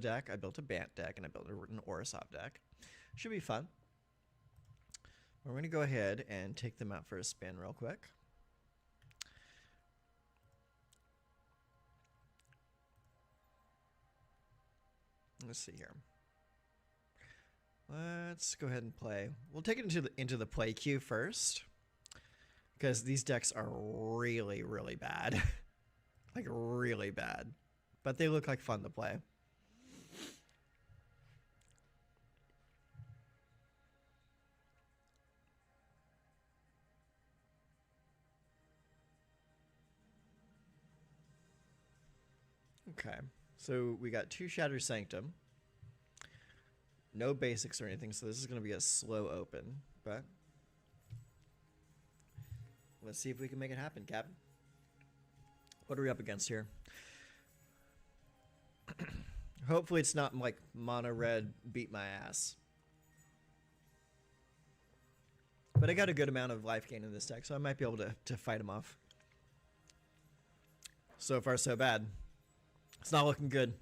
deck, I built a Bant deck, and I built an Orisov deck. Should be fun. We're going to go ahead and take them out for a spin real quick. Let's see here. Let's go ahead and play. We'll take it into the play queue first, because these decks are really, really bad. Like, really bad. But they look like fun to play. Okay, so we got 2 Shattered Sanctum. No basics or anything, so this is going to be a slow open, but let's see if we can make it happen, Captain. What are we up against here? Hopefully it's not like mono red beat my ass. But I got a good amount of life gain in this deck, so I might be able to fight him off. So far, so bad. It's not looking good.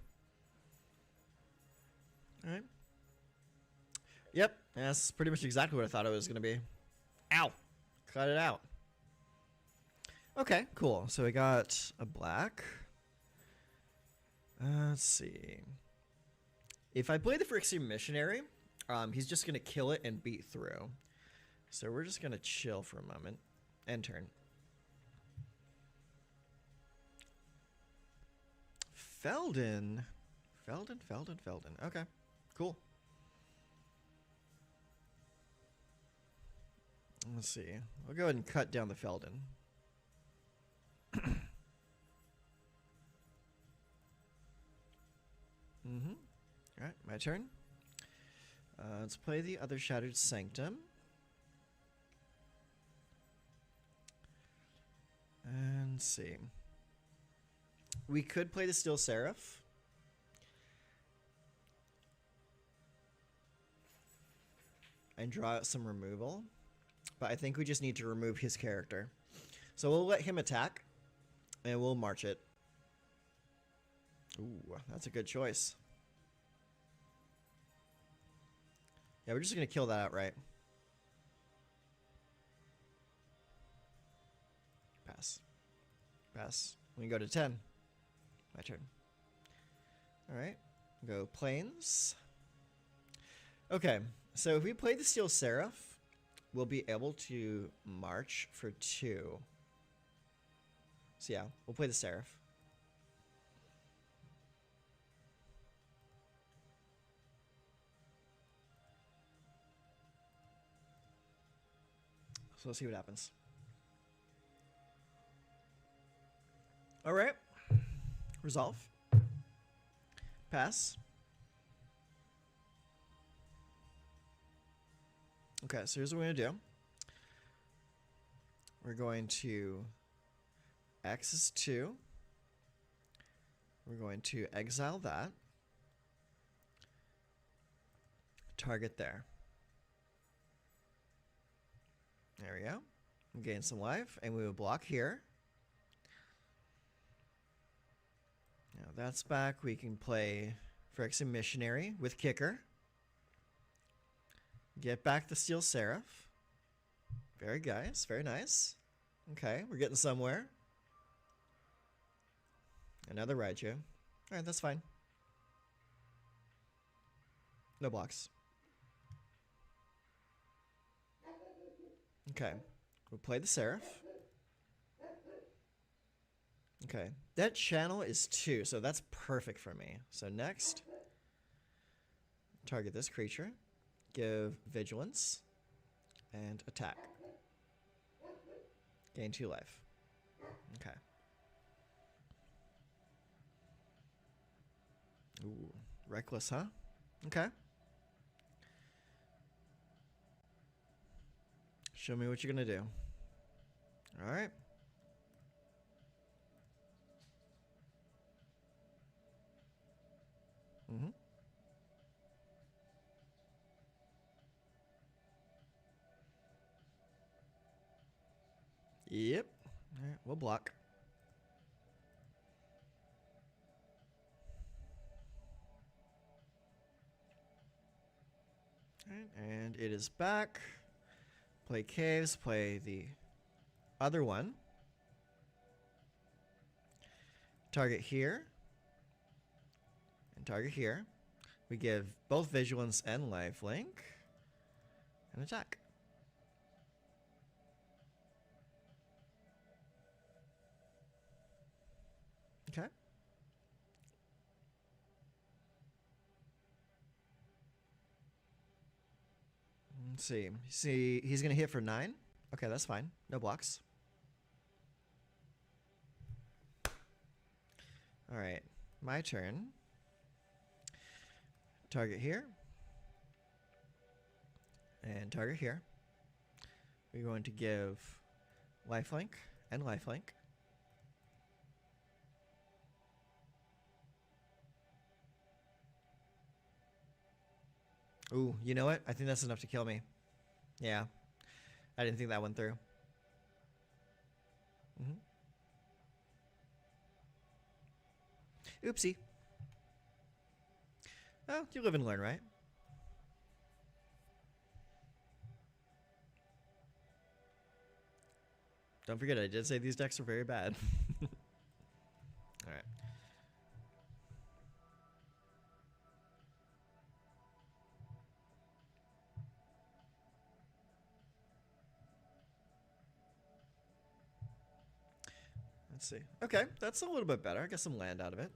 Alright. Yep, that's pretty much exactly what I thought it was going to be. Ow! Cut it out. Okay, cool. So we got a black. Let's see. If I play the Phyrexian Missionary, he's just going to kill it and beat through. So we're just going to chill for a moment. End turn. Felden. Felden. Okay, cool. Let's see. We'll go ahead and cut down the Felden. Alright, my turn. Let's play the other Shattered Sanctum. And see. We could play the Steel Seraph. And draw out some removal. But I think we just need to remove his character. So we'll let him attack. And we'll march it. Ooh, that's a good choice. Yeah, we're just going to kill that outright. Pass. Pass. We can go to 10. My turn. Alright. Go plains. Okay. So if we play the Steel Seraph, we'll be able to march for 2. So yeah, we'll play the Seraph. So let's see what happens. Alright. Resolve. Pass. Okay, so here's what we're going to do. We're going to access 2. We're going to exile that. Target there. There we go. Gain some life, and we will block here. Now that's back. We can play Phyrexian Missionary with Kicker. Get back the Steel Seraph. Very nice. Very nice. Okay, we're getting somewhere. Another Raichu. Alright, that's fine. No blocks. Okay, we'll play the Seraph. Okay, that channel is 2, so that's perfect for me. So next, target this creature, give Vigilance, and attack. Gain 2 life. Okay. Ooh, reckless, huh? Okay. Show me what you're gonna do. All right. Yep. All right, we'll block. Right, and it is back. Play caves, play the other one. Target here. And target here. We give both vigilance and lifelink. And attack. Okay. Let's see. See, he's going to hit for 9. Okay, that's fine. No blocks. All right. My turn. Target here. And target here. We're going to give lifelink and lifelink. Ooh, you know what? I think that's enough to kill me. Yeah. I didn't think that one through. Oopsie. Oh, you live and learn, right? Don't forget, I did say these decks are very bad. Alright. Let's see. Okay, that's a little bit better. I got some land out of it.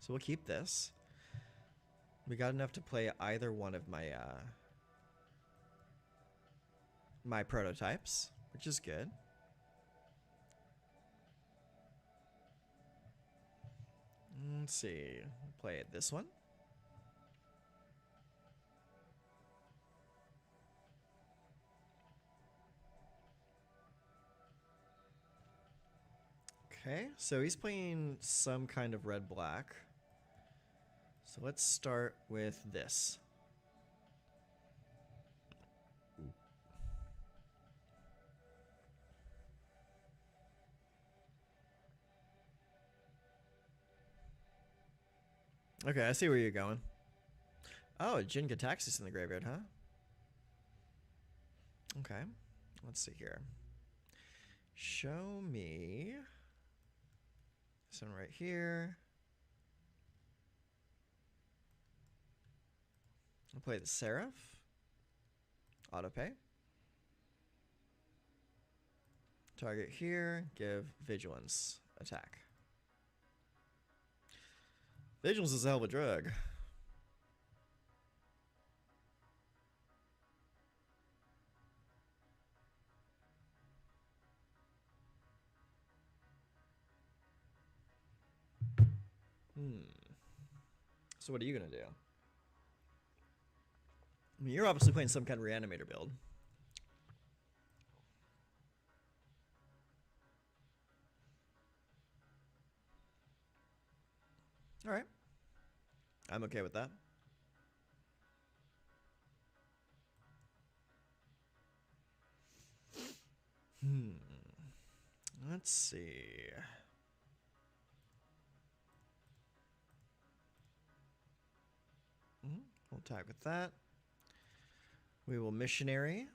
So we'll keep this. We got enough to play either one of my my prototypes, which is good. Let's see. Play this one. Okay, so he's playing some kind of red-black. So let's start with this. Okay, I see where you're going. Oh, Jin Gataxi's in the graveyard, huh? Okay, let's see here. Show me this one right here. I'll play the Seraph. Autopay. Target here, give vigilance. Attack. Vigilance is a hell of a drug. So what are you going to do? I mean, you're obviously playing some kind of reanimator build. All right. I'm okay with that. Let's see. We'll attack with that. We will missionary.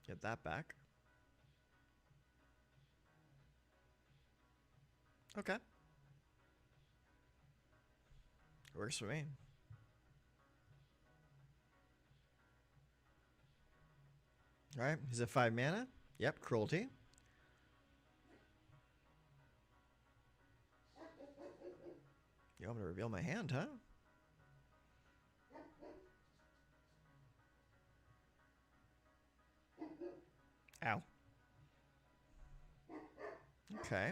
Get that back. Okay. Works for me. Alright, he's at 5 mana. Yep, cruelty. You want me to reveal my hand, huh? Ow. Okay.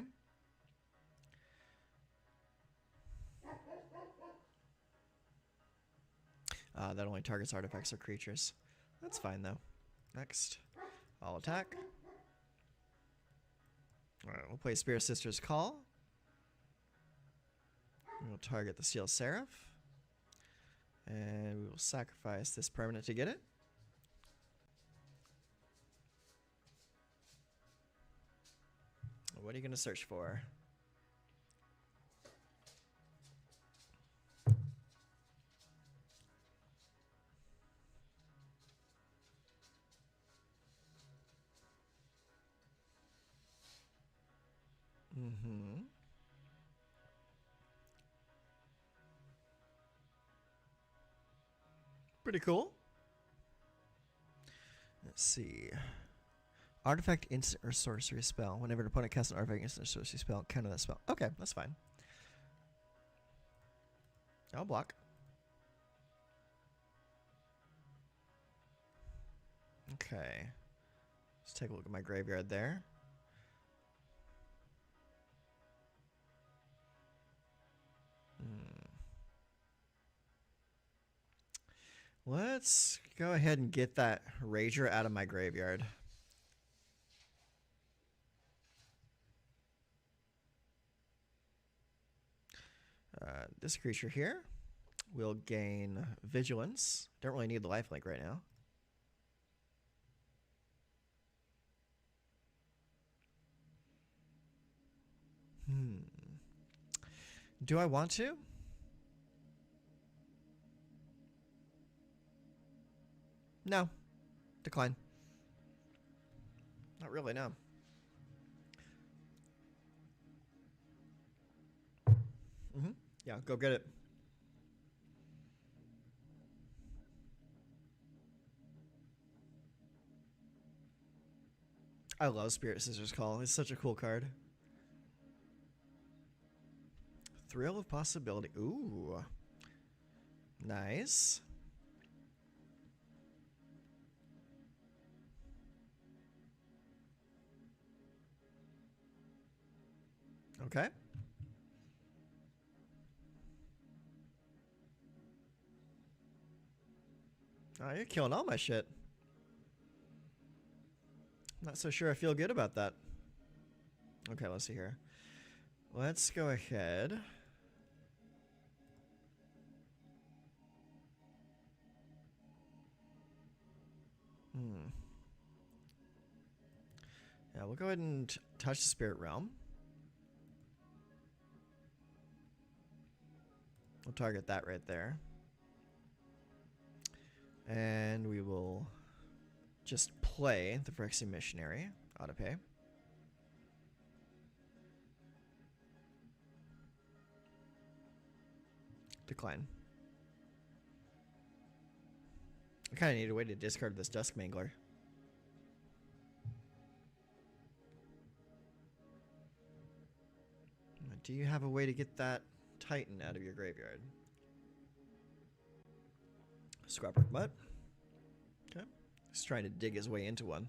That only targets artifacts or creatures. That's fine, though. Next. I'll attack. Alright, we'll play Spirit Sister's Call. We'll target the Steel Seraph. And we will sacrifice this permanent to get it. What are you going to search for? Mm-hmm. Pretty cool. Let's see. Artifact, instant, or sorcery spell. Whenever an opponent casts an artifact, instant, or sorcery spell, counter that spell. Okay, that's fine. I'll block. Okay. Let's take a look at my graveyard there. Let's go ahead and get that Rager out of my graveyard. This creature here will gain Vigilance. Don't really need the lifelink right now. Do I want to? No. Decline. Not really, no. Yeah, go get it. I love Spirit Scissors Call. It's such a cool card. Thrill of Possibility. Ooh. Nice. Okay. Oh, you're killing all my shit. Not so sure I feel good about that. Okay, let's see here. Let's go ahead. Yeah, we'll go ahead and touch the Spirit Realm. We'll target that right there. And we will just play the Phyrexian Missionary. Autopay. Decline. I kind of need a way to discard this Dusk Mangler. Do you have a way to get that Titan out of your graveyard? Scrapper Mutt. Okay. He's trying to dig his way into one.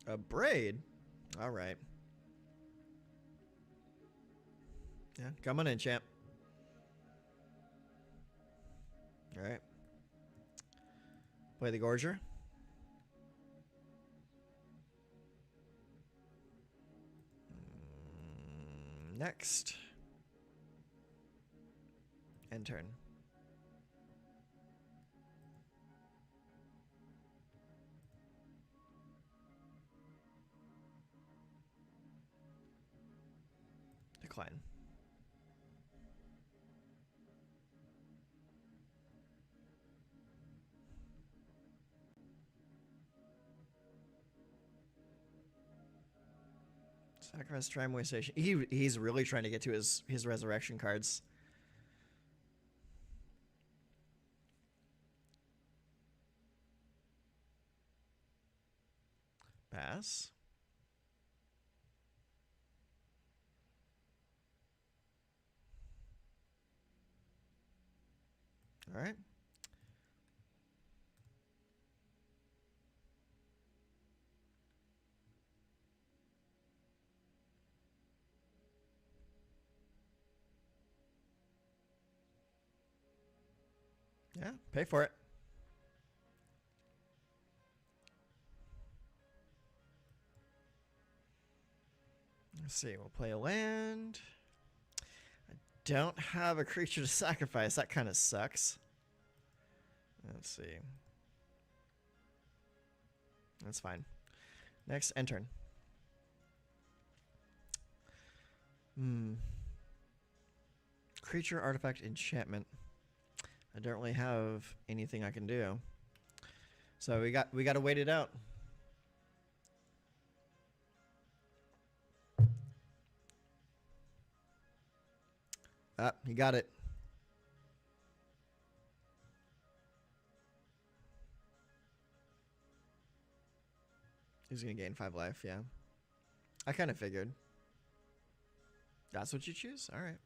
A Braid? Alright. Yeah, come on in, champ. Alright. Play the Gorger. Next. End turn. Decline. Sacrifice Trimway Station. He's really trying to get to his resurrection cards. Pass. All right. Yeah, pay for it. Let's see. We'll play a land. I don't have a creature to sacrifice. That kind of sucks. Let's see. That's fine. Next, end turn. Creature, artifact, enchantment. I don't really have anything I can do. So we got to wait it out. Ah, you got it. He's gonna gain 5 life, yeah. I kind of figured. That's what you choose? Alright.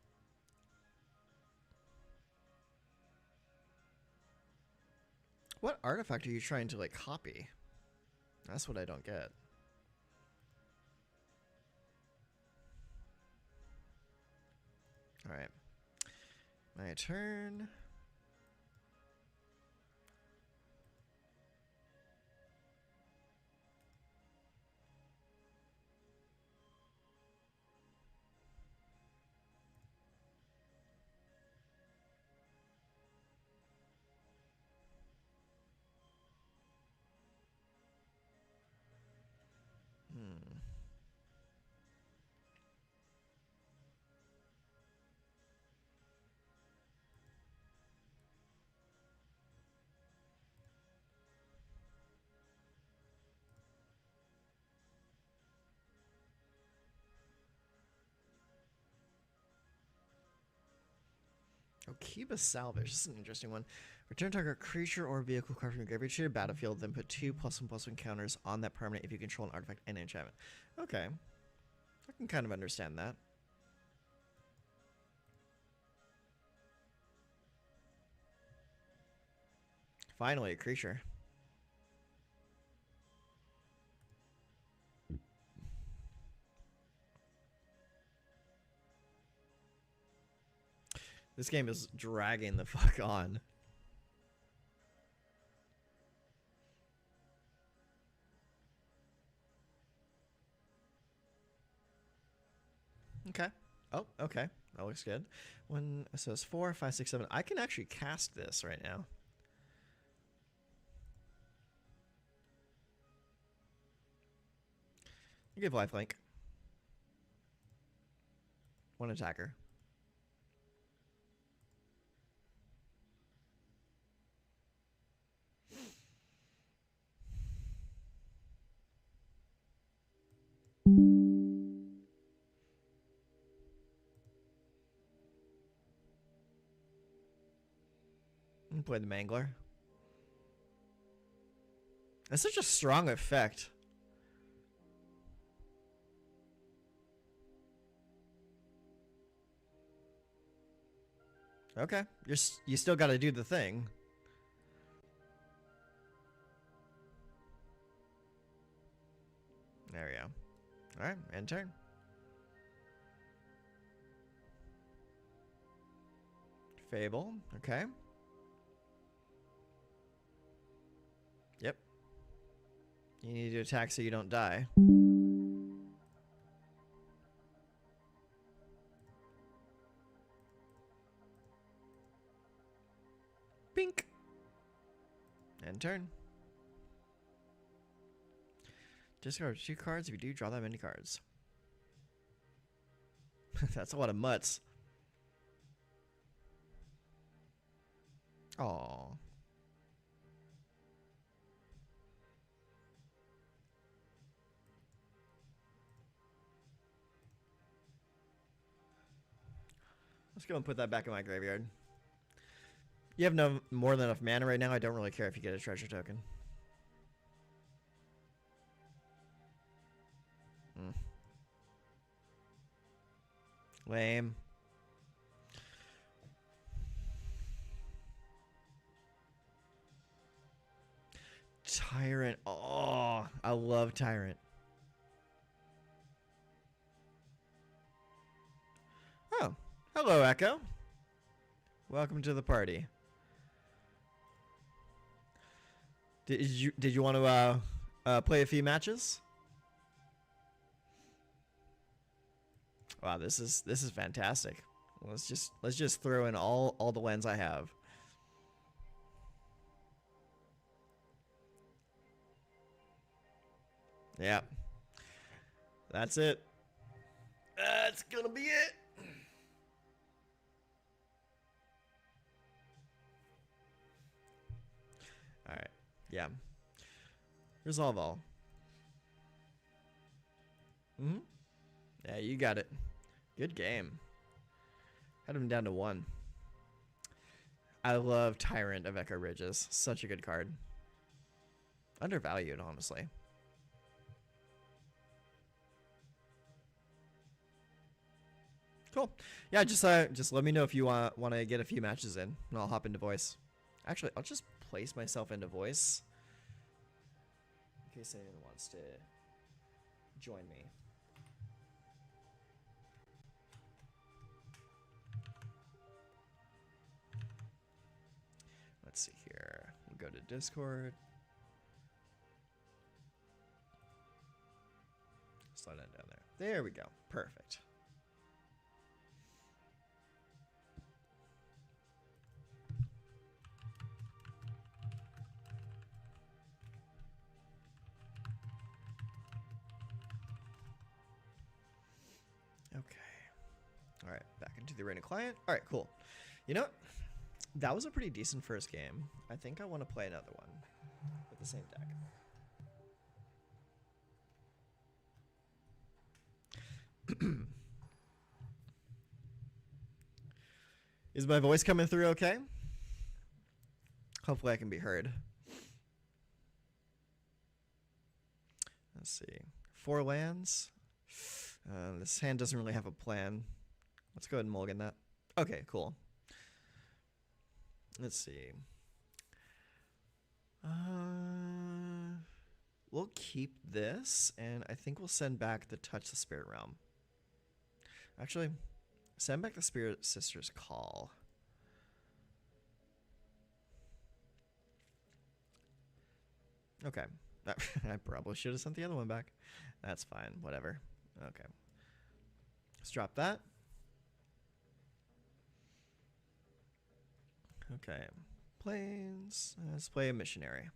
What artifact are you trying to, like, copy? That's what I don't get. Alright. My turn. Okiba Salvage. This is an interesting one. Return target creature or vehicle card from your graveyard to your battlefield, then put 2 +1/+1 counters on that permanent if you control an artifact and enchantment. Okay. I can kind of understand that. Finally, a creature. This game is dragging the fuck on. Okay. Oh, okay. That looks good. So it's 4, 5, 6, 7. I can actually cast this right now. You give lifelink. 1 attacker. Play the Mangler. That's such a strong effect. Okay, you still got to do the thing. There we go. All right, end turn. Fable. Okay. Yep. You need to attack so you don't die. Bink. End turn. Discard 2 cards. If you do, draw that many cards. That's a lot of mutts. Aww. Let's go and put that back in my graveyard. You have no more than enough mana right now. I don't really care if you get a treasure token. Lame. Tyrant. Oh, I love Tyrant. Oh, hello, Echo. Welcome to the party. Did you want to play a few matches? Wow, this is fantastic. Let's just throw in all the lands I have. Yeah. That's it. That's gonna be it. All right. Yeah. Resolve all. Yeah, you got it. Good game. Had him down to 1. I love Tyrant of Echo Ridges. Such a good card. Undervalued, honestly. Cool. Yeah, just let me know if you want to get a few matches in, and I'll hop into voice. Actually, I'll just place myself into voice in case anyone wants to join me. Let's see here. We'll go to Discord. Slide that down there. There we go. Perfect. Okay. All right, back into the arena client. All right, cool. You know what? That was a pretty decent first game. I think I want to play another one with the same deck. Is my voice coming through okay? Hopefully I can be heard. Let's see. 4 lands. This hand doesn't really have a plan. Let's go ahead and mulligan that. Okay, cool. Let's see. We'll keep this, and I think we'll send back the Touch the Spirit Realm. Actually, send back the Spirit Sister's Call. Okay. I probably should have sent the other one back. That's fine. Whatever. Okay. Let's drop that. Okay. Planes. Let's play a missionary.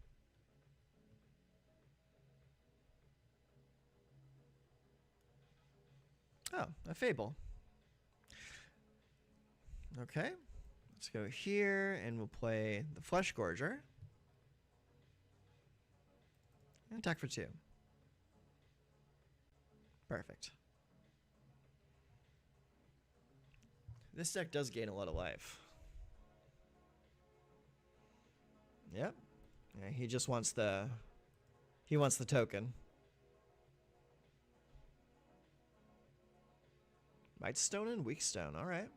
Oh, a Fable. Okay. Let's go here, and we'll play the Flesh Gorger. And attack for 2. Perfect. This deck does gain a lot of life. Yep. Yeah, he just wants the... He wants the token. Might Stone and Weak Stone. Alright.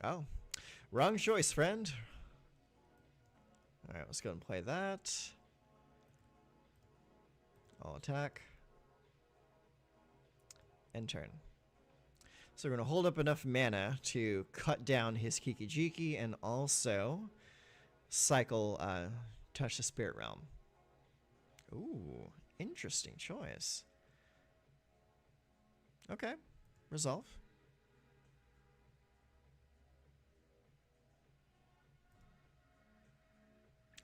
Oh. Wrong choice, friend. Alright, let's go and play that. I'll attack. End turn. So we're going to hold up enough mana to cut down his Kiki-Jiki and also cycle Touch the Spirit Realm. Ooh, interesting choice. Okay, resolve.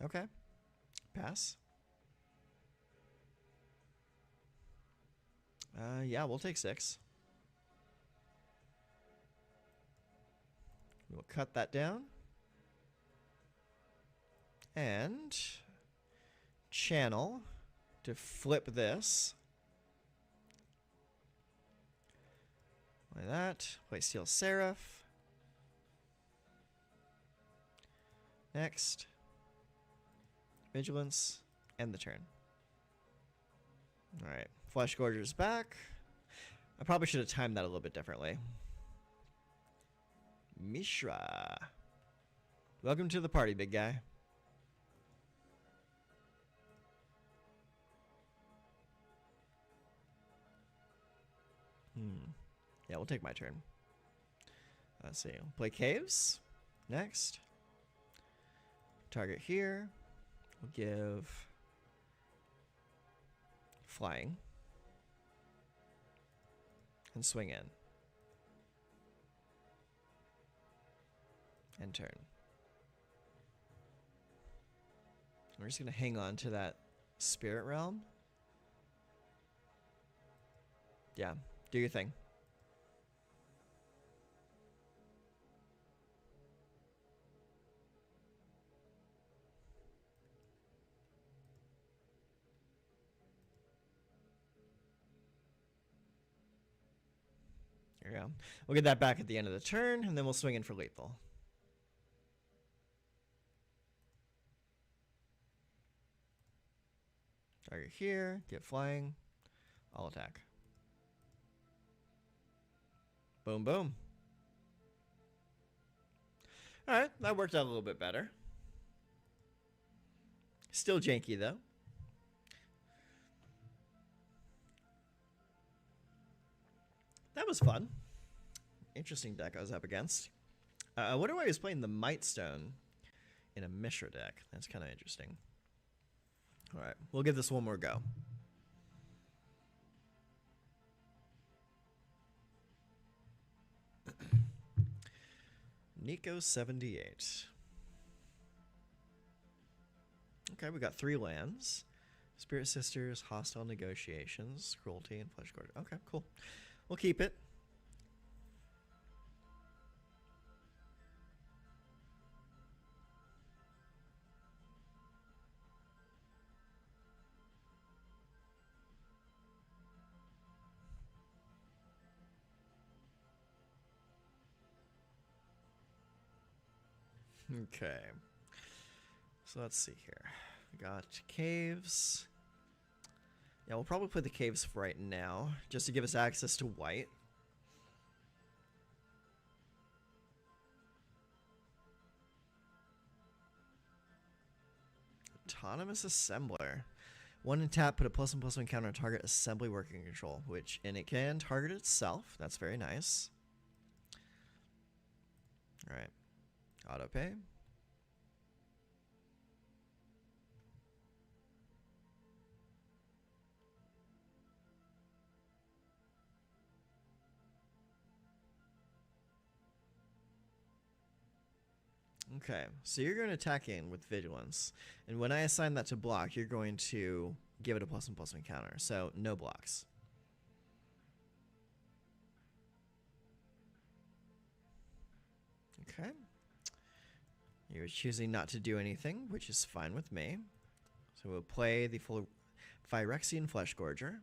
Okay, pass. Yeah, we'll take 6. We'll cut that down. And channel to flip this. Like that. Play Steel Seraph. Next. Vigilance. End the turn. Alright. Flesh Gorger's back. I probably should have timed that a little bit differently. Mishra. Welcome to the party, big guy. Yeah, we'll take my turn. Let's see. We'll play Caves. Next. Target here. We'll give Flying. And swing in. End turn. We're just going to hang on to that Spirit Realm. Yeah, do your thing. There we go. We'll get that back at the end of the turn, and then we'll swing in for lethal. Target here, get flying. I'll attack. Boom, boom. Alright, that worked out a little bit better. Still janky, though. That was fun. Interesting deck I was up against. I wonder why he was playing the Mightstone in a Mishra deck. That's kind of interesting. Alright, we'll give this one more go. Nico 78. Okay, we got 3 lands. Spirit Sisters, Hostile Negotiations, Cruelty, and Flesh Gorge. Okay, cool. We'll keep it. Okay. So let's see here. We got caves. Yeah, we'll probably play the caves for right now, just to give us access to white. Autonomous Assembler. 1 and tap, put a +1/+1 counter on target assembly working control, and it can target itself. That's very nice. Alright. Auto pay. Okay, so you're going to attack in with Vigilance. And when I assign that to block, you're going to give it a +1/+1 counter. So no blocks. Okay. You're choosing not to do anything, which is fine with me. So we'll play the full Phyrexian Flesh Gorger.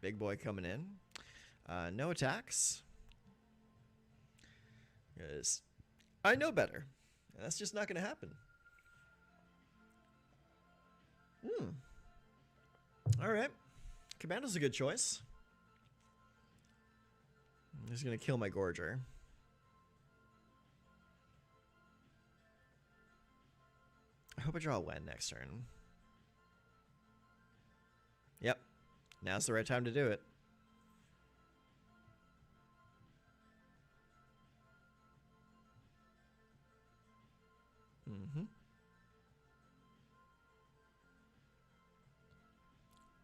Big boy coming in. No attacks. Because I know better. And that's just not going to happen. Alright. Commando's a good choice. He's going to kill my Gorger. I hope I draw a land next turn. Yep. Now's the right time to do it.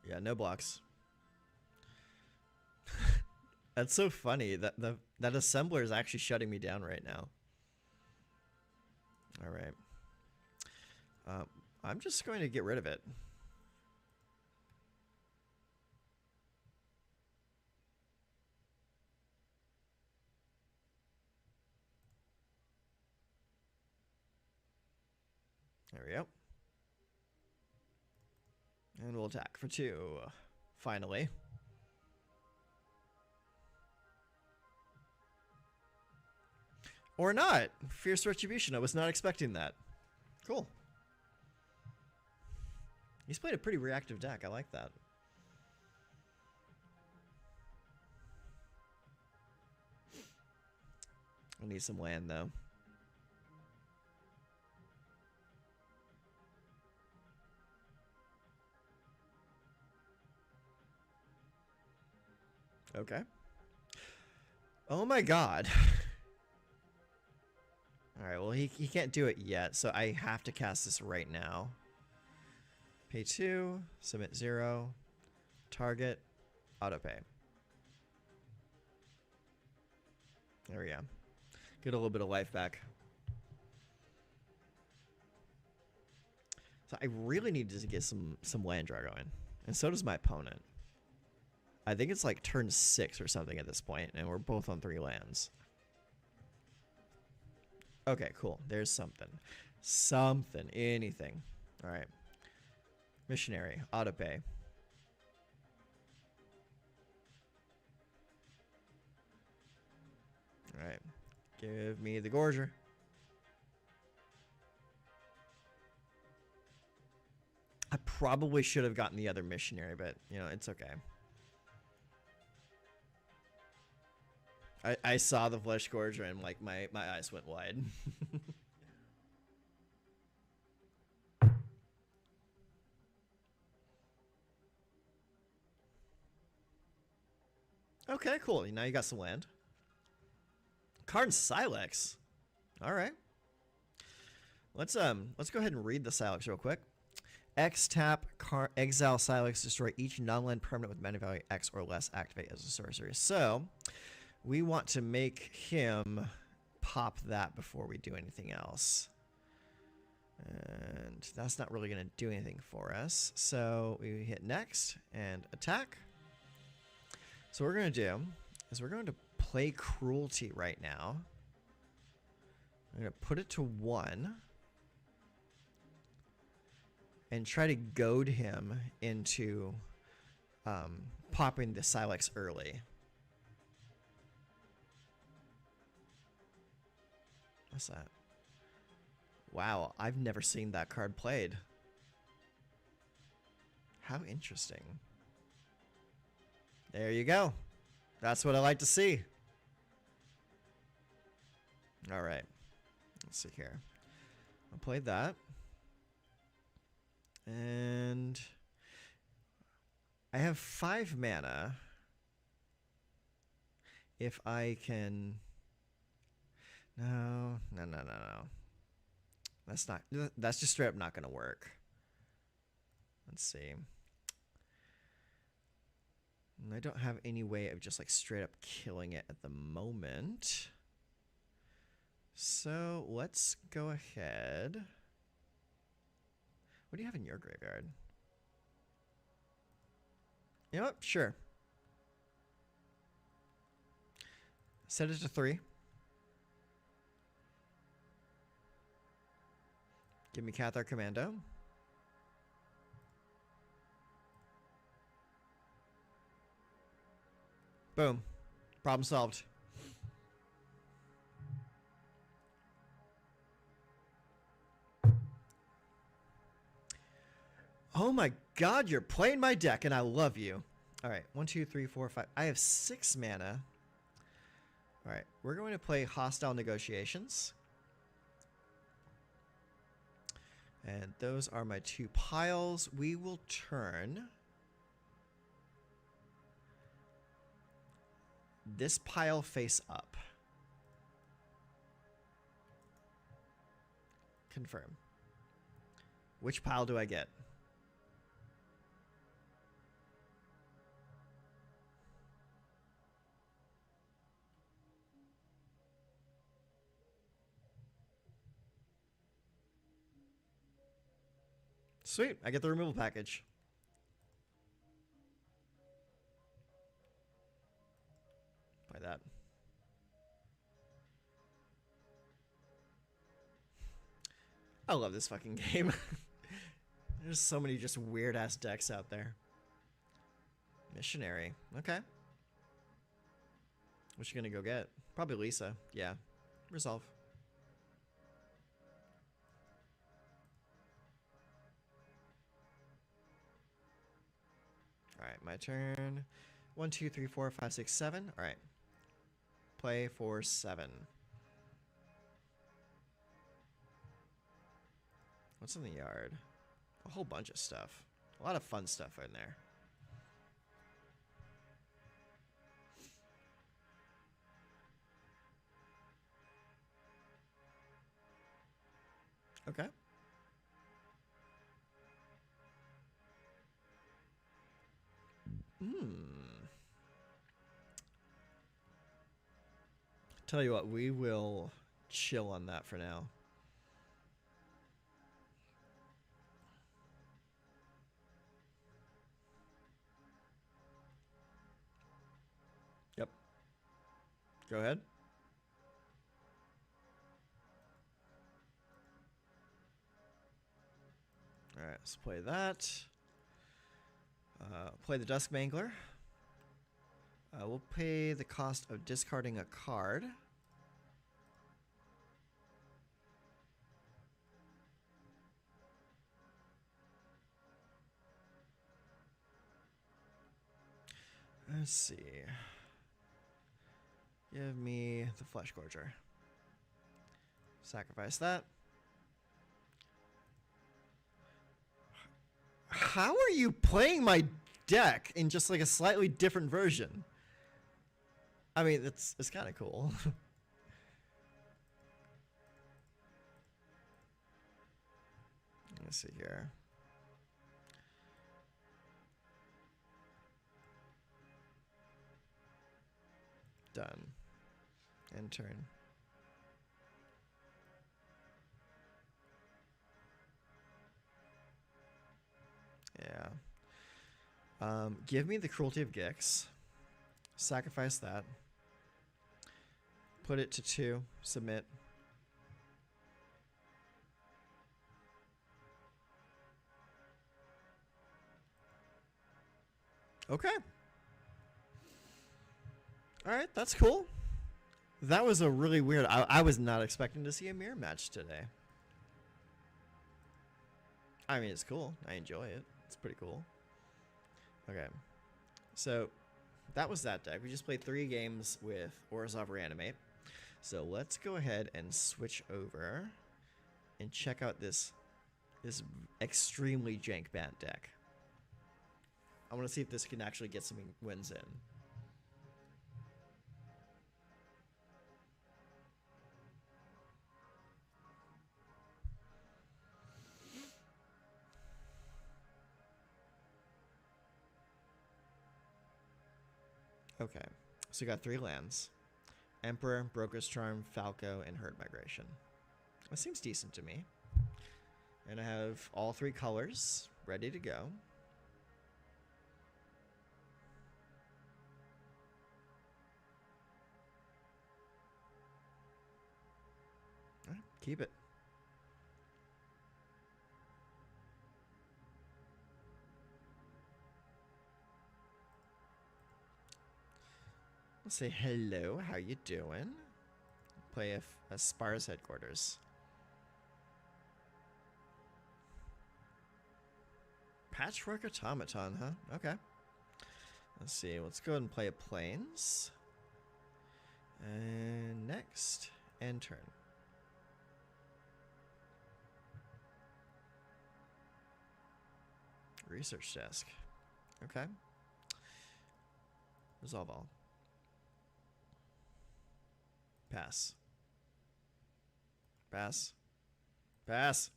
Yeah, no blocks. That's so funny that that assembler is actually shutting me down right now. All right. I'm just going to get rid of it. There we go. And we'll attack for 2. Finally. Or not. Fierce Retribution. I was not expecting that. Cool. He's played a pretty reactive deck. I like that. I need some land, though. Okay. Oh my god. Alright, well, he can't do it yet, so I have to cast this right now. Pay 2, submit 0, target, autopay. There we go. Get a little bit of life back. So I really need to get some land draw going. And so does my opponent. I think it's like turn 6 or something at this point, and we're both on 3 lands. Okay, cool. There's something. Something. Anything. Alright. Missionary. Auto pay. Alright. Give me the Gorger. I probably should have gotten the other missionary, but, you know, it's okay. I saw the Flesh Gorger and, like, my eyes went wide. Okay, cool. Now you got some land. Karn Silex. All right. Let's go ahead and read the Silex real quick. X tap, exile Silex, destroy each non-land permanent with mana value X or less, activate as a sorcery. So we want to make him pop that before we do anything else. And that's not really going to do anything for us. So we hit next and attack. So what we're going to do is we're going to play Cruelty right now. I'm going to put it to 1. And try to goad him into popping the Silex early. What's that? Wow, I've never seen that card played. How interesting. There you go. That's what I like to see. All right. Let's see here. I'll play that. And I have 5 mana. If I can... No. That's just straight up not going to work. Let's see. I don't have any way of just like straight up killing it at the moment. So let's go ahead. What do you have in your graveyard? You know what? Sure. Set it to 3. Give me Cathar Commando. Boom. Problem solved. Oh my god, you're playing my deck and I love you. Alright, 1, 2, 3, 4, 5. I have 6 mana. Alright, we're going to play Hostile Negotiations. And those are my 2 piles. We will turn this pile face up. Confirm. Which pile do I get? Sweet, I get the removal package. Play that. I love this fucking game. There's so many just weird ass decks out there. Missionary. Okay. What you gonna go get? Probably Lisa. Yeah. Resolve. Alright, my turn. 1, 2, 3, 4, 5, 6, 7. Alright. Play for 7. What's in the yard? A whole bunch of stuff. A lot of fun stuff in there. Okay. Tell you what, we will chill on that for now. Go ahead. All right, let's play that. Play the Dusk Mangler. We'll pay the cost of discarding a card. Let's see. Give me the Flesh Gorger. Sacrifice that. How are you playing my deck in just like a slightly different version? I mean, it's kind of cool. Let's see here. Done. End turn. Yeah. Give me the Cruelty of Gix. Sacrifice that. Put it to 2. Submit. Okay. Alright, that's cool. That was a really weird... I was not expecting to see a mirror match today. I mean, it's cool. I enjoy it. It's pretty cool. Okay. So, that was that deck. We just played 3 games with Orzhov Reanimate. So, let's go ahead and switch over and check out this extremely jank Bant deck. I want to see if this can actually get some wins in. Okay, so we got 3 lands. Emperor, Broker's Charm, Falco, and Herd Migration. That seems decent to me. And I have all 3 colors ready to go. All right, keep it. Let's say hello, how you doing? Play a Spar's Headquarters. Patchwork Automaton, huh? Okay. Let's see, let's go ahead and play a Plains. And next, end turn. Research desk. Okay. Resolve all. Pass. Pass. Pass.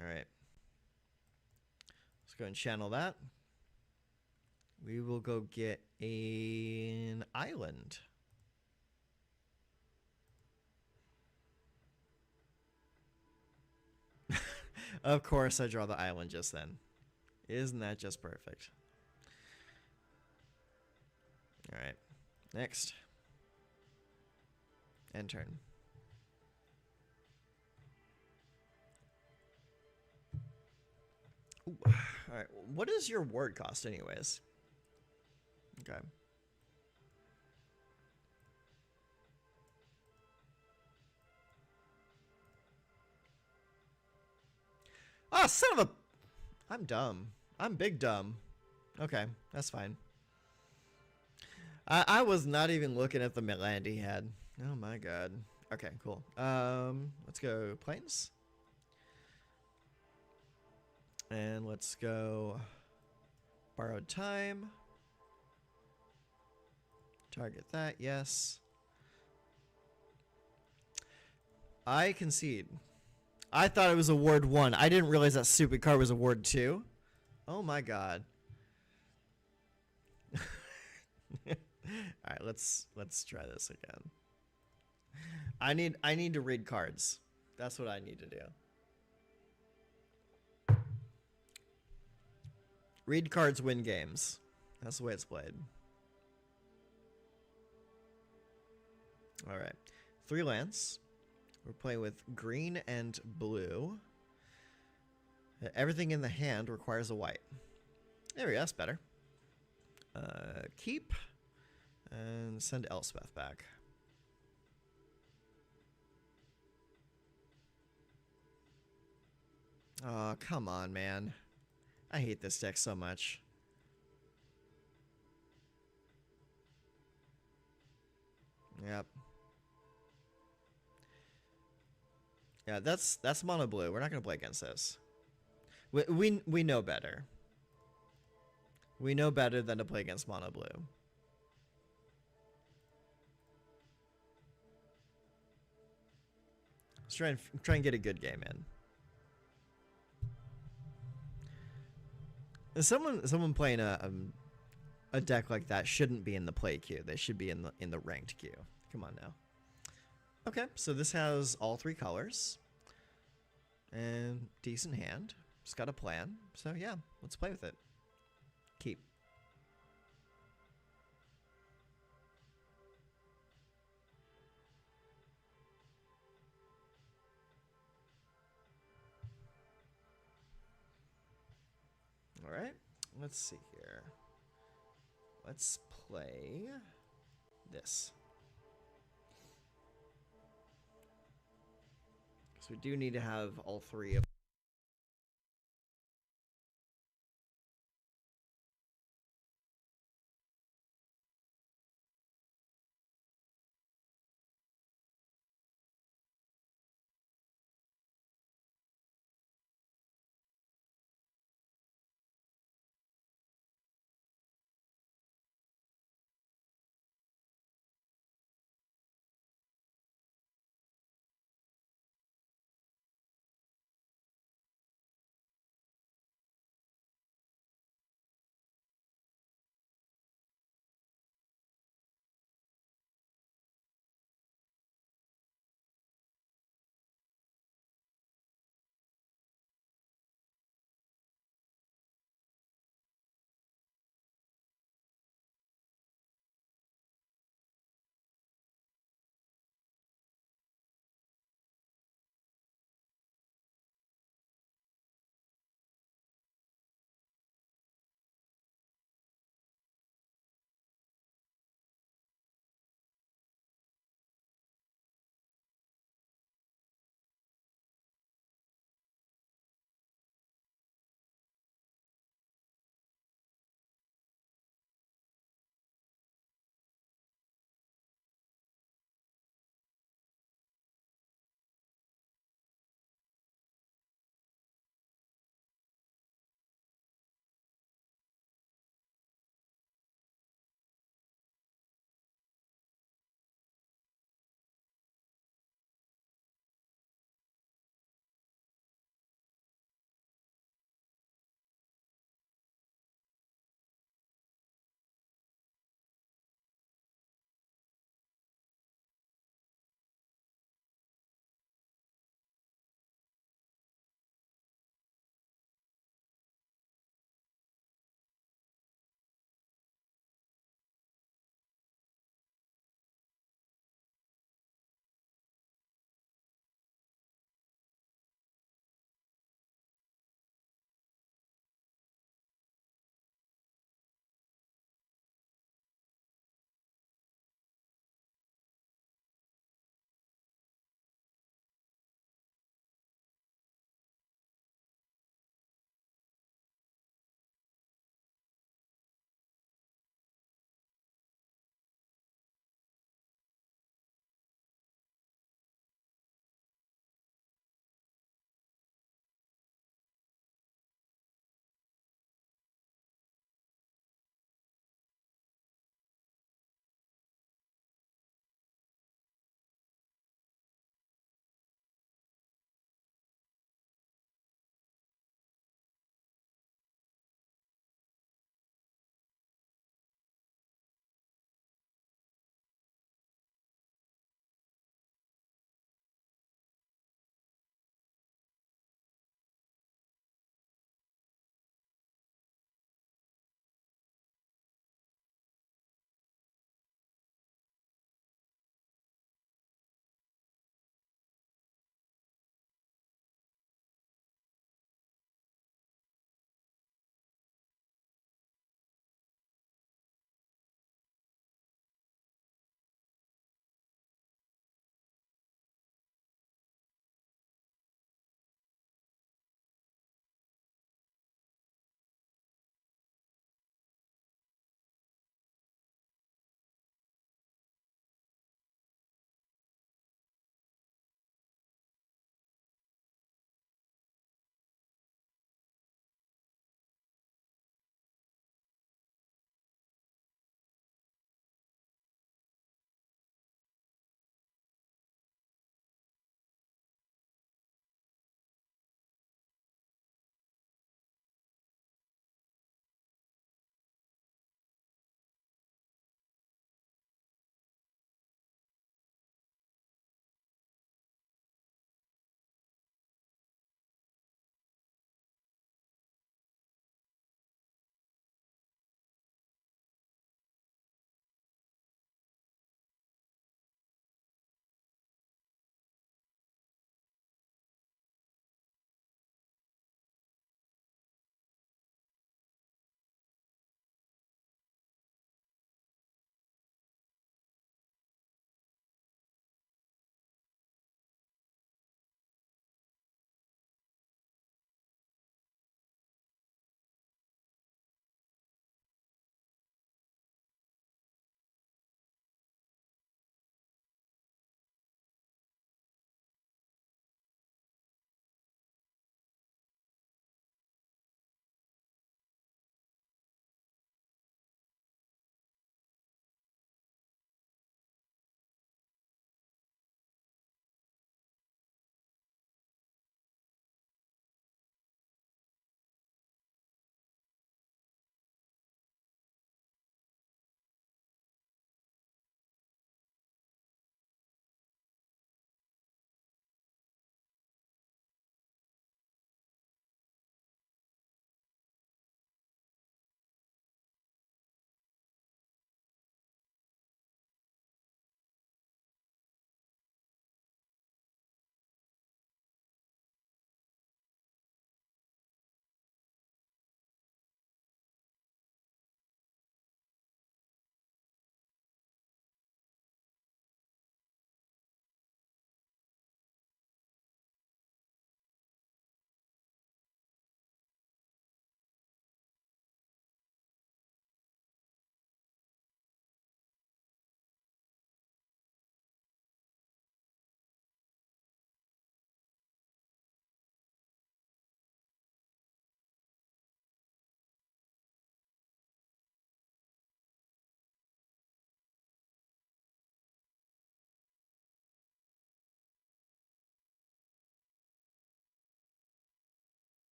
All right. Let's go and channel that. We will go get an island. Of course, I draw the island just then. Isn't that just perfect? All right. Next. End turn. Ooh. All right. What is your word cost, anyways? Okay. Ah, son of a... I'm dumb. I'm big dumb. Okay, that's fine. I was not even looking at the land he had. Oh my god. Okay, cool. Let's go Plains. And let's go Borrowed Time. Target that, yes. I concede. I thought it was a ward 1. I didn't realize that stupid card was a ward 2. Oh my god. Alright, let's try this again. I need to read cards. That's what I need to do. Read cards, win games. That's the way it's played. All right. 3 lands. We're playing with green and blue. Everything in the hand requires a white. There we go. That's better. Keep. And send Elspeth back. Oh, come on, man. I hate this deck so much. Yep. Yeah, that's mono blue. We're not gonna play against this. We know better. We know better than to play against mono blue. Let's try and get a good game in. Someone playing a deck like that shouldn't be in the play queue. They should be in the ranked queue. Come on now. Okay, so this has all 3 colors. And decent hand. It's got a plan. So yeah, let's play with it. Keep. All right, let's see here. Let's play this. So we do need to have all 3 of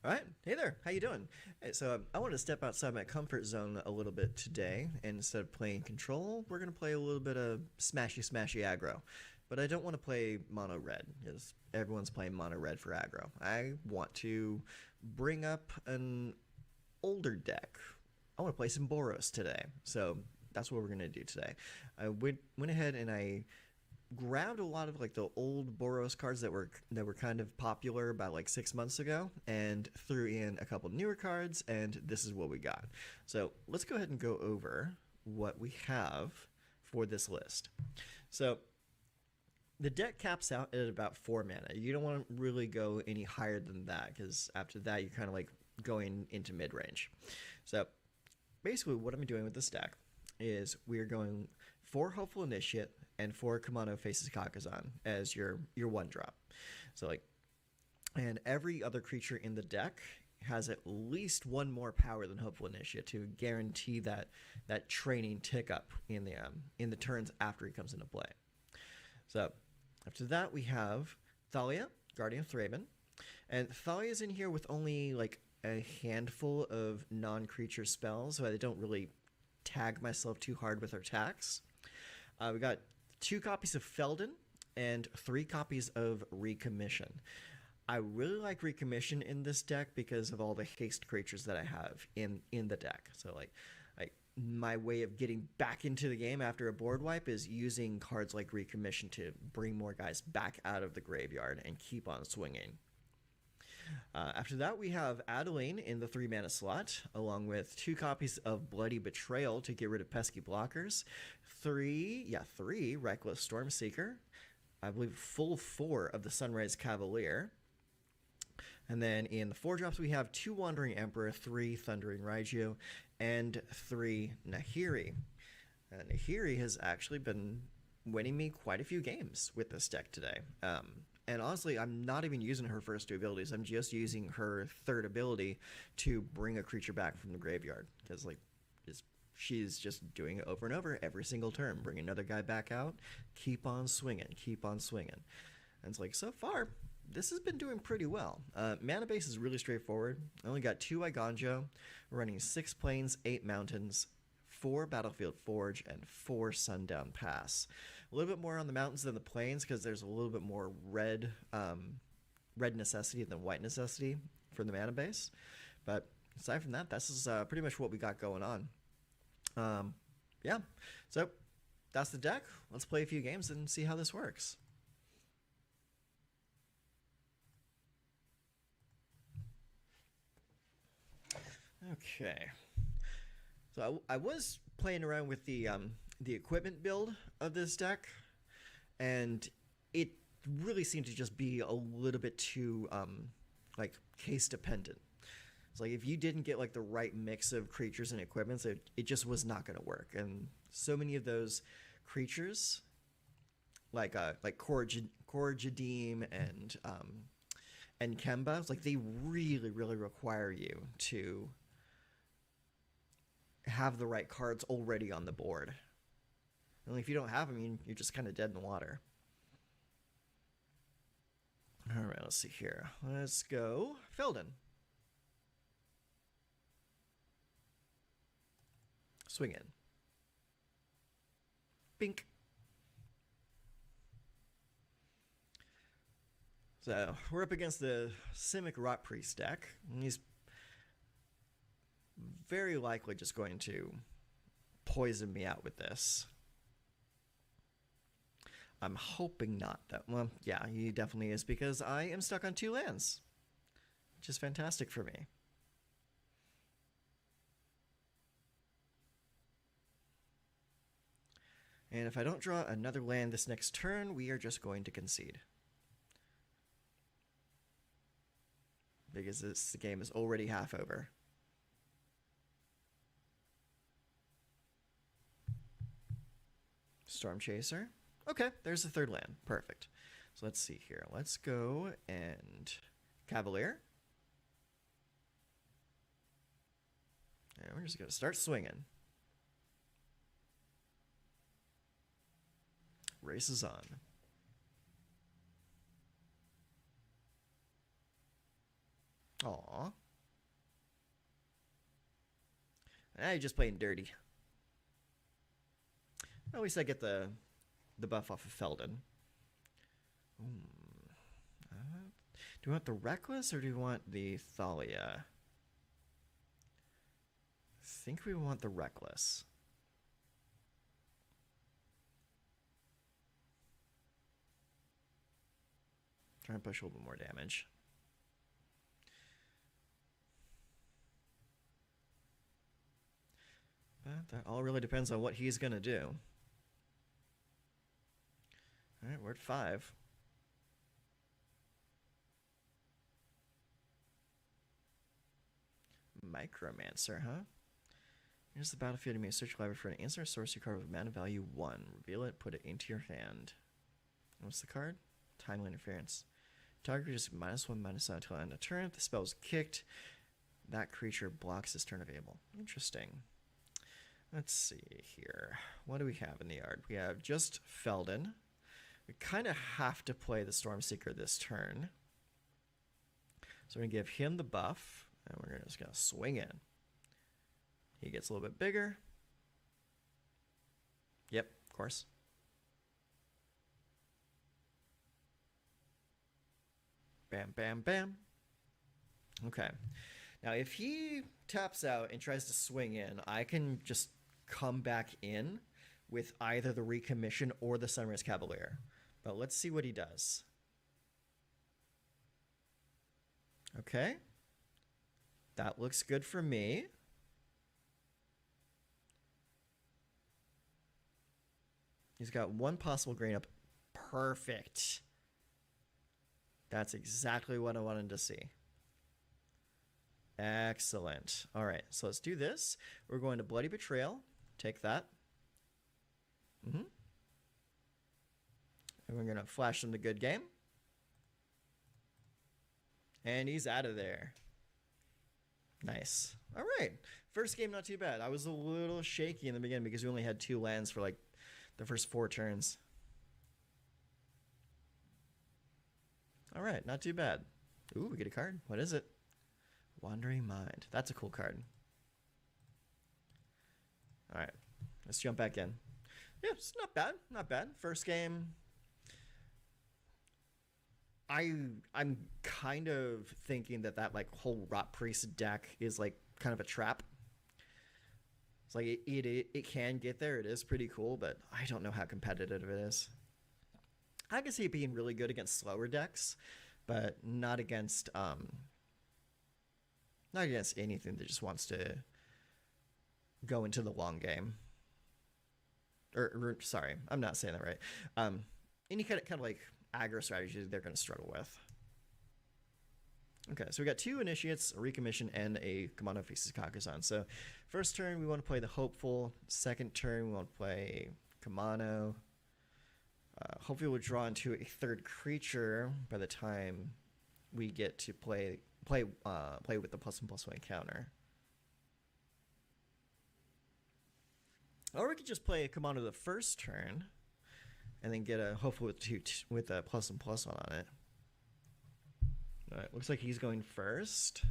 All right, hey there, how you doing? Hey, so I want to step outside my comfort zone a little bit today, and instead of playing control, we're gonna play a little bit of smashy aggro. But I don't want to play mono red because everyone's playing mono red for aggro. I want to bring up an older deck. I want to play some Boros today, so that's what we're gonna do today. I went ahead and I grabbed a lot of like the old Boros cards that were kind of popular about like 6 months ago and threw in a couple newer cards, and this is what we got. So let's go ahead and go over what we have for this list. So the deck caps out at about 4 mana. You don't want to really go any higher than that because after that you're kind of like going into mid-range. So basically what I'm doing with this deck is we're going 4 Hopeful Initiate and 4 Kumano Faces Kakazan as your 1-drop. So like, and every other creature in the deck has at least 1 more power than Hopeful Initiate to guarantee that training tick up in the turns after he comes into play. So after that we have Thalia, Guardian of Thraben, and Thalia's in here with only like a handful of non-creature spells, so I don't really tag myself too hard with her attacks. We got 2 copies of Feldon and 3 copies of Recommission. I really like Recommission in this deck because of all the haste creatures that I have in the deck. So like my way of getting back into the game after a board wipe is using cards like Recommission to bring more guys back out of the graveyard and keep on swinging. After that, we have Adeline in the 3 mana slot, along with 2 copies of Bloody Betrayal to get rid of pesky blockers, 3 Reckless Stormseeker, I believe full 4 of the Sunrise Cavalier, and then in the 4-drops we have 2 Wandering Emperor, 3 Thundering Raiju, and 3 Nahiri. Nahiri has actually been winning me quite a few games with this deck today. And honestly, I'm not even using her first 2 abilities. I'm just using her 3rd ability to bring a creature back from the graveyard. Because like, she's just doing it over and over every single turn. Bring another guy back out, keep on swinging, keep on swinging. And it's like, so far, this has been doing pretty well. Mana base is really straightforward. I only got 2 Iganjo, running 6 plains, 8 mountains, 4 Battlefield Forge, and 4 Sundown Pass. A little bit more on the mountains than the plains because there's a little bit more red necessity than white necessity for the mana base. But aside from that, this is pretty much what we got going on. Yeah, so that's the deck. Let's play a few games and see how this works. Okay, so I was playing around with the equipment build of this deck, and it really seemed to just be a little bit too like case dependent. It's like if you didn't get like the right mix of creatures and equipments, it just was not going to work. And so many of those creatures, like Korjadim and Kemba, like they really require you to have the right cards already on the board. And if you don't have them, you're just kind of dead in the water. All right, let's see here. Let's go Feldon. Swing in. Bink. So we're up against the Simic Rot Priest deck. And he's very likely just going to poison me out with this. I'm hoping not, though. Well, yeah, he definitely is, because I am stuck on 2 lands, which is fantastic for me. And if I don't draw another land this next turn, we are just going to concede. Because the game is already half over. Storm Chaser. Okay, there's the 3rd land. Perfect. So let's see here. Let's go and Cavalier. And we're just going to start swinging. Race is on. Aw. Now you're just playing dirty. At least I get the buff off of Felden. Do you want the Reckless or do you want the Thalia? I think we want the Reckless. Try and push a little bit more damage. But that all really depends on what he's going to do. Alright, we're at 5. Micromancer, huh? Here's the battlefield. You may search your library for an instant sorcery card with mana value 1. Reveal it, put it into your hand. What's the card? Timely Interference. Target is -1/-1 until end of turn. If the spell is kicked, that creature blocks this turn available. Interesting. Let's see here. What do we have in the yard? We have just Felden. We kind of have to play the Stormseeker this turn. So we're going to give him the buff, and we're just going to swing in. He gets a little bit bigger. Yep, of course. Bam, bam, bam. Okay. Now, if he taps out and tries to swing in, I can just come back in with either the Recommission or the Sunrise Cavalier. But let's see what he does. Okay. That looks good for me. He's got one possible grain up. Perfect. That's exactly what I wanted to see. Excellent. All right, so let's do this. We're going to Bloody Betrayal. Take that. And we're going to flash him the good game. And he's out of there. Nice. All right. First game, not too bad. I was a little shaky in the beginning because we only had 2 lands for like the first 4 turns. All right, not too bad. Ooh, we get a card. What is it? Wandering Mind. That's a cool card. All right, let's jump back in. Yeah, it's not bad. Not bad. First game. I'm kind of thinking that like whole Rot Priest deck is like kind of a trap. It's like it can get there. It is pretty cool, but I don't know how competitive it is. I can see it being really good against slower decks, but not against anything that just wants to go into the long game. Or sorry, I'm not saying that right. Any kind of like aggro strategy they're going to struggle with. Okay, so we got 2 Initiates, a Recommission, and a Kamano Faces Kakuzan. So first turn, we want to play the Hopeful. Second turn, we want to play Kamano. Hopefully we'll draw into a 3rd creature by the time we get to play with the +1/+1 counter. Or we could just play a Kamano the first turn, and then get a Hopeful with a +1/+1 on it. All right, looks like he's going first.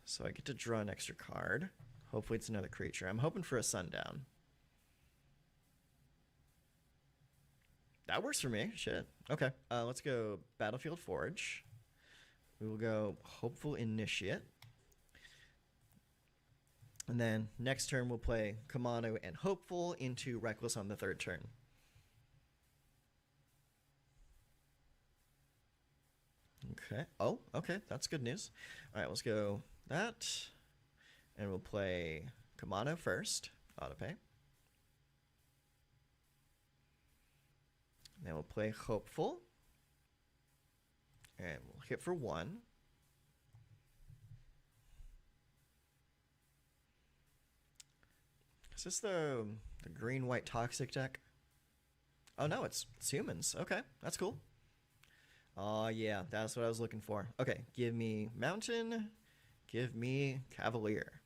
So I get to draw an extra card. Hopefully it's another creature. I'm hoping for a Sundown. That works for me. Shit. Okay. Let's go Battlefield Forge. We will go Hopeful Initiate. And then next turn we'll play Kamano and Hopeful into Reckless on the 3rd turn. Okay. Oh, okay. That's good news. All right, let's go that. And we'll play Kamano first. Autopay. Then we'll play Hopeful. And we'll hit for 1. Is this the green-white toxic deck? Oh, no, it's humans. Okay, that's cool. Oh, yeah, that's what I was looking for. Okay, give me Mountain. Give me Cavalier.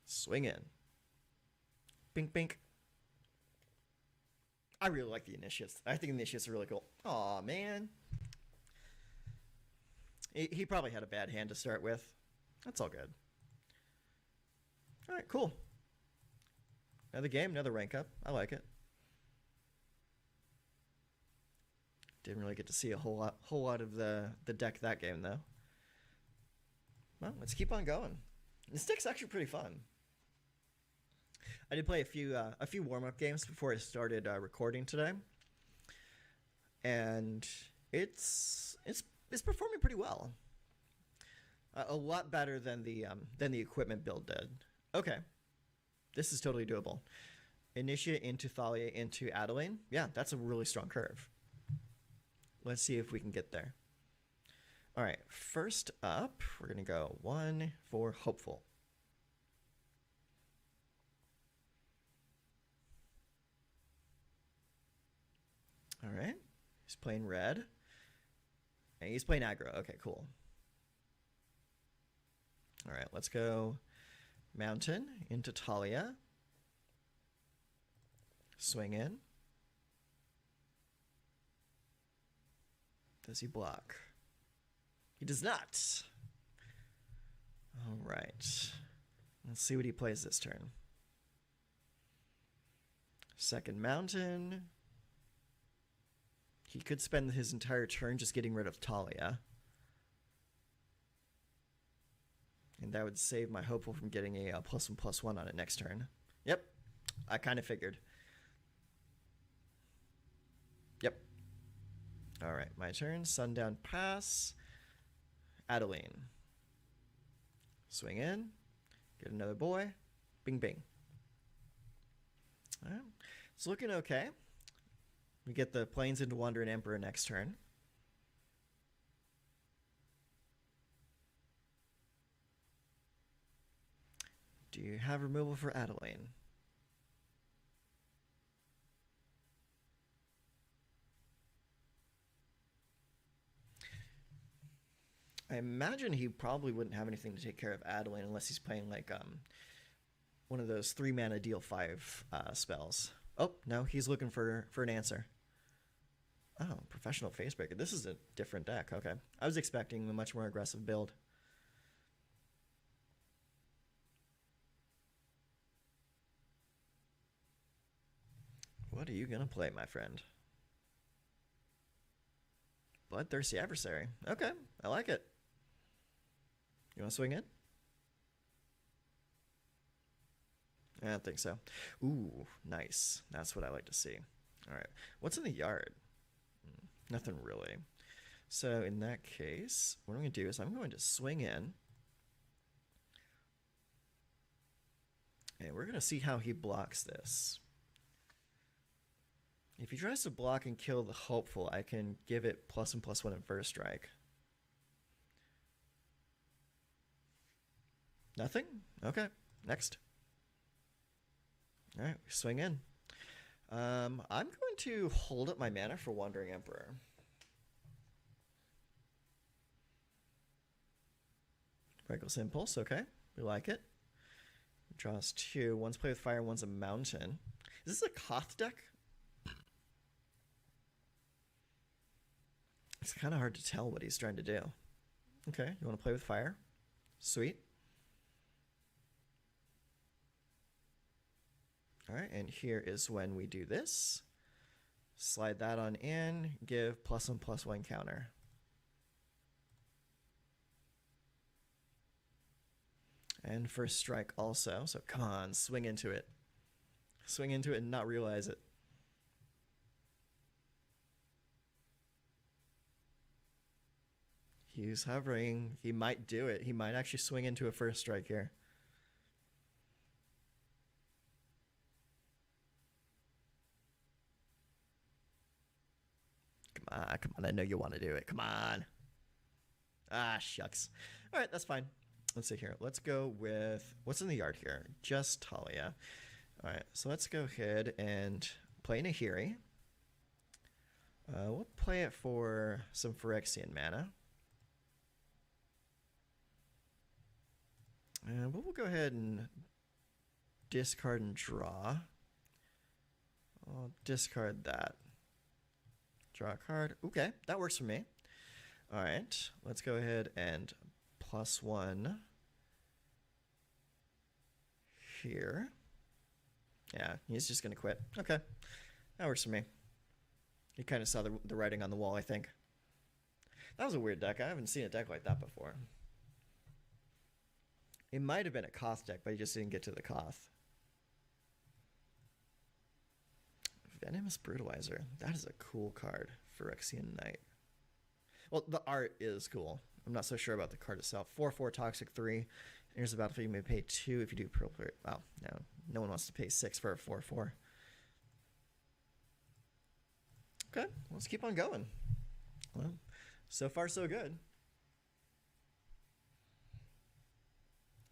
Swing in. Bink, bink. I really like the Initiates. I think the Initiates are really cool. Aw, man. He probably had a bad hand to start with. That's all good. All right, cool. Another game, another rank up. I like it. Didn't really get to see a whole lot of the deck that game though. Well, let's keep on going. This deck's actually pretty fun. I did play a few warm-up games before I started recording today, and it's performing pretty well. A lot better than the equipment build did. Okay, this is totally doable. Initiate into Thalia into Adeline. Yeah, that's a really strong curve. Let's see if we can get there. All right, first up, we're gonna go 1 for Hopeful. All right, he's playing red. And he's playing aggro. Okay, cool. All right, let's go Mountain into Talia. Swing in. Does he block? He does not. All right. Let's see what he plays this turn. Second Mountain. He could spend his entire turn just getting rid of Talia. And that would save my Hopeful from getting a +1/+1 on it next turn. Yep. I kind of figured. Yep. All right, my turn. Sundown Pass. Adeline. Swing in. Get another boy. Bing, bing. All right. It's looking okay. We get the Plains into Wandering Emperor next turn. Do you have removal for Adeline? I imagine he probably wouldn't have anything to take care of Adeline unless he's playing like one of those 3-mana deal 5 spells. Oh, no, he's looking for an answer. Oh, Professional Facebreaker. This is a different deck. Okay. I was expecting a much more aggressive build. What are you going to play, my friend? Bloodthirsty Adversary. Okay, I like it. You want to swing in? I don't think so. Ooh, nice. That's what I like to see. All right. What's in the yard? Nothing really. So in that case, what I'm going to do is I'm going to swing in. And we're going to see how he blocks this. If he tries to block and kill the Hopeful, I can give it +1/+1 in first strike. Nothing? Okay, next. All right, we swing in. I'm going to hold up my mana for Wandering Emperor. Reckless Impulse, okay. We like it. Draws 2. One's Play with Fire, one's a Mountain. Is this a Koth deck? It's kind of hard to tell what he's trying to do. Okay, you want to play with fire? Sweet. All right, and here is when we do this. Slide that on in, give +1/+1 counter. And first strike also, so come on, swing into it. Swing into it and not realize it. He's hovering. He might do it. He might actually swing into a first strike here. Come on. I know you want to do it. Come on. Ah, shucks. All right, that's fine. Let's see here. Let's go with, what's in the yard here? Just Talia. All right, so let's go ahead and play Nahiri. We'll play it for some Phyrexian mana. And we'll go ahead and discard and draw. I'll discard that. Draw a card. Okay, that works for me. All right, let's go ahead and +1 here. Yeah, he's just gonna quit. Okay, that works for me. You kind of saw the writing on the wall, I think. That was a weird deck. I haven't seen a deck like that before. It might have been a Koth deck, but he just didn't get to the Koth. Venomous Brutalizer. That is a cool card, Phyrexian Knight. Well, the art is cool. I'm not so sure about the card itself. 4/4 Toxic 3. Here's the battlefield. You may pay 2 if you do Purple. Wow, no one wants to pay 6 for a 4/4. Okay, let's keep on going. Well, so far so good.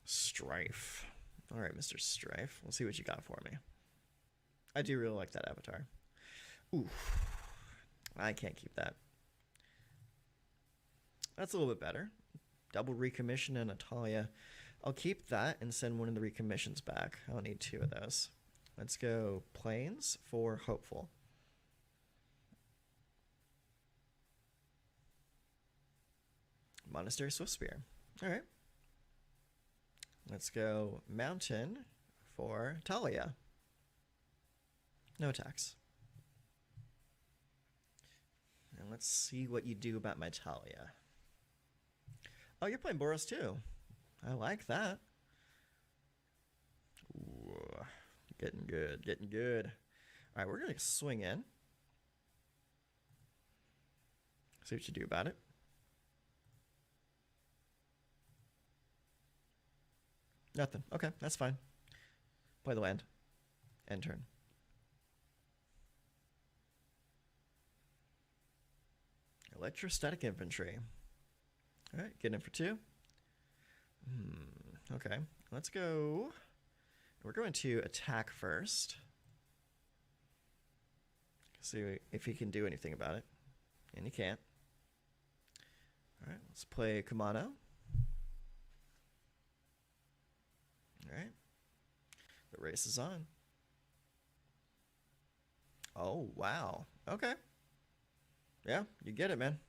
Strife. All right, Mr. Strife. We'll see what you got for me. I do really like that avatar. Ooh, I can't keep that. That's a little bit better. Double recommission and Natalia. I'll keep that and send one of the recommissions back. I'll need 2 of those. Let's go Plains for Hopeful. Monastery Swiftspear. All right. Let's go Mountain for Talia. No attacks. And let's see what you do about my Talia. Oh, you're playing Boros too. I like that. Ooh, getting good, getting good. All right, we're going to swing in. See what you do about it. Nothing. Okay, that's fine. Play the land. End turn. Electrostatic Infantry. All right, get in for 2. Okay, let's go. We're going to attack first. See if he can do anything about it. And he can't. All right, let's play Kumano. All right. The race is on. Oh, wow. Okay. Yeah, you get it, man.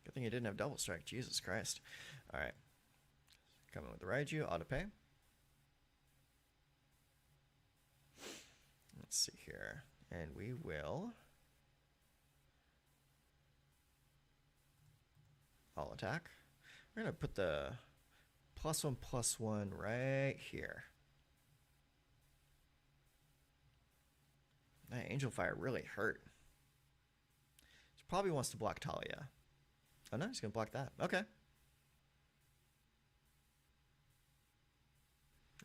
Good thing you didn't have double strike. Jesus Christ. All right. Coming with the Raiju, auto pay. Let's see here. And we will all attack. We're going to put the +1/+1 right here. That Angel Fire really hurt. He probably wants to block Talia. Oh no, he's going to block that. Okay.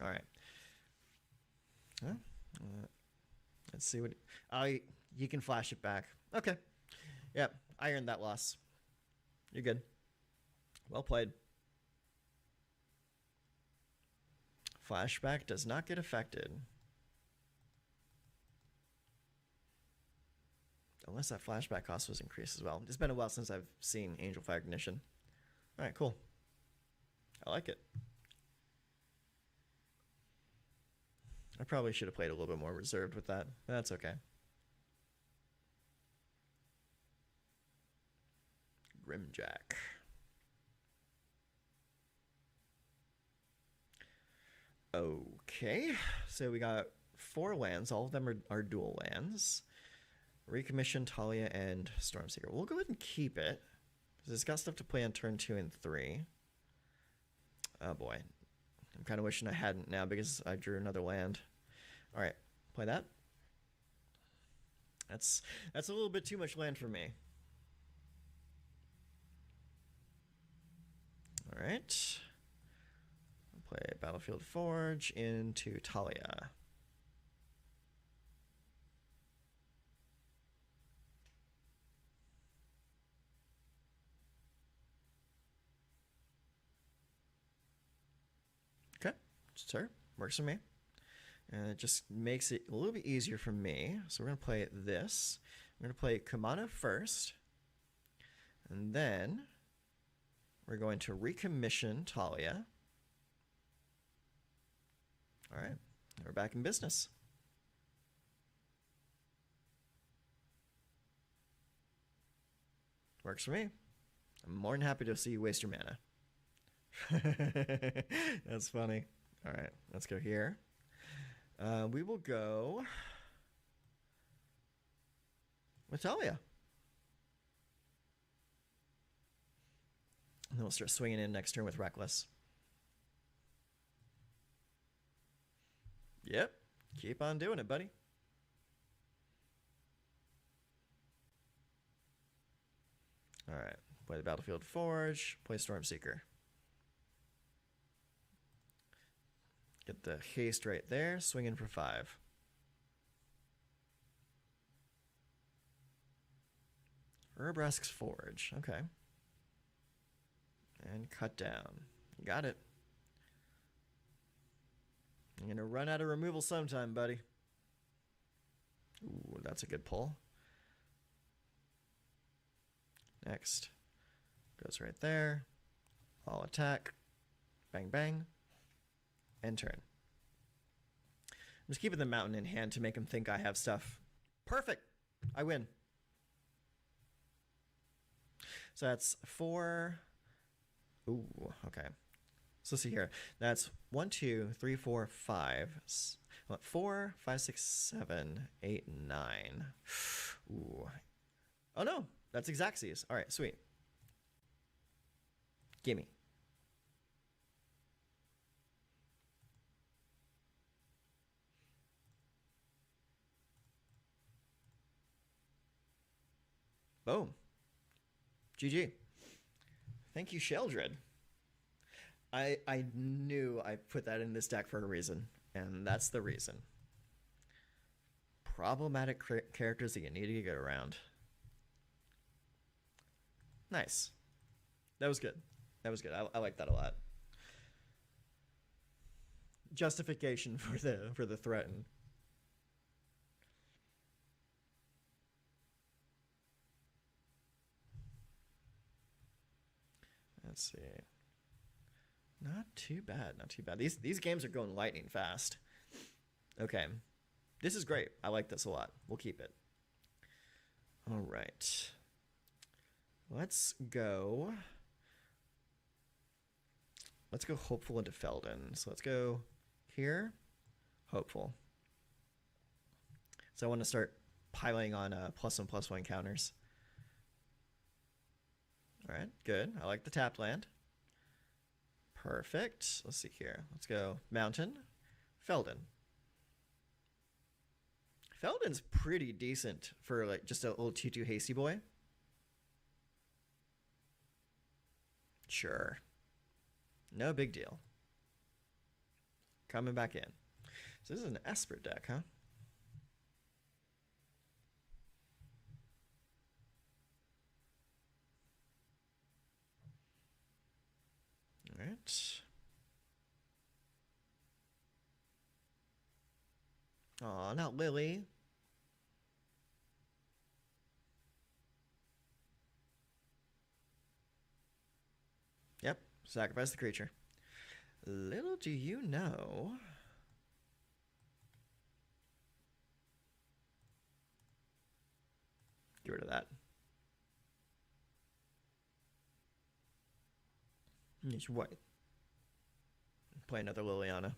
All right. Let's see what... you can flash it back. Okay. Yep, I earned that loss. You're good. Well played. Flashback does not get affected. Unless that flashback cost was increased as well. It's been a while since I've seen Angel Fire Ignition. All right, cool. I like it. I probably should have played a little bit more reserved with that. That's okay. Grimjack. Okay, so we got 4 lands. All of them are dual lands. Recommission, Talia, and Stormseeker. We'll go ahead and keep it, because it's got stuff to play on turn 2 and 3. Oh boy. I'm kind of wishing I hadn't now, because I drew another land. Alright, play that. That's a little bit too much land for me. Alright. Play Battlefield Forge into Talia. Okay, sure, works for me. And it just makes it a little bit easier for me. So we're going to play this. We're going to play Kumano first. And then we're going to recommission Talia. All right, we're back in business. Works for me. I'm more than happy to see you waste your mana. That's funny. All right, let's go here. We will go with Talia. And then we'll start swinging in next turn with Reckless. Yep. Keep on doing it, buddy. All right. Play the Battlefield Forge. Play Stormseeker. Get the haste right there. Swing in for 5. Urbrask's Forge. Okay. And cut down. Got it. I'm going to run out of removal sometime, buddy. Ooh, that's a good pull. Next. Goes right there. I'll attack. Bang, bang. End turn. I'm just keeping the mountain in hand to make him think I have stuff. Perfect. I win. So that's 4. Ooh, okay. So let's see here. That's 1, 2, 3, 4, 5. 4, 5, 6, 7, 8, 9. Ooh. Oh no, that's Xaxes. All right, sweet. Gimme. Boom. GG. Thank you, Sheldred. I knew I put that in this deck for a reason, and that's the reason. Problematic characters that you need to get around. Nice. That was good. That was good. I like that a lot. Justification for the threaten. Let's see. Not too bad, not too bad. These games are going lightning fast. Okay. This is great. I like this a lot. We'll keep it. All right. Let's go Hopeful into Feldon. So let's go here. Hopeful. So I want to start piling on +1/+1 counters. All right, good. I like the tapped land. Perfect. Let's see here. Let's go Mountain. Feldon. Feldon's pretty decent for like just a little 2/2 hasty boy. Sure. No big deal. Coming back in. So this is an Esper deck, huh? All right. Aw, not Lily. Yep, sacrifice the creature. Little do you know. Get rid of that. It's white. Play another Liliana.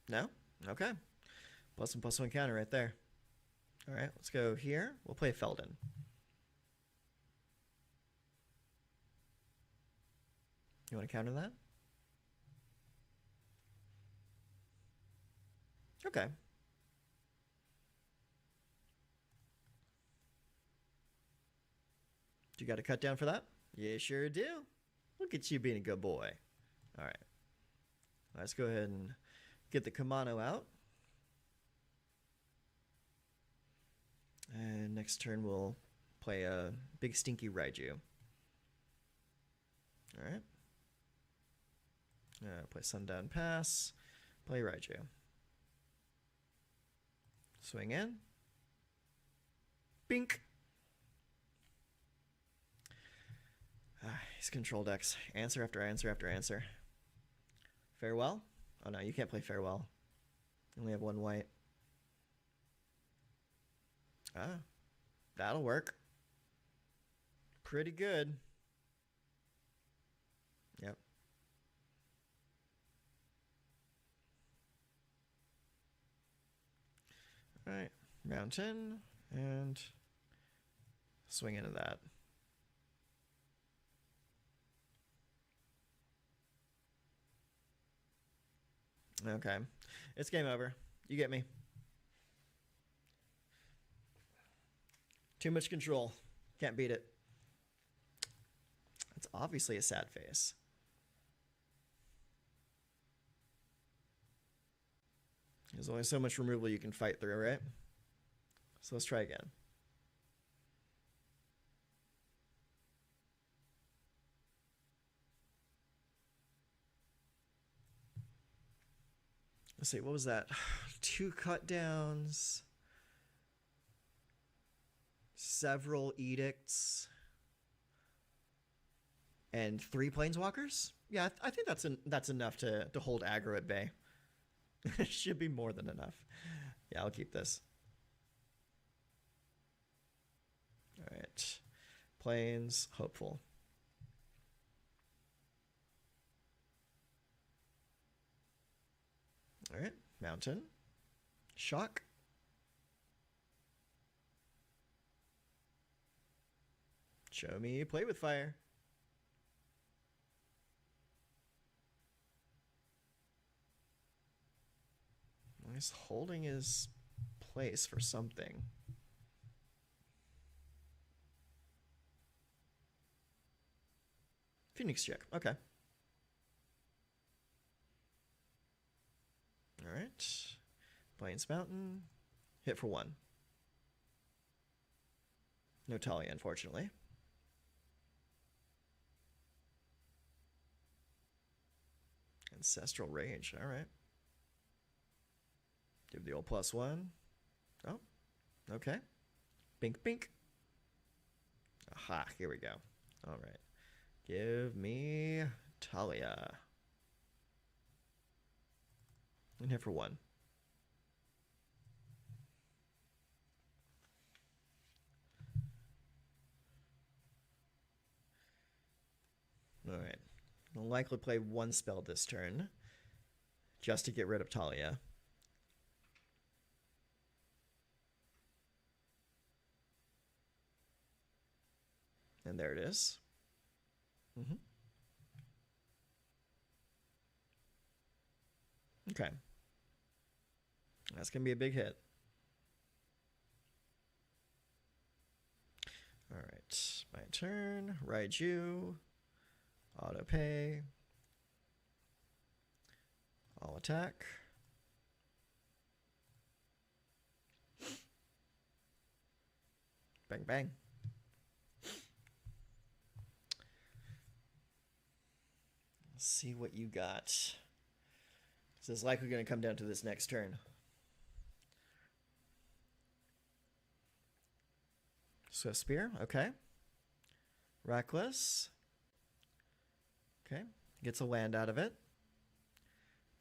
No? Okay. +1/+1 counter right there. All right, let's go here. We'll play Feldon. You want to counter that? Okay. You got a cut down for that? You sure do. Look at you being a good boy. All right. Let's go ahead and get the Kamano out. And next turn we'll play a big stinky Raiju. All right. Play Sundown Pass. Play Raiju. Swing in. Bink. He's control decks. Answer after answer after answer. Farewell? Oh no, you can't play Farewell. Only have one white. Ah, that'll work. Pretty good. Yep. All right, mountain and swing into that. Okay, it's game over. You get me. Too much control. Can't beat it. It's obviously a sad face. There's only so much removal you can fight through, right? So let's try again. Let's see, what was that? 2 cut downs, several edicts, and 3 planeswalkers? Yeah, I think that's enough to hold aggro at bay. It should be more than enough. Yeah, I'll keep this. All right. Plains, hopeful. All right, mountain, shock. Show me play with fire. He's holding his place for something. Phoenix check. Okay. All right. Plains Mountain. Hit for 1. No Talia, unfortunately. Ancestral Rage. All right. Give the old +1. Oh, okay. Bink, bink. Aha, here we go. All right. Give me Talia. And hit for 1. All right. I'll likely play 1 spell this turn just to get rid of Talia. And there it is. Okay. That's going to be a big hit. All right. My turn. Raiju. Auto pay. I'll attack. Bang, bang. Let's see what you got. So it's likely going to come down to this next turn. So Spear, okay. Reckless. Okay, gets a land out of it.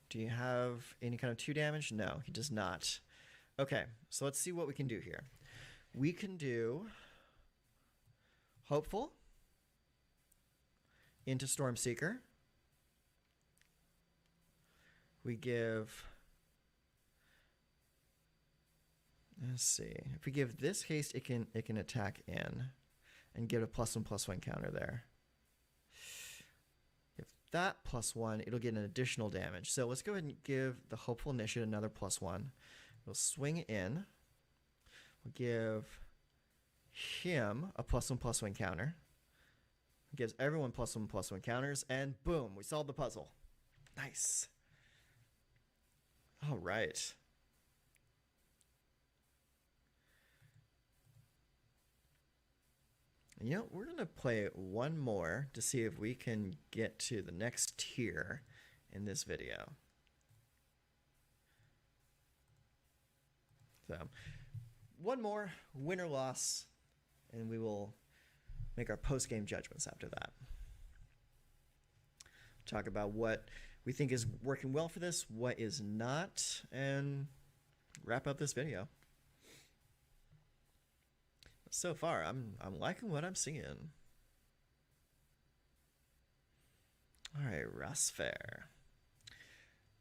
Do you have any kind of 2 damage? No, he does not. Okay, so let's see what we can do here. We can do Hopeful into Stormseeker. We give, let's see, if we give this haste, it can attack in and get a +1/+1 counter there. If that +1, it'll get an additional damage. So let's go ahead and give the Hopeful Initiate another +1. We'll swing in. We'll give him a +1/+1 counter. It gives everyone +1/+1 counters, and boom, we solved the puzzle. Nice. All right. And you know, we're going to play 1 more to see if we can get to the next tier in this video. So, 1 more, win or loss, and we will make our post-game judgments after that. Talk about what we think is working well for this, what is not, and wrap up this video. So far, I'm liking what I'm seeing. All right, Ross Fair.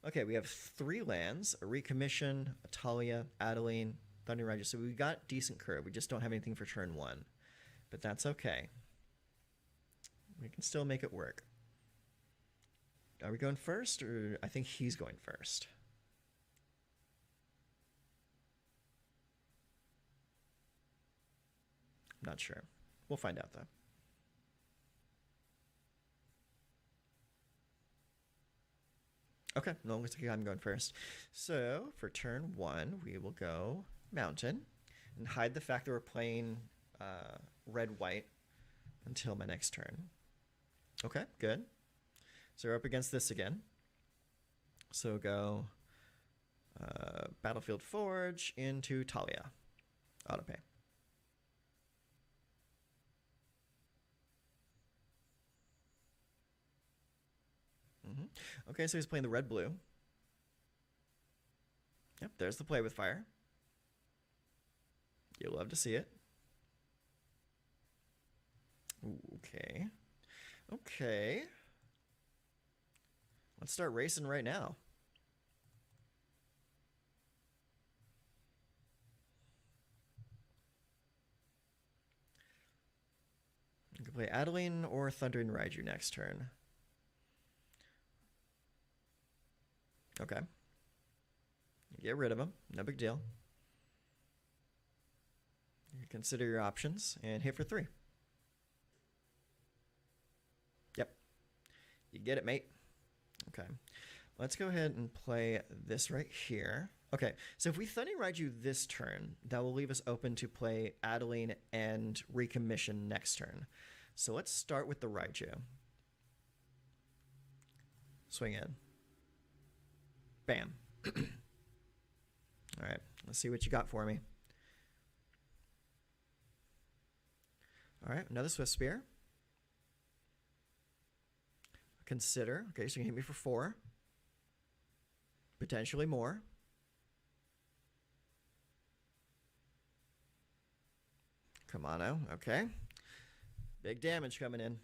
Okay, we have 3 lands, a Recommission, a Talia, Adeline, Thundering Raja. So we got decent curve. We just don't have anything for turn 1. But that's okay. We can still make it work. Are we going first, or I think he's going first? Not sure. We'll find out, though. Okay, no, looks like I'm going first. So for turn 1, we will go Mountain and hide the fact that we're playing red-white until my next turn. Okay, good. So we're up against this again. So go Battlefield Forge into Talia. Autopay. Okay, so he's playing the red-blue. Yep, there's the play with fire. You'll love to see it. Ooh, okay. Okay. Let's start racing right now. You can play Adeline or Thundering Raiju next turn. Okay. Get rid of them. No big deal. You consider your options and hit for 3. Yep. You get it, mate. Okay. Let's go ahead and play this right here. Okay, so if we Thundering Raiju this turn, that will leave us open to play Adeline and Recommission next turn. So let's start with the Raiju. Swing in. Bam. All right, let's see what you got for me. All right, another Swift Spear. Consider. Okay, so you can hit me for 4. Potentially more. Come on now. Okay. Big damage coming in.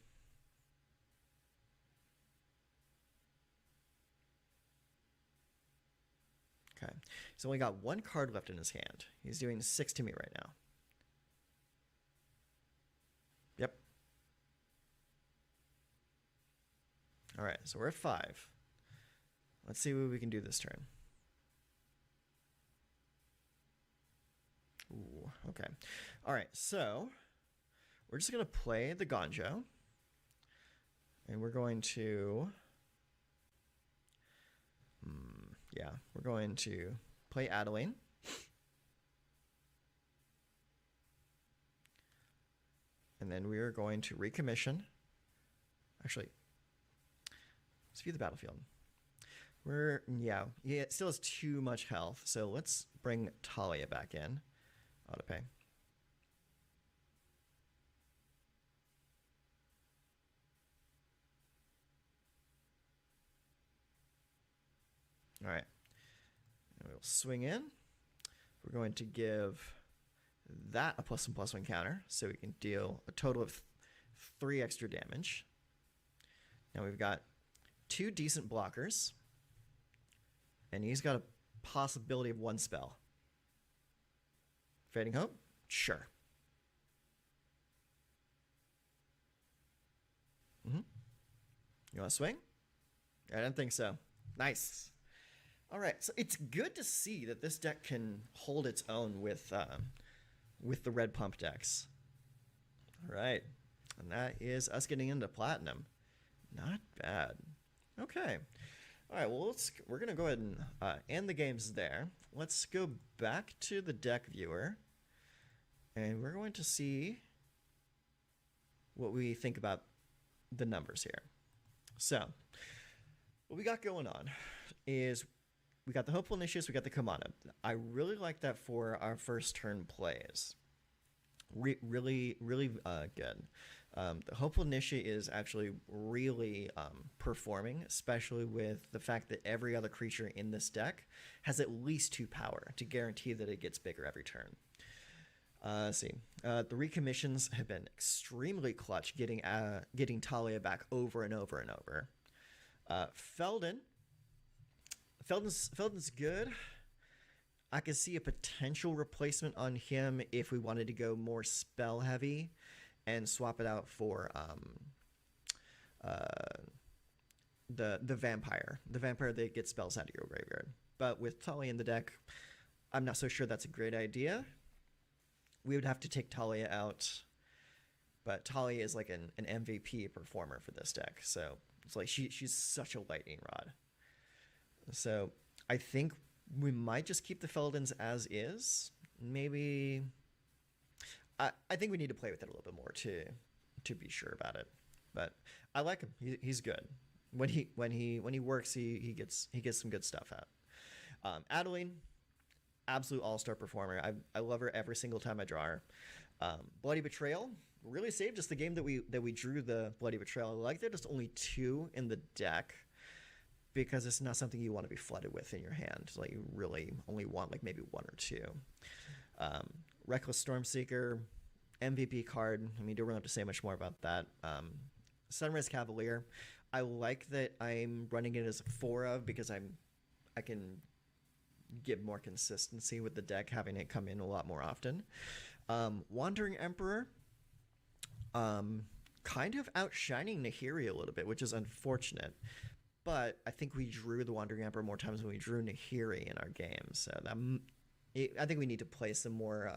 Okay. He's only got 1 card left in his hand. He's doing 6 to me right now. Yep. All right, so we're at 5. Let's see what we can do this turn. Ooh, okay. All right, so we're just going to play the Gonjo. And we're going to... yeah, we're going to play Adeline. And then we are going to recommission. Actually, let's view the battlefield. Yeah, it still has too much health. So let's bring Talia back in. Autopay. All right. And we'll swing in. We're going to give that a +1/+1 counter, so we can deal a total of 3 extra damage. Now we've got 2 decent blockers, and he's got a possibility of 1 spell. Fading Hope? Sure. You want to swing? I didn't think so. Nice. All right, so it's good to see that this deck can hold its own with the red pump decks. All right, and that is us getting into Platinum. Not bad. Okay. All right, well, we're going to go ahead and end the games there. Let's go back to the deck viewer, and we're going to see what we think about the numbers here. So, what we got going on is we got the Hopeful Initiates, we got the Kamana. I really like that for our first turn plays. Really good. The Hopeful Initiate is actually really performing, especially with the fact that every other creature in this deck has at least 2 power to guarantee that it gets bigger every turn. Let's see. The recommissions have been extremely clutch, getting Talia back over and over and over. Felden's good. I could see a potential replacement on him if we wanted to go more spell heavy and swap it out for the vampire. The vampire that gets spells out of your graveyard. But with Talia in the deck, I'm not so sure that's a great idea. We would have to take Talia out. But Talia is like an MVP performer for this deck. So it's like she's such a lightning rod. So I think we might just keep the Feldons as is. Maybe I think we need to play with it a little bit more to be sure about it. But I like him. He's good. When he works, he gets some good stuff out. Adeline, absolute all-star performer. I love her every single time I draw her. Bloody Betrayal really saved us the game that we drew the Bloody Betrayal. I like that it's only 2 in the deck because it's not something you want to be flooded with in your hand. Like you really only want like maybe 1 or 2. Reckless Stormseeker, MVP card. I mean, don't really have to say much more about that. Sunrise Cavalier. I like that I'm running it as a 4 of because I can get more consistency with the deck, having it come in a lot more often. Wandering Emperor, kind of outshining Nahiri a little bit, which is unfortunate. But I think we drew the Wandering Emperor more times than we drew Nahiri in our games. So I think we need to play some more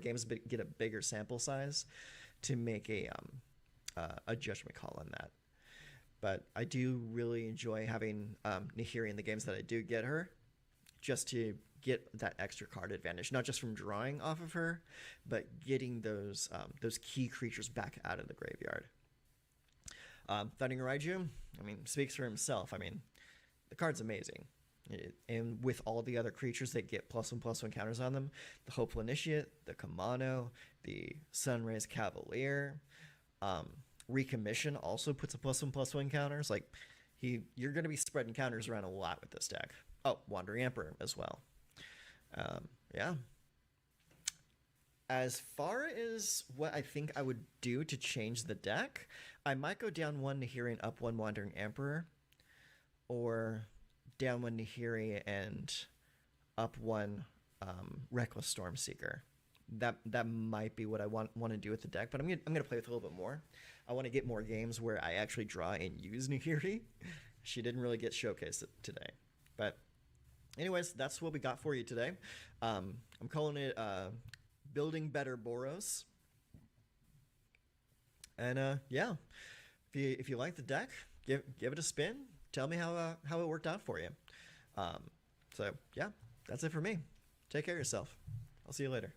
games, but get a bigger sample size to make a judgment call on that. But I do really enjoy having Nahiri in the games that I do get her, just to get that extra card advantage, not just from drawing off of her, but getting those key creatures back out of the graveyard. Thundering Raiju, I mean, speaks for himself. I mean, the card's amazing. And with all the other creatures that get +1/+1 counters on them, the Hopeful Initiate, the Kamano, the Sunrise Cavalier, Recommission also puts a +1/+1 counters. Like, you're going to be spreading counters around a lot with this deck. Oh, Wandering Emperor as well. Yeah. As far as what I think I would do to change the deck, I might go down 1 Nahiri and up 1 Wandering Emperor, or down 1 Nahiri and up 1 Reckless Stormseeker. That might be what I want to do with the deck, but I'm gonna play with it a little bit more. I want to get more games where I actually draw and use Nahiri. She didn't really get showcased today, but anyways, that's what we got for you today. I'm calling it Building Better Boros. And yeah, if you like the deck, give it a spin. Tell me how it worked out for you. So yeah, that's it for me. Take care of yourself. I'll see you later.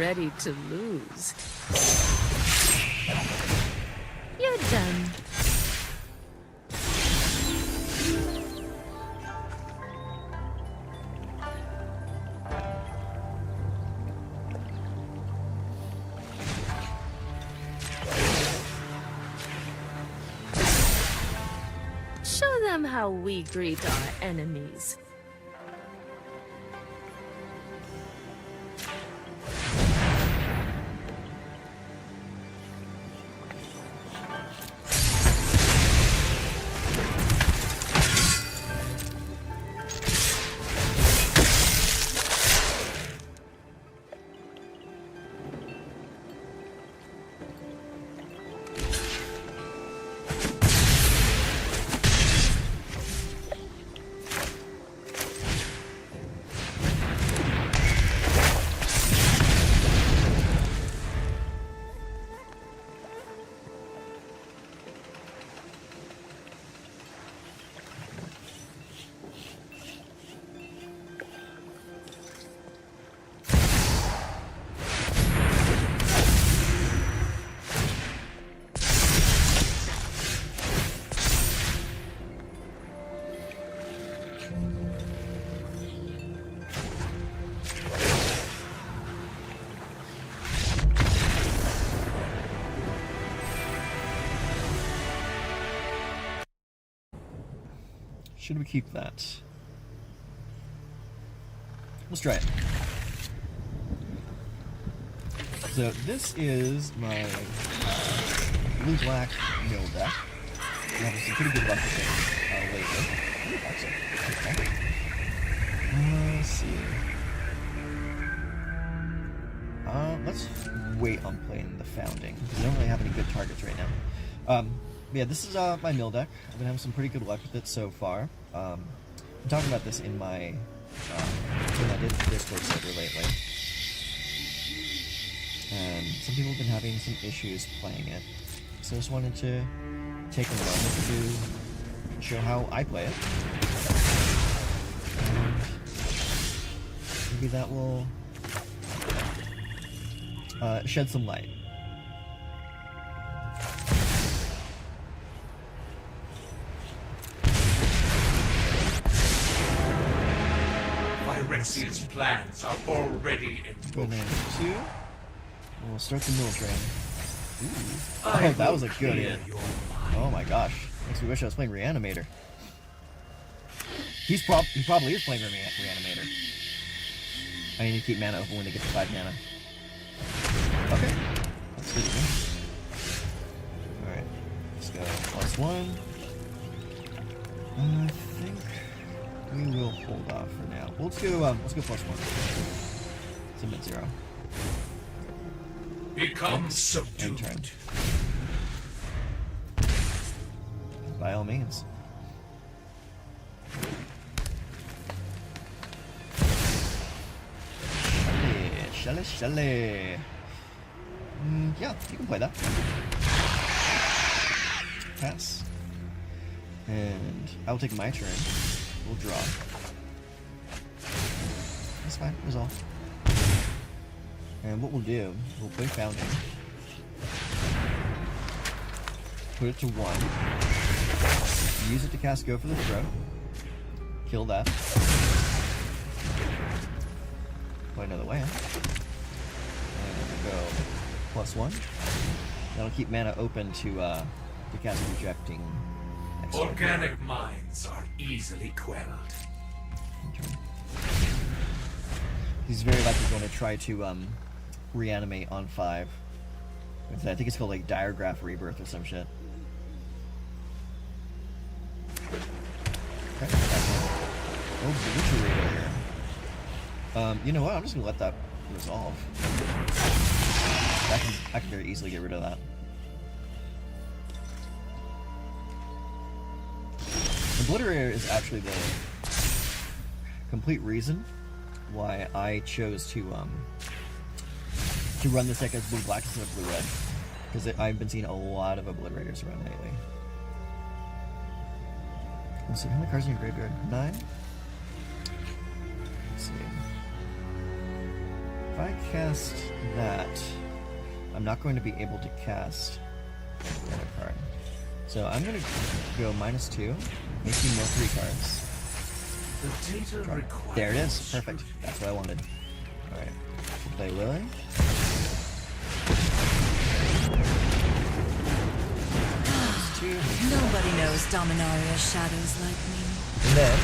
ready to lose. You're done. Show them how we greet our enemies. Should we keep that? Let's try it. So this is my blue-black mill deck. I'm having some pretty good luck with it lately. Ooh, excellent. Okay. Let's see. Let's wait on playing the Founding, because I don't really have any good targets right now. Yeah, this is my mill deck. I've been having some pretty good luck with it so far. I'm talking about this in my Discord server lately. And some people have been having some issues playing it. So I just wanted to take a moment to show how I play it. And maybe that will shed some light. Rexia's plans are already in motion. Two. We'll start the mill train. Ooh. Oh, that was a good hit. Oh my gosh. Makes me wish I was playing Reanimator. He probably is playing Reanimator. I need to keep mana open when they get to 5 mana. Okay. That's good to go. Alright. Let's go +1. I think we will hold off for now. Well, let's go +1. It's a mid-0. Become subdued. Turn. By all means. Shelly. Yeah, you can play that. Pass. And I'll take my turn. We'll draw. That's fine, resolve. And what we'll do, we'll play Founding. Put it to 1. Use it to cast Go for the Throat. Kill that. Play another land. And we'll go +1. That'll keep mana open to cast Rejecting. Organic minds are easily quelled. He's very likely going to try to reanimate on 5. I think it's called like Diregraph Rebirth or some shit. Okay. Oh, Obliterator here. You know what? I'm just gonna let that resolve. I can very easily get rid of that. Obliterator is actually the complete reason why I chose to run this deck as blue-black instead of blue-red, because I've been seeing a lot of Obliterators around lately. Let's see, how many cards in your graveyard? 9? Let's see. if I cast that, I'm not going to be able to cast another card. So I'm going to go -2, make you mill 3 cards. The data required. There it is. Perfect. That's what I wanted. Alright. Play Willie. Nobody knows Dominaria's shadows like me. And then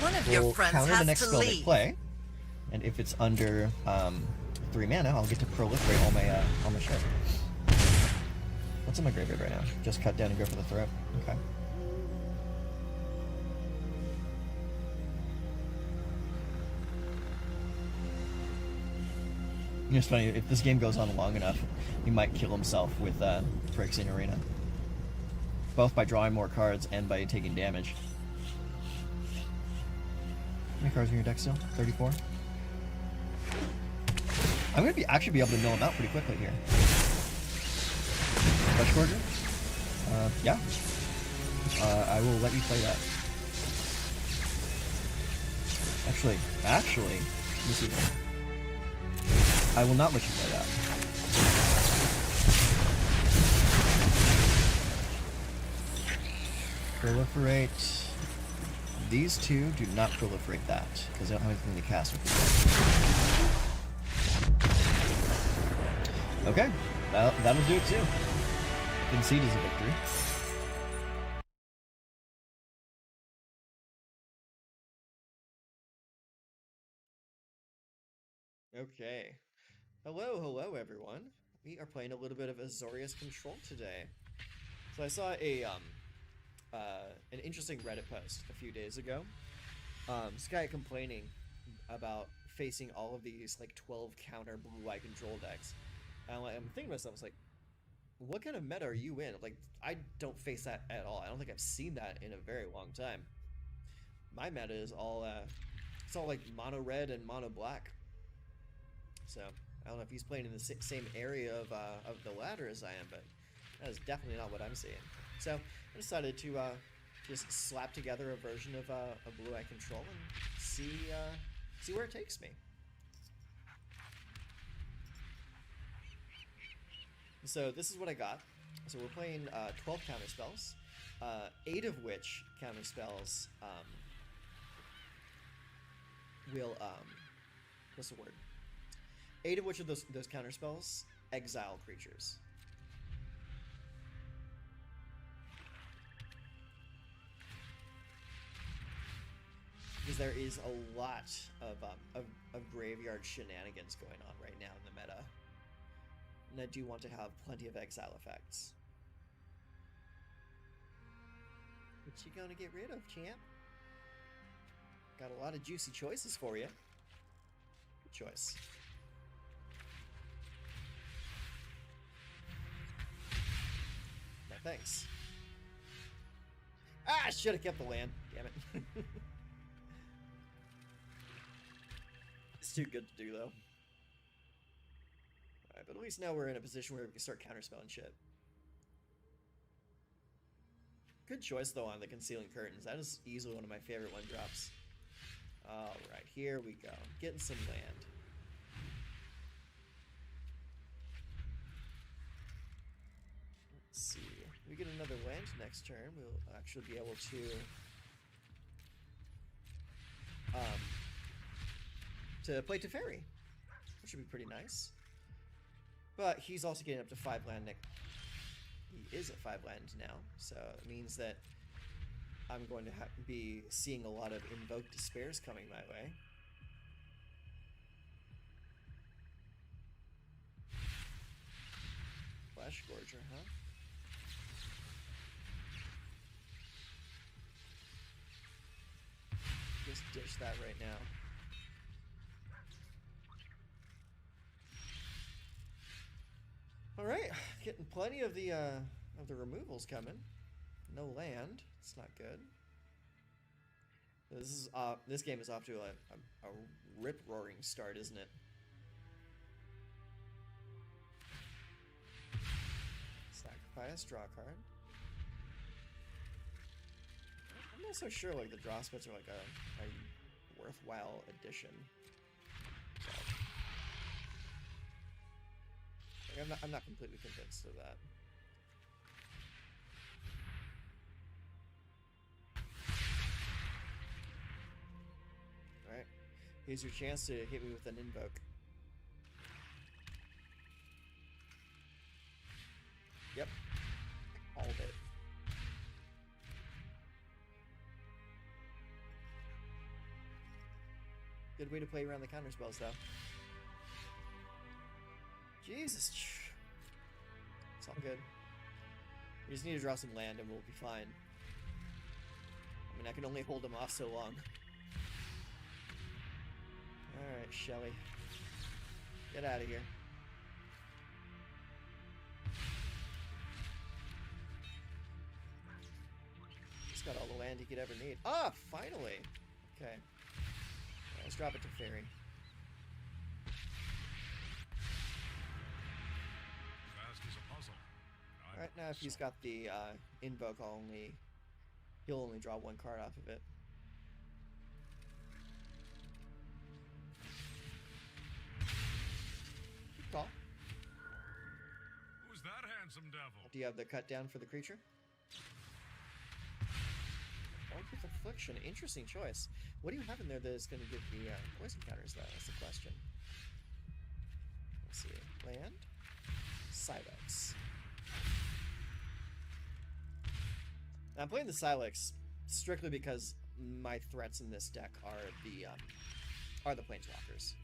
One of we'll your friends counter the has next to spell they leave. play. And if it's under 3 mana, I'll get to proliferate all my shit. What's in my graveyard right now? Just cut down and go for the throat. Okay. It's funny, if this game goes on long enough, he might kill himself with Phyrexian Arena. Both by drawing more cards and by taking damage. How many cards are in your deck still? 34? I'm gonna actually be able to mill him out pretty quickly here. Flesh Gorger? Yeah. I will let you play that. Actually, let me see that. I will not let you play that. Proliferate. These two do not proliferate that, because I don't have anything to cast with them. Okay, that'll do it too. Concede is a victory. Okay. Hello everyone. We are playing a little bit of Azorius Control today. So I saw an interesting Reddit post a few days ago. This guy complaining about facing all of these like 12 counter blue-eye control decks. And I'm thinking to myself, it's like, what kind of meta are you in? Like, I don't face that at all. I don't think I've seen that in a very long time. My meta is all it's all like mono red and mono black. So I don't know if he's playing in the same area of the ladder as I am, but that is definitely not what I'm seeing. So I decided to just slap together a version of a blue-eye control and see where it takes me. So this is what I got. So we're playing 12 counter spells, 8 of which counter spells will what's the word? 8 of which of those counter spells exile creatures. Because there is a lot of graveyard shenanigans going on right now in the meta. And I do want to have plenty of exile effects. What you gonna get rid of, champ? Got a lot of juicy choices for you. Good choice. No, thanks. Ah, I should have kept the land. Damn it. It's too good to do, though. Alright, but at least now we're in a position where we can start counterspelling shit. Good choice, though, on the Concealing Curtains. That is easily one of my favorite one drops. Alright, here we go. Getting some land. Let's see. If we get another land next turn, we'll actually be able to play Teferi, which would be pretty nice. But he's also getting up to 5 land next. He is at 5 land now, so it means that I'm going to be seeing a lot of Invoke Despairs coming my way. Flash Gorger, huh? Just ditch that right now. All right, getting plenty of the removals coming. No land. It's not good. This game is off to a rip-roaring start, isn't it? Sacrifice, draw a card. I'm not so sure like the draw spits are like a worthwhile addition. So. I'm not completely convinced of that. Alright. Here's your chance to hit me with an invoke. Yep. All of it. Good way to play around the counter spells, though. Jesus. It's all good. We just need to draw some land and we'll be fine. I mean, I can only hold him off so long. Alright, Shelly. Get out of here. He's got all the land he could ever need. Ah, finally! Okay. Let's drop it to Fairy. Fast as a puzzle. Alright, now if he's got the invoke, he'll only draw one card off of it. Good call. Who's that handsome devil? Do you have the cut down for the creature? Orange with Affliction. Interesting choice. What do you have in there that is going to give the poison counters, though? That's the question. Let's see. Land. Silex. Now, I'm playing the Silex strictly because my threats in this deck are the Planeswalkers.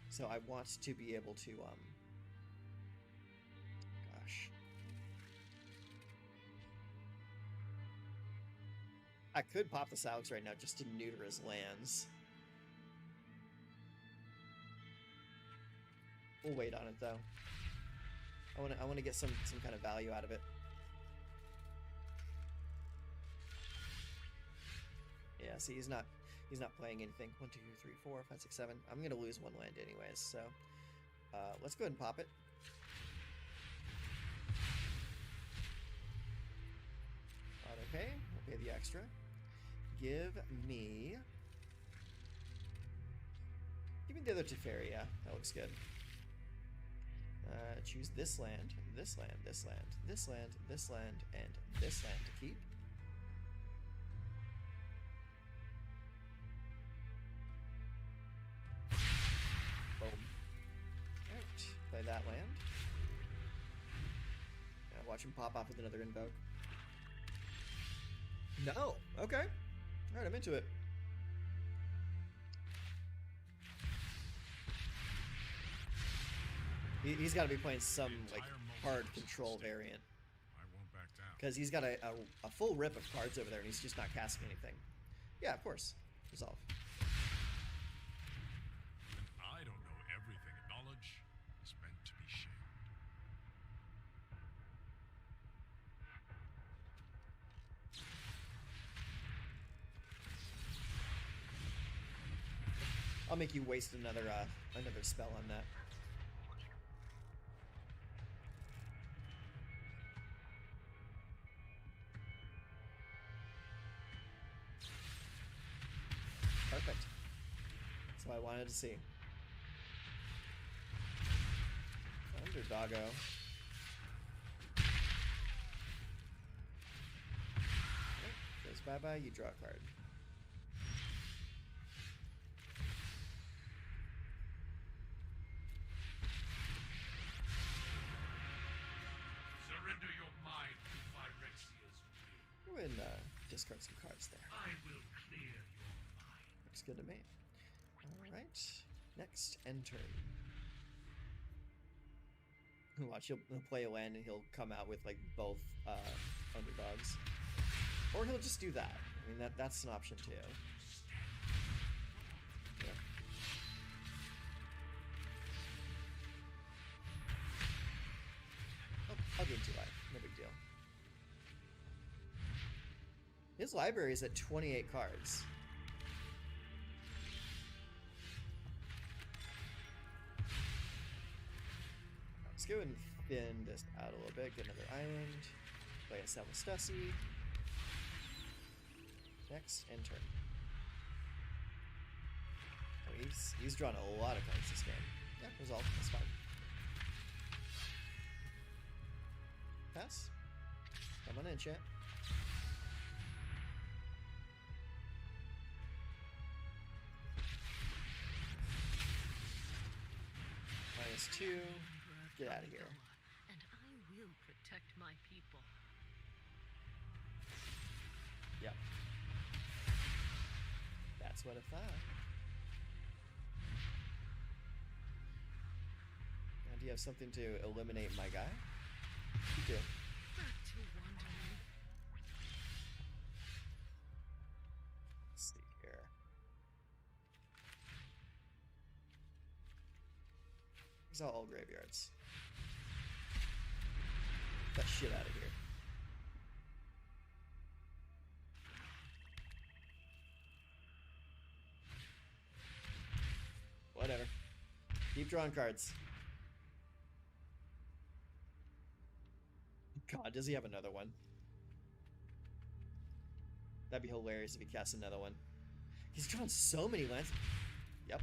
So I want to be able to, gosh. I could pop the Silex right now just to neuter his lands. We'll wait on it though. I want to get some kind of value out of it. Yeah, see, he's not playing anything. 1, 2, 3, 4, 5, 6, 7. I'm gonna lose one land anyways, so let's go ahead and pop it. Okay, we'll pay the extra. Give me the other Teferi, yeah, that looks good. Choose this land, this land, this land, this land, this land, and this land to keep. Boom. Alright, play that land. Watch him pop off with another invoke. No! Okay. Alright, I'm into it. He's got to be playing some, like, hard control variant. I won't back down. Because he's got a full rip of cards over there, and he's just not casting anything. Yeah, of course. Resolve. And I don't know everything. Knowledge is meant to be shared. I'll make you waste another spell on that. Perfect. That's what I wanted to see. Underdoggo. Goes bye-bye, you draw a card. Surrender your mind to Phyrexia's will. Go ahead and discard some cards there. I will clear your mind. Looks good to me. Alright. Next, enter. Watch, he'll play a land and he'll come out with like both underdogs. Or he'll just do that. I mean, that's an option too. Yeah. Oh, I'll give him 2 life. No big deal. His library is at 28 cards. Let's go and thin this out a little bit. Get another island. Play a Salvestasi. Next, and turn. Oh, he's drawn a lot of cards this game. Yeah, resolve. That's fine. Pass. Come on in, chat. -2. Get out of here. And I will protect my people. Yep. That's what I thought. Now, do you have something to eliminate my guy? You do. Back to wandering. Let's see here. Here's all graveyards. Get that shit out of here. Whatever. Keep drawing cards. God, does he have another one? That'd be hilarious if he casts another one. He's drawn so many lands. Yep.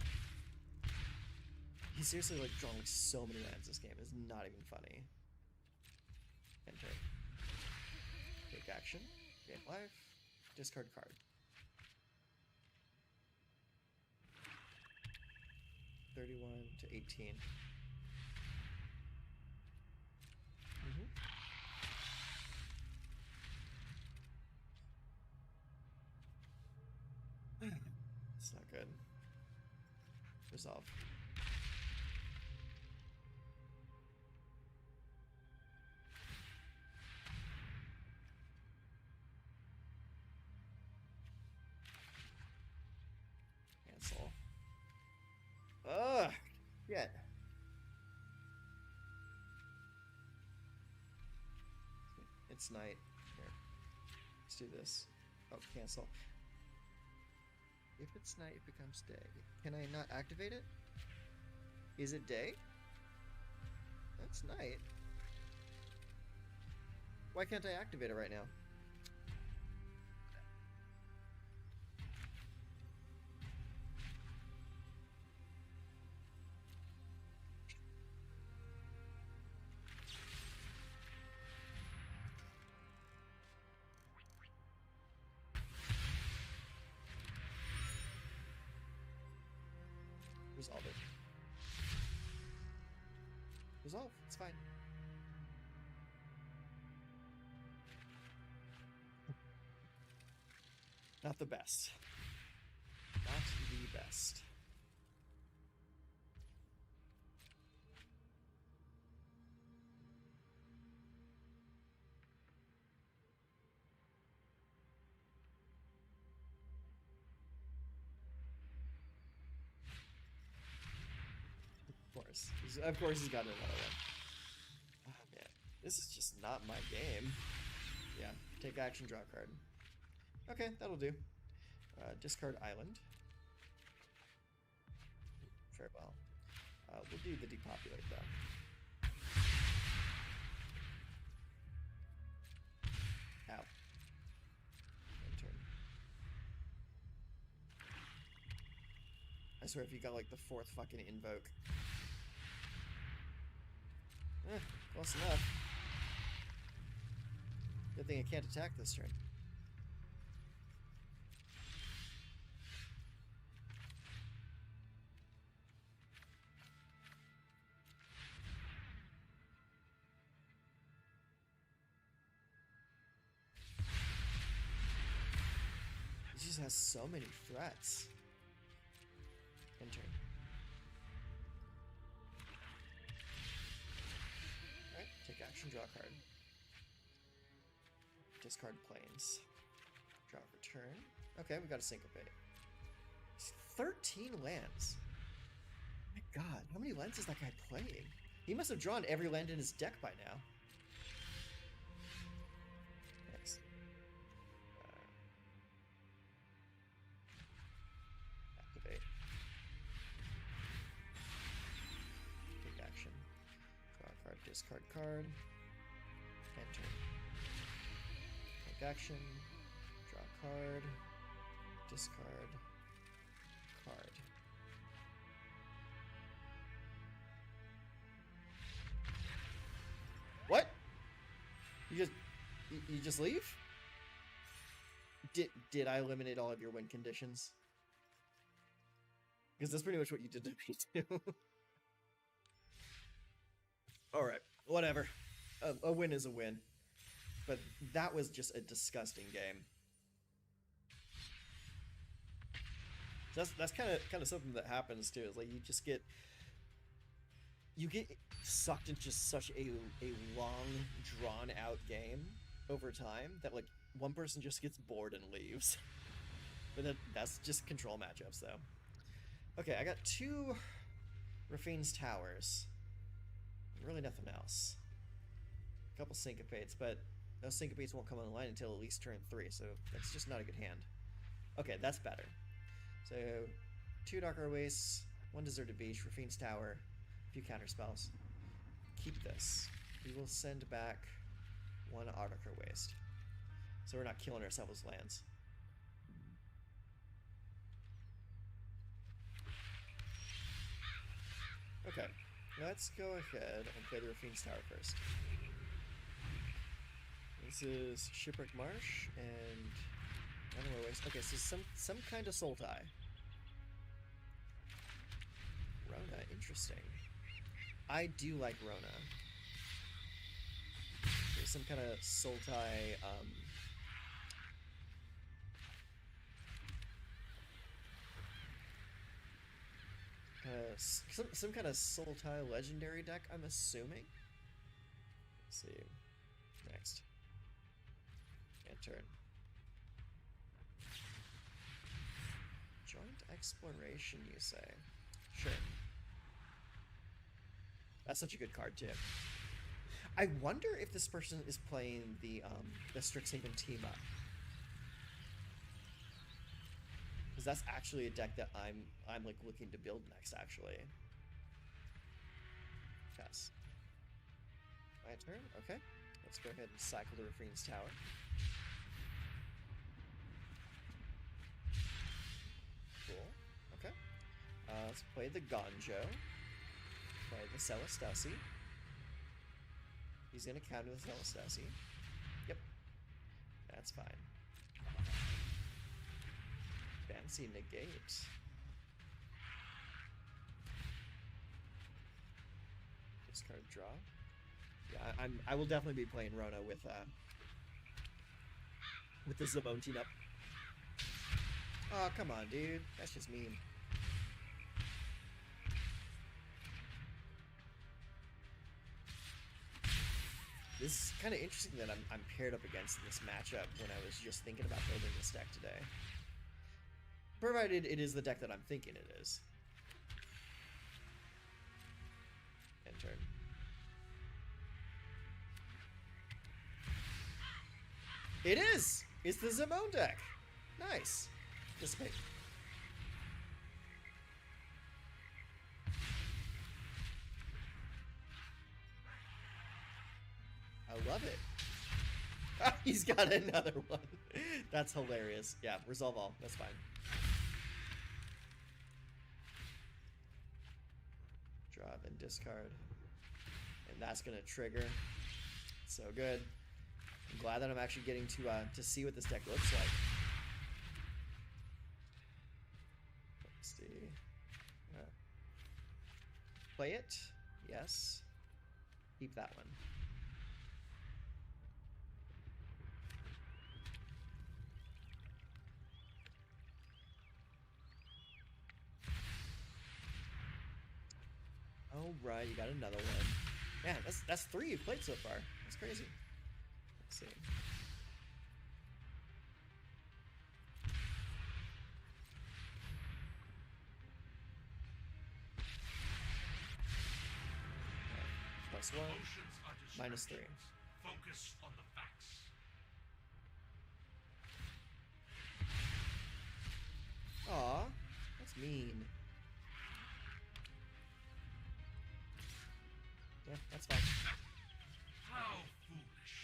He's seriously like drawing like so many lands this game. It's not even funny. Enter. Take action. Gain life. Discard card. 31 to 18. It's not good. Resolve. Cancel. Ugh! Yeah. It's night. Here. Let's do this. Oh, cancel. If it's night, it becomes day. Can I not activate it? Is it day? That's night. Why can't I activate it right now? Resolve it. Resolve. It's fine. Not the best. Not the best. Of course he's got another one. Oh, man. This is just not my game. Yeah. Take action, draw a card. Okay, that'll do. Discard island. Very well. We'll do the depopulate though. Ow. End turn. I swear if you got like the 4th fucking invoke. Close enough. Good thing I can't attack this turn. He just has so many threats. End turn. Alright, take action, draw a card. Discard planes. Draw return. Okay, we got a syncopate. 13 lands. Oh my god, how many lands is that guy playing? He must have drawn every land in his deck by now. Thanks. Activate. Take action. Draw a card, discard card. Enter. Take action. Draw a card. Discard card. You just leave? Did I eliminate all of your win conditions? Because that's pretty much what you did to me too. Alright, whatever. A win is a win. But that was just a disgusting game. That's kind of something that happens too. Is like you get sucked into just such a long, drawn out game over time that like one person just gets bored and leaves. But that's just control matchups though. Okay, I got 2 Rafine's Towers. Really nothing else. A couple Syncopates, but those Syncopates won't come online until at least turn 3, so that's just not a good hand. Okay, that's better. So, 2 Darker Wastes, 1 Deserted Beach, Rafine's Tower, a few counter spells. Keep this. We will send back 1 Darker Waste. So we're not killing ourselves with lands. Okay, let's go ahead and play the Rafine's Tower first. This is Shipwreck Marsh and Animal Waste. Okay, so some kind of soul tie. Rona, interesting. I do like Rona. There's some kind of soul tie. Some kind of soul tie legendary deck, I'm assuming. Let's see. Next. And turn. Joint exploration, you say? Sure. That's such a good card too. I wonder if this person is playing the Strixhaven team up. Because that's actually a deck that I'm like looking to build next, actually. Yes. My turn? Okay. Let's go ahead and cycle the Rafine's Tower. Cool. Okay. Let's play the Gonjo. Play the Celestasi. He's gonna counter the Celestasi. Yep. That's fine. Fancy negate. Discard draw. Yeah, I will definitely be playing Rona with the Zabone team up. Oh, come on, dude. That's just mean. This is kind of interesting that I'm paired up against this matchup when I was just thinking about building this deck today. Provided it is the deck that I'm thinking it is. End turn. It is! It's the Zabone deck! Nice. Dissipate. I love it. He's got another one. That's hilarious. Yeah, resolve all. That's fine. Draw, then discard. And that's going to trigger. So good. I'm glad that I'm actually getting to see what this deck looks like. Let's see. Play it. Yes. Keep that one. Oh, right, you got another one. Man, that's 3 you've played so far. That's crazy. Let's see. Plus 1, minus 3. Focus on the facts. Aw, that's mean. Yeah, that's fine. How foolish.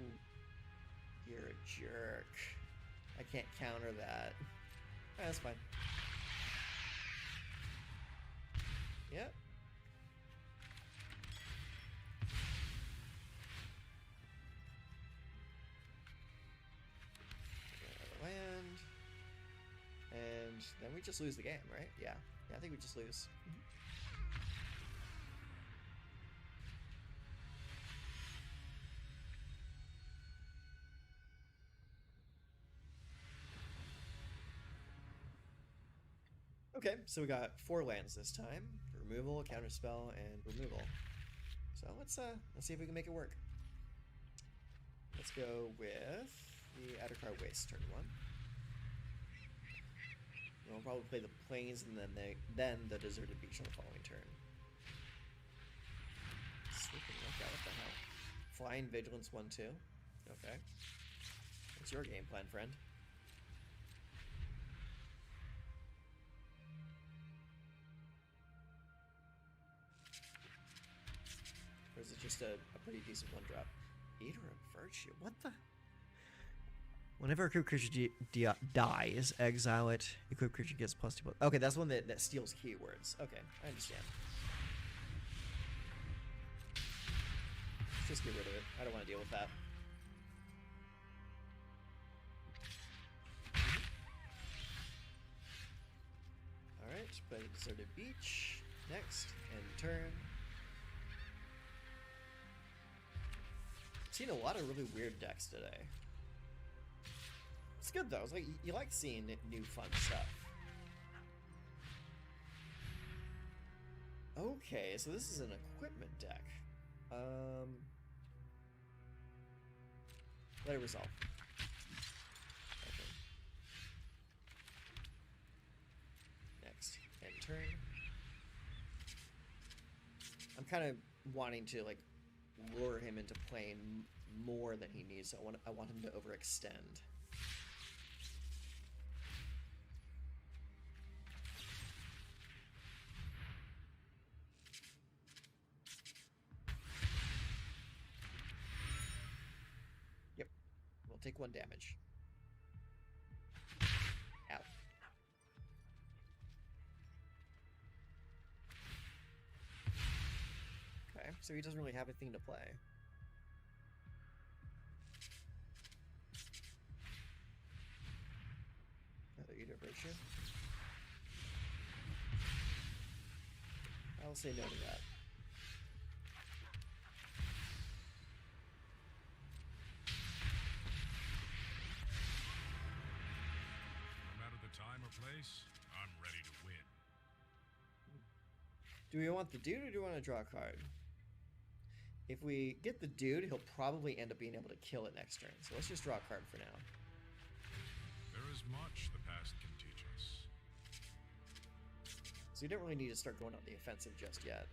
Ooh, you're a jerk. I can't counter that. Alright, that's fine. Yep. we just lose the game, right? Yeah. Yeah, I think we just lose. Okay, so we got 4 lands this time. Removal, counterspell, and removal. So let's see if we can make it work. Let's go with the Outer Card Waste turn 1. And we'll probably play the Plains and then the Deserted Beach on the following turn. Sleeping Lookout, what the hell? Flying Vigilance 1/2. Okay. What's your game plan, friend? Or is it just a pretty decent 1-drop? Eater of Virtue? What the? Whenever a equipped creature dies, exile it. Equipped creature gets +2. Okay, that's one that steals keywords. Okay, I understand. Let's just get rid of it. I don't want to deal with that. Alright, play the Deserted Beach. Next, end turn. I've seen a lot of really weird decks today. It's good though. It's like you like seeing new fun stuff. Okay, so this is an equipment deck. Let it resolve. Okay. Next, end turn. I'm kind of wanting to like lure him into playing more than he needs. So I want him to overextend. Yep, we'll take 1 damage. Out. Okay, so he doesn't really have anything to play. Another Eater of Virtue. I'll say no to that. No matter the time or place, I'm ready to win. Do we want the dude or do we want to draw a card? If we get the dude, he'll probably end up being able to kill it next turn. So let's just draw a card for now. There is much the past can teach us. So you don't really need to start going on the offensive just yet.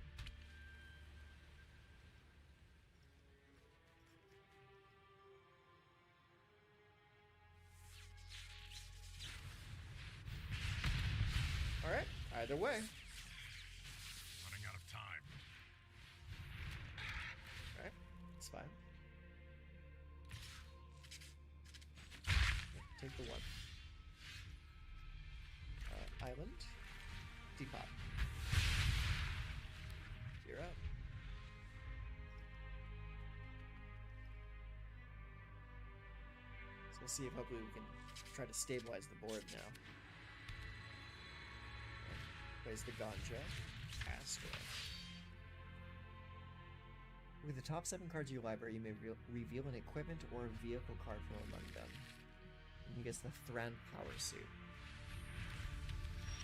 Alright, either way. Running out of time. Alright, it's fine. Take the 1. Island. Depop. You're up. So we'll see if hopefully we can try to stabilize the board now. Plays the Ganja. Astro. With the top 7 cards of your library, you may reveal an equipment or a vehicle card from among them. And he gets the Thran Power Suit.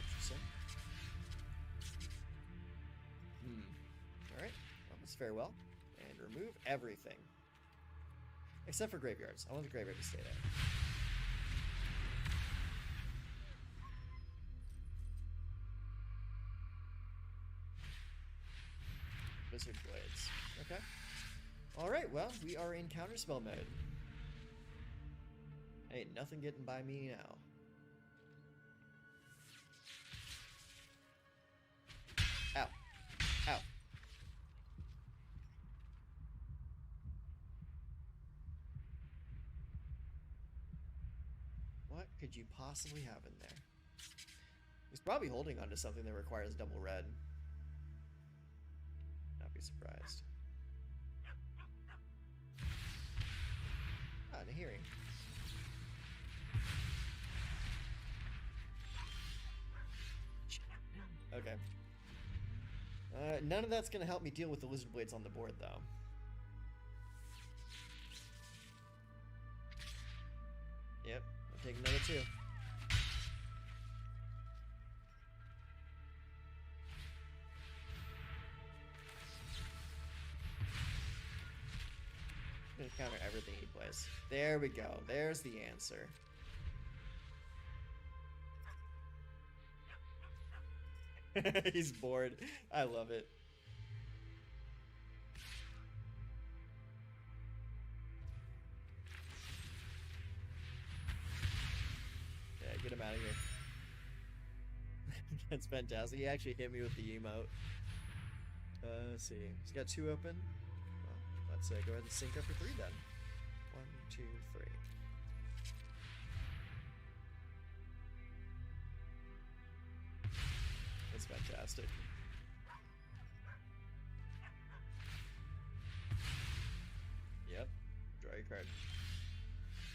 Interesting. Alright, well, that's very well. And remove everything. Except for graveyards. I want the graveyard to stay there. Wizard Blades. Okay. Alright, well, we are in counterspell mode. Ain't nothing getting by me now. Ow. Ow. What could you possibly have in there? He's probably holding onto something that requires double red. Not be surprised. Ah, and a hearing. None of that's going to help me deal with the lizard blades on the board, though. Yep, I'll take another 2. I'm gonna counter everything he plays. There we go. There's the answer. He's bored. I love it. Yeah, get him out of here. That's fantastic. He actually hit me with the emote. Let's see. He's got 2 open. Well, let's go ahead and sync up for 3 then. 1, 2, 3. That's fantastic. Yep. Draw your card.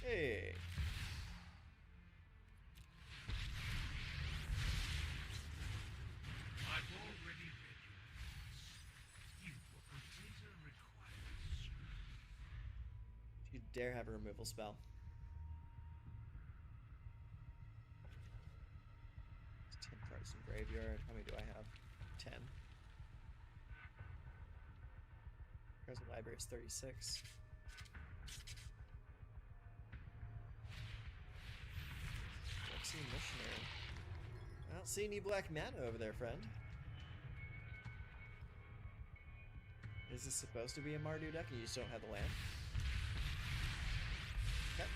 Hey. I've already read you. You were potato requires. You dare have a removal spell. It's 10 cards in graveyard. How many do I have? 10. Cards in library is 36. Lexi Missionary. I don't see any black mana over there, friend. Is this supposed to be a Mardu deck and you just don't have the land? Okay.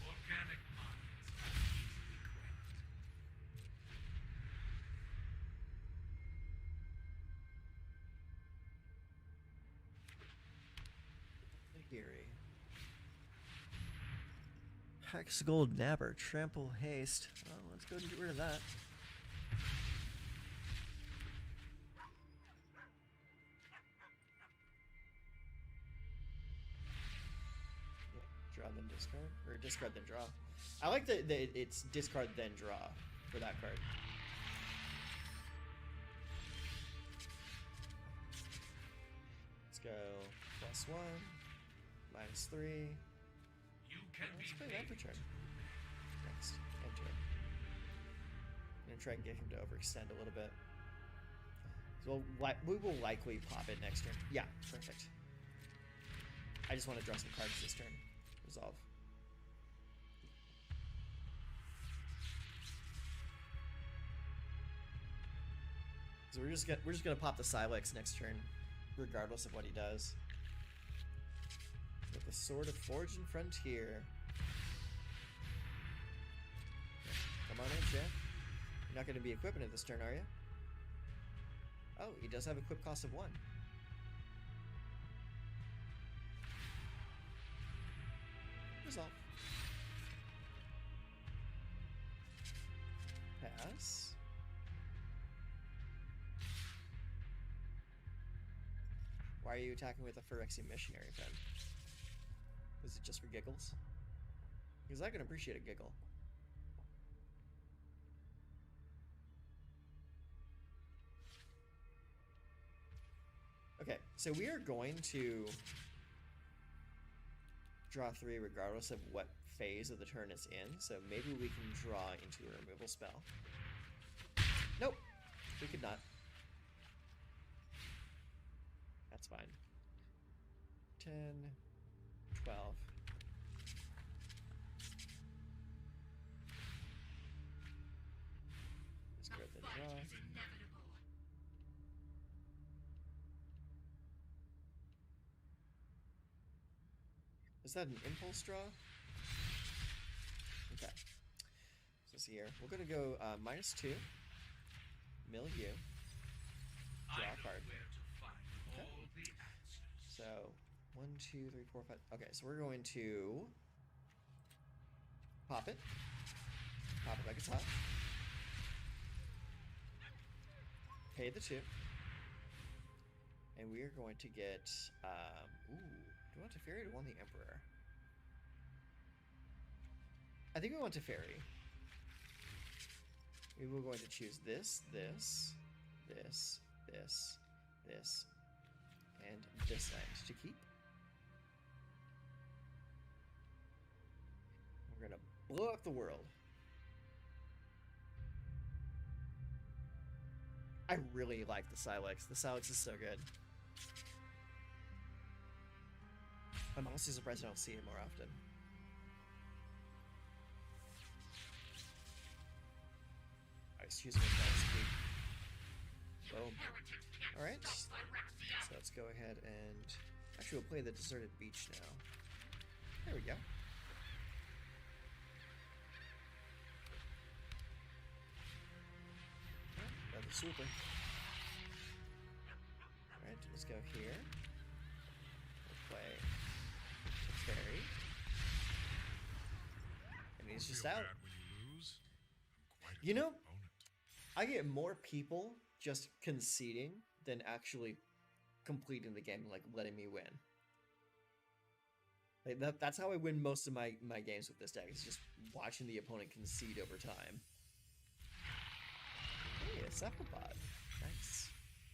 Organic minds are easily quelled. Hiri. Hex Gold Nabber, Trample Haste. Well, let's go and get rid of that. Yep, draw then discard, or discard then draw. I like that it's discard then draw for that card. Let's go +1, -3. You can Let's be play that for made turn. Next, enter. I'm gonna try and get him to overextend a little bit. So we will likely pop it next turn. Yeah, perfect. I just want to draw some cards this turn. Resolve. So we're just gonna pop the Silex next turn, regardless of what he does. With the Sword of Forge and Frontier. Come on in, Jeff. You're not going to be equipping it this turn, are you? Oh, he does have equip cost of 1. Resolve. Pass. Why are you attacking with a Phyrexian Missionary, then? Is it just for giggles? Because I can appreciate a giggle. Okay, so we are going to draw 3 regardless of what phase of the turn it's in, so maybe we can draw into a removal spell. Nope, we could not. That's fine. 10, 12. Discard then draw. Is that an impulse draw? Okay. So see here. We're gonna go -2. Mill you. Draw a card. Okay. So 1, 2, 3, 4, 5. Okay, so we're going to pop it. Pop it like it's hot. Pay the 2. And we are going to get ooh, Do we want Teferi or do we want the Emperor? I think we want Teferi. We were going to choose this, this, this, this, this, and this end to keep. We're gonna blow up the world. I really like the Silex. The Silex is so good. I'm honestly surprised I don't see it more often. Excuse me, boom. Alright, so let's go ahead and... Actually, we'll play the Deserted Beach now. There we go. Another super. Alright, let's go here. We'll play Fairy. And he's just out. You know, I get more people just conceding than actually completing the game, like letting me win. Like that's how I win most of my games with this deck. It's just watching the opponent concede over time. Hey, a Cephalopod. Nice.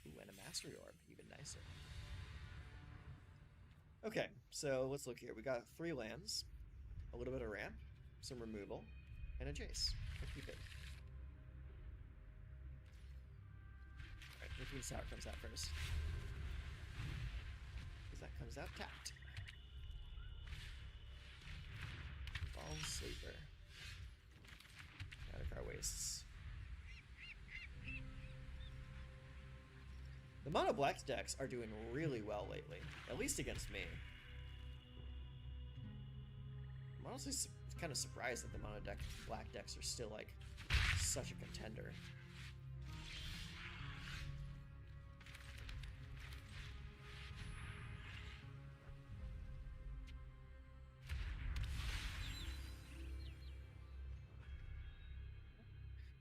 Ooh, and a Mastery Orb. Even nicer. Okay, so let's look here. We got 3 lands, a little bit of ramp, some removal, and a Jace. We'll keep it. Alright, Nuclear Sour comes out first. Because that comes out tapped. Ball Sleeper. Out of our wastes. The mono black decks are doing really well lately, at least against me. I'm honestly kind of surprised that the mono black decks are still like such a contender.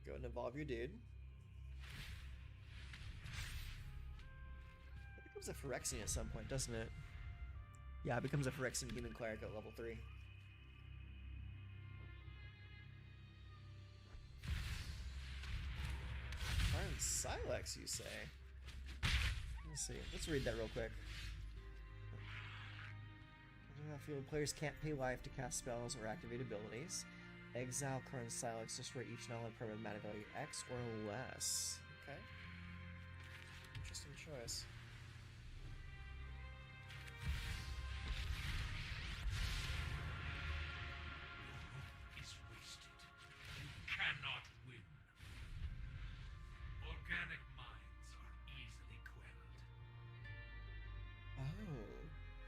Go and evolve your dude. It becomes a Phyrexian at some point, doesn't it? Yeah, it becomes a Phyrexian Human Cleric at level 3. Iron Silex, you say? Let's see. Let's read that real quick. Field players can't pay life to cast spells or activate abilities. Exile current Silex, destroy each non permanent mana value X or less. Okay. Interesting choice. Is wasted. You cannot win. Organic minds are easily quelled. Oh,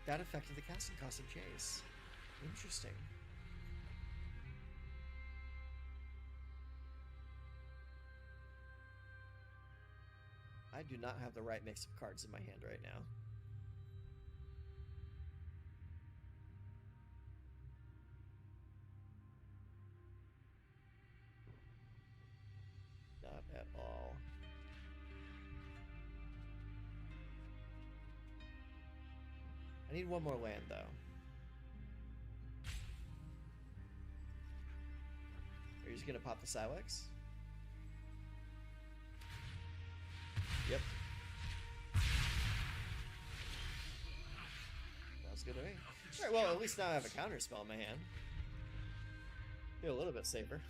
that affected the casting cost of Jace. Interesting. I do not have the right mix of cards in my hand right now. Not at all. I need one more land, though. Are you just gonna pop the Silex? Yep. Sounds good to me. Alright, well, at least now I have a counter spell in my hand. Feel a little bit safer.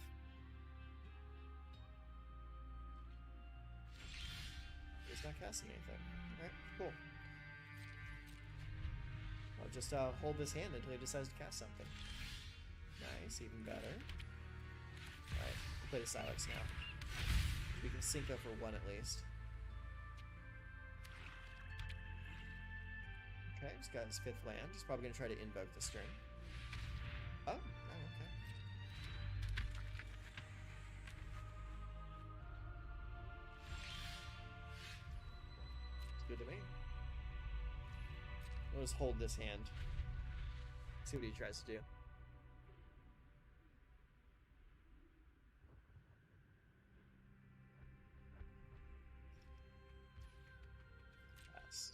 He's not casting anything. Alright, cool. I'll just hold this hand until he decides to cast something. Nice, even better. Alright, we'll play the Silex now. We can sync up for 1 at least. Okay, he's got his 5th land. He's probably going to try to invoke this turn. Oh, okay. It's good to me. We'll just hold this hand. See what he tries to do. Pass.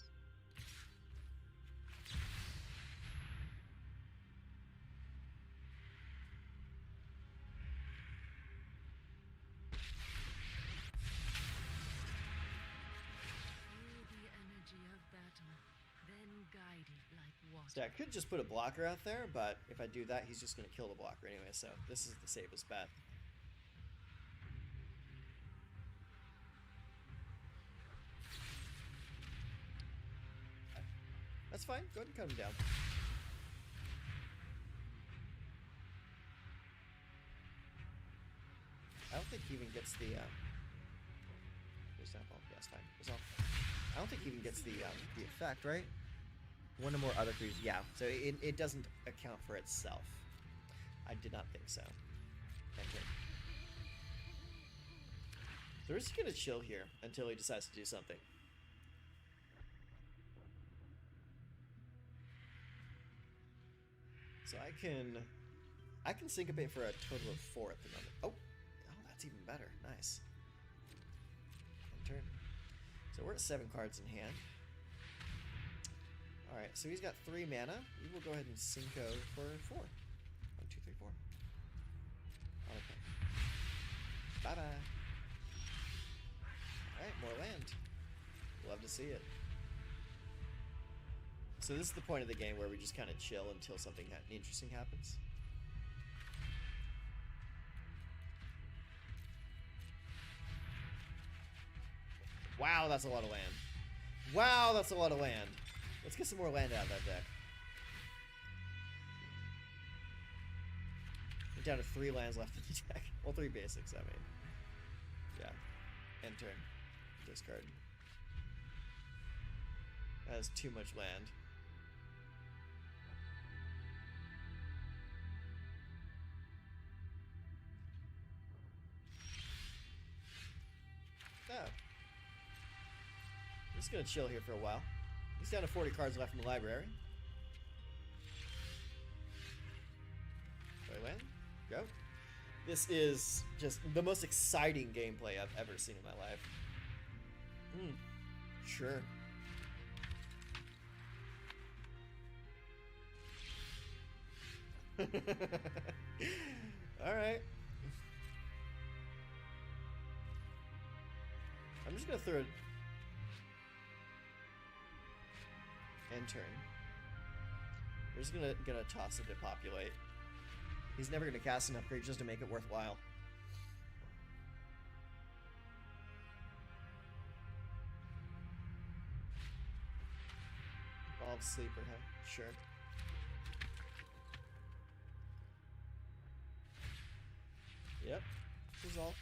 So I could just put a blocker out there, but if I do that, he's just going to kill the blocker anyway, so this is the safest bet. That's fine. Go ahead and cut him down. I don't think he even gets the example. Yeah, it's fine. Resolve. I don't think he even gets the effect, right? One or more other creatures. Yeah, so it doesn't account for itself. I did not think so. Enter. So we're just gonna chill here until he decides to do something. So I can syncopate for a total of 4 at the moment. Oh, that's even better. Nice. End turn. So we're at 7 cards in hand. Alright, so he's got 3 mana. We will go ahead and synco for 4. 1, 2, 3, 4. Okay. Bye-bye. Alright, more land. Love to see it. So this is the point of the game where we just kind of chill until something interesting happens. Wow, that's a lot of land. Wow, that's a lot of land. Let's get some more land out of that deck. We're down to 3 lands left in the deck. Well, 3 basics, I mean. Yeah. End turn. Discard. That is too much land. No. I'm just gonna chill here for a while. He's down to 40 cards left in the library. Play land. Go. This is just the most exciting gameplay I've ever seen in my life. Sure. Alright. I'm just gonna throw it. End turn. We're just gonna toss it to populate. He's never gonna cast enough creatures to make it worthwhile. Evolve Sleeper, huh? Sure. Yep. Resolve.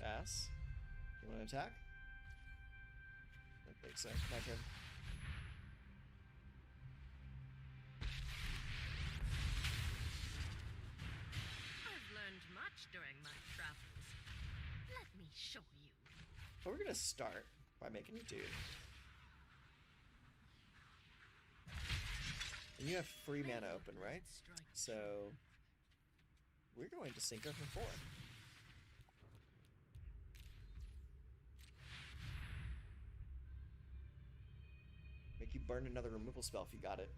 Pass. You want to attack? I don't think so. My turn. I've learned much during my travels. Let me show you. Well, we're gonna start by making a dude. And you have 3 mana open, right? So we're going to sync her for 4. Make you burn another removal spell if you got it.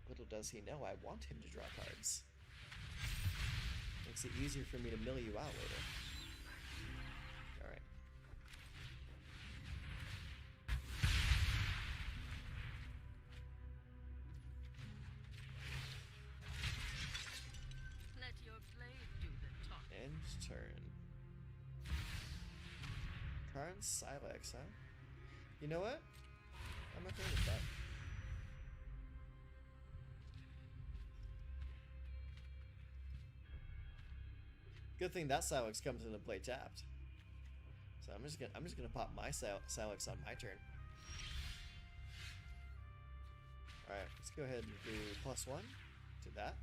Little does he know I want him to draw cards. Makes it easier for me to mill you out later. Alright. Let your blade do the talking. End turn. Karn Silex, huh? You know what? I'm okay with that. Good thing that Silex comes into play tapped. So I'm just gonna pop my Silex on my turn. Alright, let's go ahead and do +1 to that.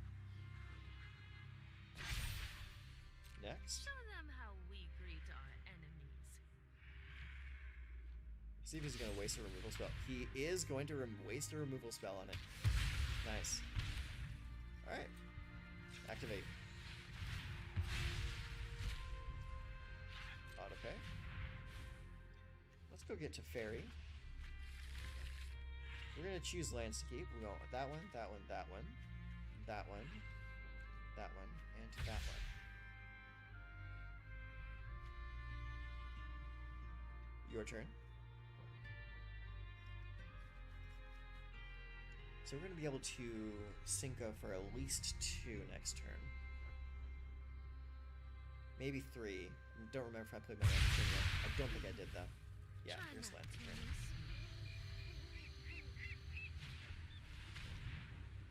Next. Show them how we greet our enemies. See if he's gonna waste a removal spell. He is going to waste a removal spell on it. Nice. Alright. Activate. Autopay. Let's go get to Fairy. We're gonna choose lands to keep. We're going with that one, that one, that one. that one, and that one. Your turn. So we're going to be able to Cinco for at least 2 next turn. Maybe 3. Don't remember if I played my Lantern yet. I don't think I did though. Yeah, Try here's not Lantern to turn. miss.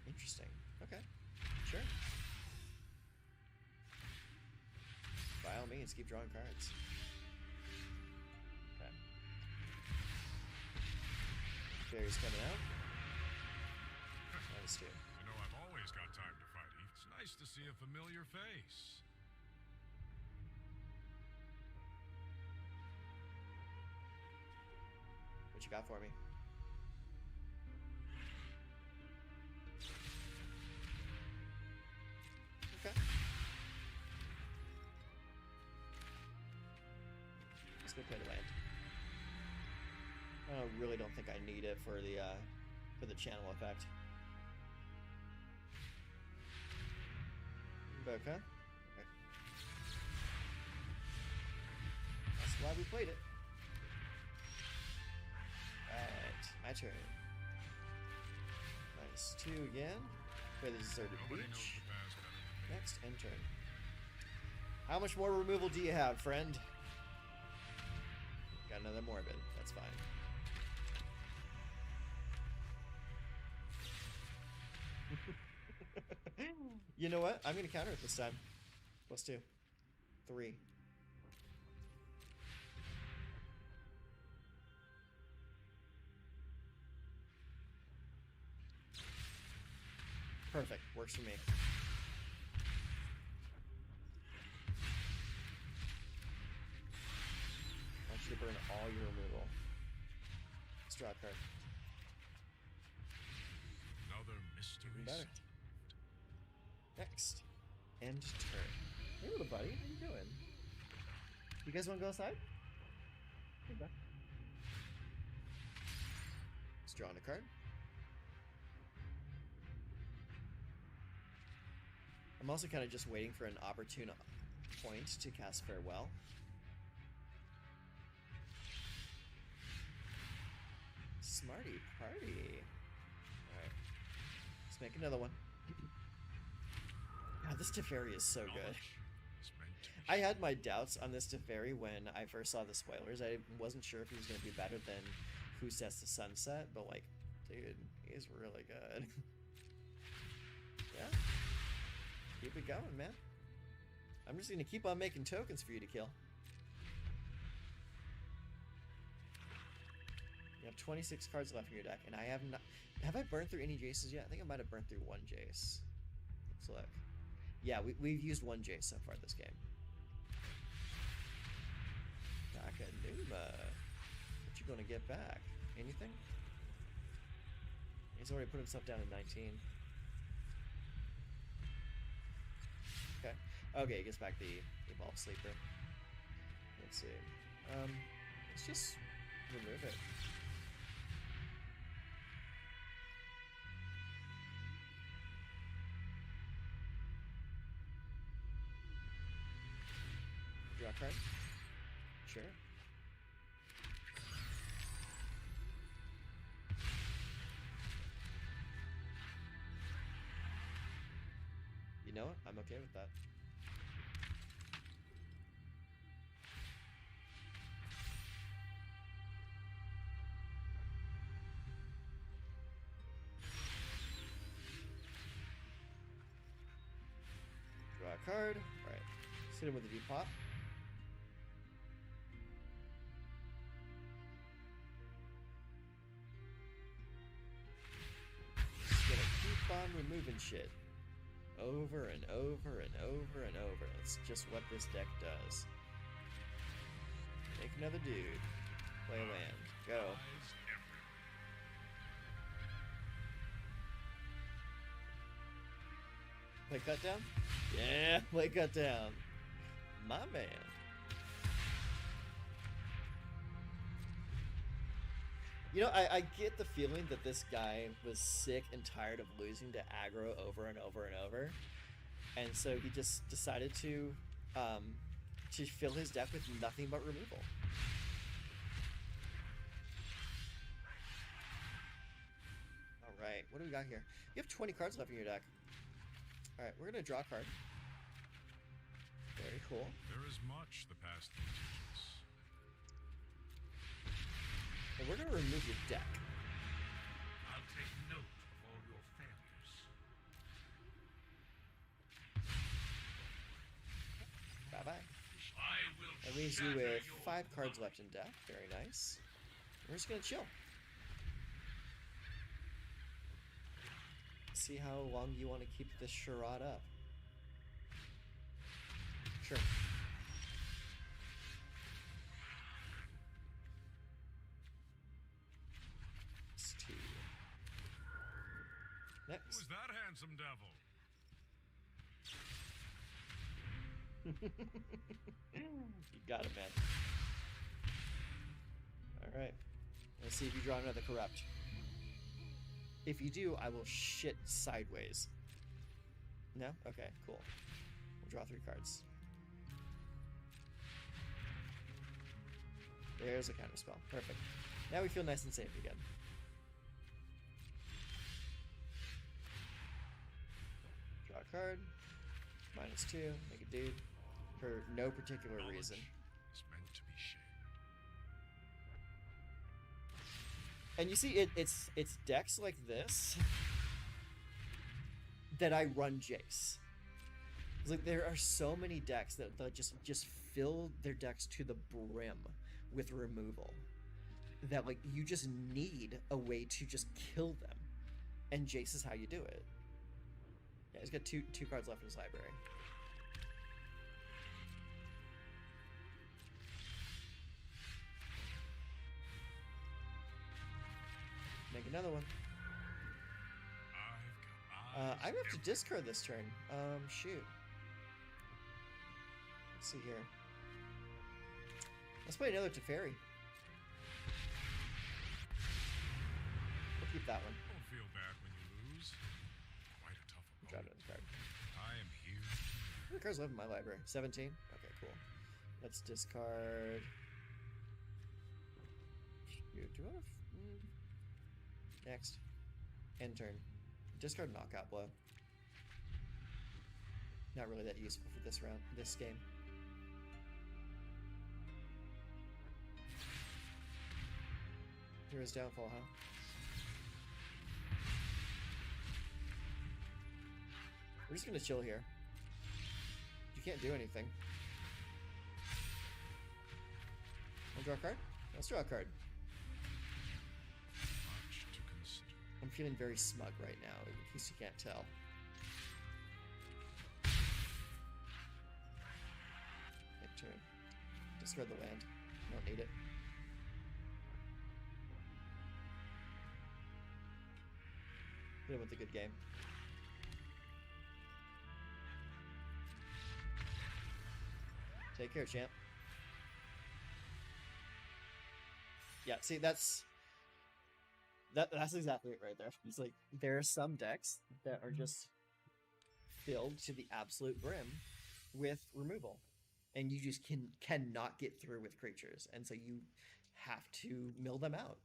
Interesting. Okay. Sure. By all means, keep drawing cards. Okay. Fairy's coming out. Minus 2. You know, I've always got time to fight. It's nice to see a familiar face. What you got for me? Okay. Let's go play the land. I really don't think I need it for the channel effect. Okay. Okay. That's why we played it. Alright, my turn. Minus 2 again. Play the deserted Nobody knows beach. the past better than me. Next, end turn. How much more removal do you have, friend? Got another morbid. That's fine. You know what? I'm gonna counter it this time. +2. 3. Perfect. Works for me. I want you to burn all your removal. Let's draw a card. Another mystery. Even better. solved. Next. End turn. Hey, little buddy. How you doing? You guys want to go outside? Hey, bud. Let's draw on a card. I'm also kind of just waiting for an opportune point to cast Farewell. Smarty party. Alright. Let's make another one. God, this Teferi is so good. Knowledge is meant to be I had my doubts on this Teferi when I first saw the spoilers. I wasn't sure if he was going to be better than Who Sets the Sunset, but like, dude, he's really good. Yeah. Keep it going, man. I'm just going to keep on making tokens for you to kill. You have 26 cards left in your deck, and I have not... Have I burned through any Jaces yet? I think I might have burned through 1 Jace. Let's look. Yeah, we've used 1 Jace so far this game. Nakanuma. What you gonna get back? Anything? He's already put himself down to 19. Okay. Okay, he gets back the Evolved Sleeper. Let's see. Let's just remove it. Draw a card? Sure. You know what? I'm okay with that. Draw a card. Alright. Hit him with a depop. Just gonna keep on removing shit. Over and over and over and over. That's just what this deck does. Make another dude. Play a land. Go. eyes everywhere. Play cut down? Yeah, play cut down. My man. You know, I get the feeling that this guy was sick and tired of losing to aggro over and over and over, and so he just decided to fill his deck with nothing but removal. All right, what do we got here? You have 20 cards left in your deck. All right, we're gonna draw a card. Very cool. There is much the past can teach us. And we're gonna remove your deck. I'll take note of all your failures. Bye-bye. I will That leaves you shatter with your 5 cards mind. left in deck. Very nice. We're just gonna chill. See how long you want to keep this charade up. Sure. It's 2. Next. Who's that handsome devil? You got it, man. Alright. Let's see if you draw another corrupt. If you do, I will shit sideways. No? Okay, cool. We'll draw 3 cards. There's a counterspell. Perfect. Now we feel nice and safe again. Draw a card. -2. Make a dude. For no particular reason. It's meant to be shared. And you see, it's decks like this that I run Jace. It's like there are so many decks that just fill their decks to the brim with removal. That like you just need a way to just kill them, and Jace is how you do it. Yeah, he's got two cards left in his library. Make another one. I've I have to discard this turn. Shoot. Let's see here. Let's play another Teferi. We'll keep that one. Don't feel bad when you lose. Quite a tough Drop opponent. another card. I am here. How many cards left in my library? 17? Okay, cool. Let's discard. Shoot, do I have... Next. End turn. Discard knockout blow. Not really that useful for this round, this game. Hero's downfall, huh? We're just gonna chill here. You can't do anything. Wanna draw a card? Let's draw a card. Much to consider. I'm feeling very smug right now, in case you can't tell. End turn. Discard the land. Don't need it. Hit him with a good game. Take care, champ. Yeah, see, that's exactly it right there. It's like there are some decks that are just filled to the absolute brim with removal, and you just cannot get through with creatures, and so you have to mill them out.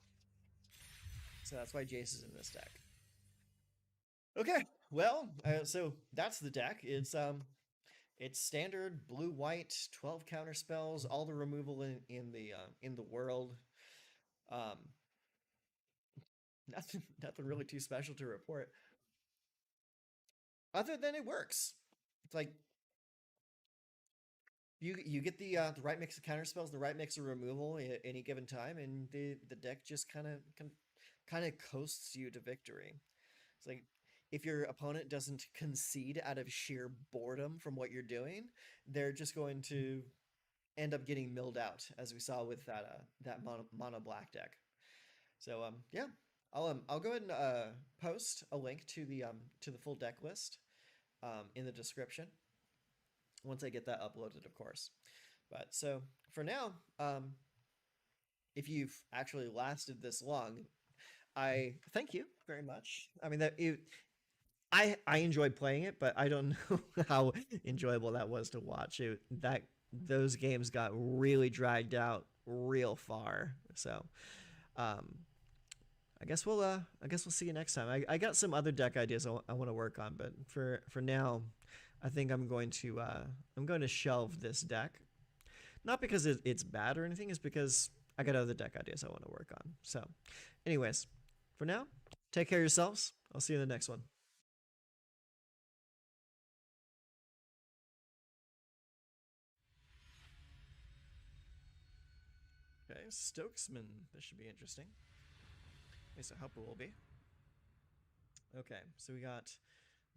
So that's why Jace is in this deck. Okay, well, so that's the deck. It's standard blue-white, 12 counter spells, all the removal in the world. Nothing really too special to report, other than it works. It's like you get the right mix of counter spells, the right mix of removal at any given time, and the deck just kind of coasts you to victory. It's like if your opponent doesn't concede out of sheer boredom from what you're doing, they're just going to end up getting milled out, as we saw with that mono black deck. So yeah, I'll go ahead and post a link to the full deck list in the description once I get that uploaded, of course. But so for now, if you've actually lasted this long, I thank you very much. I mean I enjoyed playing it, but I don't know how enjoyable that was to watch. That those games got really dragged out real far. So, um, I guess we'll see you next time. I got some other deck ideas I want to work on, but for now, I think I'm going to shelve this deck. Not because it's bad or anything, it's because I got other deck ideas I want to work on. So, anyways, for now, take care of yourselves. I'll see you in the next one. Okay, Stokesman. This should be interesting. At least I hope it will be. Okay, so we got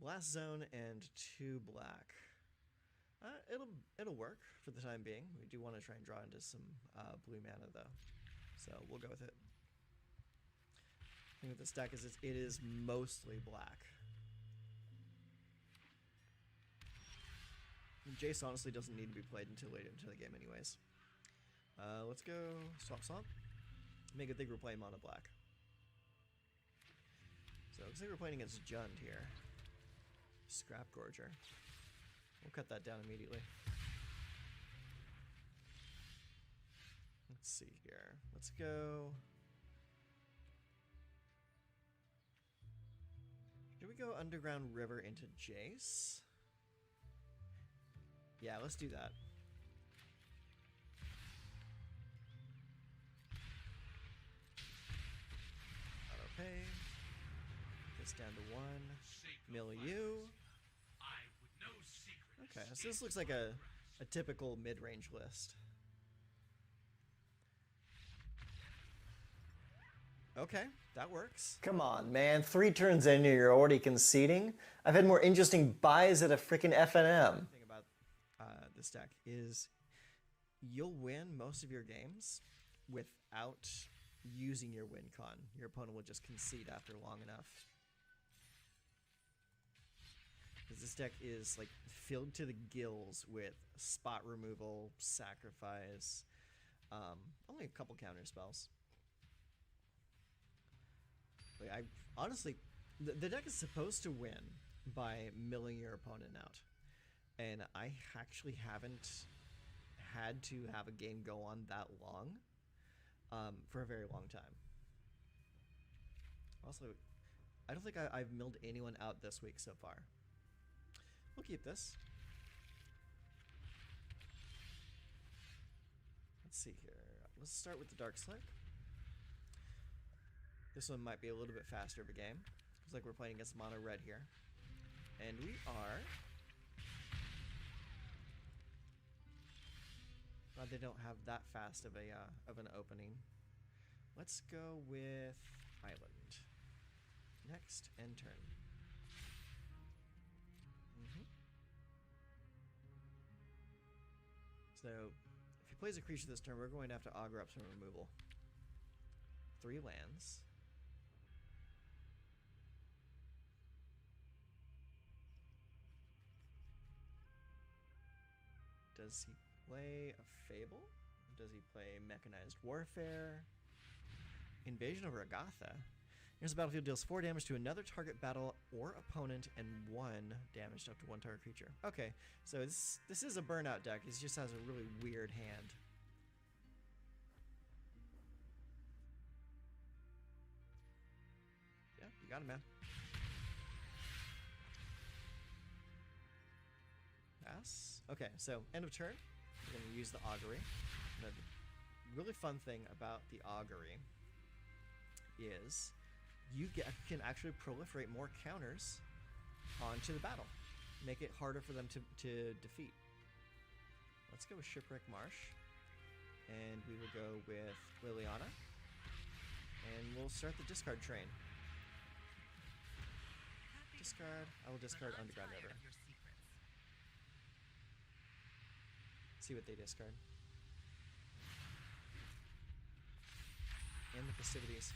Blast Zone and 2 black. It'll work for the time being. We do want to try and draw into some blue mana though, so we'll go with it. The thing with this deck is it is mostly black. And Jace honestly doesn't need to be played until later into the game anyways. Let's go swamp. Make it think we're playing mono black. So it looks like we're playing against Jund here. Scrap Gorger. We'll cut that down immediately. Let's see here. Let's go. Should we go Underground River into Jace? Yeah, let's do that. Auto pay. This down to 1. Milieu. Okay, so this looks like a typical mid-range list. Okay, that works. Come on, man. 3 turns in, you're already conceding? I've had more interesting buys at a freaking FNM. The thing about this deck is you'll win most of your games without using your win con. Your opponent will just concede after long enough. Because this deck is like filled to the gills with spot removal, sacrifice, only a couple counter spells. Like I honestly, the deck is supposed to win by milling your opponent out, and I actually haven't had to have a game go on that long for a very long time. Also, I don't think I've milled anyone out this week so far. We'll keep this. Let's see here. Let's start with the Dark Slick. This one might be a little bit faster of a game. Looks like we're playing against mono red here. And we are... Glad they don't have that fast of an opening. Let's go with Island. Next, end turn. So, if he plays a creature this turn, we're going to have to augur up some removal. 3 lands. Does he play a Fable? Does he play Mechanized Warfare? Invasion over Agatha. Here's a battlefield deals 4 damage to another target battle or opponent and 1 damage to up to 1 target creature. Okay, so this is a burnout deck. It just has a really weird hand. Yeah, you got it, man. Pass. Okay, so end of turn. We're going to use the augury. The really fun thing about the augury is you can actually proliferate more counters onto the battle. Make it harder for them to defeat. Let's go with Shipwreck Marsh. And we will go with Liliana. And we'll start the discard train. Discard. I will discard Underground River. See what they discard. End the Festivities.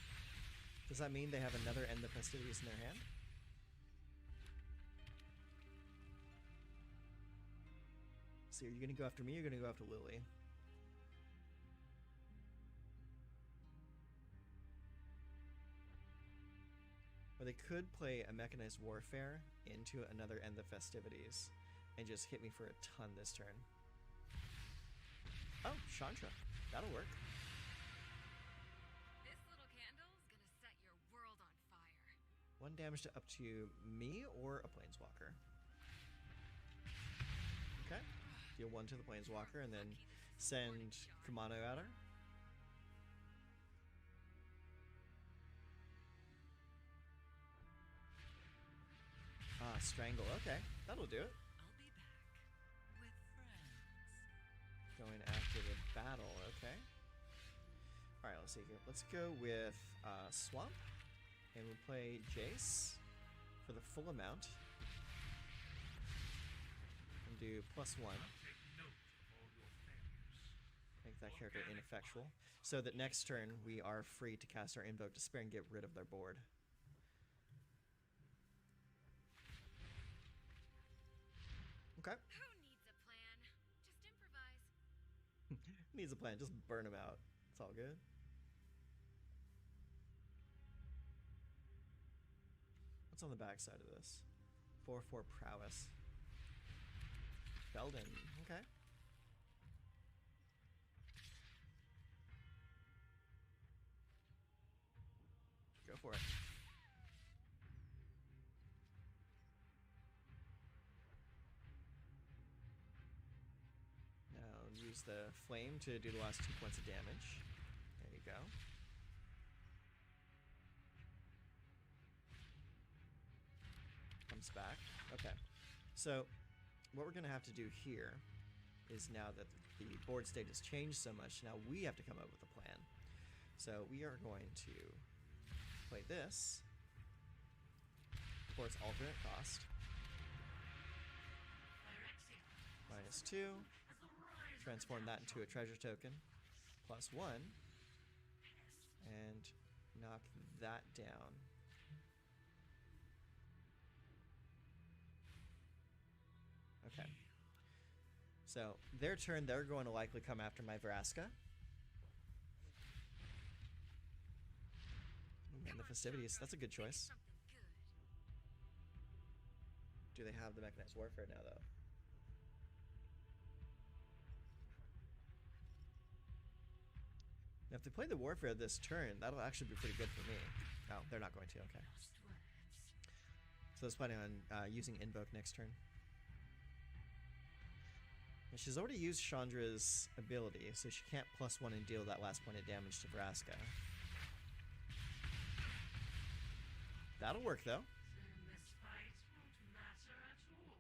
Does that mean they have another End the Festivities in their hand? So are you going to go after me or are you going to go after Lily? Or they could play a Mechanized Warfare into another End the Festivities and just hit me for a ton this turn. Oh, Chandra. That'll work. This little candle's gonna set your world on fire. 1 damage to up to me or a Planeswalker. Okay. Deal 1 to the Planeswalker and then send Kumano at her. Ah, Strangle. Okay, that'll do it. I'll be back with friends. Going after the battle. Okay. All right, let's see here. Let's go with Swamp, and we'll play Jace for the full amount, and do +1. Take note of all your failures. Make that character ineffectual, so that next turn we are free to cast our Invoke Despair and get rid of their board. Okay. Who needs a plan? Just improvise. Needs a plan. Just burn them out. It's all good. What's on the back side of this? 4/4 Prowess. Belden. Okay. Go for it. Now use the flame to do the last 2 points of damage. There you go. Comes back. Okay. So what we're going to have to do here is, now that the board state has changed so much, now we have to come up with a plan. So we are going to play this for its alternate cost. -2. Transform that into a treasure token. +1. And knock that down. Okay. So, their turn, they're going to likely come after my Vraska. And the Festivities, that's a good choice. Something good. Do they have the Mechanized Warfare now, though? Now, if they play the Warfare this turn, that'll actually be pretty good for me. Oh, they're not going to, okay. So I was planning on using Invoke next turn. And she's already used Chandra's ability, so she can't +1 and deal that last point of damage to Vraska. That'll work, though. Then this fight won't matter at all.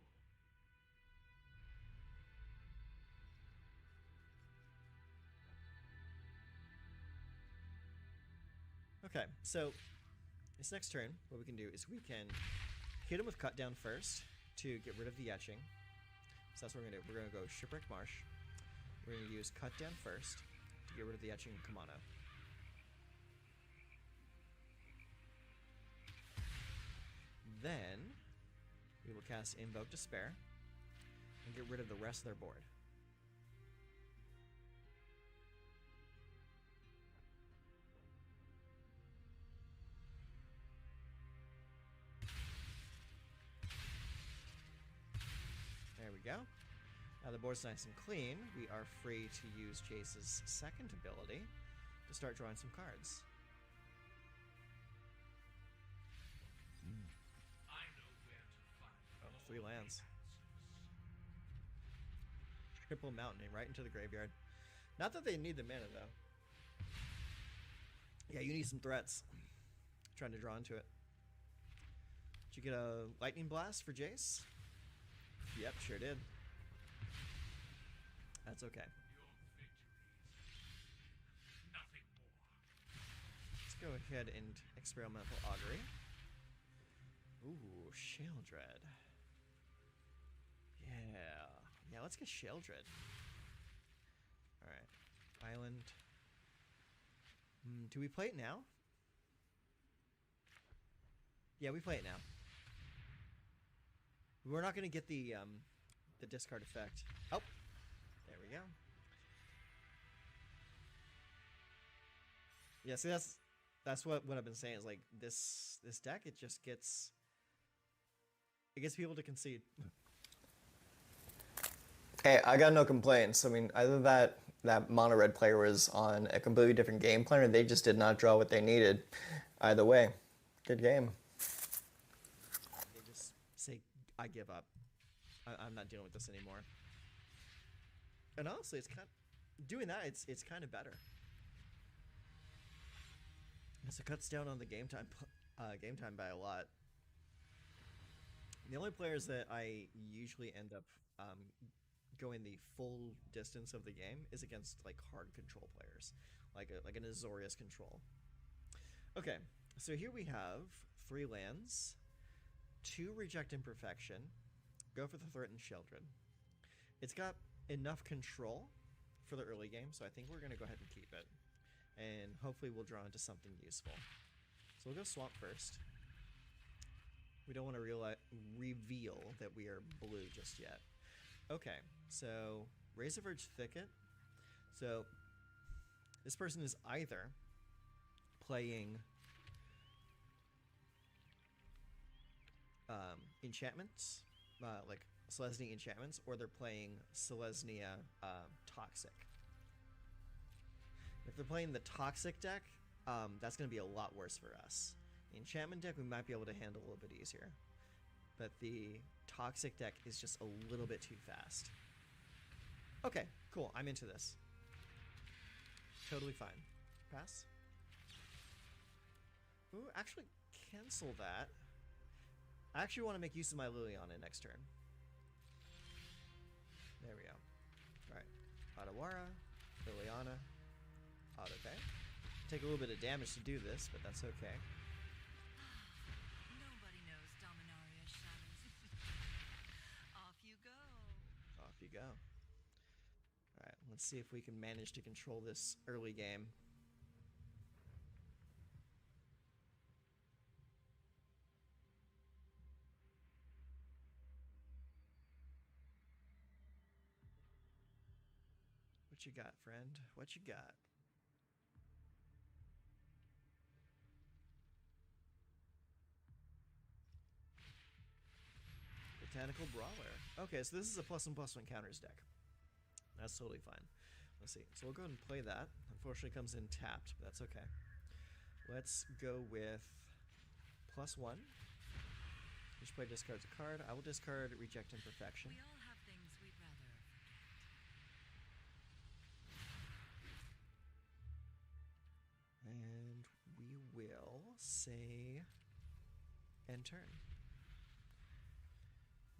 Okay, so this next turn, what we can do is we can hit him with Cut Down first to get rid of the etching. So that's what we're going to do. We're going to go Shipwreck Marsh. We're going to use Cut Down first to get rid of the etching in Kumano. Then we will cast Invoke Despair and get rid of the rest of their board. There we go. Now the board's nice and clean. We are free to use Jace's second ability to start drawing some cards. I know where to find Oh, 3 lands. answers. Triple Mountain right into the graveyard. Not that they need the mana, though. Yeah, you need some threats. Trying to draw into it. Did you get a Lightning Blast for Jace? Yep, sure did. That's okay. Your victories. Nothing more. Let's go ahead and Experimental Augury. Ooh, Sheldred. Yeah. Yeah, let's get Sheldred. Alright. Island. Do we play it now? Yeah, we play it now. We're not going to get the discard effect. Oh, there we go. Yeah, see, that's That's what I've been saying is like this deck. It just gets people to concede. Hey, I got no complaints. I mean, either that mono red player was on a completely different game plan, or they just did not draw what they needed. Either way, good game. They just say, "I give up. I'm not dealing with this anymore." And honestly, it's doing that. It's kind of better. So it cuts down on the game time by a lot. The only players that I usually end up going the full distance of the game is against like hard control players, like an Azorius control. Okay, so here we have 3 lands, 2 reject imperfection, go for the threatened children. It's got enough control for the early game, so I think we're gonna go ahead and keep it, and hopefully we'll draw into something useful. So we'll go swamp first. We don't want to reveal that we are blue just yet. Okay, so Razor Verge Thicket. So this person is either playing enchantments, like Selesnya enchantments, or they're playing Selesnya Toxic. If they're playing the Toxic deck, that's going to be a lot worse for us. The enchantment deck we might be able to handle a little bit easier, but the Toxic deck is just a little bit too fast. Okay, cool. I'm into this. Totally fine. Pass. Ooh, actually cancel that. I actually want to make use of my Liliana next turn. There we go. Alright. Otawara, Liliana, Autopay. Take a little bit of damage to do this, but that's okay. Nobody knows Dominaria's shadows. Off you go. Off you go. Alright, let's see if we can manage to control this early game. What you got, friend? What you got? Botanical Brawler. Okay, so this is a +1/+1 counters deck. That's totally fine. Let's see. So we'll go ahead and play that. Unfortunately, it comes in tapped, but that's okay. Let's go with +1. Each player discards a card. I will discard Reject Imperfection. We all have things we'd rather forget. And we will say end turn.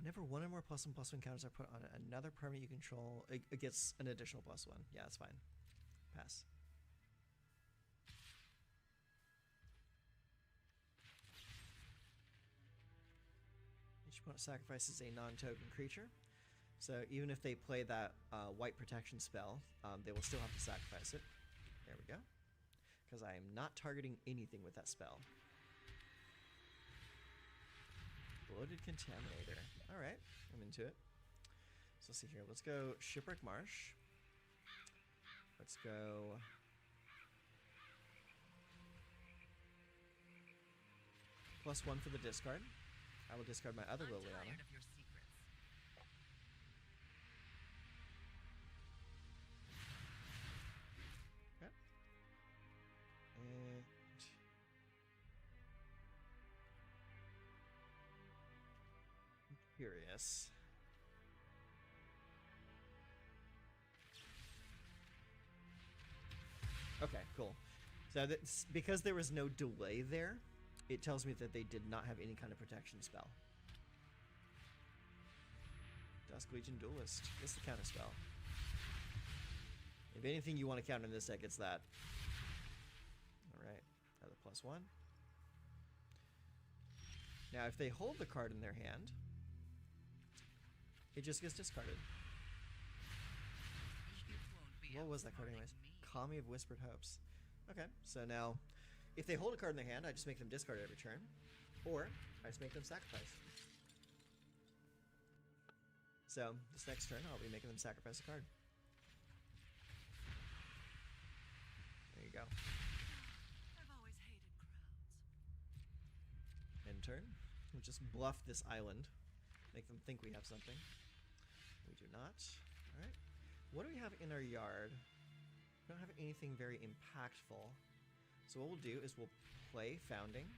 Whenever one or more +1/+1 counters are put on another permanent you control, it gets an additional +1. Yeah, that's fine. Pass. Each opponent sacrifices a non-token creature. So even if they play that white protection spell, they will still have to sacrifice it. There we go. Because I am not targeting anything with that spell. Bloated Contaminator. Alright, I'm into it. So let's see here. Let's go Shipwreck Marsh. Let's go... +1 for the discard. I will discard my other Liliana. Tired of your secrets. Okay. And... curious. Okay, cool. So that's because there was no delay there, it tells me that they did not have any kind of protection spell. Dusk Legion Duelist. It's the counter spell. If anything you want to counter in this deck, it's that. Alright, another +1. Now, if they hold the card in their hand, it just gets discarded. You won't be What was that card outsmarting anyways? me. Kami of Whispered Hopes. Okay, so now, if they hold a card in their hand, I just make them discard it every turn. Or, I just make them sacrifice. So, this next turn, I'll be making them sacrifice a card. There you go. I've always hated turn. We'll just bluff this island. Make them think we have something. We do not. Alright. What do we have in our yard? We don't have anything very impactful. So what we'll do is we'll play Founding.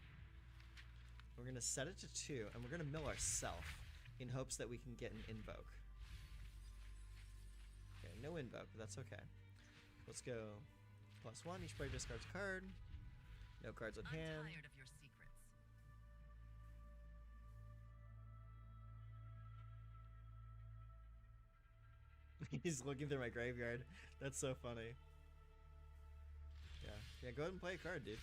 We're going to set it to 2, and we're going to mill ourselves in hopes that we can get an Invoke. Okay, no Invoke, but that's okay. Let's go +1. Each player discards a card. No cards on hand. I'm tired of your secrets. He's looking through my graveyard. That's so funny. Yeah, go ahead and play a card, dude.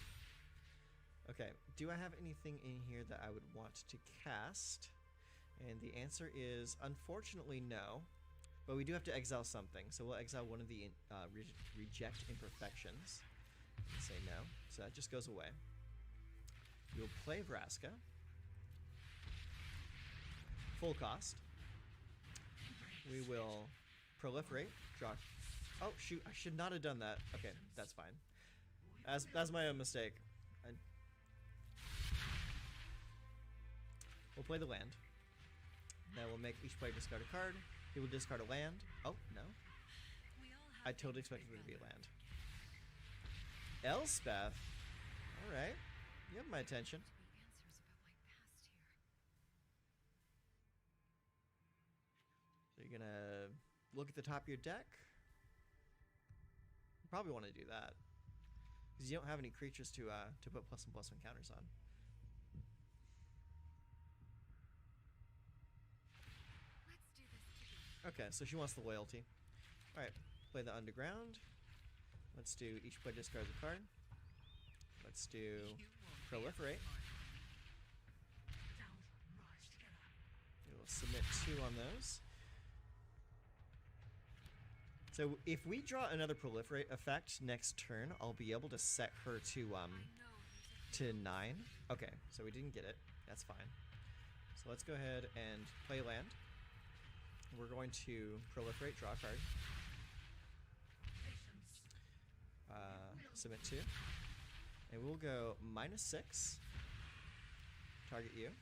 Okay, do I have anything in here that I would want to cast? And the answer is, unfortunately, no. But we do have to exile something, so we'll exile one of the reject imperfections. And say no, so that just goes away. We'll play Vraska. Full cost. We will proliferate, draw. Oh shoot, I should not have done that. Okay, that's fine. That's my own mistake. We'll play the land. Then we'll make each player discard a card. He will discard a land. Oh, no. I totally expected it to be a land. Elspeth. Alright. You have my attention. So you're gonna look at the top of your deck. You probably want to do that. Because you don't have any creatures to put +1/+1 counters on. Let's do this together. Okay, so she wants the loyalty. Alright, play the underground. Let's do each player discards a card. Let's do proliferate. We'll submit 2 on those. So if we draw another proliferate effect next turn, I'll be able to set her to 9. Okay, so we didn't get it. That's fine. So let's go ahead and play land. We're going to proliferate, draw a card. Submit 2. And we'll go -6. Target you.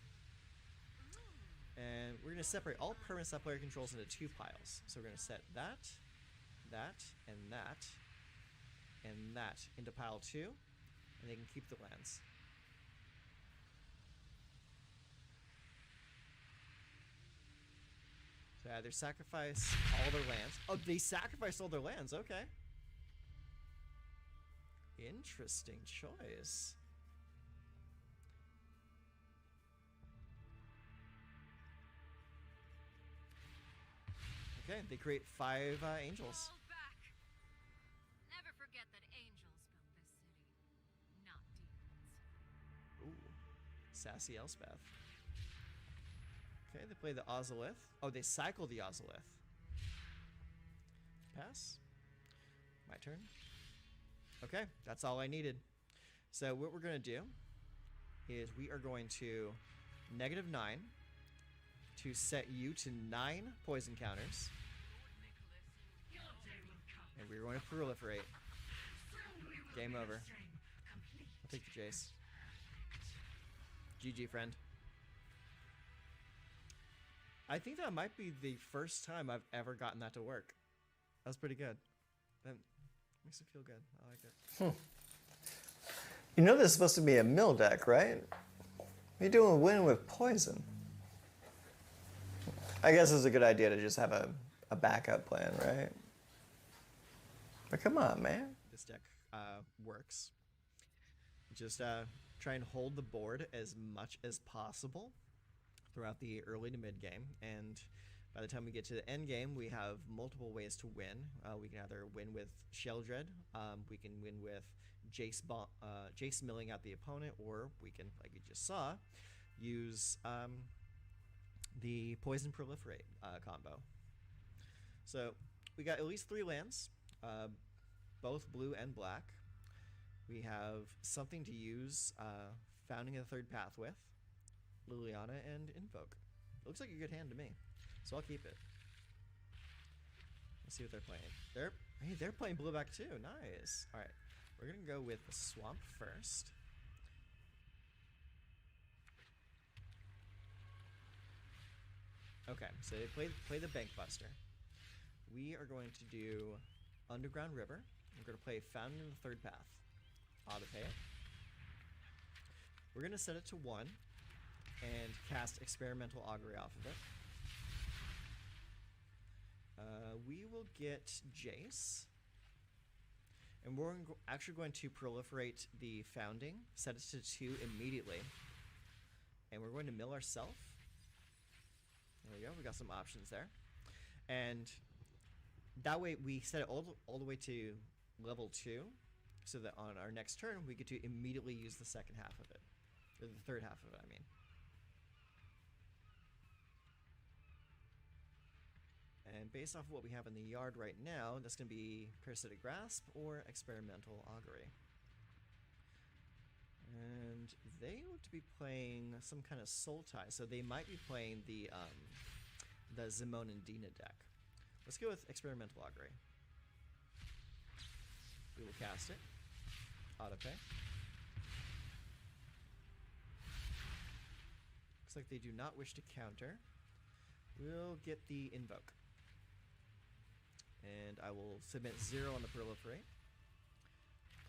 And we're going to separate all permanents that player controls into 2 piles. So we're going to set that, and that into pile 2. And they can keep the lands. So either sacrifice all their lands. Oh, they sacrificed all their lands. Okay. Interesting choice. Okay, they create 5 angels. Fall back. Never forget that angels built this city, not demons. Ooh, sassy Elspeth. Okay, they play the Ozolith. Oh, they cycle the Ozolith. Pass. My turn. Okay, that's all I needed. So what we're going to do is we are going to -9 to set you to 9 poison counters. And we're going to proliferate. Game over. I'll take the Jace. GG, friend. I think that might be the first time I've ever gotten that to work. That was pretty good. That makes it feel good. I like it. You know this is supposed to be a mill deck, right? You're doing win with poison. I guess it's a good idea to just have a backup plan, right? But come on, man. This deck works. Just try and hold the board as much as possible throughout the early to mid game, and by the time we get to the end game, we have multiple ways to win. We can either win with Sheldred, we can win with Jace milling out the opponent, or we can, like you just saw, use the Poison Proliferate combo. So we got at least 3 lands, both blue and black. We have something to use Founding a Third Path with, Liliana, and Invoke. It looks like a good hand to me, so I'll keep it. Let's see what they're playing. They're playing blue back too. Nice. All right, we're gonna go with the Swamp first. Okay, so they play the Bank Buster. We are going to do Underground River. We're going to play Fountain in the Third Path. Auto pay it. We're going to set it to 1 and cast Experimental Augury off of it. We will get Jace. And we're actually going to proliferate the Founding, set it to 2 immediately. And we're going to mill ourselves. There we go, we got some options there. And that way we set it all the way to level 2, so that on our next turn we get to immediately use the second half of it. Or the third half of it, I mean. And based off of what we have in the yard right now, that's going to be Parasitic Grasp or Experimental Augury. And they look to be playing some kind of Soul Tie, so they might be playing the Zimone and Dina deck. Let's go with Experimental Augury. We will cast it. Auto pay. Looks like they do not wish to counter. We'll get the Invoke. And I will submit 0 on the Proliferate.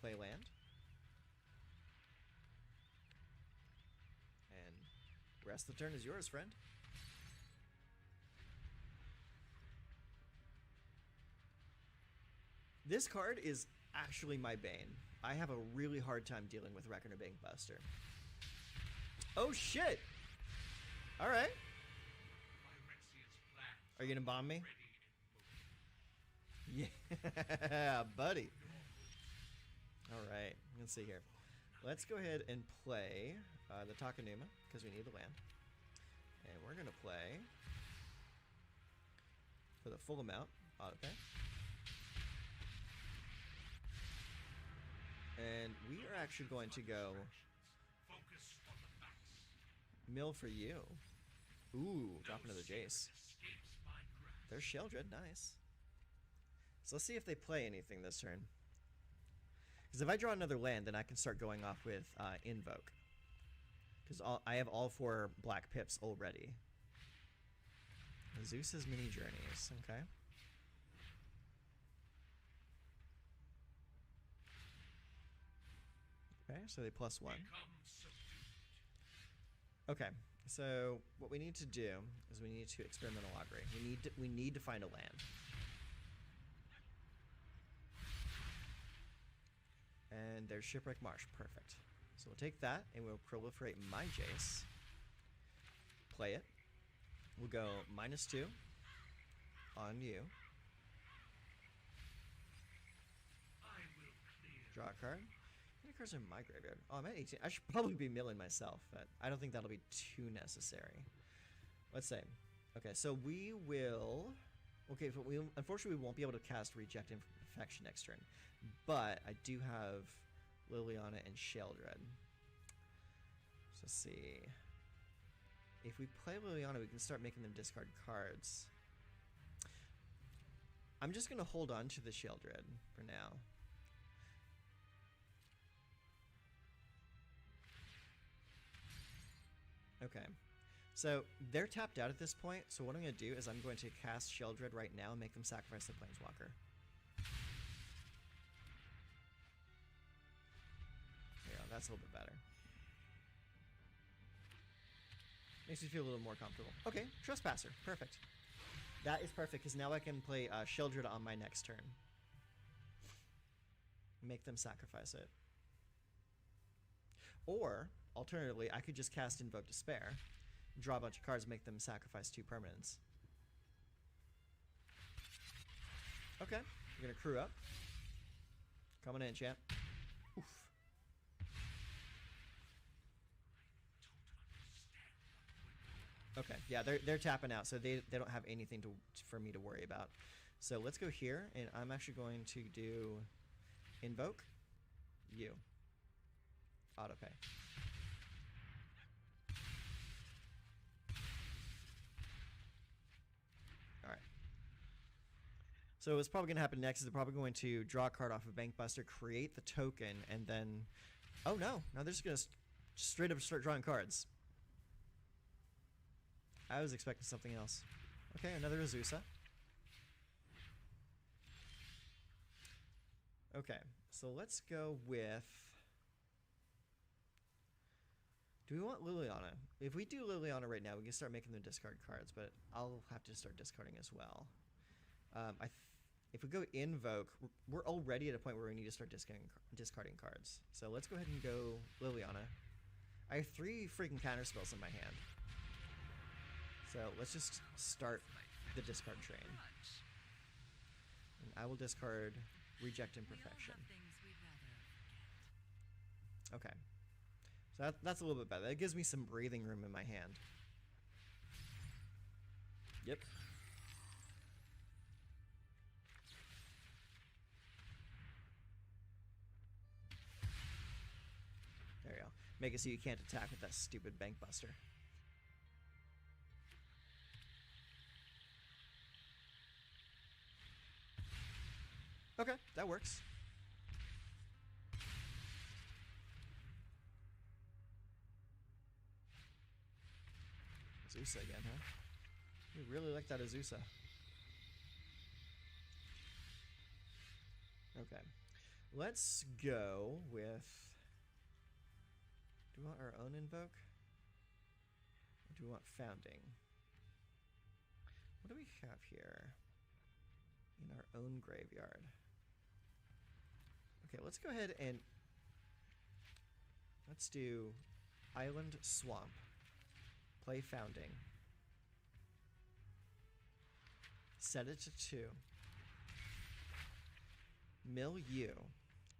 Play land. And the rest of the turn is yours, friend. This card is actually my bane. I have a really hard time dealing with Reckoner Bank Buster. Oh shit! Alright. Are you gonna bomb me? Yeah, buddy. Alright, let's see here. Let's go ahead and play the Takanuma, because we need the land. And we're gonna play for the full amount, auto pay. And we are actually going to go mill for you. Ooh, drop another Jace. There's Sheldred, nice. So let's see if they play anything this turn. Because if I draw another land, then I can start going off with Invoke. Because I have all 4 black pips already. Zeus's Mini Journeys, okay. Okay, so they +1. Okay, so what we need to do is we need to Experimental Augury. We need to find a land. And there's Shipwreck Marsh, perfect. So we'll take that and we'll proliferate my Jace. Play it. We'll go -2 on you. Draw a card. How many cards are in my graveyard? Oh, I'm at 18. I should probably be milling myself, but I don't think that'll be too necessary. Let's say. Okay, so we will... Okay, but unfortunately we won't be able to cast Reject Infection next turn. But I do have Liliana and Sheldred. So let's see. If we play Liliana, we can start making them discard cards. I'm just going to hold on to the Sheldred for now. Okay. So they're tapped out at this point, so what I'm going to do is I'm going to cast Sheldred right now and make them sacrifice the Planeswalker. Yeah, that's a little bit better. Makes me feel a little more comfortable. Okay, Trespasser. Perfect. That is perfect, because now I can play Sheldred on my next turn. Make them sacrifice it. Or, alternatively, I could just cast Invoke Despair, draw a bunch of cards, make them sacrifice 2 permanents. Okay, we're going to crew up. Coming in, champ. Oof. Okay, yeah, they're tapping out, so they don't have anything for me to worry about. So let's go here, and I'm actually going to do Invoke you. Auto pay. Alright. So what's probably going to happen next is they're probably going to draw a card off of Bank Buster, create the token, and then... Oh no, no, they're just going to straight up start drawing cards. I was expecting something else. Okay, another Azusa. Okay, so let's go with... Do we want Liliana? If we do Liliana right now, we can start making them discard cards, but I'll have to start discarding as well. If we go Invoke, we're already at a point where we need to start discarding cards. So let's go ahead and go Liliana. I have 3 freaking counter spells in my hand. So let's just start the discard train. And I will discard Reject Imperfection. Okay. So that's a little bit better. That gives me some breathing room in my hand. Yep. There you go. Make it so you can't attack with that stupid Bank Buster. Okay, that works. Azusa again, huh? You really like that Azusa. Okay. Let's go with... Do we want our own Invoke? Or do we want Founding? What do we have here in our own graveyard? Okay, let's go ahead and... Let's do Island Swamp. Play Founding. Set it to 2. Mill you.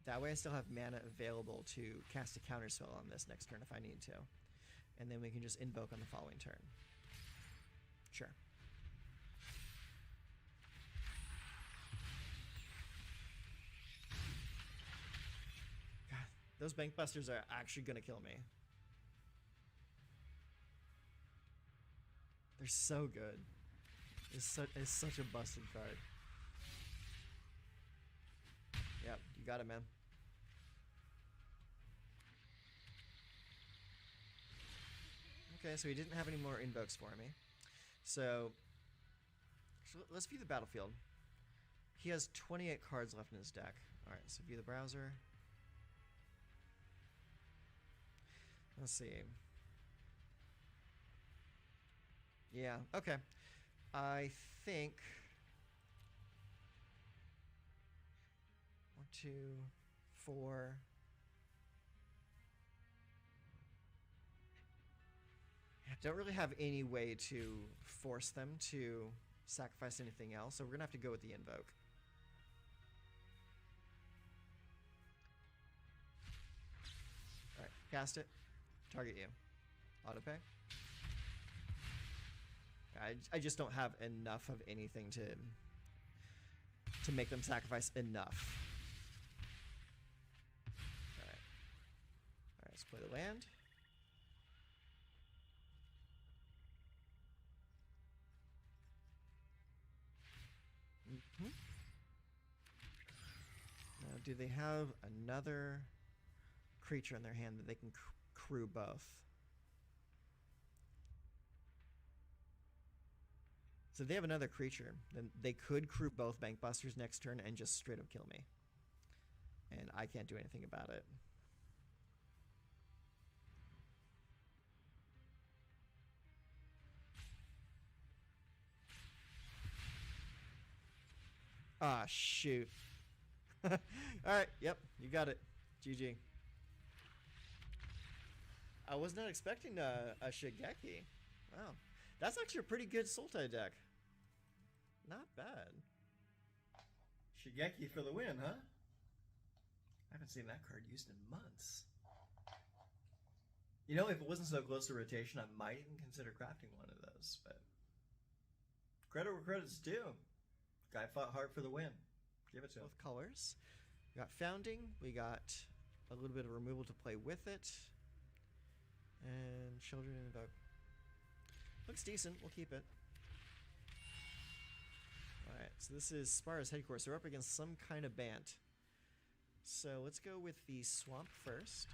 That way I still have mana available to cast a counterspell on this next turn if I need to. And then we can just invoke on the following turn. Sure. God, those Bank Busters are actually going to kill me. They're so good. It's such a busted card. Yep, you got it, man. Okay, so he didn't have any more invokes for me. So let's view the battlefield. He has 28 cards left in his deck. Alright, so view the browser. Let's see. Yeah, okay. I think 1, 2, 4. I don't really have any way to force them to sacrifice anything else, so we're gonna have to go with the invoke. Alright, cast it. Target you. Autopay. I just don't have enough of anything to make them sacrifice enough. Alright. Alright, let's play the land. Mm-hmm. Now, do they have another creature in their hand that they can crew both? So if they have another creature, then they could crew both Bank Busters next turn and just straight up kill me. And I can't do anything about it. Ah, shoot. Alright, yep, you got it. GG. I was not expecting a Shigeki. Wow. That's actually a pretty good Sultai deck. Not bad. Shigeki for the win, huh? I haven't seen that card used in months. You know, if it wasn't so close to rotation, I might even consider crafting one of those, but... Credit where credit's due. Guy fought hard for the win. Give it to him. Both colors. We got Founding. We got a little bit of removal to play with it. And Children Invoke. Looks decent. We'll keep it. Alright, so this is Spara's headquarters. So we're up against some kind of Bant. So let's go with the Swamp first.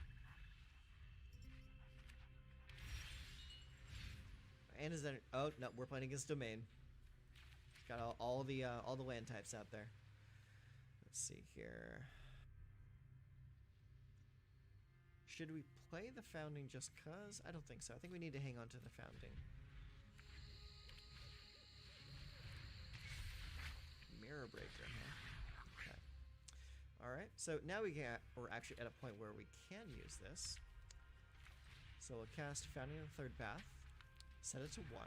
And is that? Oh no, we're playing against Domain. Got all the land types out there. Let's see here. Should we play the Founding just cause? I don't think so. I think we need to hang on to the Founding. Mirror Breaker, huh? Okay. Alright, so now we're actually at a point where we can use this. So we'll cast Founding of the Third Path, set it to 1.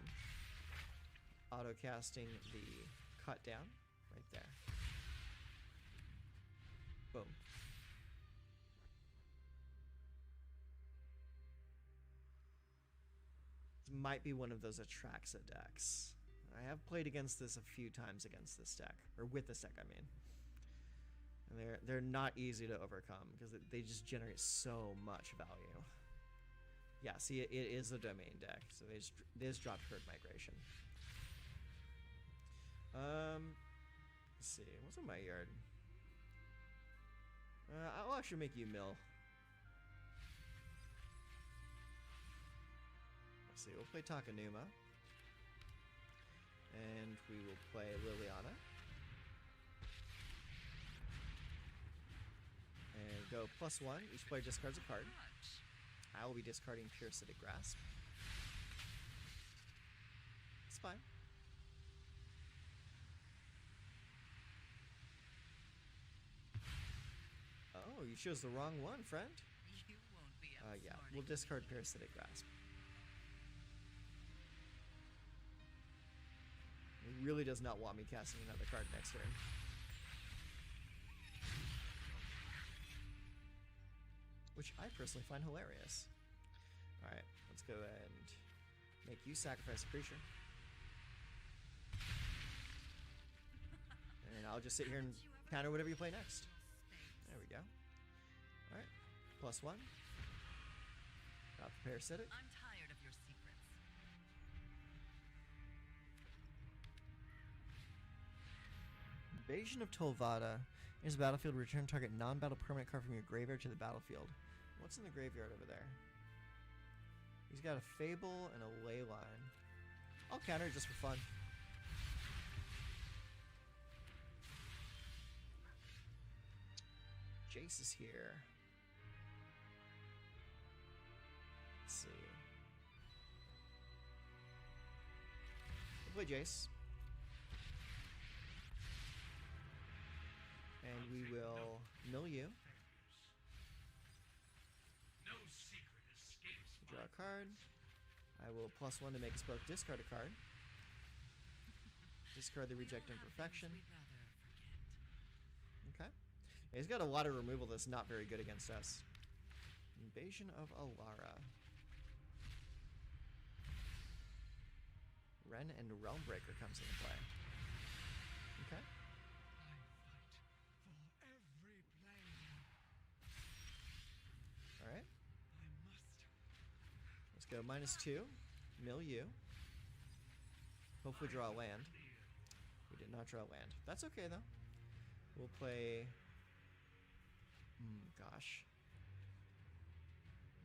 Auto casting the Cut Down right there. Boom. This might be one of those Atraxa decks. I have played against this a few times against this deck, or with this deck, I mean. And they're not easy to overcome because they just generate so much value. Yeah, see, it is a Domain deck, so they just dropped Herd Migration. Let's see, what's in my yard? I'll actually make you mill. Let's see, we'll play Takanuma. And we will play Liliana. And go +1. Each player discards a card. I will be discarding Parasitic Grasp. It's fine. Oh, you chose the wrong one, friend. You won't be Yeah, we'll discard Parasitic Grasp. He really does not want me casting another card next turn. Which I personally find hilarious. Alright, let's go ahead and make you sacrifice a creature. And I'll just sit here and counter whatever you play next. There we go. Alright, +1. Got the Parasitic. I'm tired of your secrets. Invasion of Tolvada. Enters the battlefield, return target non-battle permanent card from your graveyard to the battlefield. What's in the graveyard over there? He's got a Fable and a Leyline. I'll counter it just for fun. Jace is here. Let's see. We'll play Jace. And we will mill you. No secret escapes Draw a card. I will +1 to make us both discard a card. Discard the Reject Imperfection. We'd rather forget. Okay. Yeah, he's got a lot of removal that's not very good against us. Invasion of Alara. Ren and Realmbreaker comes into play. Okay. I fight for every plane. Alright. I must. Let's go -2. Mill you. Hopefully draw a land. We did not draw a land. That's okay though. We'll play... gosh.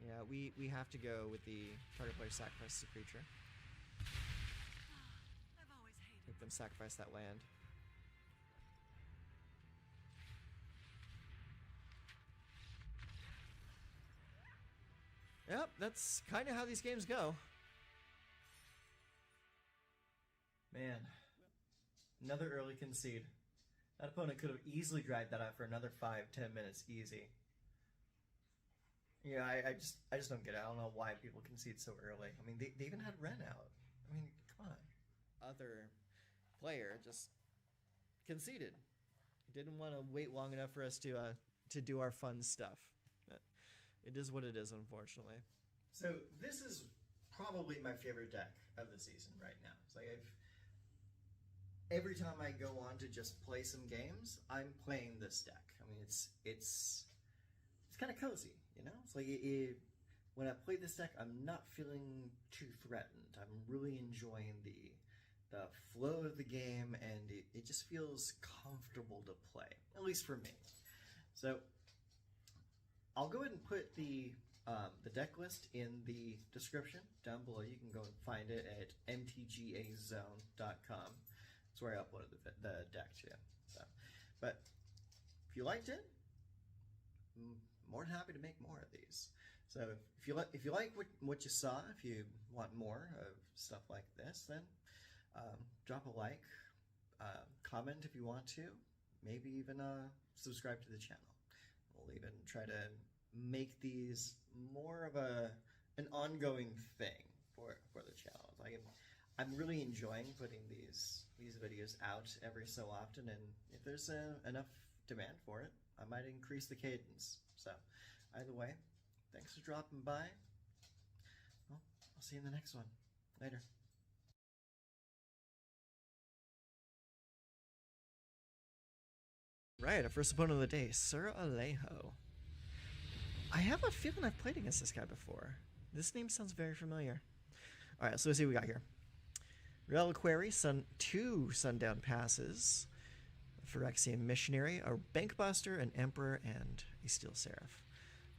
Yeah, we have to go with the target player sacrifices a creature. I've always hated Make them sacrifice that land. Yep, that's kind of how these games go. Man, another early concede. That opponent could have easily dragged that out for another 5-10 minutes easy. Yeah, I just don't get it. I don't know why people concede so early. I mean, they even had Ren out. I mean, come on. Other player just conceded. Didn't want to wait long enough for us to do our fun stuff. It is what it is, unfortunately. So this is probably my favorite deck of the season right now. It's like every time I go on to just play some games, I'm playing this deck. I mean, it's kind of cozy, you know? It's like when I play this deck, I'm not feeling too threatened. I'm really enjoying the flow of the game, and it just feels comfortable to play, at least for me. So I'll go ahead and put the the deck list in the description down below. You can go and find it at mtgazone.com. That's where I uploaded the deck to. So, but if you liked it, I'm more than happy to make more of these. So if you like what you saw, if you want more of stuff like this, then drop a like, comment if you want to, maybe even subscribe to the channel. We'll even try to make these more of an ongoing thing for the channel. I'm really enjoying putting these videos out every so often, and if there's enough demand for it, I might increase the cadence. So either way, thanks for dropping by. Well, I'll see you in the next one. Later. Right, our first opponent of the day, Sir Alejo. I have a feeling I've played against this guy before. This name sounds very familiar. Alright, so let's see what we got here. Reliquary, two Sundown Passes, Phyrexian Missionary, a Bankbuster, an Emperor, and a Steel Seraph.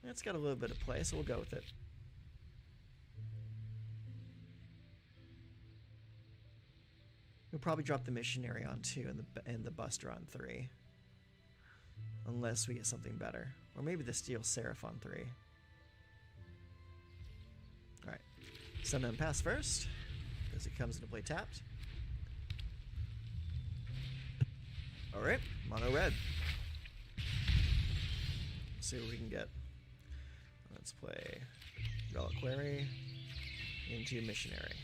It's got a little bit of play, so we'll go with it. We'll probably drop the Missionary on 2 and the Buster on 3. Unless we get something better. Or maybe the Steel Seraph on 3. Alright. Sundown Pass first, because it comes into play tapped. Alright, mono red. Let's see what we can get. Let's play Reliquary into Missionary.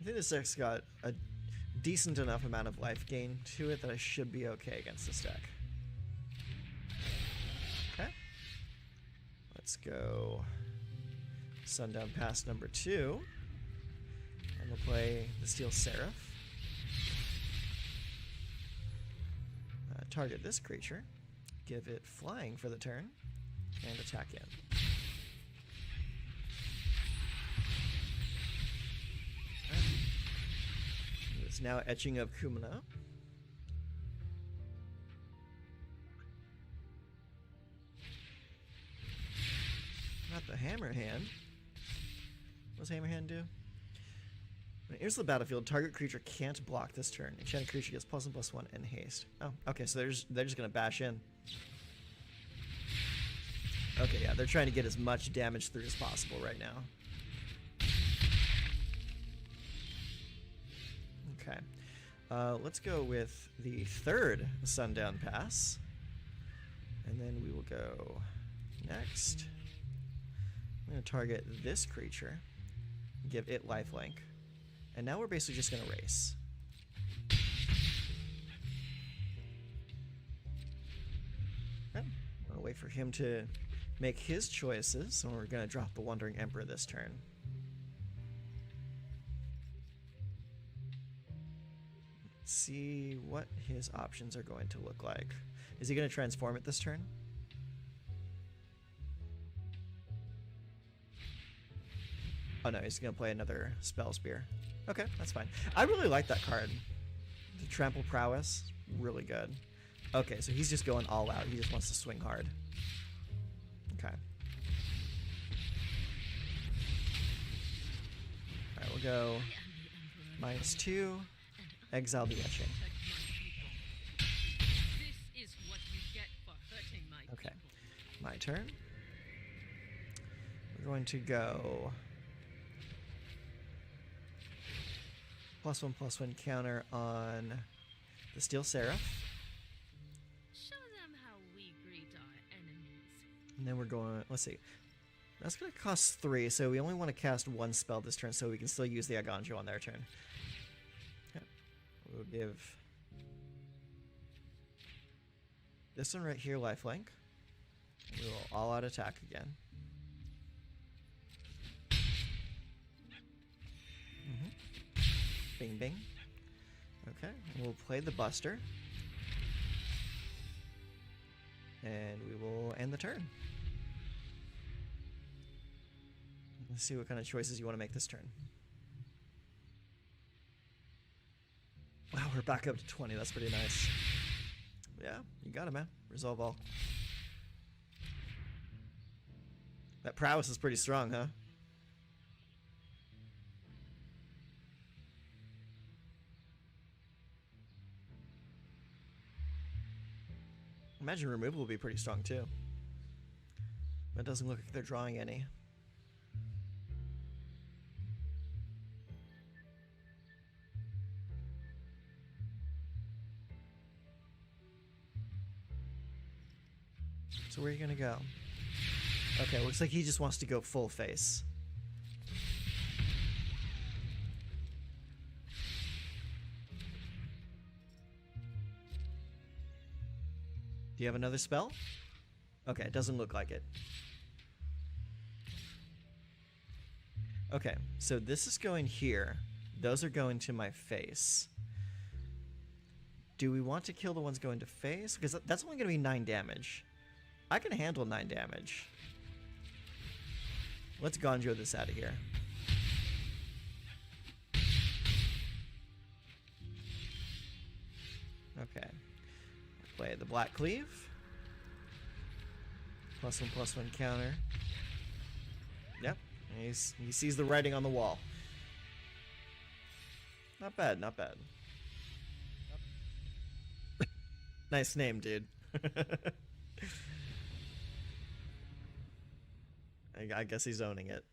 I think this deck's got a decent enough amount of life gain to it that I should be okay against this deck. Okay. Let's go Sundown Pass number 2. And we'll play the Steel Seraph. Target this creature. Give it flying for the turn. And attack in. It's now Etching of Kumino. Not the Hammer Hand. What does Hammer Hand do? When it enters the battlefield, target creature can't block this turn. Enchanted creature gets +1/+1 and haste. Oh, okay, so they're just gonna bash in. Okay, yeah, they're trying to get as much damage through as possible right now. Okay, let's go with the third Sundown Pass, and then we will go next. I'm going to target this creature, give it lifelink, and now we're basically just going to race. Okay. I'll wait for him to make his choices, and we're going to drop the Wandering Emperor this turn. See what his options are going to look like. Is he going to transform it this turn? Oh no, he's going to play another Spell Spear. Okay, that's fine. I really like that card. The Trample Prowess, really good. Okay, so he's just going all out. He just wants to swing hard. Okay. Alright, we'll go -2. Exile the Etching. This is what you get for hurting my Okay, people. my turn. We're going to go +1/+1 counter on the Steel Seraph. Show them how we greet our enemies. And then we're going, let's see. That's going to cost 3, so we only want to cast 1 spell this turn, so we can still use the Aganjo on their turn. Okay. We'll give this one right here lifelink. We will all-out attack again. Bing, bing. Okay, we'll play the Buster. And we will end the turn. Let's see what kind of choices you want to make this turn. Wow, we're back up to 20. That's pretty nice. Yeah, you got it, man. Resolve all. That prowess is pretty strong, huh? Imagine removal will be pretty strong too. That doesn't look like they're drawing any. So where are you gonna go? Okay, looks like he just wants to go full face. Do you have another spell? Okay, it doesn't look like it. Okay, so this is going here. Those are going to my face. Do we want to kill the ones going to face? Because that's only going to be 9 damage. I can handle 9 damage. Let's Gonjo this out of here. Okay. Play the Black Cleave. +1/+1 counter. Yep. He sees the writing on the wall. Not bad, not bad. Nice name, dude. I guess he's owning it.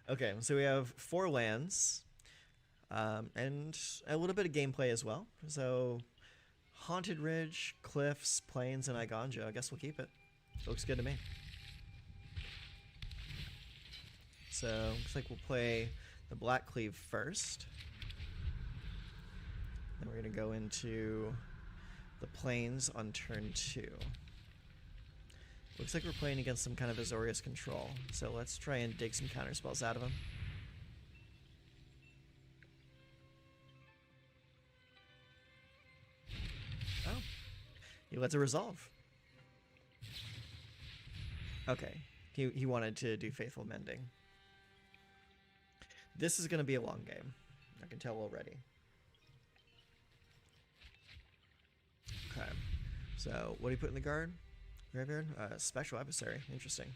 Okay, so we have 4 lands. And a little bit of gameplay as well. So, Haunted Ridge, Cliffs, Plains, and Igonjo. I guess we'll keep it. Looks good to me. So, looks like we'll play the Black Cleave first. Then we're going to go into the Plains on turn 2. Looks like we're playing against some kind of Azorius control. So let's try and dig some counter spells out of him. Oh. He lets it resolve. Okay. He wanted to do Faithful Mending. This is going to be a long game. I can tell already. Okay. So, what do you put in the guard? Graveyard? Special Adversary. Interesting.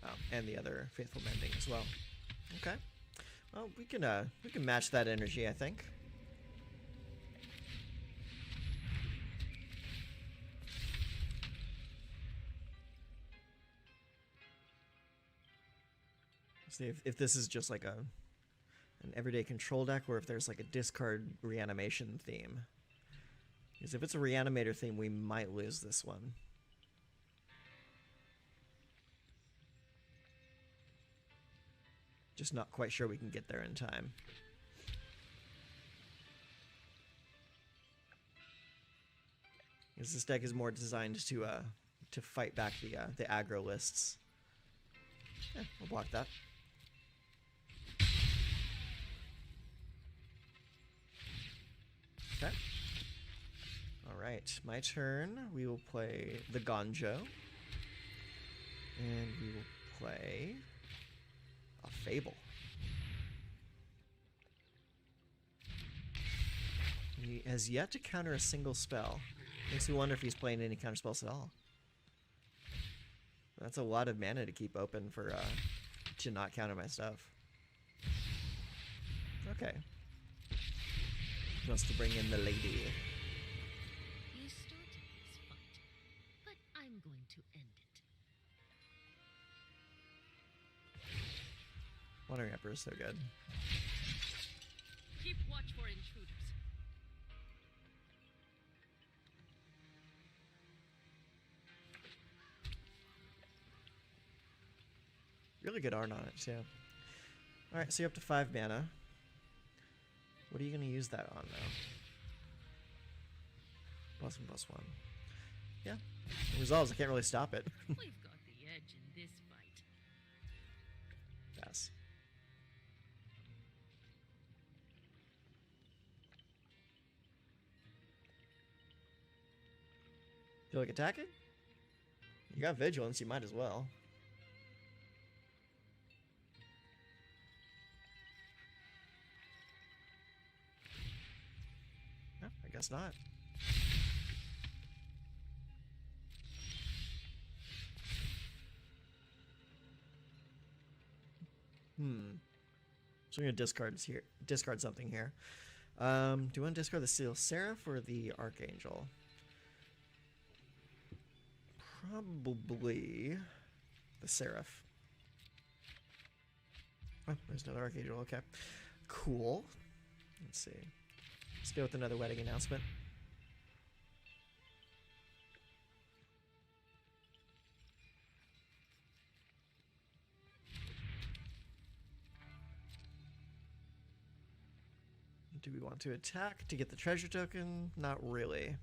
Oh, and the other Faithful Mending as well. Okay. Well, we can match that energy, I think. See if this is just like an everyday control deck, or if there's like a discard reanimation theme. Because if it's a reanimator theme, we might lose this one. Just not quite sure we can get there in time. Because this deck is more designed to fight back the aggro lists. Yeah, we'll block that. Okay. Alright, my turn. We will play the Gonjo. And we will play a Fable. He has yet to counter a single spell. Makes me wonder if he's playing any counter spells at all. That's a lot of mana to keep open for to not counter my stuff. Okay. He wants to bring in the lady. You started this fight, but I'm going to end it. Wandering Emperor is so good. Keep watch for intruders. Really good art on it, too. Alright, so you're up to 5 mana. What are you going to use that on, though? +1/+1. Yeah. It resolves. I can't really stop it. We've got the edge in this fight. Pass. Feel like attacking? You got Vigilance, you might as well. Guess not. So I'm gonna discard something here. Do you want to discard the Steel Seraph or the Archangel? Probably the Seraph. Oh, there's another Archangel. Okay, cool. Let's see. Let's go with another wedding announcement. Do we want to attack to get the treasure token? Not really.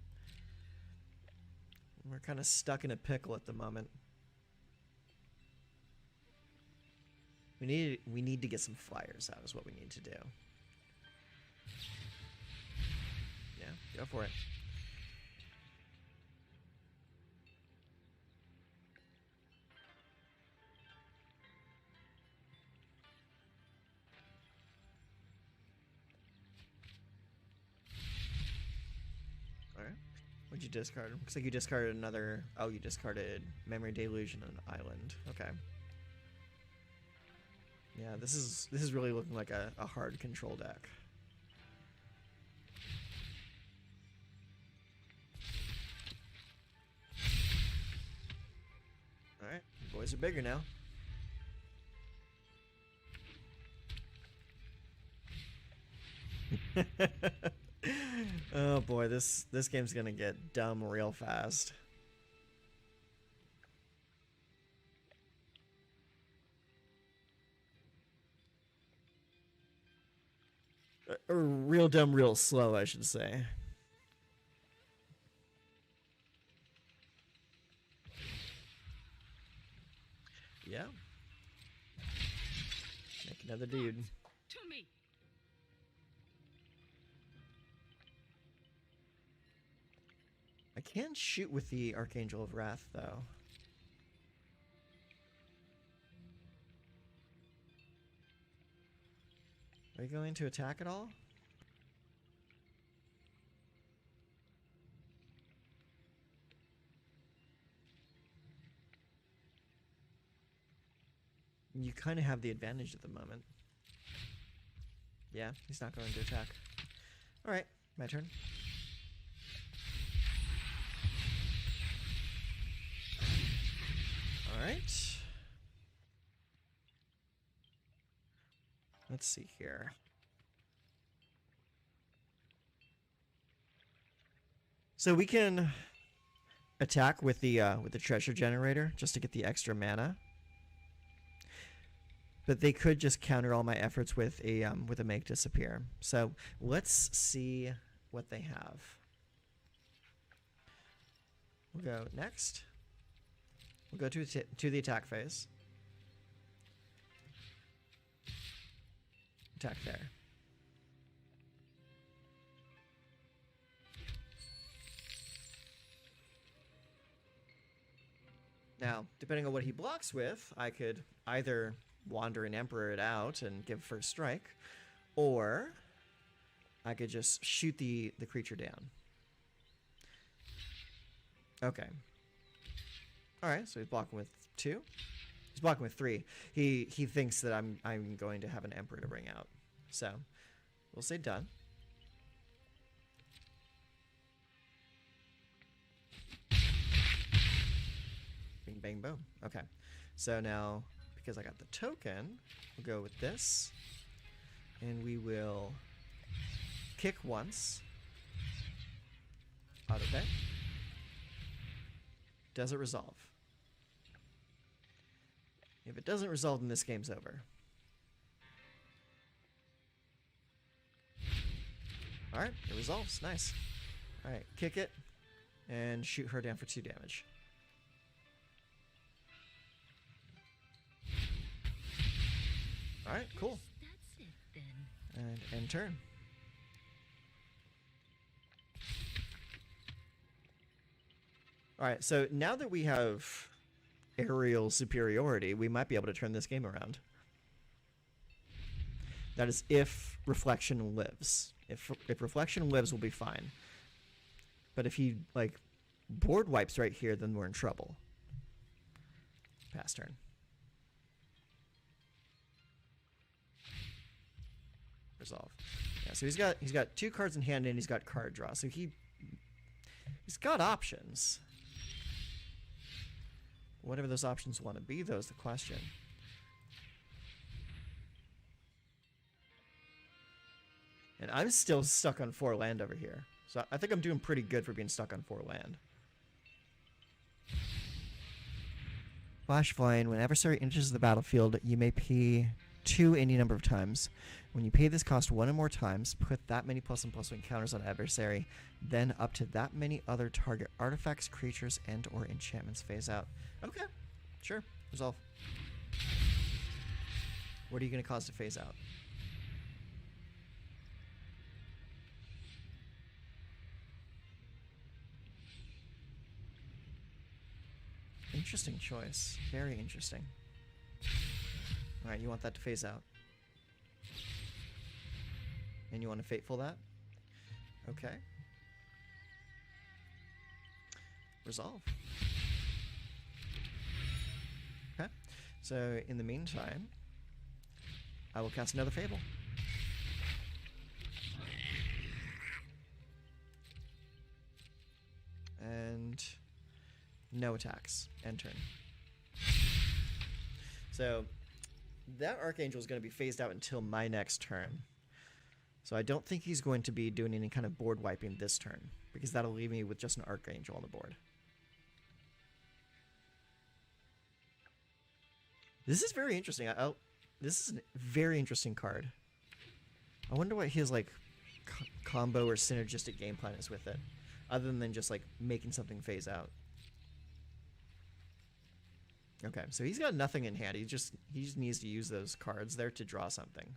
We're kind of stuck in a pickle at the moment. We need to get some flyers out is what we need to do. Yeah, go for it. Alright. What'd you discard? Looks like you discarded another... Oh, you discarded Memory Deluge and an Island. Okay. Yeah, this is really looking like a hard control deck. Alright, boys are bigger now. Oh boy, this game's gonna get dumb real fast. Or real dumb, real slow, I should say. Yeah. Make another dude. To me. I can shoot with the Archangel of Wrath, though. Are you going to attack at all? You kind of have the advantage at the moment. Yeah, he's not going to attack. Alright, my turn. Alright. Let's see here. So we can attack with the treasure generator just to get the extra mana. But they could just counter all my efforts with a make disappear. So let's see what they have. We'll go next. We'll go to the attack phase. Attack there. Now, depending on what he blocks with, I could either Wander and Emperor it out and give first strike, or I could just shoot the creature down. Okay. Alright, so he's blocking with 2. He's blocking with 3. He thinks that I'm going to have an Emperor to bring out. So, we'll say done. Bing, bang, boom. Okay. So now, because I got the token, we'll go with this. And we will kick once. Auto pay. Does it resolve? If it doesn't resolve, then this game's over. Alright, it resolves. Nice. Alright, kick it and shoot her down for 2 damage. Alright, cool. That's it then. And end turn. Alright, so now that we have aerial superiority, we might be able to turn this game around. That is if Reflection lives. If Reflection lives, we'll be fine. But if he, like, board wipes right here, then we're in trouble. Pass turn. Resolve. Yeah, so he's got 2 cards in hand and he's got card draw. So he's got options. Whatever those options want to be, though, is the question. And I'm still stuck on 4 land over here. So I think I'm doing pretty good for being stuck on 4 land. Flash Flying. When adversary enters the battlefield, you may pay 2 any number of times. When you pay this cost 1 or more times, put that many +1/+1 counters on adversary, then up to that many other target artifacts, creatures, and or enchantments phase out. Okay, sure. Resolve. What are you going to cause to phase out? Interesting choice. Very interesting. Alright, you want that to phase out. And you want to Fateful that? Okay. Resolve. Okay. So, in the meantime, I will cast another Fable. And no attacks. End turn. So, that Archangel is going to be phased out until my next turn. So I don't think he's going to be doing any kind of board wiping this turn, because that'll leave me with just an Archangel on the board. This is very interesting. This is a very interesting card. I wonder what his like combo or synergistic game plan is with it, other than just like making something phase out. Okay, so he's got nothing in hand. He just needs to use those cards there to draw something.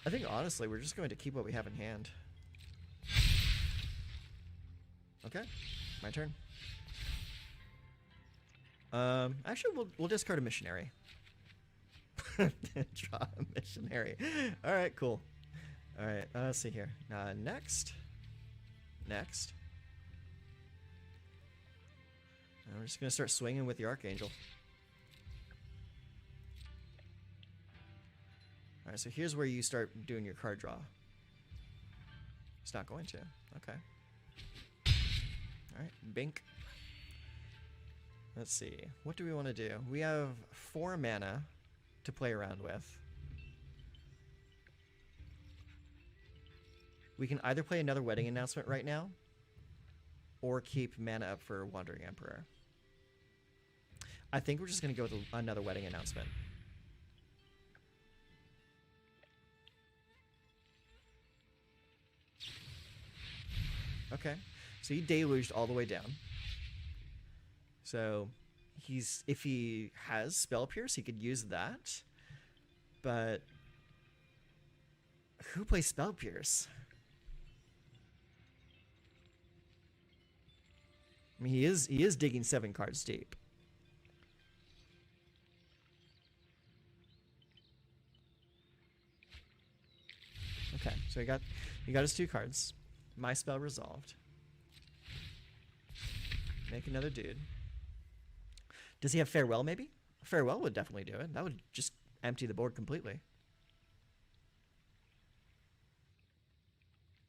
I think honestly we're just going to keep what we have in hand. Okay, my turn. Actually we'll discard a missionary. Draw a missionary. All right, cool. All right, let's see here. Next. And we're just gonna start swinging with the Archangel. All right, so here's where you start doing your card draw. It's not going to. Okay. All right, bink. Let's see. What do we want to do? We have 4 mana to play around with. We can either play another Wedding Announcement right now, or keep mana up for Wandering Emperor. I think we're just going to go with another Wedding Announcement. Okay, so he deluged all the way down. So if he has Spell Pierce, he could use that. But who plays Spell Pierce? I mean, he is digging 7 cards deep. Okay, so he got his 2 cards. My spell resolved. Make another dude. Does he have Farewell, maybe? Farewell would definitely do it. That would just empty the board completely.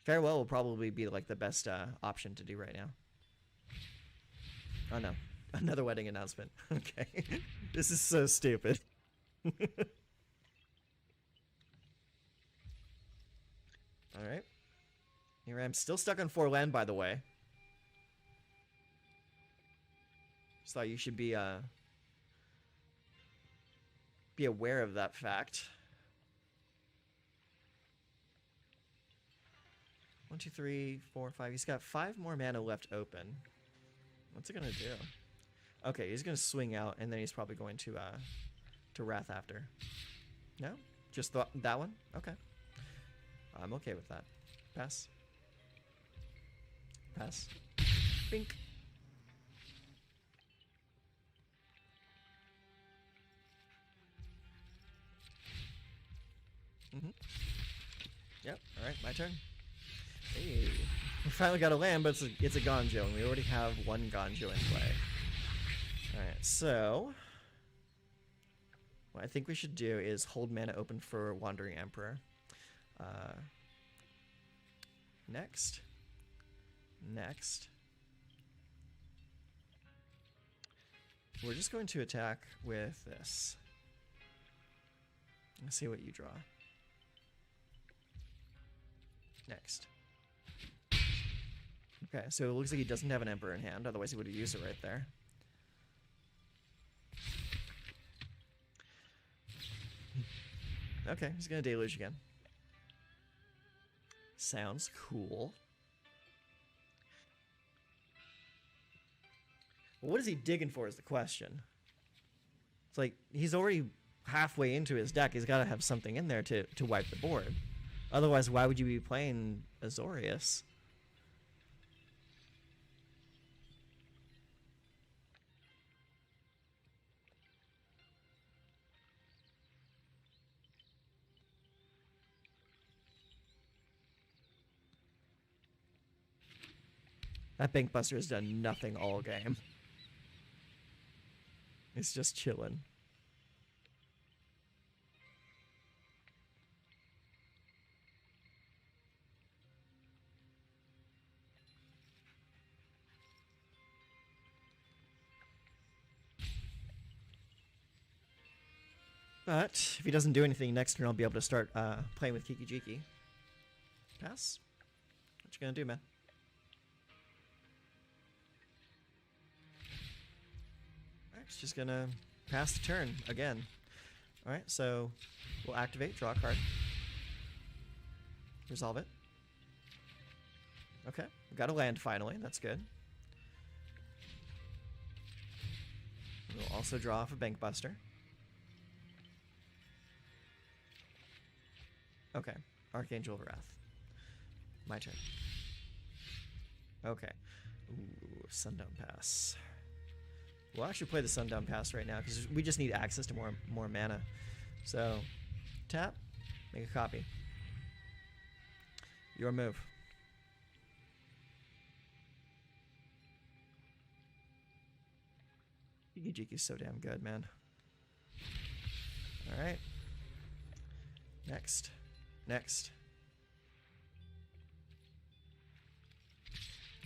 Farewell will probably be like the best option to do right now. Oh no, another Wedding Announcement. Okay, this is so stupid. All right. Here I am, still stuck on 4 land, by the way. Just thought you should be aware of that fact. 1, 2, 3, 4, 5. He's got 5 more mana left open. What's it gonna do? Okay, he's gonna swing out, and then he's probably going to Wrath after. No, just that one. Okay, I'm okay with that. Pass. Pass. Bink. Yep. All right, my turn. Hey, we finally got a land, but it's a Gonjo, and we already have one Gonjo in play. All right, so what I think we should do is hold mana open for Wandering Emperor. Next. We're just going to attack with this. Let's see what you draw. Next. Okay, so it looks like he doesn't have an Emperor in hand, otherwise he would have used it right there. Okay, he's gonna Deluge again. Sounds cool. Well, what is he digging for is the question. It's like, he's already halfway into his deck. He's got to have something in there to wipe the board. Otherwise, why would you be playing Azorius? That Bankbuster has done nothing all game. It's just chilling. But if he doesn't do anything next turn, I'll be able to start playing with Kiki Jiki. Pass? What you gonna do, man? Alright, it's just gonna pass the turn again. Alright, so we'll activate, draw a card. Resolve it. Okay, we got a land finally, that's good. We'll also draw off a Bankbuster. Okay, Archangel of Wrath. My turn. Okay. Ooh, Sundown Pass. We'll actually play the Sundown Pass right now because we just need access to more mana. So, tap, make a copy. Your move. Jiki's so damn good, man. Alright. Next.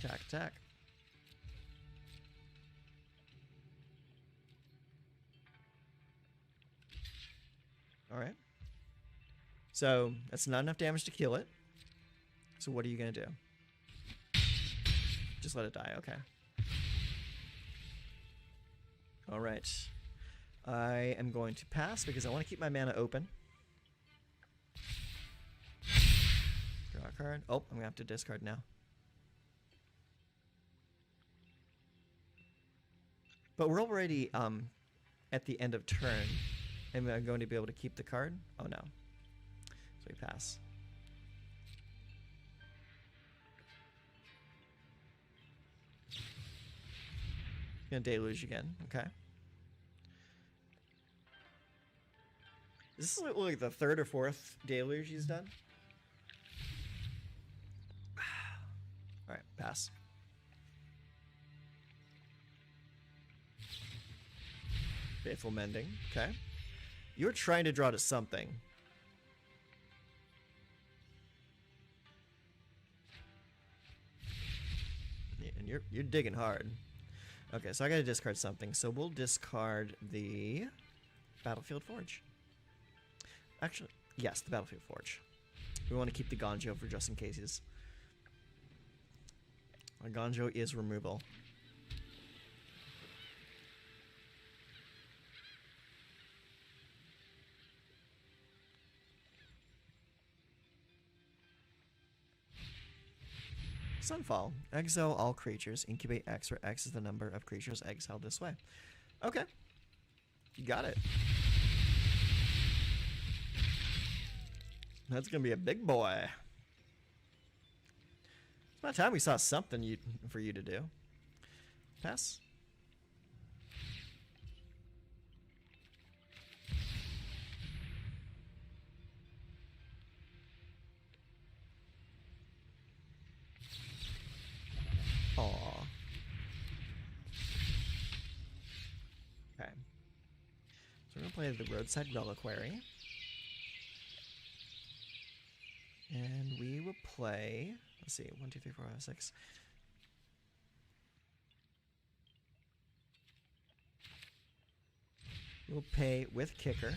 Attack. Alright. So, that's not enough damage to kill it. So what are you going to do? Just let it die, okay. Alright. I am going to pass because I want to keep my mana open. Draw a card. Oh, I'm going to have to discard now. But we're already at the end of turn. Am I going to be able to keep the card? Oh no. So we pass. Gonna Deluge again. Okay. Is this like the third or fourth Deluge he's done? Alright, pass. Faithful Mending. Okay. You're trying to draw to something. Yeah, and you're digging hard. Okay, so I gotta discard something. So we'll discard the Battlefield Forge. Actually, yes, the Battlefield Forge. We want to keep the Gonjo for just in cases. Our Gonjo is removal. Sunfall. Exile all creatures. Incubate X, where X is the number of creatures exiled this way. Okay. You got it. That's going to be a big boy. It's about time we saw something for you to do. Pass. play the Roadside Reliquary. And we will play, let's see, 1, 2, 3, 4, 5, 6. We'll pay with kicker.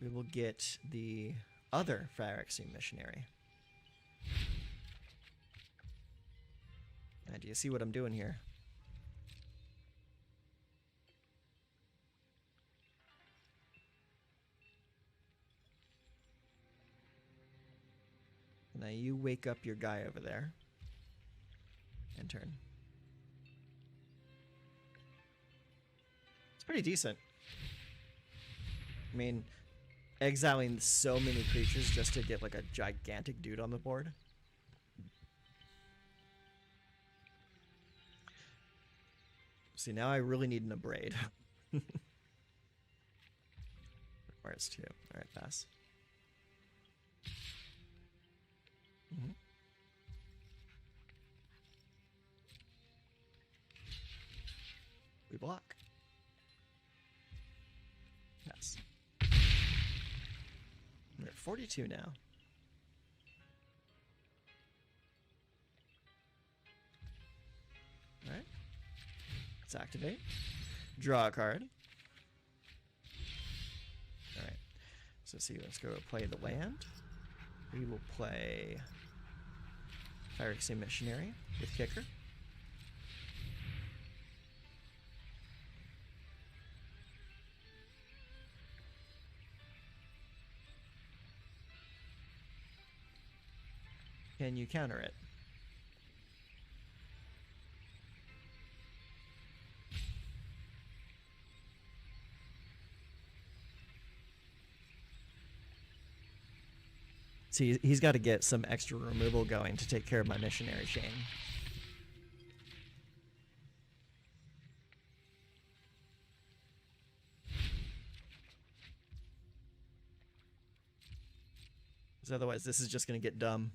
We will get the other Phyrexian Missionary. Do you see what I'm doing here? Now you wake up your guy over there. And turn. It's pretty decent. I mean, exiling so many creatures just to get like a gigantic dude on the board. See, now I really need an abrade. Requires 2. Alright, pass. We block. Pass. We're at 42 now. Alright. Let's activate. Draw a card. Alright. So see, let's go play the land. We will play Phyrexian Missionary with kicker. Can you counter it? See, he's got to get some extra removal going to take care of my missionary chain. Because otherwise this is just going to get dumb.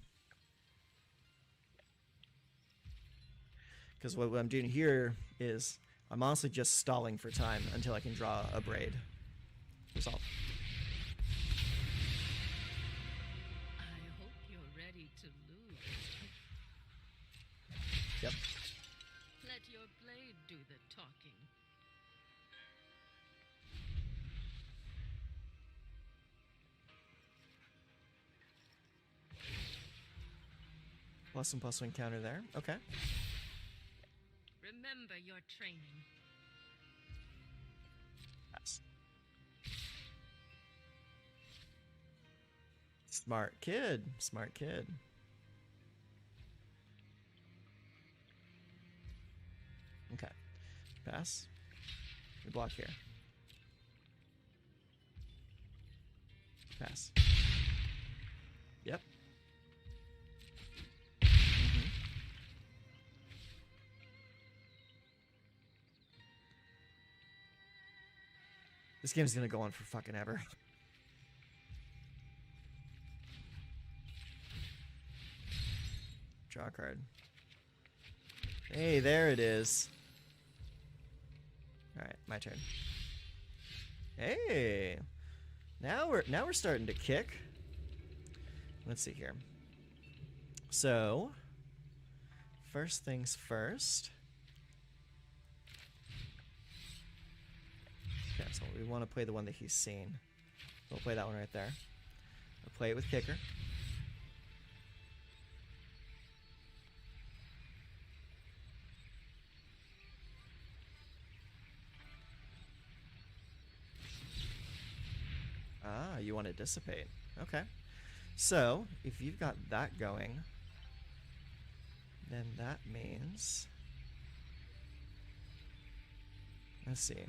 Because what I'm doing here is I'm honestly just stalling for time until I can draw a braid. Resolve. I hope you're ready to lose. Yep. Let your blade do the talking. +1/+1 counter there. Okay. Remember your training. Pass. Smart kid. Smart kid. Okay. Pass. We block here. Pass. Yep. This game's gonna go on for fucking ever. Draw a card. Hey, there it is. Alright, my turn. Hey! Now we're starting to kick. Let's see here. So, first things first. Okay, so we want to play the one that he's seen. We'll play that one right there. We'll play it with kicker. Ah, you want to dissipate. Okay. So, if you've got that going, then that means... Let's see.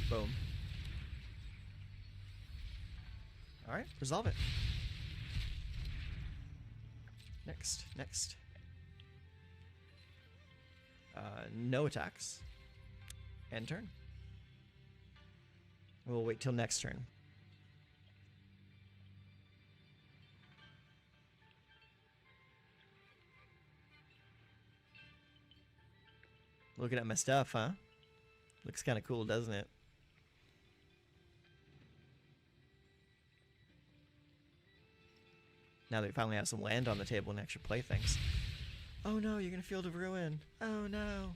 Boom. Alright, resolve it. Next, next. No attacks. End turn. We'll wait till next turn. Looking at my stuff, huh? Looks kind of cool, doesn't it? Now that we finally have some land on the table and actually play things. Oh no, you're gonna Field of Ruin. Oh no.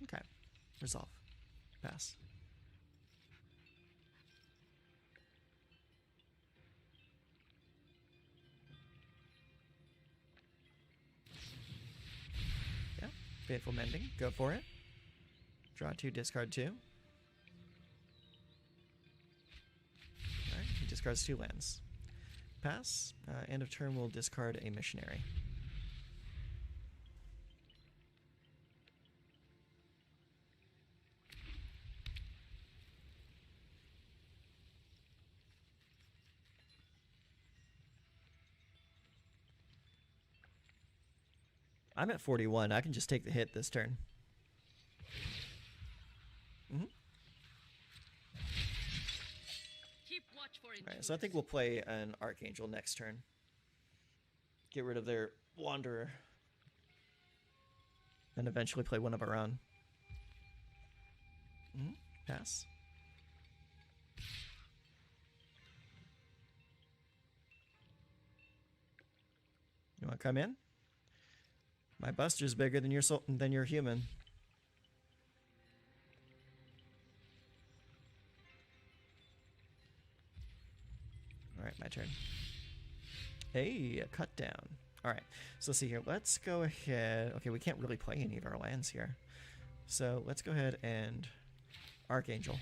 Okay. Resolve. Pass. Yeah. Fateful Mending. Go for it. Draw 2, discard 2. Alright, he discards 2 lands. Pass. End of turn, we'll discard a missionary. I'm at 41. I can just take the hit this turn. Keep watch for Alright, so I think we'll play an Archangel next turn. Get rid of their Wanderer. And eventually play one of our own. Pass. You want to come in? My Buster's bigger than your human. Alright, my turn. Hey, a cut down. Alright, so let's see here. Let's go ahead. Okay, we can't really play any of our lands here. So let's go ahead and Archangel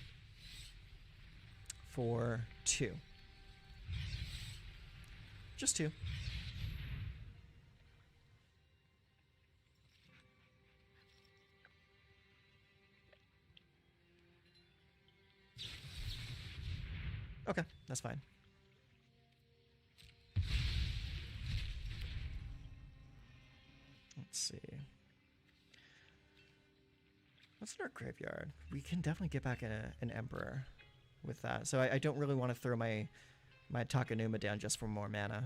for 2. Just 2. Okay, that's fine. Let's see. What's in our graveyard? We can definitely get back an Emperor with that. So I don't really want to throw my Takanuma down just for more mana.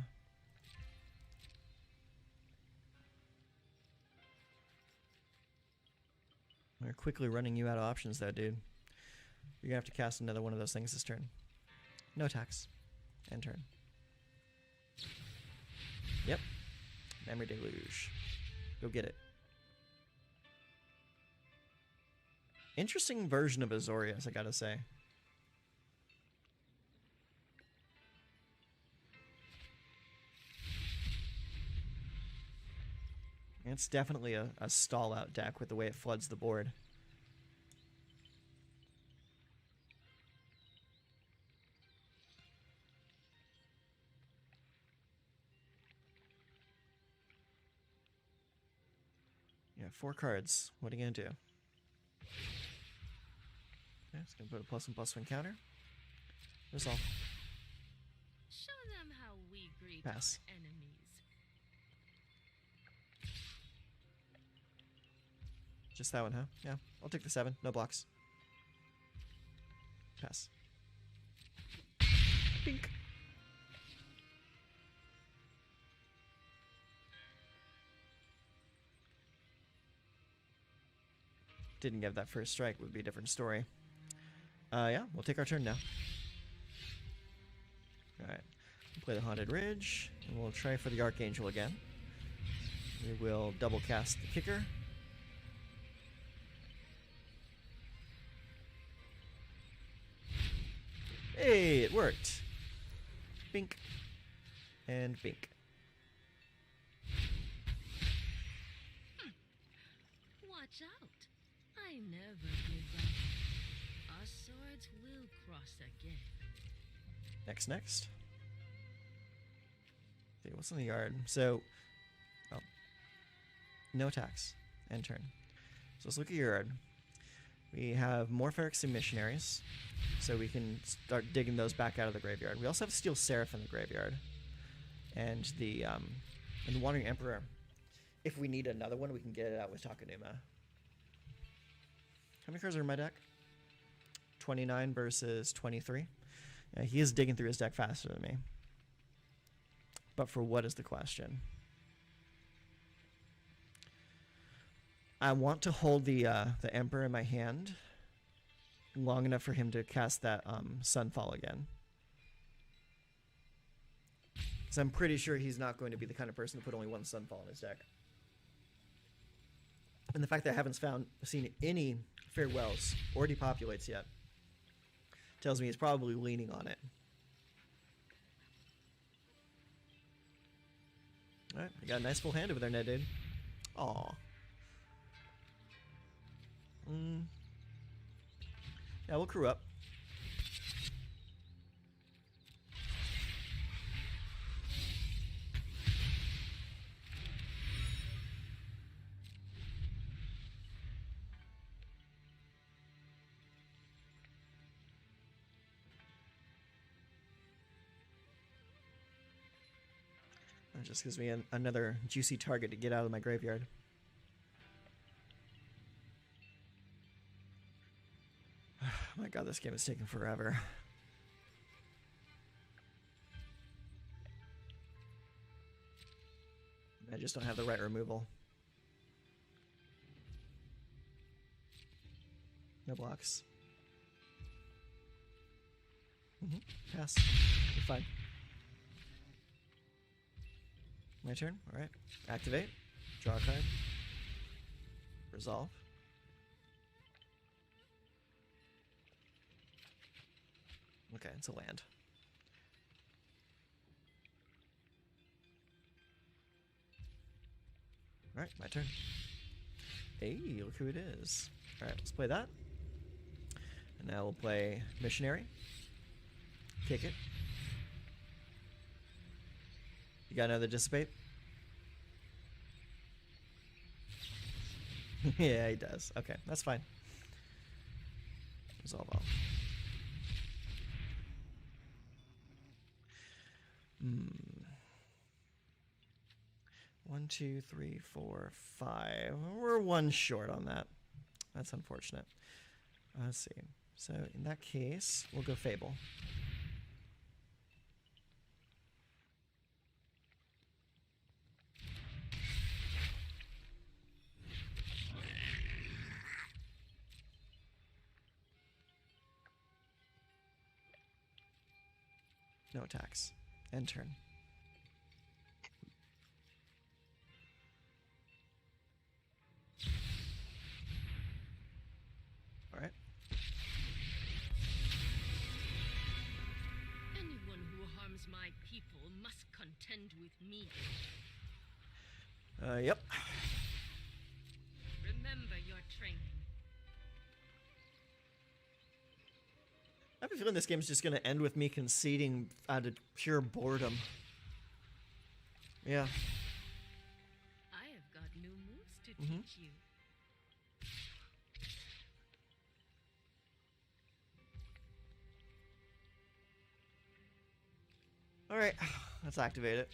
We're quickly running you out of options though, dude. You're gonna have to cast another one of those things this turn. No attacks. End turn. Yep. Memory Deluge. Go get it. Interesting version of Azorius, I gotta say. It's definitely a stall out deck with the way it floods the board. Yeah, 4 cards. What are you gonna do? Okay, it's gonna put a +1/+1 counter. Resolve. Show them how we greet Pass. our enemies. Just that one, huh? Yeah, I'll take the 7. No blocks. Pass. Pink. Didn't give that first strike would be a different story. Yeah, we'll take our turn now. Alright. We'll play the Haunted Ridge, and we'll try for the Archangel again. We will double cast the Kicker. Hey, it worked. Bink. And bink. Watch out. I never give up. Our swords will cross again. Next. Okay, what's in the yard? So, No attacks. End turn. So let's look at your yard. We have more Phyrexian missionaries, so we can start digging those back out of the graveyard. We also have Steel Seraph in the graveyard, and the Wandering Emperor. If we need another one, we can get it out with Takanuma. How many cards are in my deck? 29 versus 23. Yeah, he is digging through his deck faster than me. But for what is the question? I want to hold the Emperor in my hand long enough for him to cast that Sunfall again. Because I'm pretty sure he's not going to be the kind of person to put only one Sunfall in his deck. And the fact that I haven't seen any Farewells or Depopulates yet tells me he's probably leaning on it. Alright, we got a nice full hand over there, Ned, dude. Aw. Yeah, we'll crew up. That just gives me another juicy target to get out of my graveyard. Oh my god, this game is taking forever. I just don't have the right removal. No blocks. Pass. You're fine. My turn? Alright. Activate. Draw a card. Resolve. Okay, it's a land. Alright, my turn. Hey, look who it is. Alright, let's play that. And now we'll play Missionary. Kick it. You got another Dissipate? Yeah, he does. Okay, that's fine. Resolve all. 1, 2, 3, 4, 5. We're one short on that. That's unfortunate. Let's see. So in that case, we'll go Fable. No attacks. End turn. Alright. Anyone who harms my people must contend with me. Yep. Remember your training. I have a feeling this game's just going to end with me conceding out of pure boredom. Yeah. I have got new moves to teach you. Alright, let's activate it.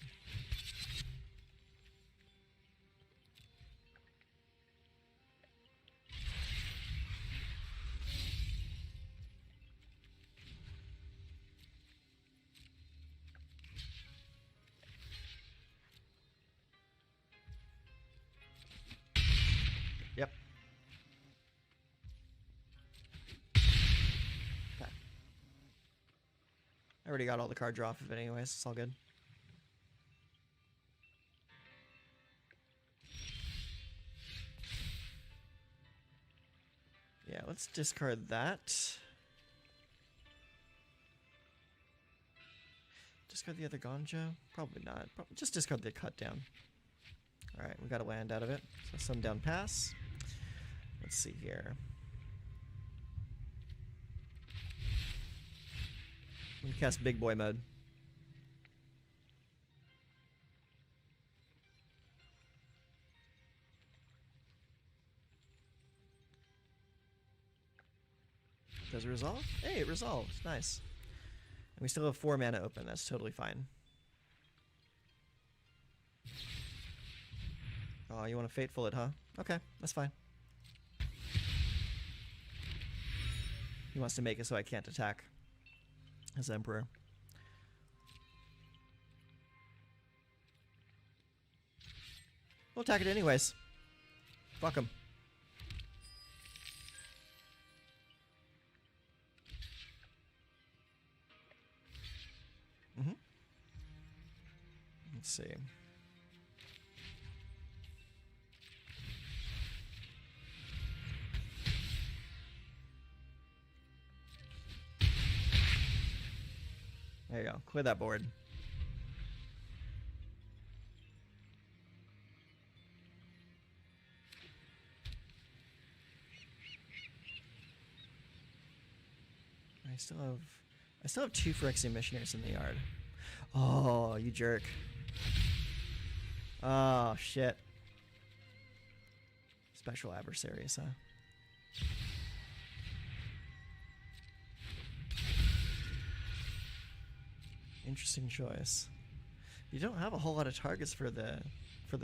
Yep. Okay. I already got all the card draw off of it anyways, it's all good. Yeah, let's discard that. Discard the other Gonjo? Probably not. Just discard the cut down. Alright, we got a land out of it. So Sundown Pass. Let's see here. I'm gonna cast Big Boy mode. Does it resolve? Hey, it resolved. Nice. And we still have 4 mana open. That's totally fine. Oh, you want to Fateful it, huh? Okay, that's fine. He wants to make it so I can't attack as Emperor. We'll attack it anyways. Fuck him. Let's see. There you go. Clear that board. I still have 2 Phyrexian Missionaries in the yard. Oh, you jerk. Oh, shit. Special adversaries, huh? Interesting choice. You don't have a whole lot of targets for the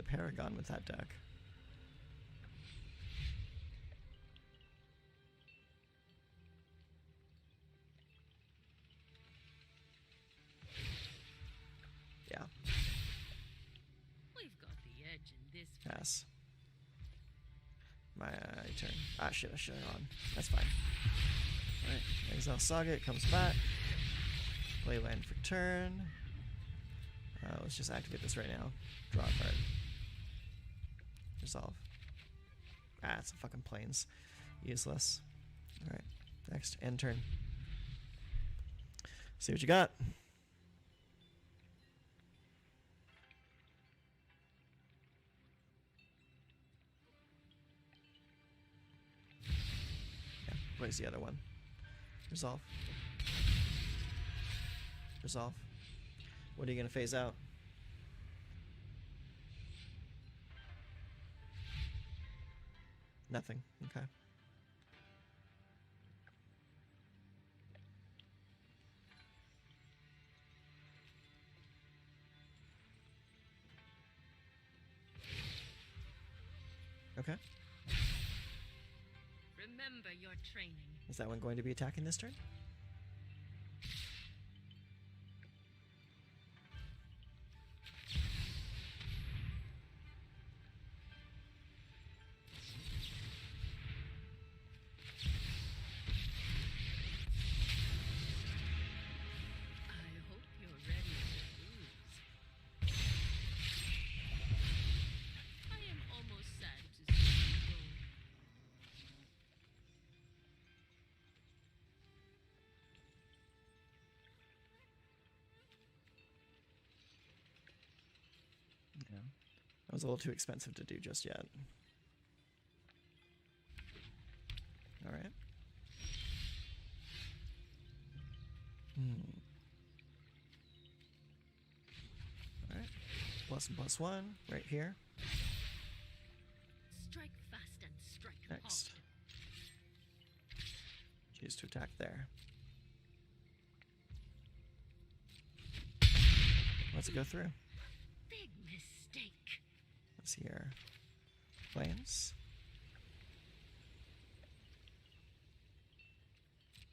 Paragon with that deck. Yeah. We've got the edge in this. Pass. My turn. Ah, shit, I should have on. That's fine. Alright, Exile Saga, it comes back. Play land for turn. Let's just activate this right now. Draw a card. Resolve. Ah, it's a fucking plains. Useless. Alright, next. End turn. See what you got. Yeah, where's the other one? Resolve. Resolve. What are you going to phase out? Nothing. Okay. Okay. Remember your training. Is that one going to be attacking this turn? I hope you're ready to lose. I am almost sad to see you go. Yeah. That was a little too expensive to do just yet. Alright. Alright. +1/+1 right here. Strike fast and strike Next. hard. Choose to attack there. Let's go through. Big mistake. Let's see here. Plains.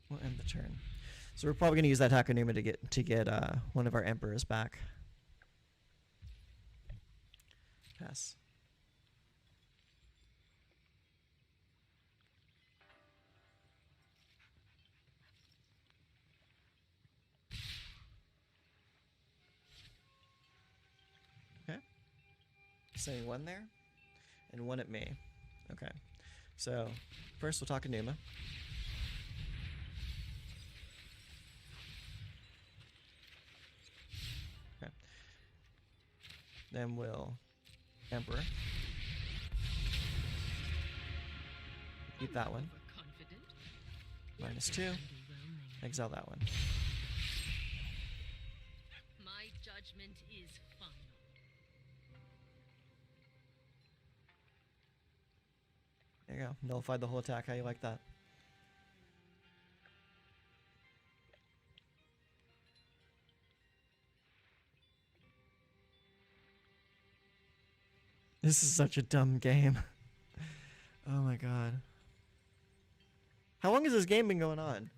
We'll end the turn. So we're probably going to use that Hakanuma to get one of our emperors back. Pass. Okay. Sending 1 there and 1 at me. Okay. So first we'll talk Anuma. Okay. Then we'll Emperor. Keep that one. Overconfident. -2. Underwhelming. Exile that one. My judgment is final. There you go. Nullified the whole attack. How you like that? This is such a dumb game. Oh my god. How long has this game been going on?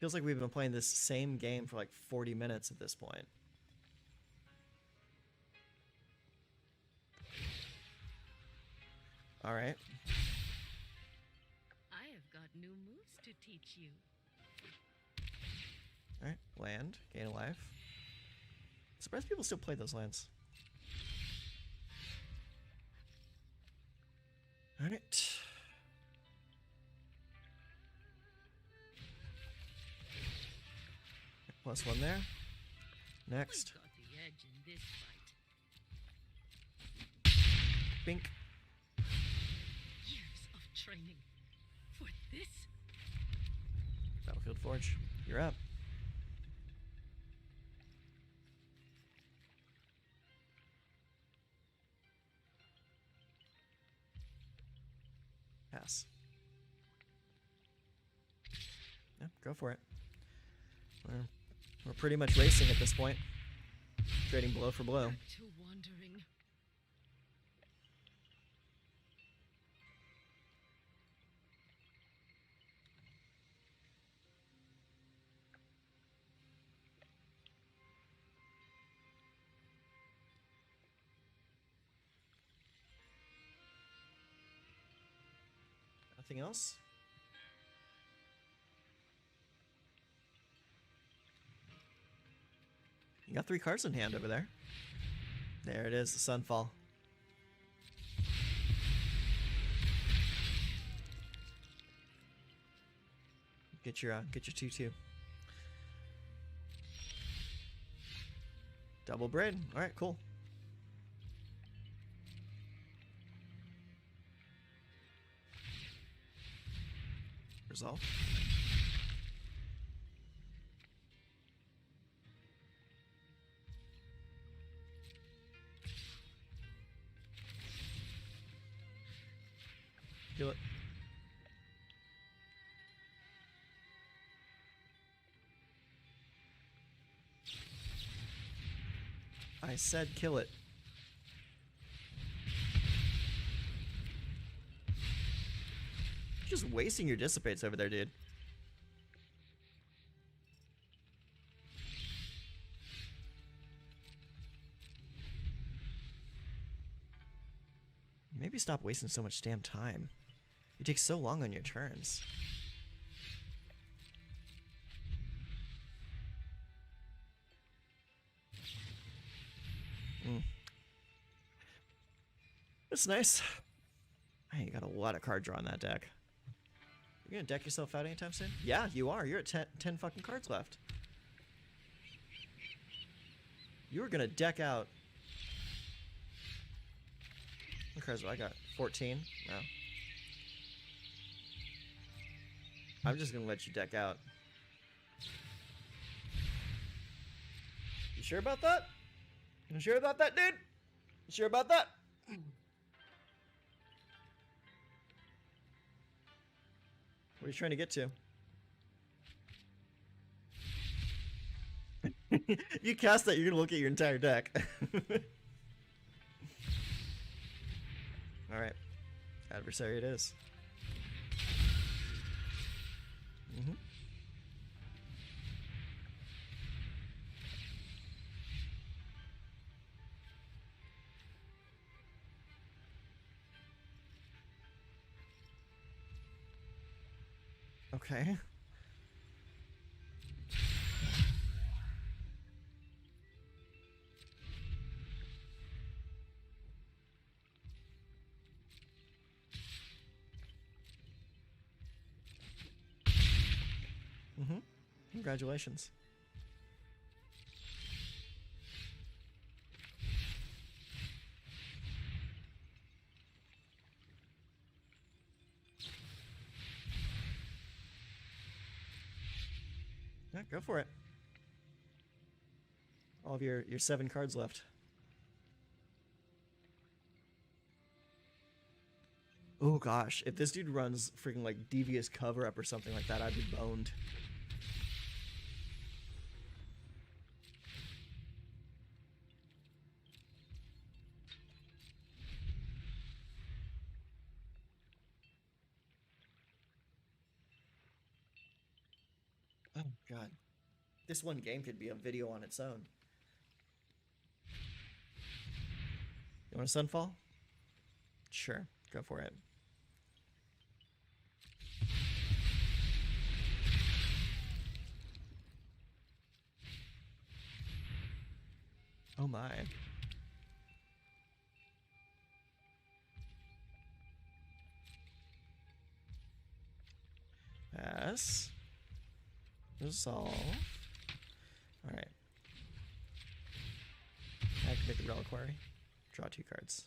Feels like we've been playing this same game for like 40 minutes at this point. All right. I have got new moves to teach you. All right. Land. Gain a life. Surprised people still play those lands. All right. +1 there. Next. We got the edge in this fight. Bink. Years of training for this. Battlefield Forge. You're up. Pass. Yeah, go for it. We're pretty much racing at this point. Trading blow for blow. Back to wandering. Nothing else? You got 3 cards in hand over there. There it is, the Sunfall. Get your 2/2. Double braid. All right, cool. Resolve. Kill it. I said kill it. You're just wasting your dissipates over there, dude. Maybe stop wasting so much damn time. You take so long on your turns. That's nice. Hey, you got a lot of card draw in that deck. You're gonna deck yourself out anytime soon? Yeah, you are. You're at 10 fucking cards left. You were gonna deck out. What cards do I got? 14? No. I'm just gonna let you deck out. You sure about that? You sure about that, dude? You sure about that? What are you trying to get to? You cast that, you're gonna look at your entire deck. Alright. Adversary it is. Mm-hmm. Okay. Mm-hmm. Congratulations. Yeah, go for it. All of your 7 cards left. Oh gosh, if this dude runs freaking like devious cover up or something like that, I'd be boned. God. This one game could be a video on its own. You want a Sunfall? Sure, go for it. Oh my. Pass. Resolve. Alright. Activate the reliquary. Draw 2 cards.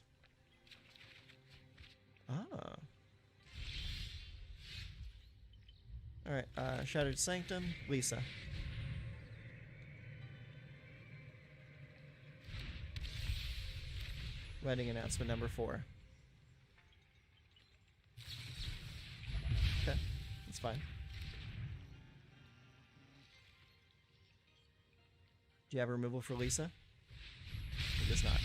Ah. Alright, Shattered Sanctum, Lisa. Wedding announcement number 4. Okay, that's fine. Do you have removal for Lisa? It does not.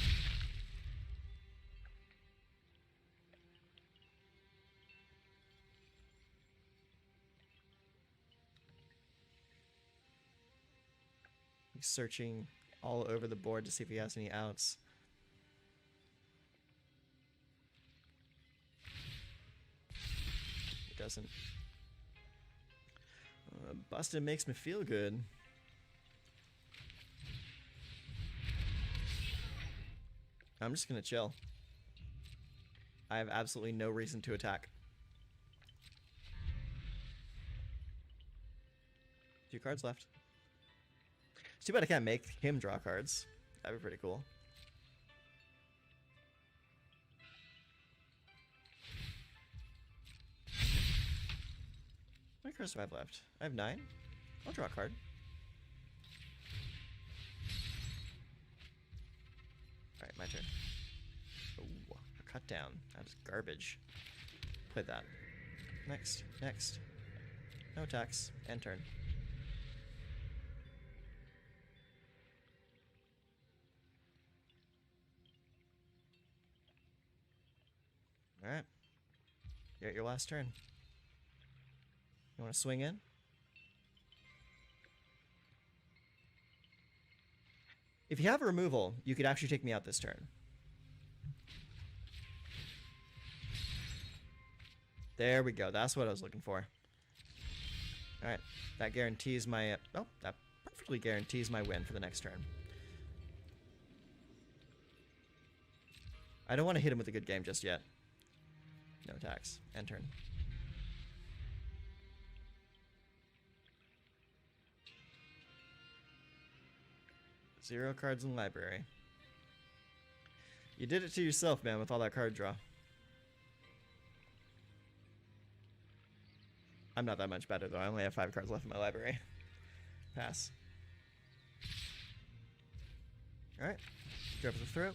He's searching all over the board to see if he has any outs. He doesn't. Busted makes me feel good. I'm just gonna chill. I have absolutely no reason to attack. 2 cards left. It's too bad I can't make him draw cards. That'd be pretty cool. How many cards do I have left? I have 9. I'll draw a card. Alright, my turn. Oh, a cut down. That is garbage. Play that. Next. Next. No attacks. End turn. Alright. You're at your last turn. You want to swing in? If you have a removal, you could actually take me out this turn. There we go. That's what I was looking for. Alright. That guarantees my... oh, that perfectly guarantees my win for the next turn. I don't want to hit him with a good game just yet. No attacks. End turn. Zero cards in library. You did it to yourself, man, with all that card draw. I'm not that much better, though. I only have 5 cards left in my library. Pass. Alright. Go for the throat.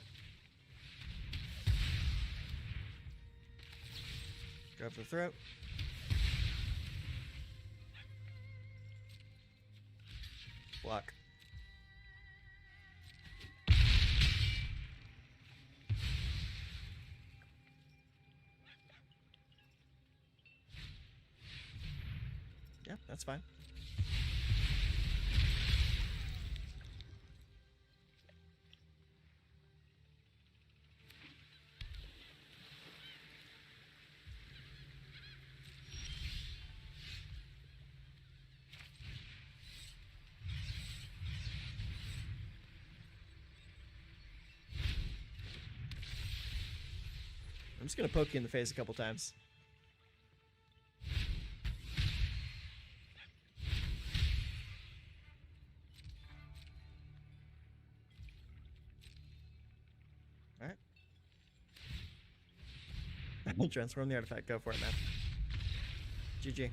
Go for the throat. Block. Yeah, that's fine. I'm just gonna poke you in the face a couple times. Alright. Transform the artifact. Go for it, man. GG.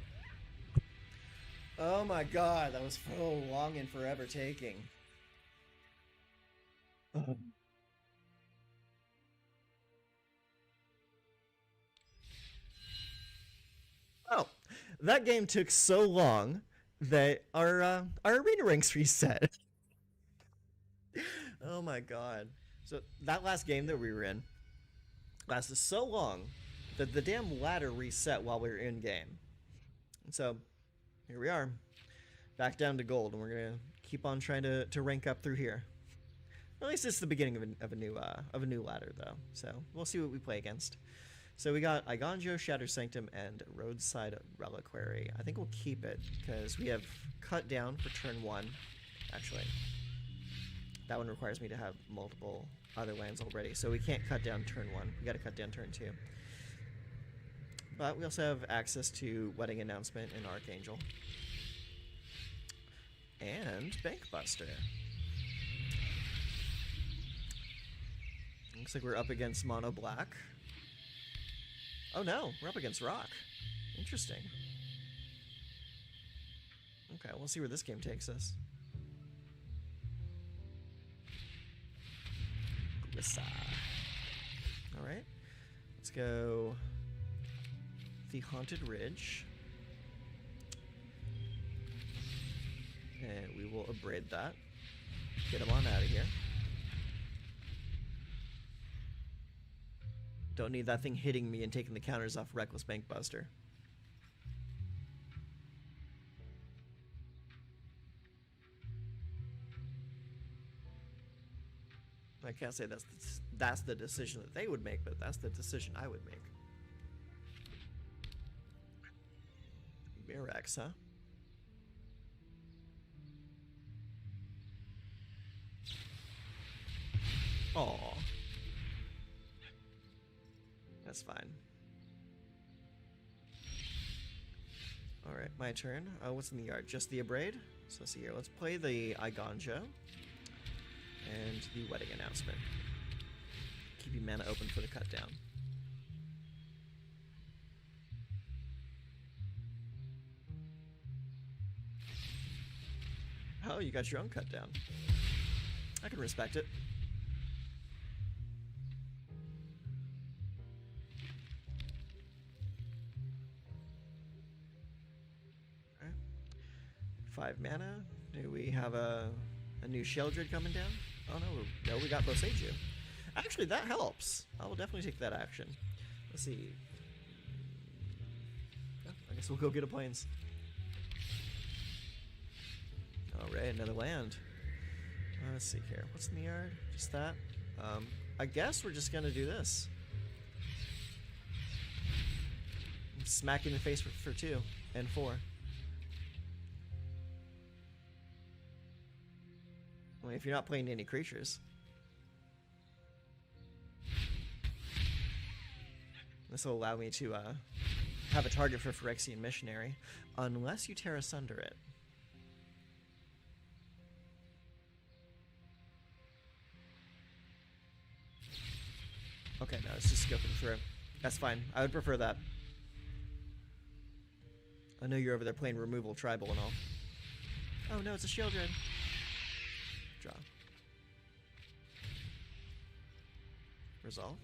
Oh my god, that was so long and forever taking. Oh, that game took so long that our arena ranks reset. Oh my god. So that last game that we were in lasted so long that the damn ladder reset while we were in game. And so here we are. back down to gold, and we're gonna keep on trying to rank up through here. At least it's the beginning of a new ladder, though. So we'll see what we play against. So we got Igonjo, Shatter Sanctum, and Roadside Reliquary. I think we'll keep it because we have Cut Down for turn 1. Actually, that one requires me to have multiple other lands already, so we can't cut down turn 1. We got to cut down turn 2. But we also have access to Wedding Announcement and Archangel. And Bankbuster. Looks like we're up against Mono Black. Oh no, we're up against Rock. Interesting. Okay, we'll see where this game takes us. Alright. Let's go the Haunted Ridge. And we will abrade that. Get him on out of here. Don't need that thing hitting me and taking the counters off Reckless Bankbuster. I can't say that's the decision that they would make, but that's the decision I would make. Mirax, huh? Aw. That's fine. Alright, my turn. What's in the yard? Just the Abrade? So let's see here. Let's play the Igonjo. And the Wedding Announcement. Keep your mana open for the cut down. Oh, you got your own cut down. I can respect it. Alright. 5 mana. Do we have a new Sheldred coming down? Oh no, we got Boseiju. Actually, that helps. I will definitely take that action. Let's see. Oh, I guess we'll go get a Plains. Alright, another land. Let's see here. What's in the yard? Just that? I guess we're just gonna do this. Smack in the face for 2 and 4. Well, if you're not playing any creatures. This will allow me to have a target for Phyrexian Missionary, unless you tear asunder it. Okay, no, it's just scoping through. That's fine. I would prefer that. I know you're over there playing removal tribal and all. Oh no, it's a Sheldred. Draw. Resolve.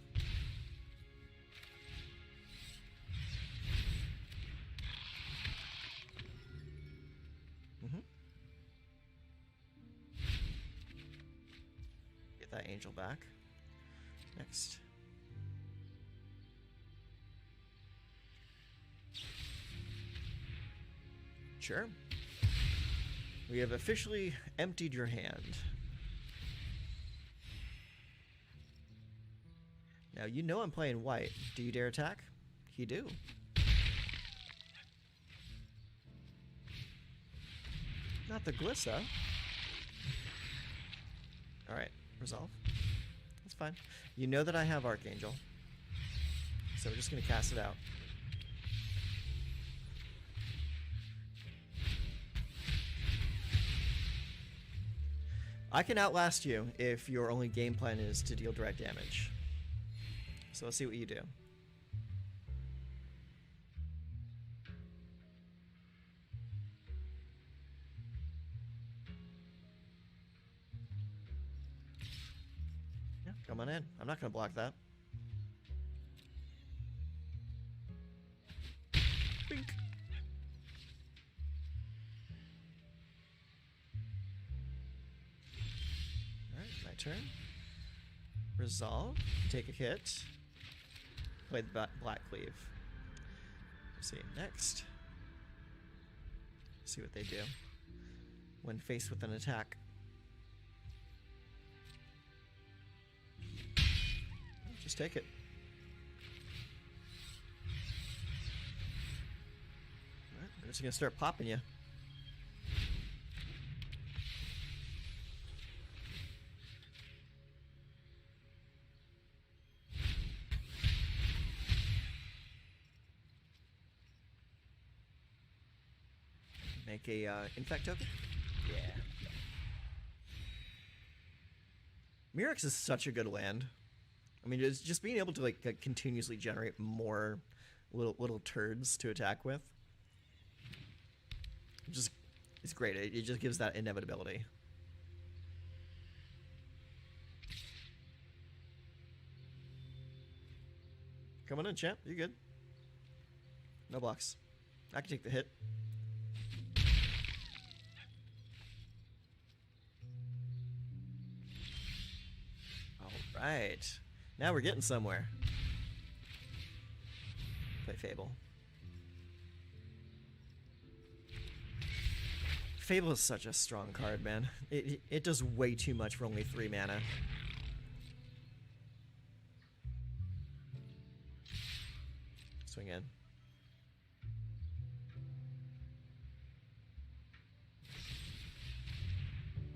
Get that angel back. Next. Sure. We have officially emptied your hand. Now, you know I'm playing white. Do you dare attack? You do. Not the Glissa. Alright, resolve. That's fine. You know that I have Archangel. So we're just going to cast it out. I can outlast you if your only game plan is to deal direct damage. So let's see what you do. Yeah, come on in. I'm not going to block that. Bink. Alright, my turn. Resolve. Take a hit. Play the Black Cleave. Let's see. Next. See what they do. when faced with an attack. Just take it. Alright, we're just gonna start popping you. Make a infect token? Yeah. Mirrex is such a good land. I mean, it's just being able to like continuously generate more little turds to attack with. Just it's great. It just gives that inevitability. Come on in, champ. You're good. No blocks. I can take the hit. All right. Now we're getting somewhere. Play Fable. Fable is such a strong card, man. It does way too much for only 3 mana. Swing in.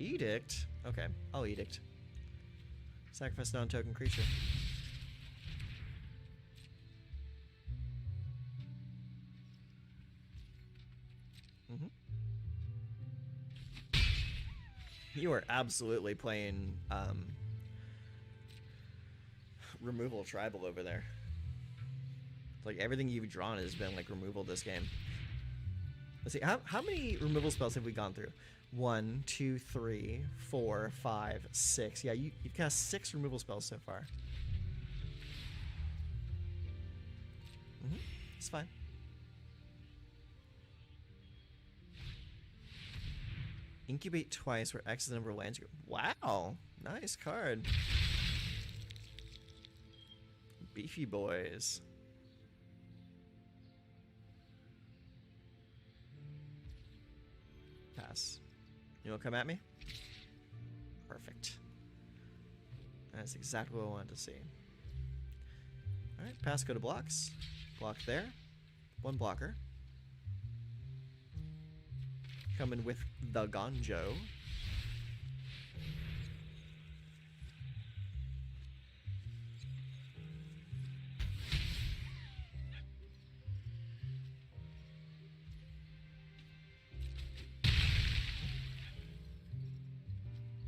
Edict? Okay, I'll Edict. Sacrifice non-token creature. You are absolutely playing removal tribal over there. Like everything you've drawn has been like removal this game. Let's see, how many removal spells have we gone through? 1, 2, 3, 4, 5, 6. Yeah, you've cast 6 removal spells so far. It's fine. Incubate twice where X is the number of lands you go. Wow, nice card. Beefy boys. Pass. You want to come at me? Perfect. That's exactly what I wanted to see. Alright, pass, go to blocks. Block there. 1 blocker. Coming with the Gonjo.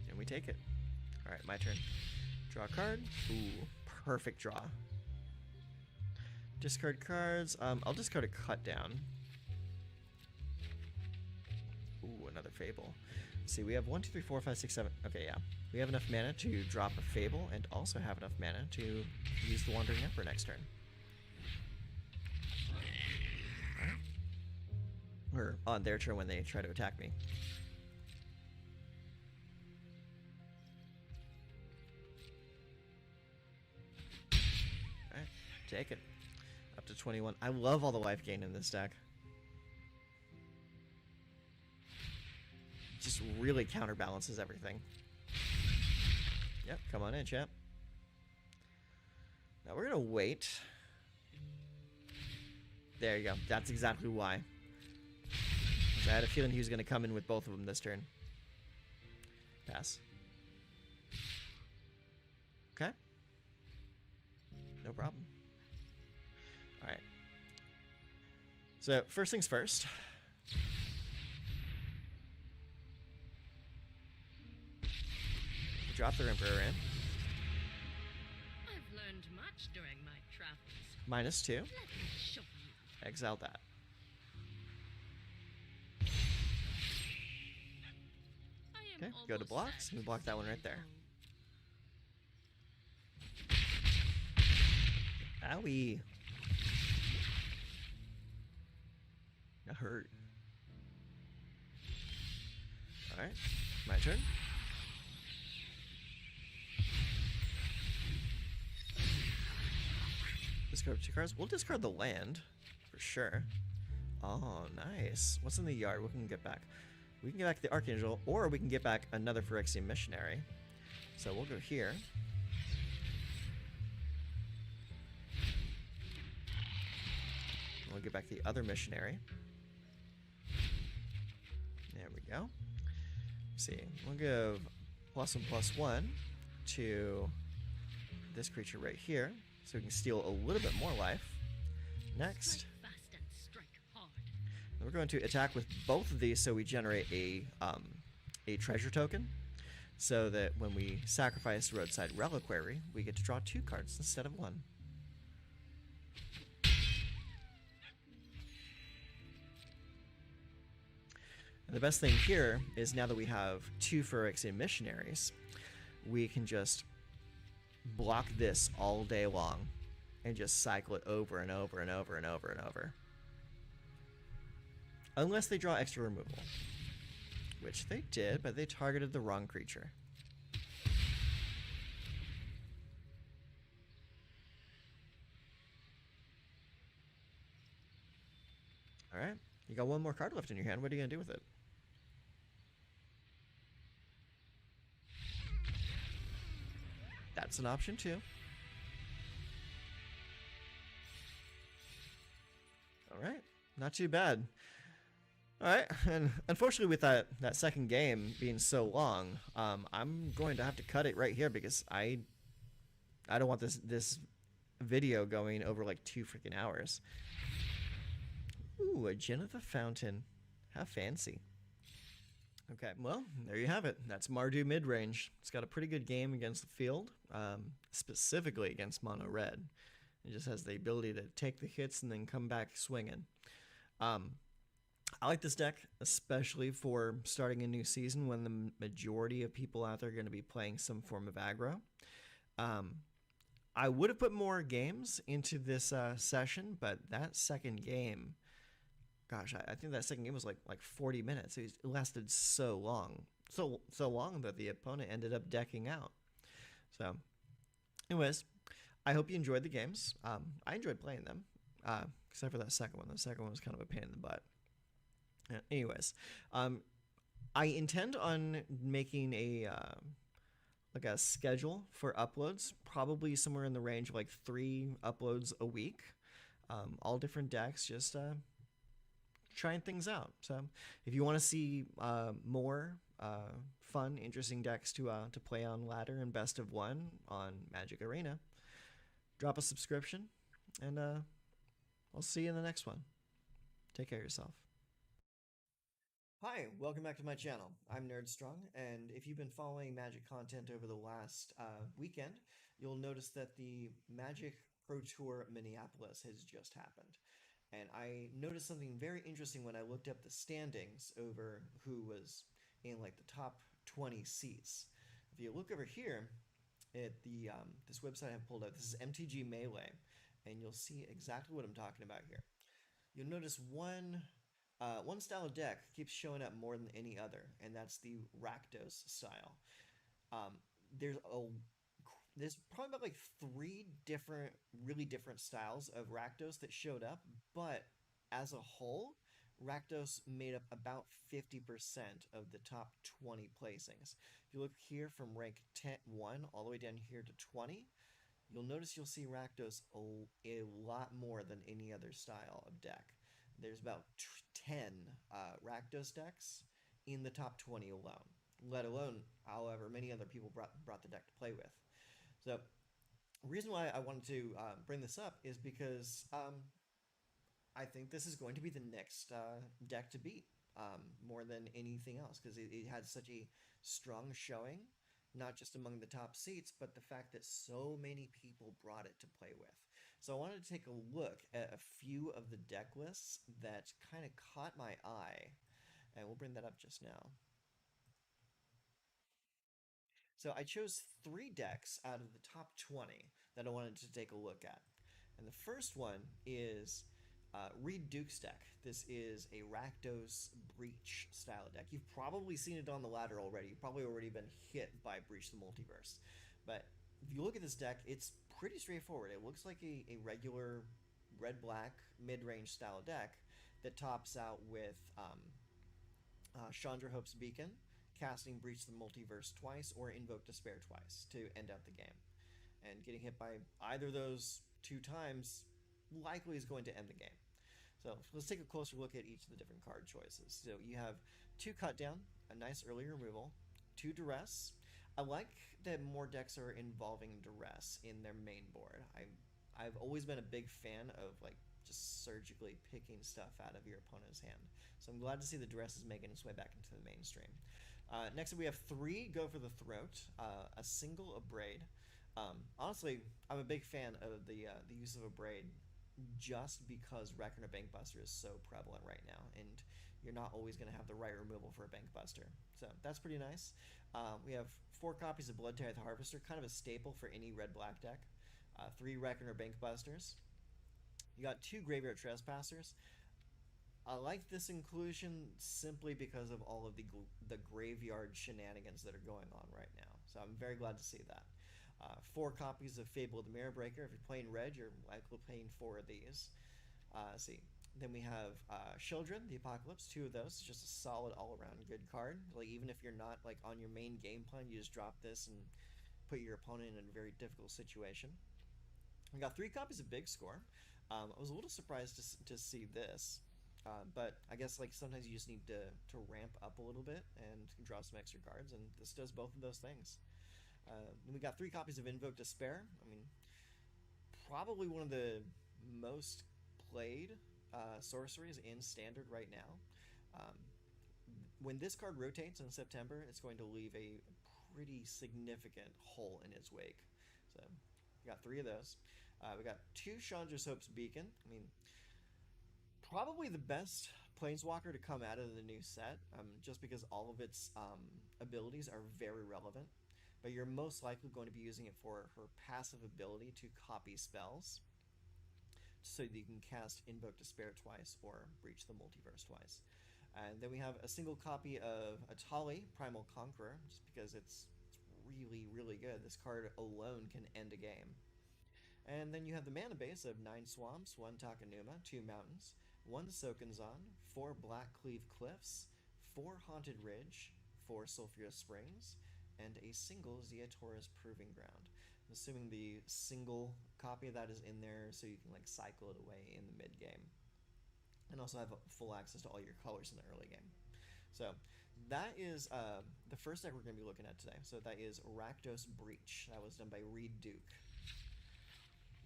And we take it. Alright, my turn. Draw a card. Ooh, perfect draw. Discard cards. I'll discard a cut down. Ooh, another Fable. Let's see, we have 1, 2, 3, 4, 5, 6, 7. Okay, yeah. We have enough mana to drop a Fable and also have enough mana to use the Wandering Emperor next turn. Right. Or on their turn when they try to attack me. Alright, take it. Up to 21. I love all the life gain in this deck. Just really counterbalances everything. Yep, come on in, champ. Now we're gonna wait. There you go. That's exactly why. I had a feeling he was gonna come in with both of them this turn. Pass. Okay. No problem. Alright. So, first things first. Drop the Emperor in. I've learned much during my travels. -2. Let me show you. Exile that. I am Okay, go to almost blocks. We block that one right there. Owie. That hurt. Alright, my turn. Discard 2 cards. We'll discard the land, for sure. Oh, nice. What's in the yard? What can we get back? We can get back the Archangel, or we can get back another Phyrexian Missionary. So we'll go here. We'll get back the other Missionary. There we go. Let's see, we'll give +1/+1 to this creature right here, so we can steal a little bit more life. Next, Strike fast and strike hard. we're going to attack with both of these, so we generate a treasure token, so that when we sacrifice Roadside Reliquary, we get to draw 2 cards instead of 1. And the best thing here is now that we have 2 Phyrexian Missionaries, we can just block this all day long and just cycle it over and over and over and over and over. Unless they draw extra removal. Which they did, but they targeted the wrong creature. Alright, you got 1 more card left in your hand. What are you going to do with it? That's an option too. Alright, not too bad. Alright, and unfortunately with that second game being so long, I'm going to have to cut it right here because I don't want this video going over like 2 freaking hours. Ooh, a Gin of the Fountain. How fancy. Okay, well, there you have it. That's Mardu mid-range. It's got a pretty good game against the field, specifically against mono red. It just has the ability to take the hits and then come back swinging. I like this deck, especially for starting a new season when the majority of people out there are going to be playing some form of aggro. I would have put more games into this session, but that second game... Gosh, I think that second game was like 40 minutes. It lasted so long. So long that the opponent ended up decking out. So, anyways, I hope you enjoyed the games. I enjoyed playing them, except for that second one. The second one was kind of a pain in the butt. Anyways, I intend on making a schedule for uploads, probably somewhere in the range of like 3 uploads a week. All different decks, just... trying things out. So if you want to see more fun, interesting decks to play on ladder and best of 1 on Magic Arena, drop a subscription, and I'll see you in the next one. Take care of yourself. Hi, welcome back to my channel. I'm NerdStrong, and if you've been following Magic content over the last weekend, you'll notice that the Magic Pro Tour Minneapolis has just happened. And I noticed something very interesting when I looked up the standings over who was in like the top 20 seats. If you look over here at the this website I have pulled up, this is MTG Melee, and you'll see exactly what I'm talking about here. You'll notice one style of deck keeps showing up more than any other, and that's the Rakdos style. There's probably about like 3 really different styles of Rakdos that showed up, but as a whole, Rakdos made up about 50% of the top 20 placings. If you look here from rank 1 all the way down here to 20, you'll notice you'll see Rakdos a lot more than any other style of deck. There's about 10 Rakdos decks in the top 20 alone, let alone, however, many other people brought the deck to play with. So, the reason why I wanted to bring this up is because I think this is going to be the next deck to beat more than anything else, because it had such a strong showing, not just among the top seats, but the fact that so many people brought it to play with. So I wanted to take a look at a few of the deck lists that kind of caught my eye, and we'll bring that up just now. So I chose 3 decks out of the top 20 that I wanted to take a look at. And the first one is Reed Duke's deck. This is a Rakdos Breach style deck. You've probably seen it on the ladder already. You've probably already been hit by Breach the Multiverse. But if you look at this deck, it's pretty straightforward. It looks like a regular red-black mid-range style deck that tops out with Chandra Hope's Beacon, casting Breach the Multiverse twice, or Invoke Despair twice to end out the game. And getting hit by either of those 2 times likely is going to end the game. So let's take a closer look at each of the different card choices. So you have 2 Cut Down, a nice early removal, 2 Duress. I like that more decks are involving Duress in their main board. I've always been a big fan of like just surgically picking stuff out of your opponent's hand. So I'm glad to see the Duress is making its way back into the mainstream. Next up we have 3 Go for the Throat, a single Abrade. Honestly, I'm a big fan of the use of Abrade just because Reckoner Bankbuster is so prevalent right now, and you're not always going to have the right removal for a Bankbuster. So that's pretty nice. We have 4 copies of Blood Tithe Harvester, kind of a staple for any red-black deck. 3 Reckoner Bankbusters. You got 2 Graveyard Trespassers. I like this inclusion simply because of all of the graveyard shenanigans that are going on right now. So I'm very glad to see that. 4 copies of Fable of the Mirror Breaker. If you're playing red, you're likely playing 4 of these. See. Then we have Children, the Apocalypse, 2 of those. Just a solid all-around good card. Like even if you're not like on your main game plan, you just drop this and put your opponent in a very difficult situation. We got 3 copies of Big Score. I was a little surprised to see this, but I guess like sometimes you just need to ramp up a little bit and draw some extra cards, and this does both of those things. We got 3 copies of Invoke Despair. I mean, probably one of the most played sorceries in Standard right now. When this card rotates in September, it's going to leave a pretty significant hole in its wake. So we got 3 of those. We got 2 Chandra's Hope's Beacon. I mean, probably the best Planeswalker to come out of the new set, just because all of its abilities are very relevant. But you're most likely going to be using it for her passive ability to copy spells, so that you can cast Invoke Despair twice or Breach the Multiverse twice. And then we have a single copy of Atali, Primal Conqueror, just because it's really, really good. This card alone can end a game. And then you have the mana base of 9 Swamps, 1 Takenuma, 2 Mountains, 1 Sokenzan, 4 Blackcleave Cliffs, 4 Haunted Ridge, 4 Sulphurous Springs, and a single Ziatora's Proving Ground. I'm assuming the single copy of that is in there so you can like cycle it away in the mid game, and also have full access to all your colors in the early game. So that is the first deck we're going to be looking at today. So that is Rakdos Breach. That was done by Reed Duke.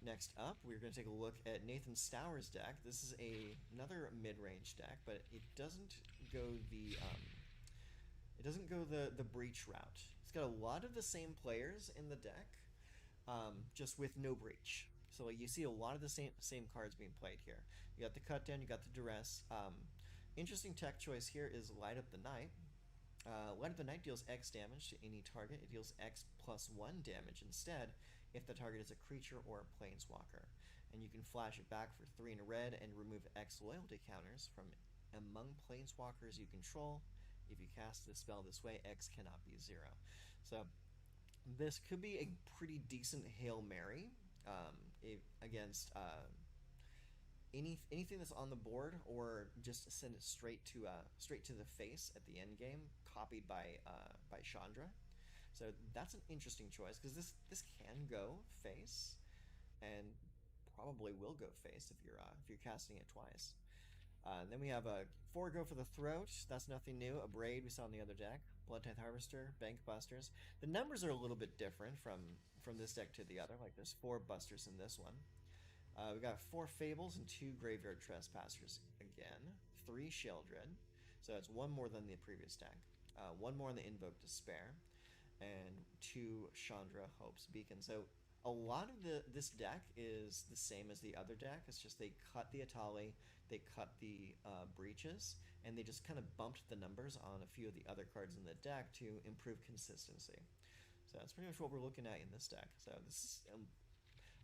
Next up, we're going to take a look at Nathan Stour's deck. This is another mid-range deck, but it doesn't go the breach route. It's got a lot of the same players in the deck, just with no breach. So like, you see a lot of the same cards being played here. You got the Cut Down, you got the Duress. Interesting tech choice here is Light Up the Night. Light Up the Night deals X damage to any target. It deals X plus 1 damage instead if the target is a creature or a planeswalker. And you can flash it back for 3 in a red and remove X loyalty counters from among planeswalkers you control. If you cast the spell this way, X cannot be 0. So this could be a pretty decent Hail Mary against anything that's on the board, or just send it straight to the face at the end game, copied by Chandra. So that's an interesting choice, because this can go face, and probably will go face if you're casting it twice. Then we have a 4 Go for the Throat. That's nothing new. Abrade we saw in the other deck. Blood Tithe Harvester, Bank Busters. The numbers are a little bit different from this deck to the other. Like there's 4 Busters in this one. We got 4 Fables and 2 Graveyard Trespassers again. 3 Sheldred. So that's 1 more than the previous deck. 1 more on the Invoke Despair. And 2 Chandra Hope's Beacon. So a lot of this deck is the same as the other deck. It's just they cut the Atali, they cut the breaches, and they just kind of bumped the numbers on a few of the other cards in the deck to improve consistency. So that's pretty much what we're looking at in this deck. So this is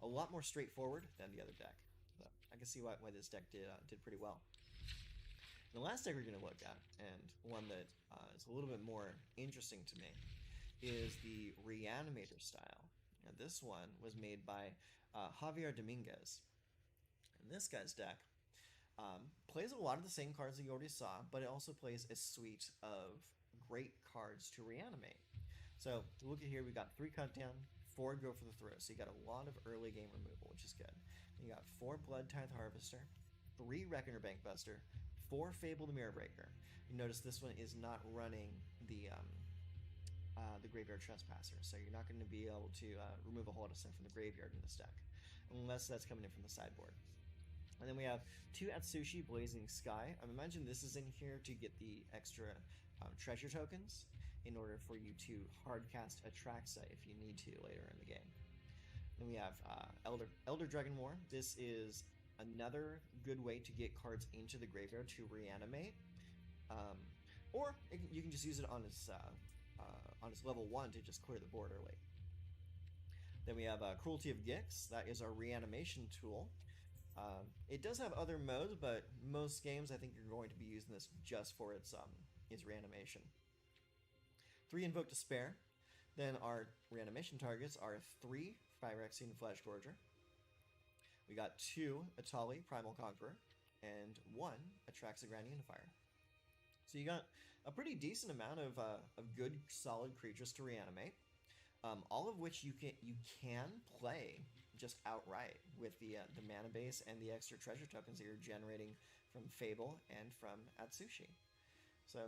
a lot more straightforward than the other deck. So I can see why this deck did pretty well. The last deck we're going to look at, and one that is a little bit more interesting to me, is the Reanimator style. Now, this one was made by Javier Dominguez. And this guy's deck Plays a lot of the same cards that you already saw, but it also plays a suite of great cards to reanimate. So look at here, we got 3 cut down, 4 go for the throw. So you got a lot of early game removal, which is good. You got 4 Blood Tithe Harvester, 3 Reckoner Bankbuster, 4 Fable the Mirror Breaker. You notice this one is not running the Graveyard Trespasser, so you're not going to be able to remove a whole lot of stuff from the graveyard in this deck, unless that's coming in from the sideboard. And then we have 2 Atsushi Blazing Sky. I imagine this is in here to get the extra treasure tokens in order for you to hardcast Atraxa if you need to later in the game. Then we have Elder Dragon War. This is another good way to get cards into the graveyard to reanimate, or you can just use it on its level 1 to just clear the board early. Then we have Cruelty of Gix. That is our reanimation tool. It does have other modes, but most games I think you're going to be using this just for its reanimation. 3 Invoke Despair. Then our reanimation targets are 3 Phyrexian Flesh Gorger. We got 2 Atali Primal Conqueror, and 1 Atraxa Unifier. So you got a pretty decent amount of good, solid creatures to reanimate. All of which you can play just outright with the mana base and the extra treasure tokens that you're generating from Fable and from Atsushi. So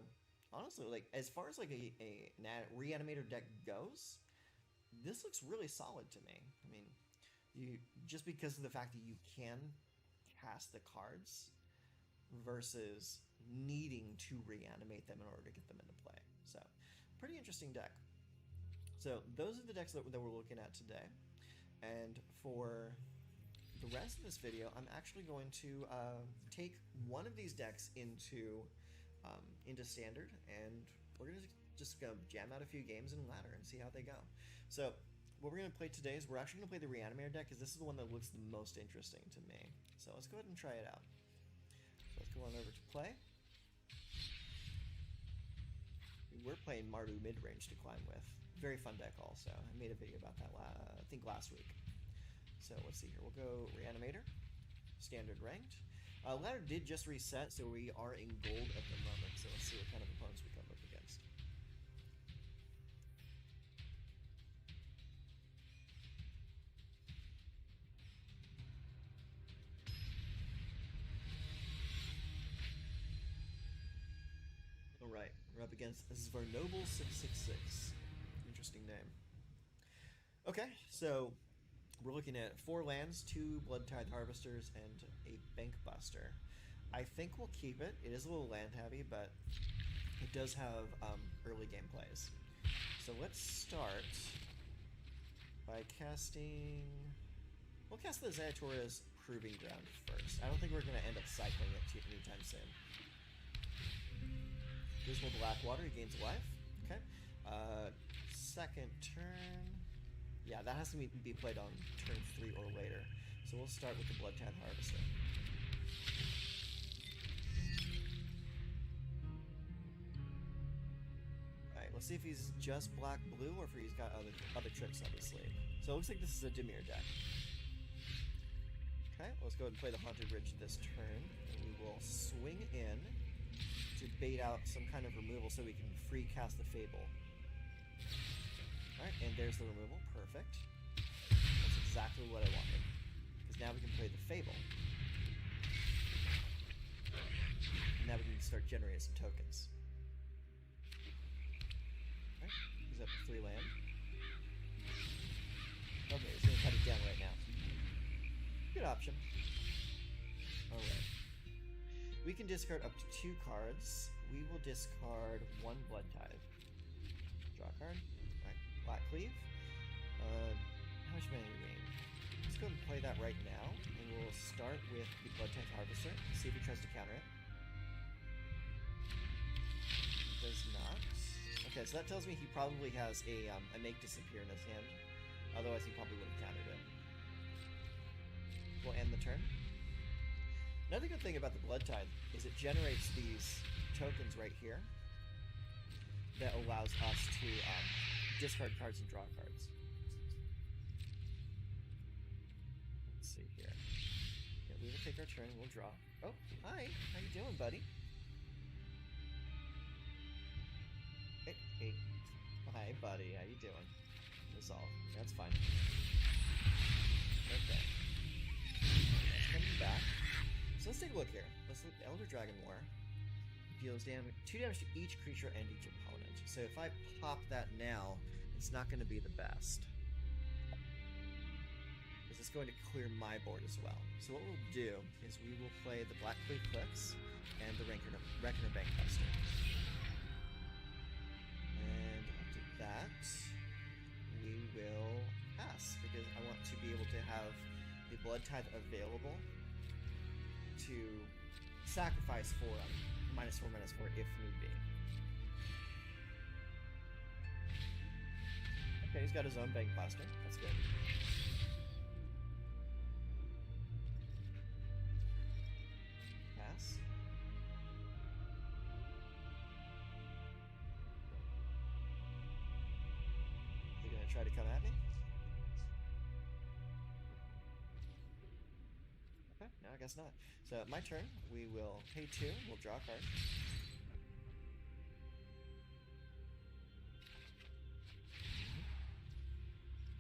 honestly, like as far as like a reanimator deck goes, this looks really solid to me. I mean, you just because of the fact that you can cast the cards versus needing to reanimate them in order to get them into play. So pretty interesting deck. So those are the decks that we're looking at today, and for the rest of this video, I'm actually going to take one of these decks into Standard, and we're gonna just go jam out a few games in Ladder and see how they go. So what we're gonna play today is we're actually gonna play the Reanimator deck because this is the one that looks the most interesting to me. So let's go ahead and try it out. So let's go on over to play. We're playing Mardu mid-range to climb with. Very fun deck also. I made a video about that I think last week. So let's see here. We'll go Reanimator, Standard Ranked. Ladder did just reset, so we are in gold at the moment. So let's see what kind of opponents we come up against. Alright, we're up against Svarnoble 666. Interesting name. Okay, so we're looking at 4 lands, 2 Blood Tithe Harvesters, and a Bank Buster. I think we'll keep it. It is a little land heavy, but it does have early game plays. So let's start by casting... We'll cast the Zerator's Proving Ground first. I don't think we're going to end up cycling it anytime soon. Dismal Blackwater, he gains life. Okay. Second turn. Yeah, that has to be played on turn 3 or later. So we'll start with the Blood Tithe Harvester. Alright, let's see if he's just black-blue or if he's got other tricks up his sleeve. So it looks like this is a Dimir deck. Okay, let's go ahead and play the Haunted Ridge this turn. And we will swing in to bait out some kind of removal so we can free cast the Fable. Alright, and there's the removal. Perfect. That's exactly what I wanted. Because now we can play the Fable. And now we can start generating some tokens. Alright, he's up to 3 land. Okay, he's going to cut it down right now. Good option. Alright. We can discard up to 2 cards. We will discard 1 Blood Tithe. Draw a card. Alright, Black Cleave. How much mana do we gain? Let's go ahead and play that right now. And we'll start with the Blood Tithe Harvester. See if he tries to counter it. He does not. Okay, so that tells me he probably has a Make Disappear in his hand. Otherwise, he probably would have countered it. We'll end the turn. Another good thing about the Blood Tithe is it generates these tokens right here that allows us to discard cards and draw cards. Let's see here. Yeah, we will take our turn, we'll draw. Oh, hi. How you doing, buddy? Hey, hey. Hi, buddy. How you doing? Resolve. That's fine. Okay. Let's come back. So let's take a look here. Let's look at Elder Dragon War. Deals 2 damage to each creature and each opponent. So if I pop that now, it's not going to be the best. Because it's going to clear my board as well. So what we'll do is we will play the Black Clay Cliffs and the Reckoner Bankbuster. And after that, we will pass, because I want to be able to have the Blood Tithe available to sacrifice for -4/-4 if need be. Okay, he's got his own Bankbuster. That's good. Pass. Is he gonna try to come at me? Okay, no, I guess not. So, my turn. We will pay 2. We'll draw a card.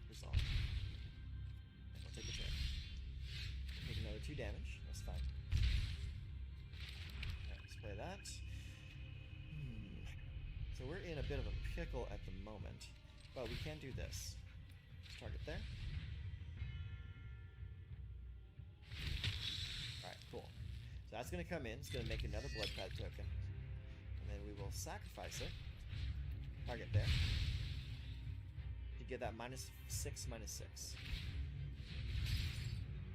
Resolve. And we'll take a turn. Take another 2 damage. That's fine. Alright, let's play that. So we're in a bit of a pickle at the moment. But we can do this. Let's target there. Alright, cool. So that's going to come in. It's going to make another Blood Tithe token. And then we will sacrifice it. Target there. To get that -6/-6.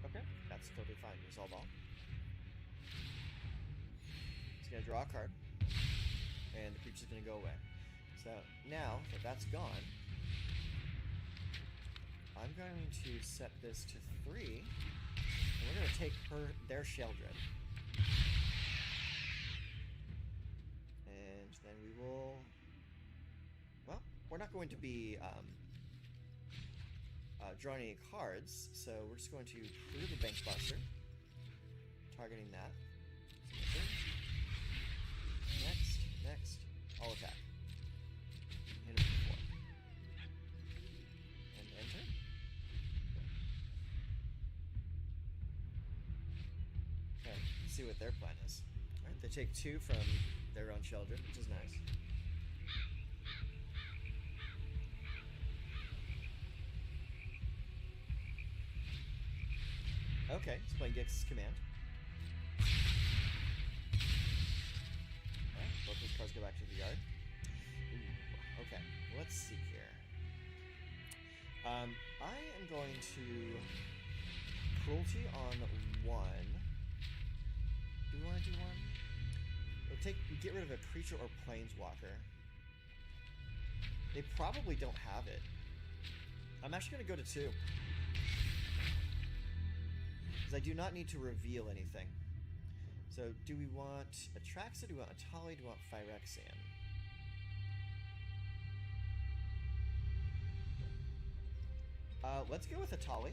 Okay, that's totally fine. Resolve all. It's going to draw a card. And the creature's going to go away. So now that that's gone, I'm going to set this to 3. And we're going to take their Sheldred. And then we will... Well, we're not going to be drawing any cards, so we're just going to clear the Bankbuster. Targeting that. Next. All attack. Hit him for 4. And enter. Okay, let's see what their plan is. Alright, they take 2 from their own Sheldred, which is nice. Okay, he's playing Gix's Command. Alright, both those cards go back to the yard. Ooh, okay, let's see here. I am going to Cruelty on 1. Do we want to do 1? We'll get rid of a creature or planeswalker. They probably don't have it. I'm actually going to go to 2. Because I do not need to reveal anything. So, do we want Atraxa? Do we want Atali? Do we want Phyrexian? Let's go with Atali.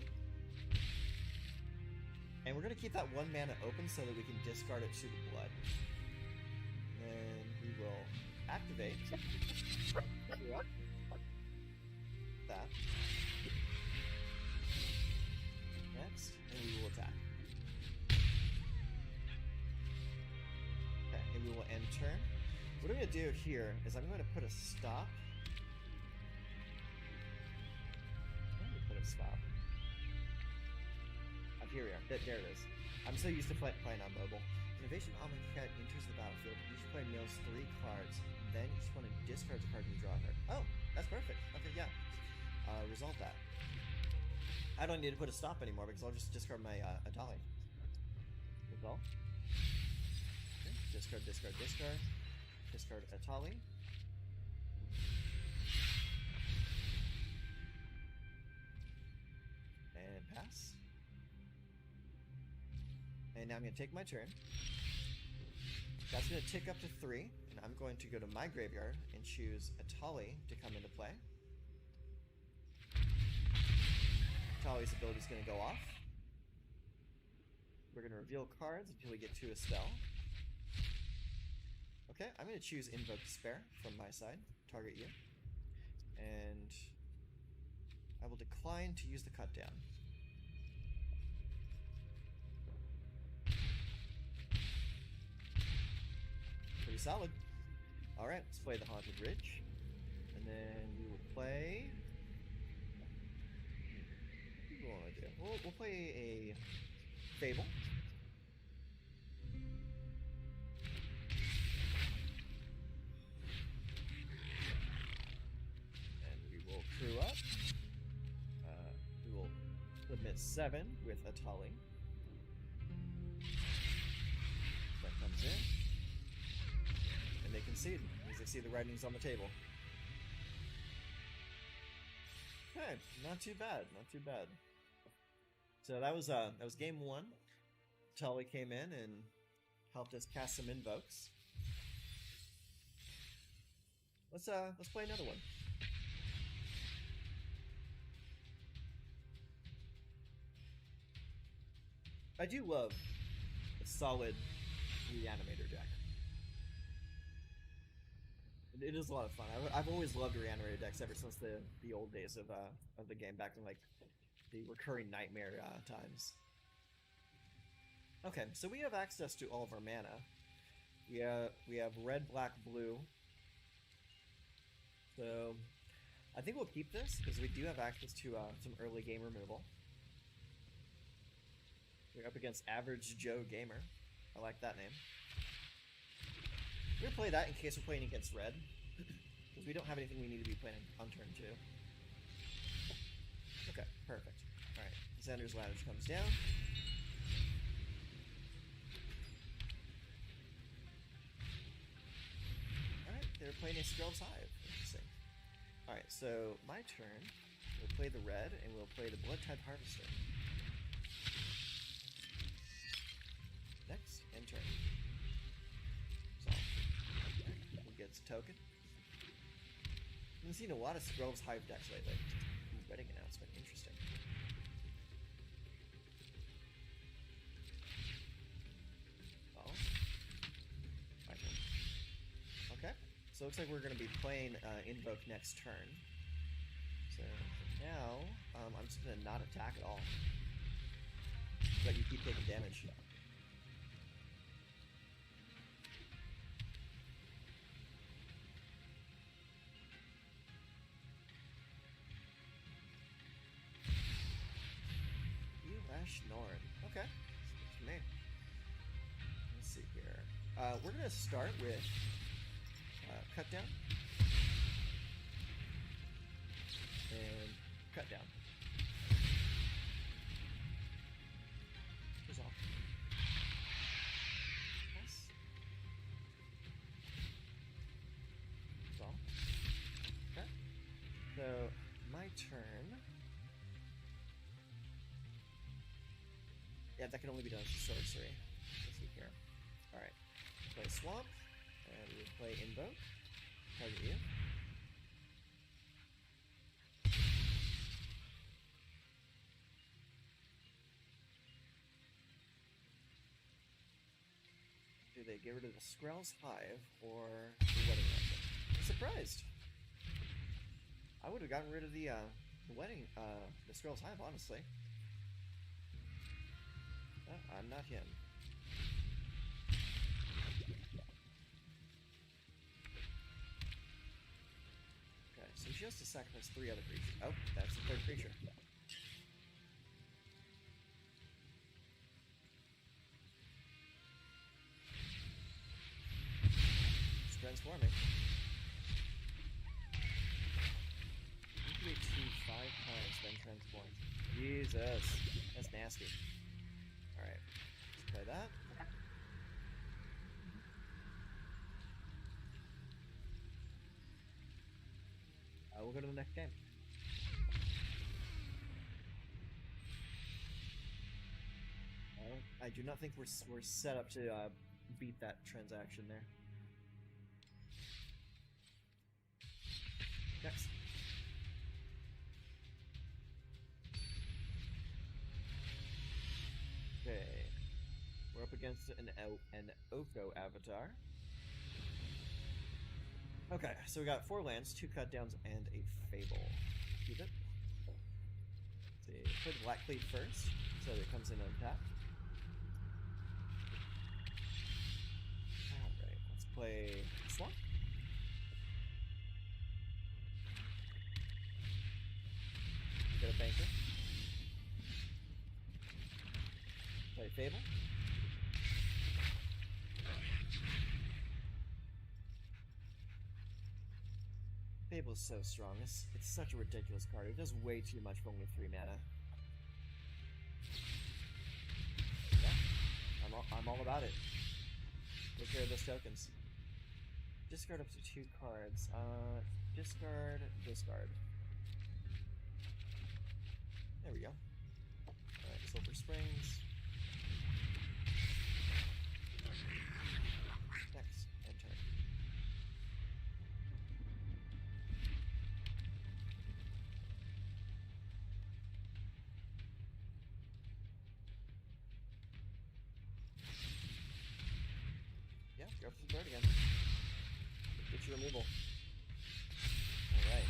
And we're going to keep that 1 mana open so that we can discard it to the blood. And we will activate that. Next, and we will attack. Okay, and we will end turn. What I'm going to do here is I'm going to put a stop. I'm going to put a stop. Here we are. There it is. I'm so used to playing on mobile. Innovation Omnicat enters the battlefield. Each player mills 3 cards. Then each opponent discards a card and you draw a card. Oh, that's perfect. Okay, yeah. Resolve that. I don't need to put a stop anymore because I'll just discard my Atali. Resolve. Okay. Discard. Discard Atali. And pass. And now I'm going to take my turn. That's going to tick up to 3, and I'm going to go to my graveyard and choose Atali to come into play. Atali's ability is going to go off. We're going to reveal cards until we get to a spell. Okay, I'm going to choose Invoke Despair from my side. Target you. And I will decline to use the cut down. Pretty solid. Alright, let's play the Haunted Ridge. And then we will play... What do we want to do? We'll play a Fable. And we will crew up. We will submit 7 with a Tully. That comes in. And they concede as they see the writings on the table. Okay, not too bad, not too bad. So that was game 1. Tully came in and helped us cast some invokes. Let's play another one. I do love a solid reanimator deck. It is a lot of fun. I've always loved reanimator decks ever since the old days of the game, back in like the recurring nightmare times. Okay, so we have access to all of our mana. We have red, black, blue. So I think we'll keep this because we do have access to some early game removal. We're up against Average Joe Gamer. I like that name. We're going to play that in case we're playing against red. Because we don't have anything we need to be playing on turn 2. Okay, perfect. Alright, Xander's Ladder comes down. Alright, they're playing a Skrell's Hive. Interesting. Alright, so my turn. We'll play the red, and we'll play the Bloodtide Harvester. Next, end turn. So, we'll get a token. I've been seeing a lot of Skrell's Hive decks lately. Ooh, wedding announcement, interesting. Oh. My turn. Okay, so it looks like we're going to be playing Invoke next turn. So now, I'm just going to not attack at all. But you keep taking damage. Norn. Okay. That's for me. Let's see here. We're going to start with cut down. And cut down. Resolve. Yes. Resolve. Okay. So, my turn. Yeah, that can only be done as a sorcery. Let's see here. Alright. Play Swamp, and we play Invoke. Target you. Do they get rid of the Skrell's Hive or the Wedding Ransom? I'm surprised. I would have gotten rid of the Skrell's Hive, honestly. I'm not him. Okay, so she has to sacrifice 3 other creatures. Oh, that's the 3rd creature. It's transforming. Incubate 2 5 times, then transform. Jesus, that's nasty. Alright, let's play that. We'll go to the next game. I do not think we're set up to beat that transaction there. Next. Okay. against an Oko avatar. Okay, so we got 4 lands, 2 cut downs, and a Fable. Keep it. Let's see, play the Black Cleave first, so that it comes in untapped. Alright, let's play Swamp. Get a Banker. Play Fable. Fable is so strong. It's such a ridiculous card. It does way too much for only 3 mana. Yeah, I'm all about it. Take care of those tokens. Discard up to 2 cards. Discard. There we go. Alright, Silver Springs. Next, enter. Yeah, go for the bird again. Get your removal. Alright.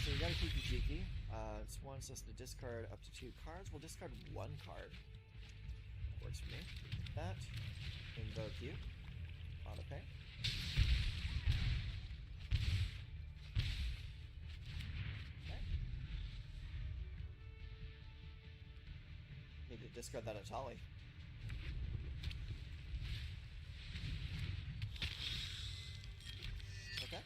So we got a Kiki-Jiki. It wants us to discard up to 2 cards. We'll discard 1 card. Works for me. That. Invoke you. Auto pay. Okay. Need to discard that Atali. Okay.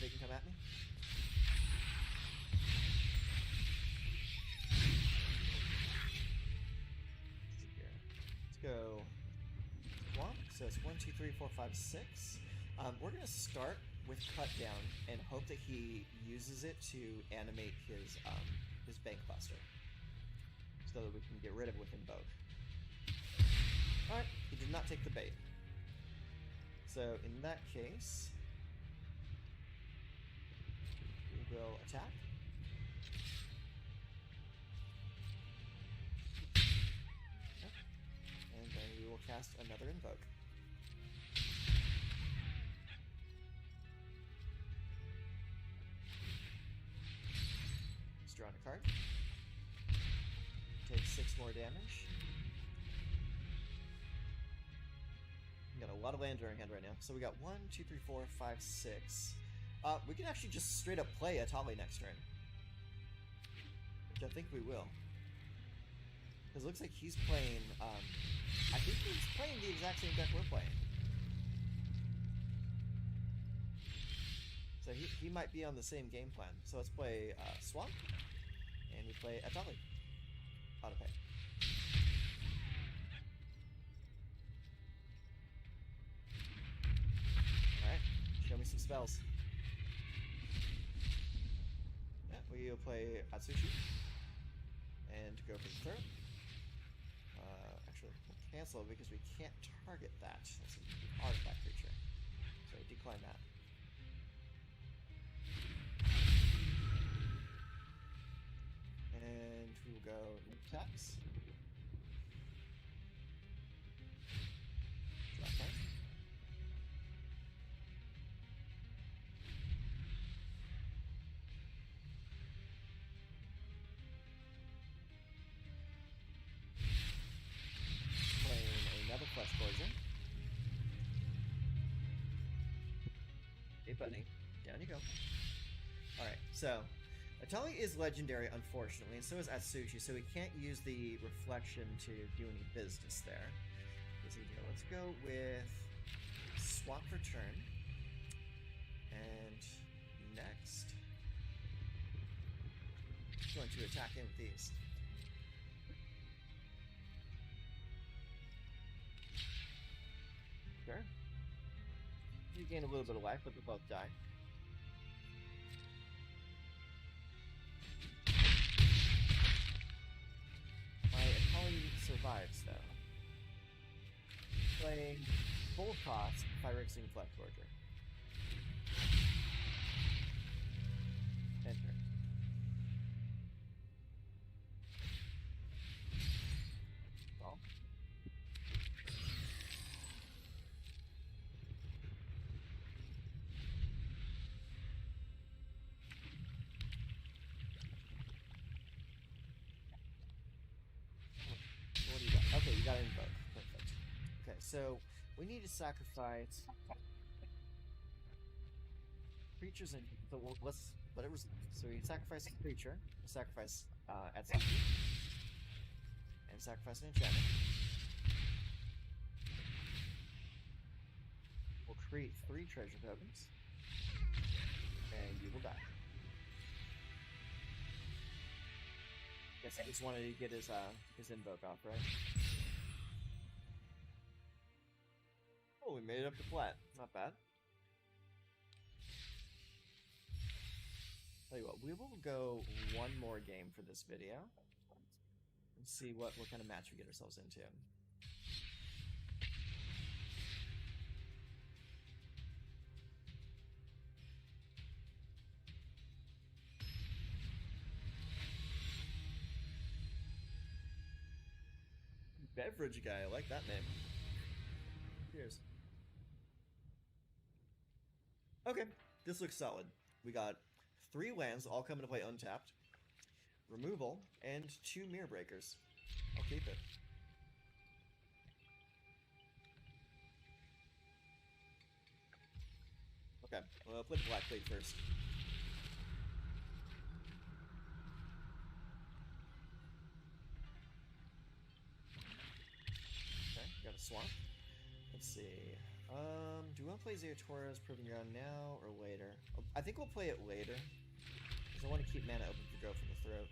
They can come at me. Let's see here. Let's go Swamp. So it's 1, 2, 3, 4, 5, 6. We're gonna start with Cut Down and hope that he uses it to animate his Bank Buster, so that we can get rid of it with Invoke. Alright, he did not take the bait. So in that case, we will attack. Yep. And then we will cast another Invoke. Just draw a card. Take 6 more damage. We got a lot of land in our hand right now. So we got 1, 2, 3, 4, 5, 6. We can actually just straight up play Atali next turn. Which I think we will. Because it looks like he's playing, I think he's playing the exact same deck we're playing. So he might be on the same game plan. So let's play Swamp, and we play Atali. Auto pay. Alright, show me some spells. Yeah, we'll play Atsushi. And go for the third. Actually, we'll cancel it because we can't target that. That's an artifact creature. So decline that. And we will go taps. Draw card. Playing another Flesh Poison. Hey buddy, down you go. Alright, so Atali is legendary, unfortunately, and so is Atsushi, so we can't use the reflection to do any business there. Let's go with Swamp for turn. And next, I'm going to attack in with these. Sure. You gain a little bit of life, but they both die. Survives, though. Playing full cost Phyrexian Flesh Torture. Enter. so we need to sacrifice creatures and so let's whatever. So we sacrifice a creature, we sacrifice Etsy, and sacrifice an enchantment. We'll create 3 treasure tokens, and you will die. Guess I just wanted to get his invoke off, right? Oh, we made it up to flat. Not bad. Tell you what, we will go one more game for this video and see what kind of match we get ourselves into. Beverage guy, I like that name. Cheers. Okay, this looks solid. We got 3 lands, all come into play untapped, removal, and 2 mirror breakers. I'll keep it. Okay, well, play the black plate first. Okay, got a swamp. Let's see. Do we want to play Zeratora's Proving Ground now or later? I think we'll play it later, because I want to keep mana open to go from the throat.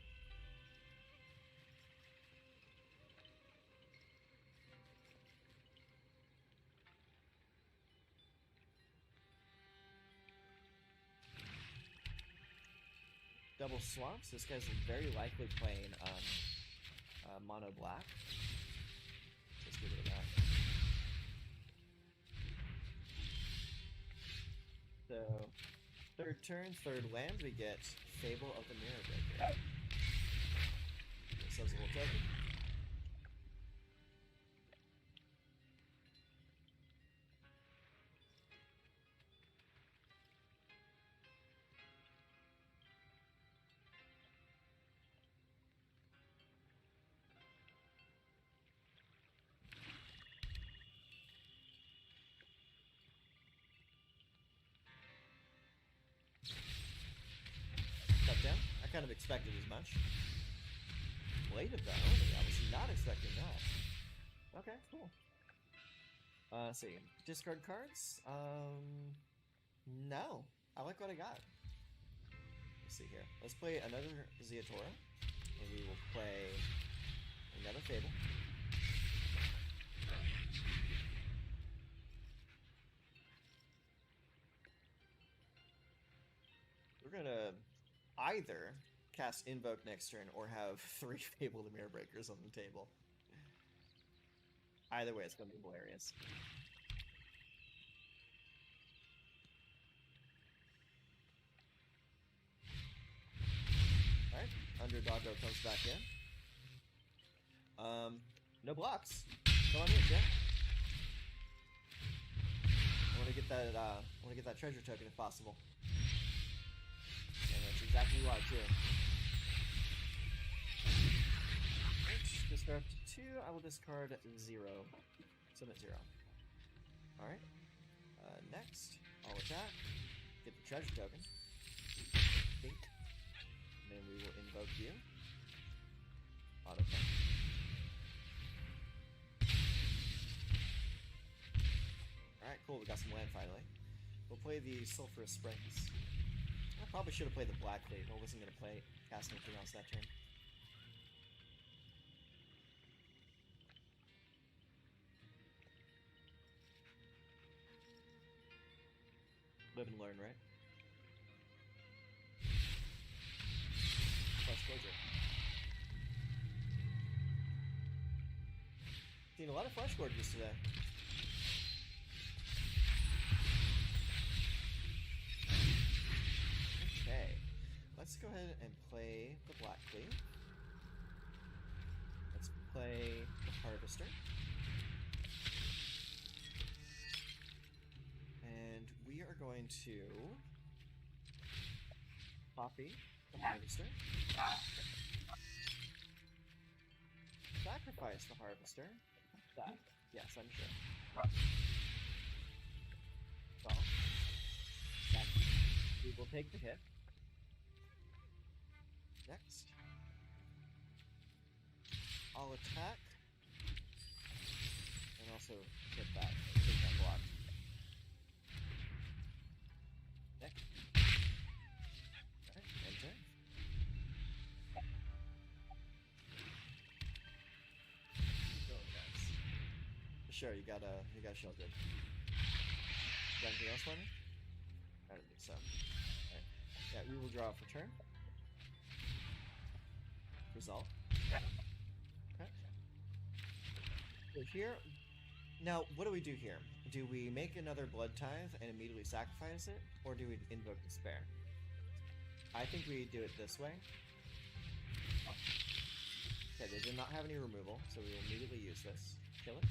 Double swamps. This guy's very likely playing mono black. Let's get rid of that. So, 3rd turn, 3rd land, we get Fable of the Mirror Breaker. This has a little token. Down. I kind of expected as much. Blade of Battle. I was not expecting that. Okay, cool. Let's see. Discard cards? No. I like what I got. Let's see here. Let's play another Zeratora. And we will play another Fable. We're gonna either cast Invoke next turn or have 3 Fable the Mirror Breakers on the table. Either way, it's going to be hilarious. Alright, Underdoggo comes back in. No blocks. Come on in, Jack. I want to get that treasure token if possible. And that's exactly why, too. Right, discard 2. I will discard 0. Submit 0. Alright. Next, I'll attack. Get the treasure token. Think. And then we will invoke you. Auto play. Alright, cool. We got some land finally. We'll play the Sulphurous Springs. I probably should have played the Black Fate. I wasn't going to cast anything else that turn. Live and learn, right? Plus closure. Seen a lot of Flesh Gorges today. Okay, let's go ahead and play the Black Fleet. Let's play the Harvester. And we are going to copy the Harvester. Sacrifice the Harvester. That. Yes, I'm sure. Well, we will take the hit. Next. I'll attack. And also hit that. Take that block. Next. Alright, enter. Go, guys. Sure, you got shielded. Got anything else for me? I don't think so. Alright. Yeah, we will draw for turn. Result. Okay. So here, now what do we do here? Do we make another blood tithe and immediately sacrifice it, or do we invoke despair? I think we do it this way. Okay, they did not have any removal, so we will immediately use this. Kill it.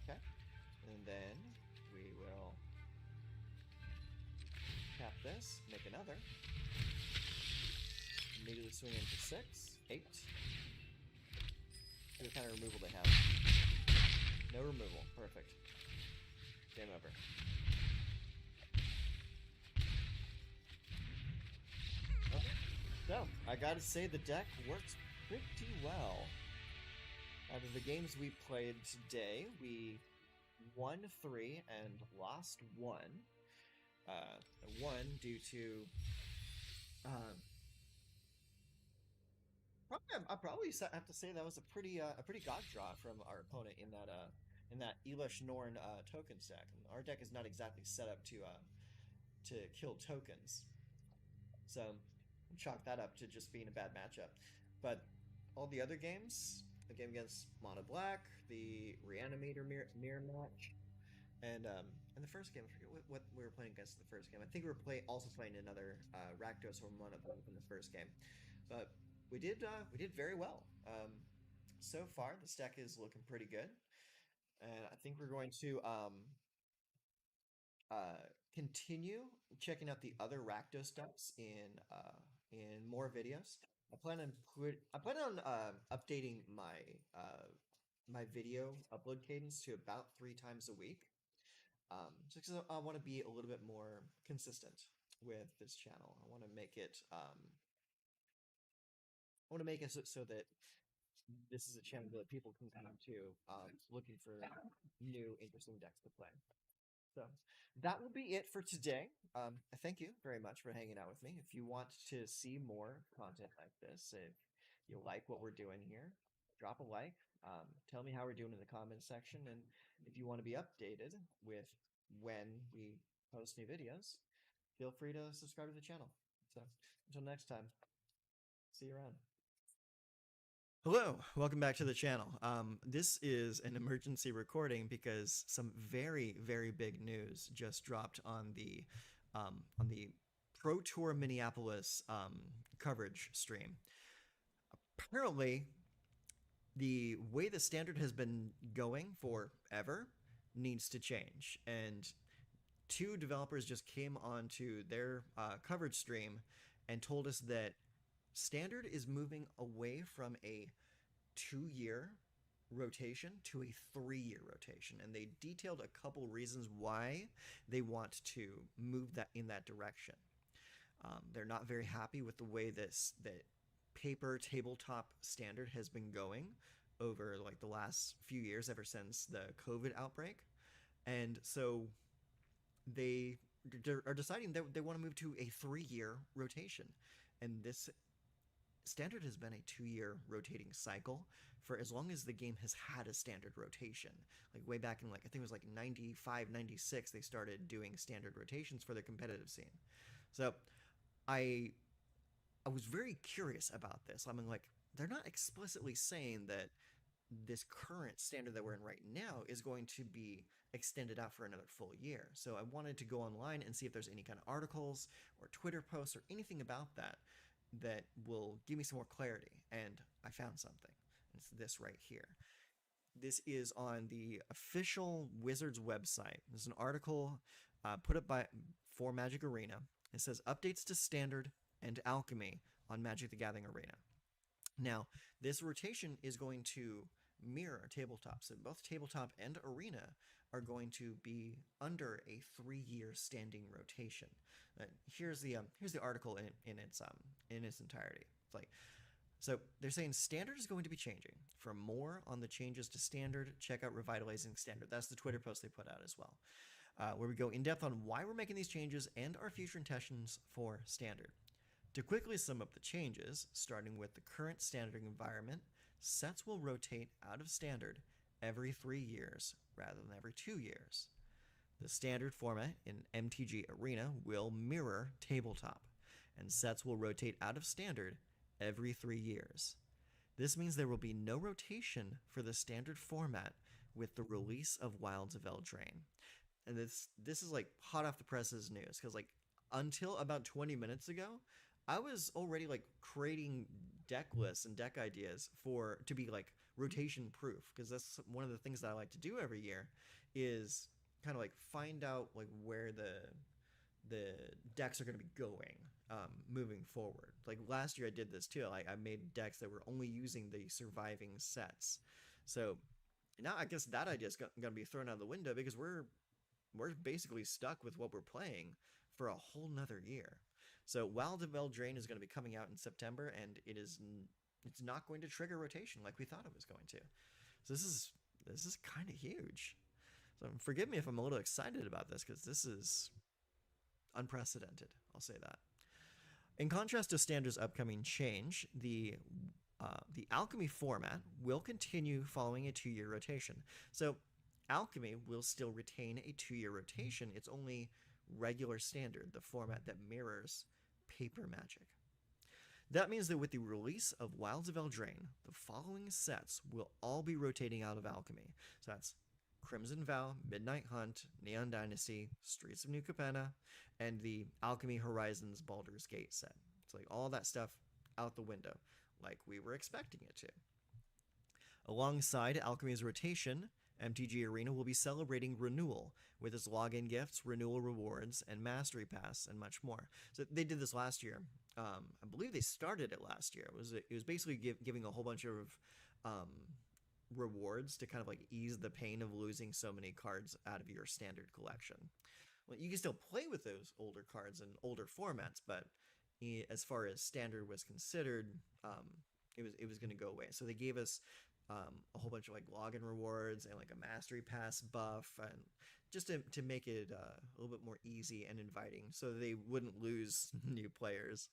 Okay. And then we will tap this, make another. Immediately swing into 6, 8. See what kind of removal they have. No removal. Perfect. Game over. Okay. So, I gotta say the deck works pretty well. Out of the games we played today, we won 3 and lost 1. One due to... I probably have to say that was a pretty god draw from our opponent in that Elish Norn token stack. And our deck is not exactly set up to kill tokens, so chalk that up to just being a bad matchup. But all the other games, the game against Mono Black, the Reanimator mirror match, and the first game, I forget what we were playing against in the first game. I think we were also playing another Rakdos or Mono Black in the first game, but we did very well. So far, this deck is looking pretty good, and I think we're going to continue checking out the other Rakdos decks in more videos. I plan on updating my video upload cadence to about 3 times a week, just because I want to be a little bit more consistent with this channel. I want to make it so that this is a channel that people can come to looking for new, interesting decks to play. So that will be it for today. Thank you very much for hanging out with me. If you want to see more content like this, if you like what we're doing here, drop a like. Tell me how we're doing in the comments section, and if you want to be updated with when we post new videos, feel free to subscribe to the channel. So until next time, see you around. Hello, welcome back to the channel. This is an emergency recording because some very, very big news just dropped on the Pro Tour Minneapolis coverage stream. Apparently, the way the standard has been going forever needs to change, and 2 developers just came onto their coverage stream and told us that standard is moving away from a 2-year rotation to a 3-year rotation, and they detailed a couple reasons why they want to move that in that direction. They're not very happy with the way that paper tabletop standard has been going over like the last few years, ever since the COVID outbreak, and so they are deciding that they want to move to a 3-year rotation, and this standard has been a 2-year rotating cycle for as long as the game has had a standard rotation. Like way back in I think it was 95, 96, they started doing standard rotations for their competitive scene. So I was very curious about this. I mean, they're not explicitly saying that this current standard that we're in right now is going to be extended out for another full year. So I wanted to go online and see if there's any kind of articles or Twitter posts or anything about that will give me some more clarity, and I found something. It's this right here. This is on the official Wizards website. There's an article put up for Magic Arena. It says updates to Standard and Alchemy on Magic the Gathering Arena. Now, this rotation is going to mirror tabletop. So both tabletop and arena are going to be under a 3-year standing rotation. Here's the article in its entirety. It's like, so they're saying standard is going to be changing. For more on the changes to standard, check out Revitalizing Standard. That's the Twitter post they put out as well, where we go in depth on why we're making these changes and our future intentions for standard. To quickly sum up the changes, starting with the current standard environment, sets will rotate out of standard every 3 years rather than every 2 years. The standard format in MTG Arena will mirror tabletop, and sets will rotate out of standard every 3 years. This means there will be no rotation for the standard format with the release of Wilds of Eldraine. And this is like hot off the presses news, because like until about 20 minutes ago, I was already like creating deck lists and deck ideas to be like rotation proof, because that's one of the things that I like to do every year, is kind of like find out like where the decks are going to be going moving forward. Like last year I did this too. I made decks that were only using the surviving sets. So now I guess that idea is going to be thrown out the window, because we're basically stuck with what we're playing for a whole nother year. So Wild of Eldraine is going to be coming out in September, and it's not going to trigger rotation like we thought it was going to. So this is kind of huge. So forgive me if I'm a little excited about this, because this is unprecedented. I'll say that. In contrast to Standard's upcoming change, the Alchemy format will continue following a 2-year rotation. So Alchemy will still retain a 2-year rotation. It's only regular Standard, the format that mirrors paper Magic. That means that with the release of Wilds of Eldraine, the following sets will all be rotating out of Alchemy. So that's Crimson Vow, Midnight Hunt, Neon Dynasty, Streets of New Capenna, and the Alchemy Horizons Baldur's Gate set. It's like all that stuff out the window, like we were expecting it to. Alongside Alchemy's rotation, MTG Arena will be celebrating renewal with its login gifts, renewal rewards, and mastery pass, and much more. So they did this last year. I believe they started it last year. It was basically giving a whole bunch of rewards to kind of like ease the pain of losing so many cards out of your standard collection. Well, you can still play with those older cards in older formats, but as far as standard was considered, it was going to go away. So they gave us a whole bunch of like login rewards and like a mastery pass buff, and just to make it a little bit more easy and inviting, so they wouldn't lose new players.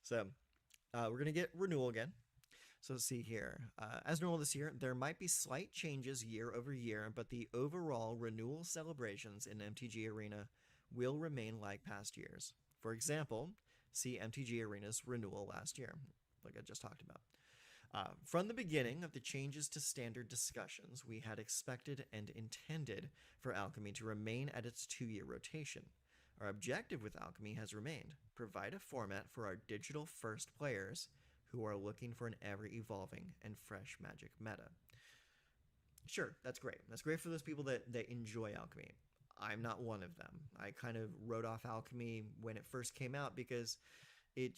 So we're gonna get renewal again. So let's see here. As normal this year, there might be slight changes year over year, but the overall renewal celebrations in MTG Arena will remain like past years. For example, see MTG Arena's renewal last year, like I just talked about. From the beginning of the changes to standard discussions, we had expected and intended for Alchemy to remain at its 2-year rotation. Our objective with Alchemy has remained: provide a format for our digital-first players who are looking for an ever-evolving and fresh Magic meta. Sure, that's great. That's great for those people that enjoy Alchemy. I'm not one of them. I kind of wrote off Alchemy when it first came out because it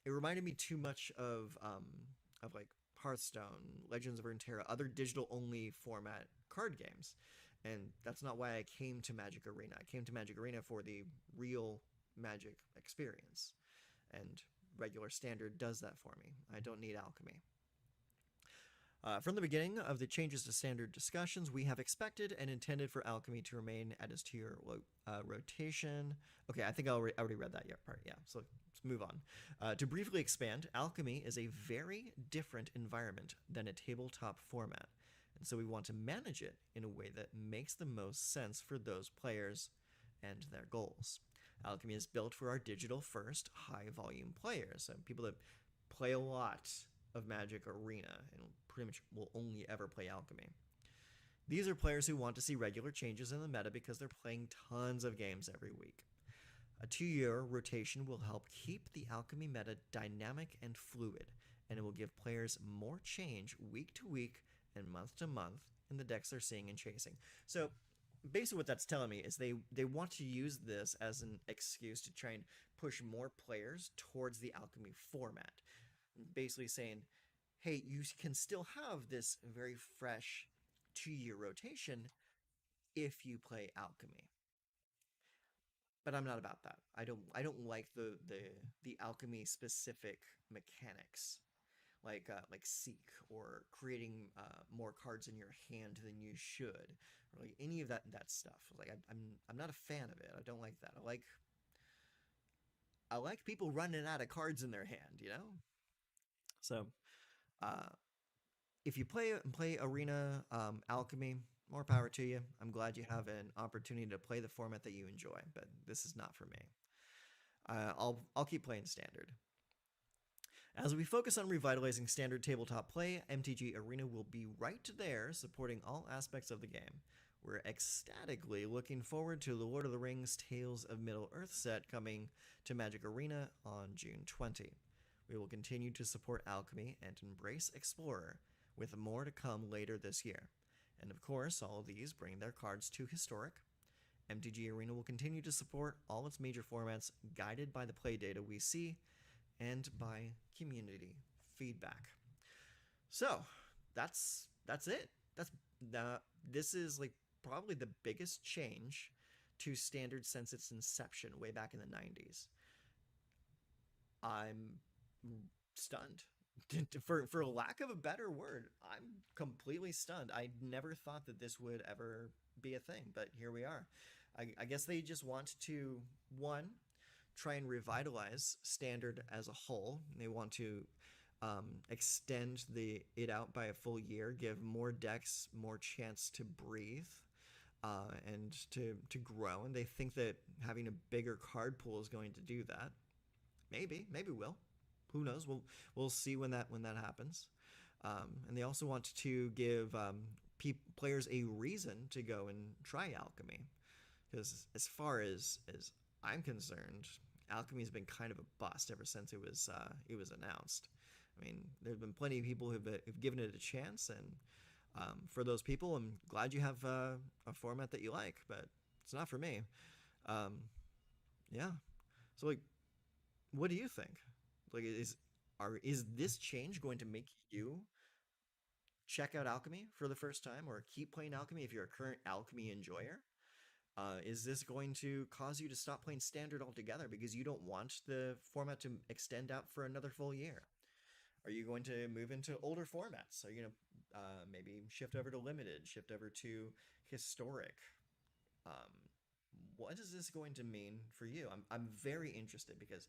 reminded me too much of like Hearthstone, Legends of Runeterra, other digital-only format card games. And that's not why I came to Magic Arena. I came to Magic Arena for the real Magic experience. And regular Standard does that for me. I don't need Alchemy. From the beginning of the changes to Standard discussions, we have expected and intended for Alchemy to remain at its 2-year rotation. Okay, I think I already read that part. Yeah, so let's move on. To briefly expand, Alchemy is a very different environment than a tabletop format, and so we want to manage it in a way that makes the most sense for those players and their goals. Alchemy is built for our digital-first, high-volume players, so people that play a lot of Magic Arena and pretty much will only ever play Alchemy. These are players who want to see regular changes in the meta because they're playing tons of games every week. A 2-year rotation will help keep the Alchemy meta dynamic and fluid, and it will give players more change week to week and month to month in the decks they're seeing and chasing. So basically what that's telling me is they want to use this as an excuse to try and push more players towards the Alchemy format. Basically saying, hey, you can still have this very fresh 2-year rotation if you play Alchemy. But I'm not about that. I don't like the Alchemy specific mechanics, like Seek or creating more cards in your hand than you should, or like any of that stuff. Like I'm not a fan of it. I don't like that. I like people running out of cards in their hand, you know. So uh, if you play Arena Alchemy, more power to you. I'm glad you have an opportunity to play the format that you enjoy, but this is not for me. I'll keep playing Standard. As we focus on revitalizing Standard tabletop play, MTG Arena will be right there supporting all aspects of the game. We're ecstatically looking forward to the Lord of the Rings Tales of Middle-earth set coming to Magic Arena on June 20. We will continue to support Alchemy and embrace Explorer, with more to come later this year. And of course, all of these bring their cards to Historic. MTG Arena will continue to support all its major formats, guided by the play data we see and by community feedback. So that's it. This is like probably the biggest change to Standard since its inception way back in the 90s. I'm stunned. For lack of a better word, I'm completely stunned. I never thought that this would ever be a thing, but here we are. I guess they just want to, one, try and revitalize Standard as a whole. They want to extend it out by a full year, give more decks more chance to breathe and to grow. And they think that having a bigger card pool is going to do that. Maybe will. Who knows? We'll see when that happens. And they also want to give players a reason to go and try Alchemy, because as far as I'm concerned, Alchemy has been kind of a bust ever since it was announced. I mean, there've been plenty of people who've given it a chance, and for those people, I'm glad you have a format that you like, but it's not for me. Yeah. So like, what do you think? Like, is this change going to make you check out Alchemy for the first time, or keep playing Alchemy if you're a current Alchemy enjoyer? Is this going to cause you to stop playing Standard altogether because you don't want the format to extend out for another full year? Are you going to move into older formats? Are you going to maybe shift over to Limited, shift over to Historic? What is this going to mean for you? I'm very interested, because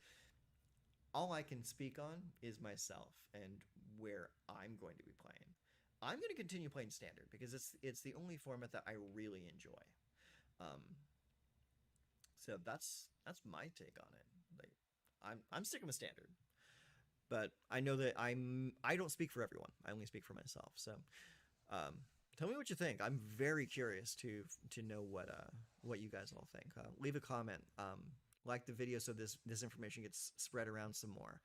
all I can speak on is myself and where I'm going to be playing. I'm going to continue playing Standard because it's the only format that I really enjoy. So that's my take on it. Like, I'm sticking with Standard, but I know that I don't speak for everyone. I only speak for myself. So, tell me what you think. I'm very curious to know what you guys all think. Leave a comment. Like the video so this information gets spread around some more.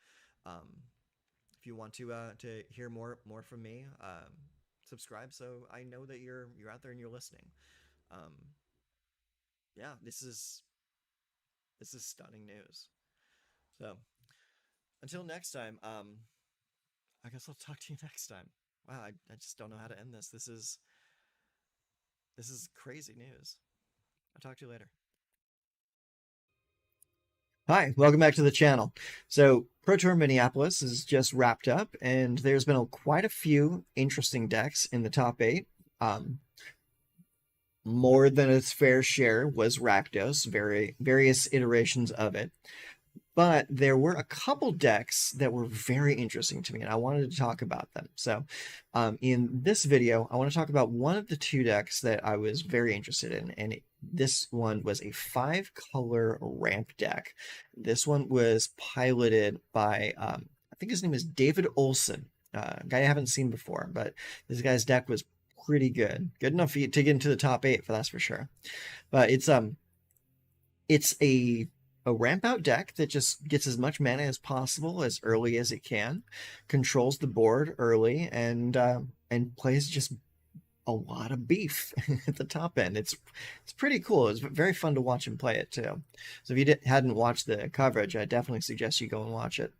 If you want to hear more from me, subscribe so I know that you're out there and you're listening. Yeah, this is stunning news. So until next time, I guess I'll talk to you next time. Wow, I just don't know how to end this. This is crazy news. I'll talk to you later. Hi, welcome back to the channel. So Pro Tour Minneapolis is just wrapped up, and there's been quite a few interesting decks in the top 8. More than its fair share was Rakdos, various iterations of it. But there were a couple decks that were very interesting to me, and I wanted to talk about them. So in this video, I want to talk about one of the 2 decks that I was very interested in, and this one was a 5-color ramp deck. This one was piloted by, I think his name is David Olson, a guy I haven't seen before, but this guy's deck was pretty good. Good enough to get into the top 8, that's for sure. But it's a ramp out deck that just gets as much mana as possible as early as it can, controls the board early, and plays just a lot of beef at the top end. It's pretty cool. It's very fun to watch him play it too. So if you hadn't watched the coverage, I definitely suggest you go and watch it.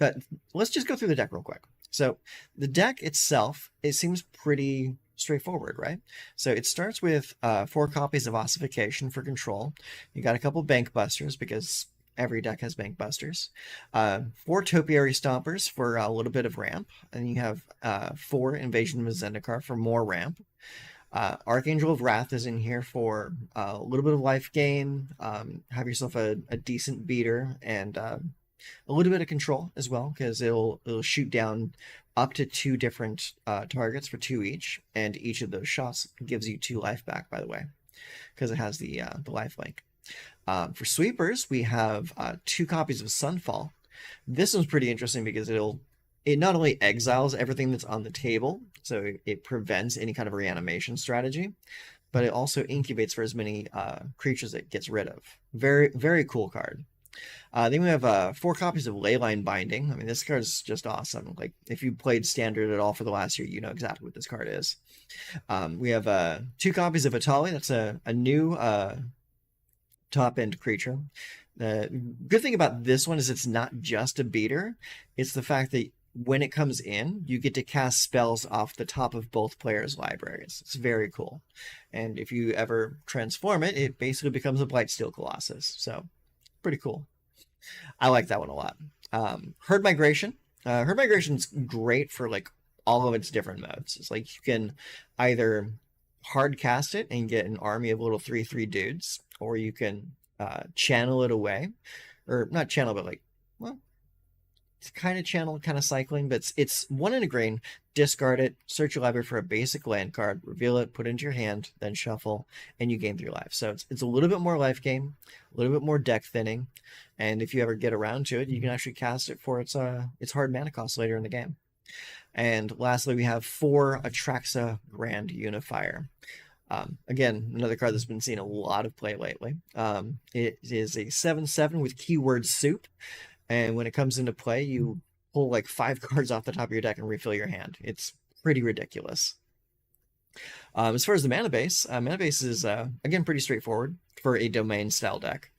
But let's just go through the deck real quick. So the deck itself, it seems pretty straightforward, right? So it starts with 4 copies of Ossification for control. You got a couple Bank Busters because every deck has Bank Busters. 4 Topiary Stompers for a little bit of ramp. And you have 4 Invasion of Zendikar for more ramp. Archangel of Wrath is in here for a little bit of life gain. Have yourself a decent beater and a little bit of control as well, because it'll shoot down up to 2 different targets for 2 each, and each of those shots gives you 2 life back, by the way, because it has the life link. For sweepers, we have 2 copies of Sunfall. This one's pretty interesting because it not only exiles everything that's on the table, so it prevents any kind of reanimation strategy, but it also incubates for as many creatures it gets rid of. Very, very cool card. Then we have 4 copies of Leyline Binding. I mean, this card is just awesome. Like, if you played Standard at all for the last year, you know exactly what this card is. We have 2 copies of Atali. That's a new top-end creature. The good thing about this one is it's not just a beater. It's the fact that when it comes in, you get to cast spells off the top of both players' libraries. It's very cool. And if you ever transform it, it basically becomes a Blightsteel Colossus. So, pretty cool. I like that one a lot. Herd Migration. Herd Migration's great for like all of its different modes. It's like you can either hard cast it and get an army of little 3/3 dudes, or you can channel it away. Or not channel, but like, well, it's kind of channel, kind of cycling, but it's 1 in a green. Discard it, search your library for a basic land card, reveal it, put it into your hand, then shuffle, and you gain 3 life. So it's a little bit more life gain, a little bit more deck thinning, and if you ever get around to it, you can actually cast it for its hard mana cost later in the game. And lastly, we have 4 Atraxa Grand Unifier. Again, another card that's been seeing a lot of play lately. It is a 7/7 with keyword soup. And when it comes into play, you pull like 5 cards off the top of your deck and refill your hand. It's pretty ridiculous. As far as the mana base is, again, pretty straightforward for a domain style deck.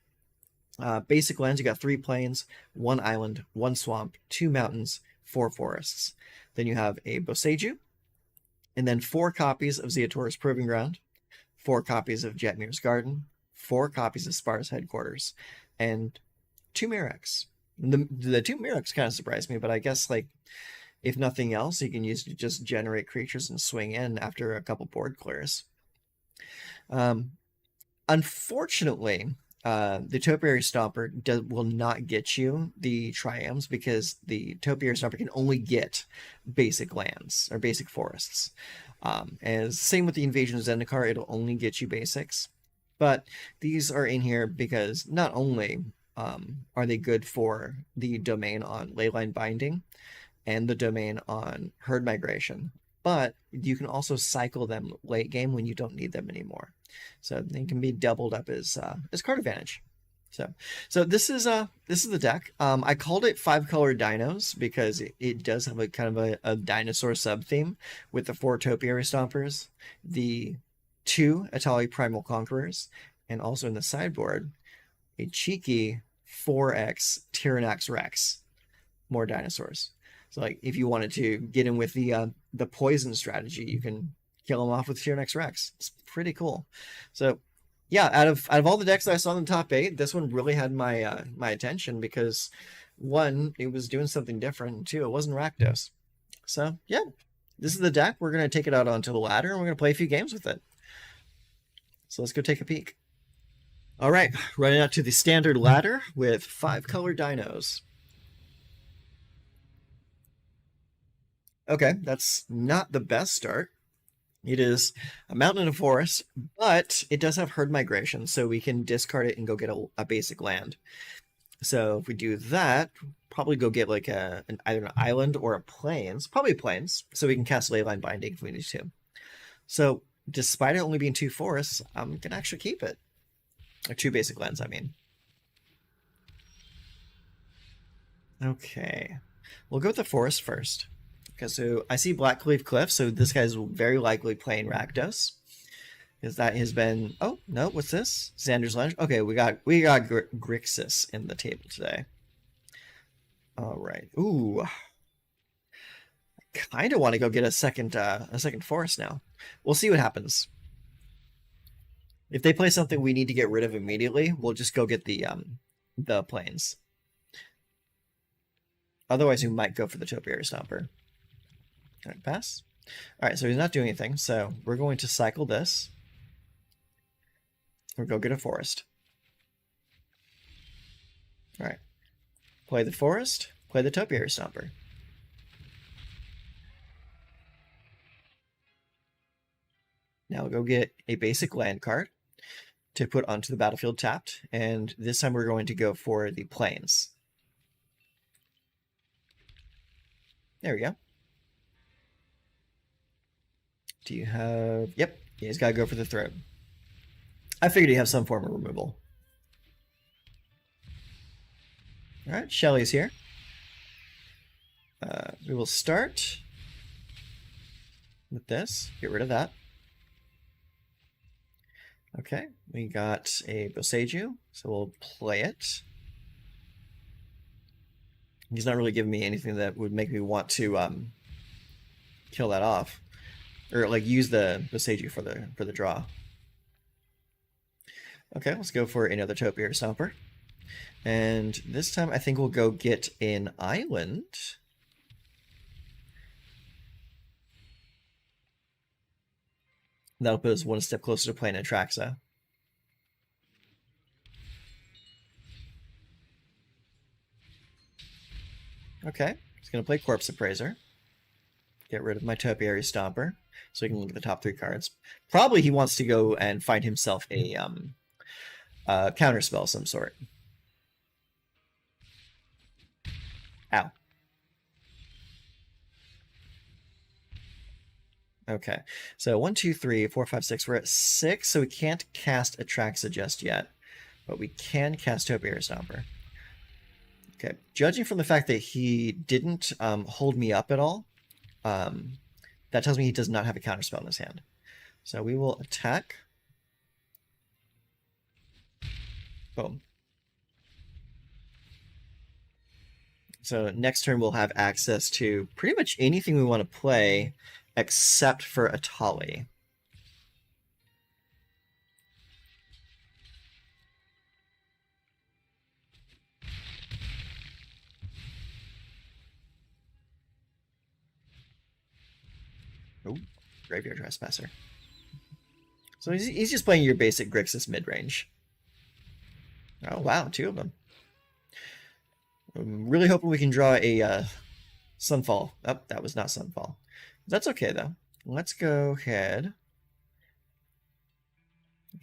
Basic lands, you got 3 plains, 1 island, 1 swamp, 2 mountains, 4 forests. Then you have a Boseiju, and then 4 copies of Zeotora's Proving Ground, 4 copies of Jetmir's Garden, 4 copies of Spar's Headquarters, and 2 Mirrex. The 2 Mirrex kind of surprised me, but I guess, like, if nothing else, you can use to just generate creatures and swing in after a couple board clears. Unfortunately, the Topiary Stomper will not get you the Triams because the Topiary Stomper can only get basic lands or basic forests. As same with the Invasion of Zendikar, it'll only get you basics. But these are in here because not only are they good for the domain on Leyline Binding and the domain on Herd Migration, but you can also cycle them late game when you don't need them anymore. So they can be doubled up as card advantage. So this is the deck. I called it 5-color dinos because it does have a kind of a dinosaur sub theme with the 4 Topiary Stompers, the 2 Atali Primal Conquerors, and also in the sideboard a cheeky 4X Tyrannax Rex. More dinosaurs. So like if you wanted to get in with the poison strategy, you can kill them off with Tyrannax Rex. It's pretty cool. So yeah, out of all the decks that I saw in the top 8, this one really had my my attention because 1, it was doing something different, and 2, it wasn't Rakdos. So yeah, this is the deck. We're gonna take it out onto the ladder and we're gonna play a few games with it. So let's go take a peek. All right, running out to the standard ladder with 5-color dinos. Okay, that's not the best start. It is a mountain and a forest, but it does have Herd Migration, so we can discard it and go get a basic land. So if we do that, probably go get like either an island or a plains, probably plains, so we can cast Leyline Binding if we need to. So despite it only being 2 forests, I'm gonna actually keep it. Or 2 basic lands, I mean. Okay, we'll go with the forest first. Okay, so I see Blackcleave Cliff, so this guy's very likely playing Rakdos. Because that has been... Oh, no, what's this? Xander's Lunge? Okay, we got Grixis in the table today. All right. Ooh. Kind of want to go get a second forest now. We'll see what happens. If they play something we need to get rid of immediately, we'll just go get the plains. Otherwise, we might go for the topiary stomper. All right, pass. All right, so he's not doing anything, so we're going to cycle this. Or go get a forest. All right. Play the forest, play the topiary stomper. Now we'll go get a basic land card to put onto the battlefield tapped, and this time we're going to go for the plains. There we go. Do you have... Yep, he's got to go for the throat. I figured he'd have some form of removal. Alright, Shelly's here. We will start with this. Get rid of that. Okay, we got a Boseiju, so we'll play it. He's not really giving me anything that would make me want to kill that off. Or like use the Boseiju for the draw. Okay, let's go for another topiary stomper. And this time I think we'll go get an island. That'll put us one step closer to playing Atraxa. Okay, he's going to play Corpse Appraiser. Get rid of my Topiary Stomper, so he can look at the top 3 cards. Probably he wants to go and find himself a counterspell of some sort. Ow. Okay, so 1, 2, 3, 4, 5, 6. We're at 6, so we can't cast Atraxa just yet, but we can cast Topiary Stomper. Okay, judging from the fact that he didn't hold me up at all, that tells me he does not have a counterspell in his hand. So we will attack. Boom. So next turn we'll have access to pretty much anything we want to play except for Atali. Oh, Graveyard Trespasser. So he's just playing your basic Grixis mid-range. Oh, wow, 2 of them. I'm really hoping we can draw a Sunfall. Oh, that was not Sunfall. That's okay, though. Let's go ahead.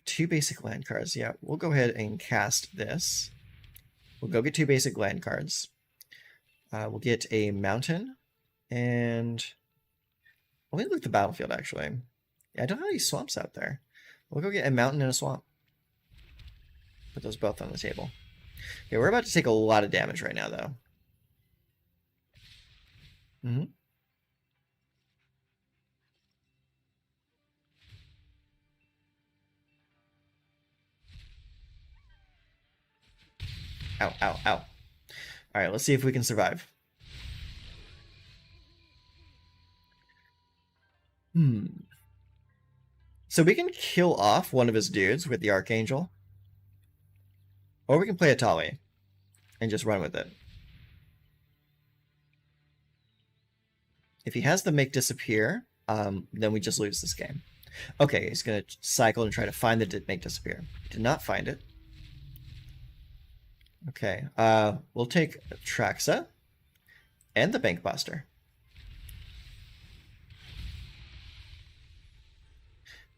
2 basic land cards. Yeah, we'll go ahead and cast this. We'll go get 2 basic land cards. We'll get a mountain, and... Let me look at the battlefield, actually. Yeah, I don't have any swamps out there. We'll go get a mountain and a swamp. Put those both on the table. Okay, we're about to take a lot of damage right now, though. Mm-hmm. Ow, ow, ow. Alright, let's see if we can survive. So we can kill off one of his dudes with the Archangel. Or we can play Atali and just run with it. If he has the Make Disappear, then we just lose this game. Okay, he's going to cycle and try to find the Make Disappear. Did not find it. Okay, we'll take Traxa and the Bank Buster.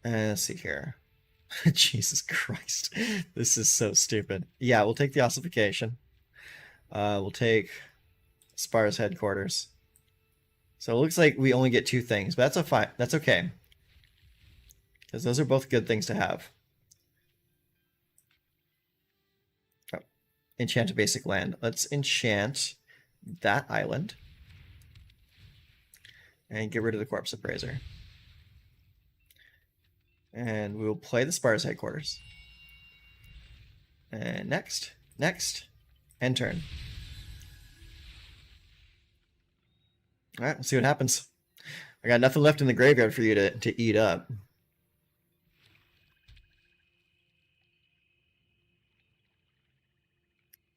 Let's see here. Jesus Christ. This is so stupid. Yeah, we'll take the Ossification. We'll take Spar's Headquarters. So it looks like we only get 2 things, but that's okay. Because those are both good things to have. Oh, enchant a basic land. Let's enchant that island. And get rid of the Corpse Appraiser. And we will play the Spar's Headquarters. And next, end turn. All right, let's see what happens. I got nothing left in the graveyard for you to eat up.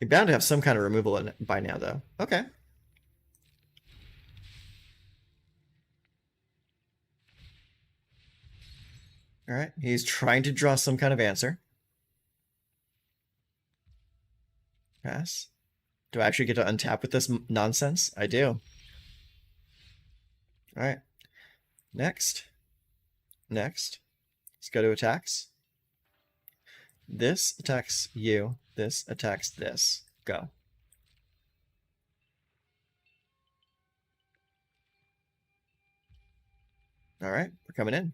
You're bound to have some kind of removal in it by now, though. Okay. All right, he's trying to draw some kind of answer. Pass. Do I actually get to untap with this nonsense? I do. All right. Next. Next. Let's go to attacks. This attacks you. This attacks this. Go. All right, we're coming in.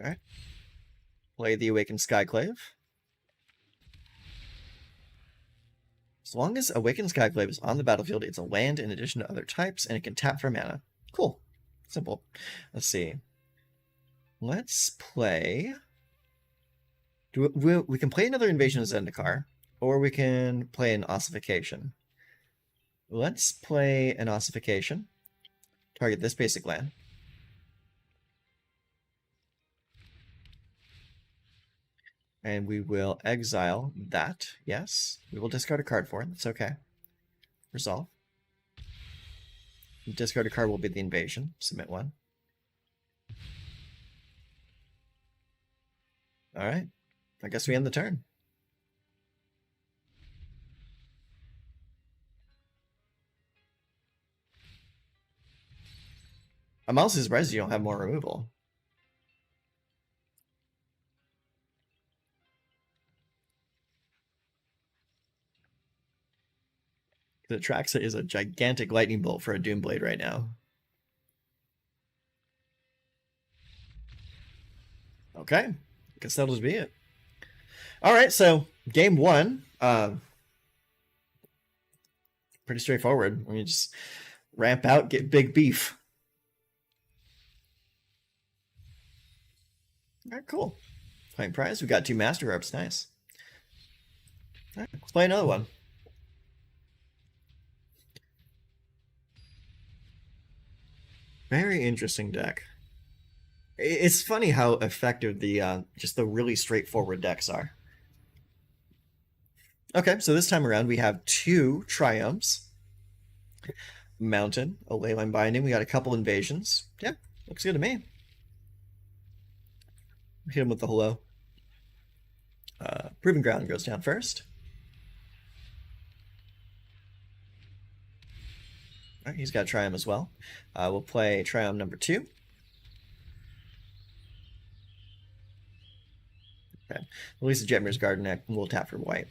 All right. Play the Awakened Skyclave. As long as Awakened Skyclave is on the battlefield, it's a land in addition to other types, and it can tap for mana. Cool. Simple. Let's see. Let's play... we can play another Invasion of Zendikar, or we can play an Ossification. Let's play an Ossification. Target this basic land. And we will exile that. Yes. We will discard a card for it. That's okay. Resolve. Discard a card will be the invasion. Submit one. Alright. I guess we end the turn. I'm also surprised you don't have more removal. The Traxa is a gigantic lightning bolt for a Doomblade right now. Okay. Guess that'll just be it. Alright, so game one. Pretty straightforward. I mean, just ramp out, get big beef. Alright, cool. Playing prize. We got 2 Master Herbs. Nice. Alright, let's play another one. Very interesting deck. It's funny how effective the just the really straightforward decks are. Okay, so this time around we have 2 Triumphs. Mountain, a Leyline Binding. We got a couple Invasions. Yeah, looks good to me. Hit him with the hello. Proving Ground goes down first. All right, he's got Triumph as well. We'll play Triumph number 2. Okay, release the Jetmir's Garden Neck, and we'll tap for white.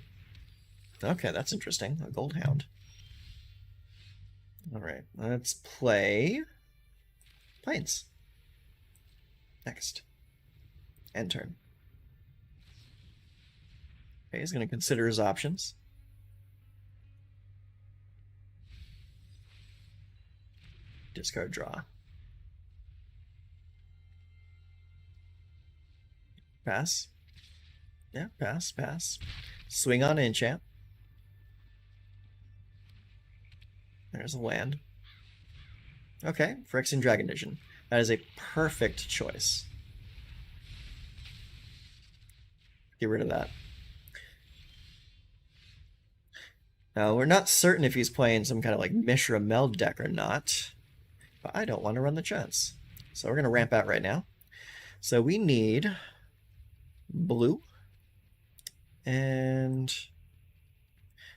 Okay, that's interesting. A Gold Hound. All right, let's play Plains. Next. End turn. Okay, he's going to consider his options. Discard draw. Pass. Yeah, pass, pass. Swing on enchant. There's a land. Okay, Phyrexian Dragon Vision. That is a perfect choice. Get rid of that. Now, we're not certain if he's playing some kind of like Mishra Meld deck or not, but I don't want to run the chance. So we're going to ramp out right now. So we need blue. And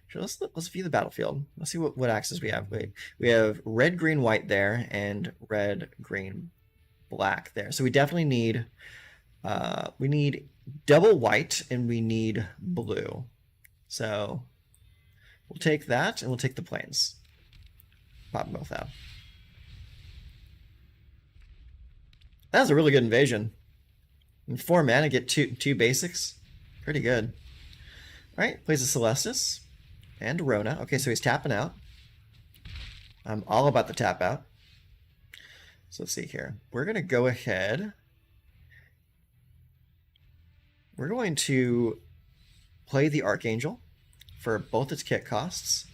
sure, let's view the battlefield. Let's see what axes we have. We have red, green, white there, and red, green, black there. So we definitely need double white and we need blue. So we'll take that and we'll take the plains. Pop them both out. That was a really good invasion. In 4 mana, get two basics. Pretty good. Alright, plays a Celestis and Rona. Okay, so he's tapping out. I'm all about the tap out. So let's see here. We're going to go ahead. We're going to play the Archangel for both its kit costs.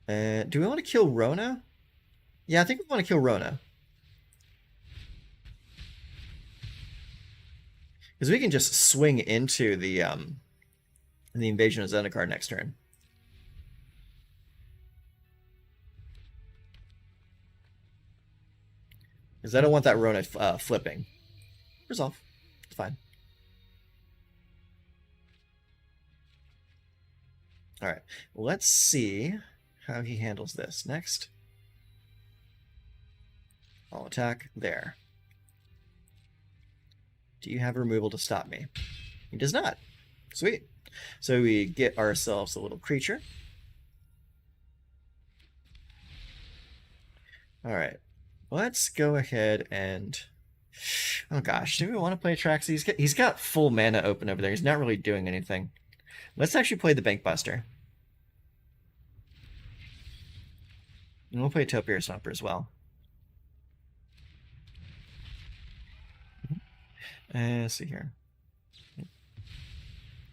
Do we want to kill Rona? Yeah, I think we want to kill Rona. Because we can just swing into the Invasion of Zendikar next turn. Because I don't want that Rona flipping. Resolve. It's fine. Alright. Let's see how he handles this. Next. I'll attack there. Do you have removal to stop me? He does not. Sweet. So we get ourselves a little creature. Alright. Let's go ahead and... Oh gosh, do we want to play Atraxa? He's got full mana open over there. He's not really doing anything. Let's actually play the Bankbuster. And we'll play Topiary Stomper as well. Let's see here.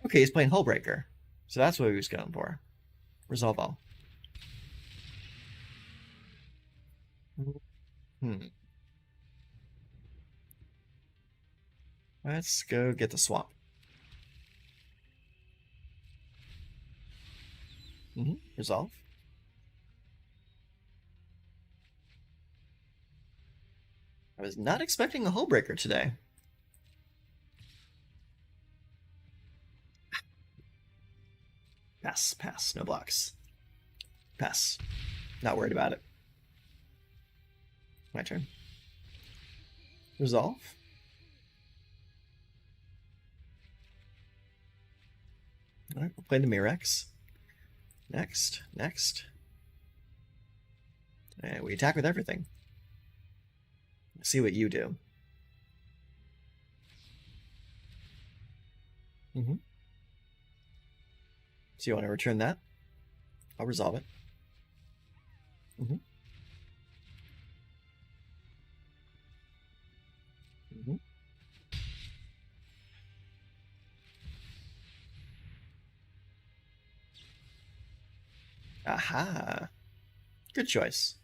Okay, he's playing Hullbreaker. So that's what he was going for. Resolve all. Let's go get the swamp. Resolve. I was not expecting a Hullbreaker today. Pass, pass, no blocks. Pass. Not worried about it. My turn. Resolve. Alright, we'll play the Mirex. Next, next. And we attack with everything. Let's see what you do. So you want to return that? I'll resolve it. Aha. Good choice.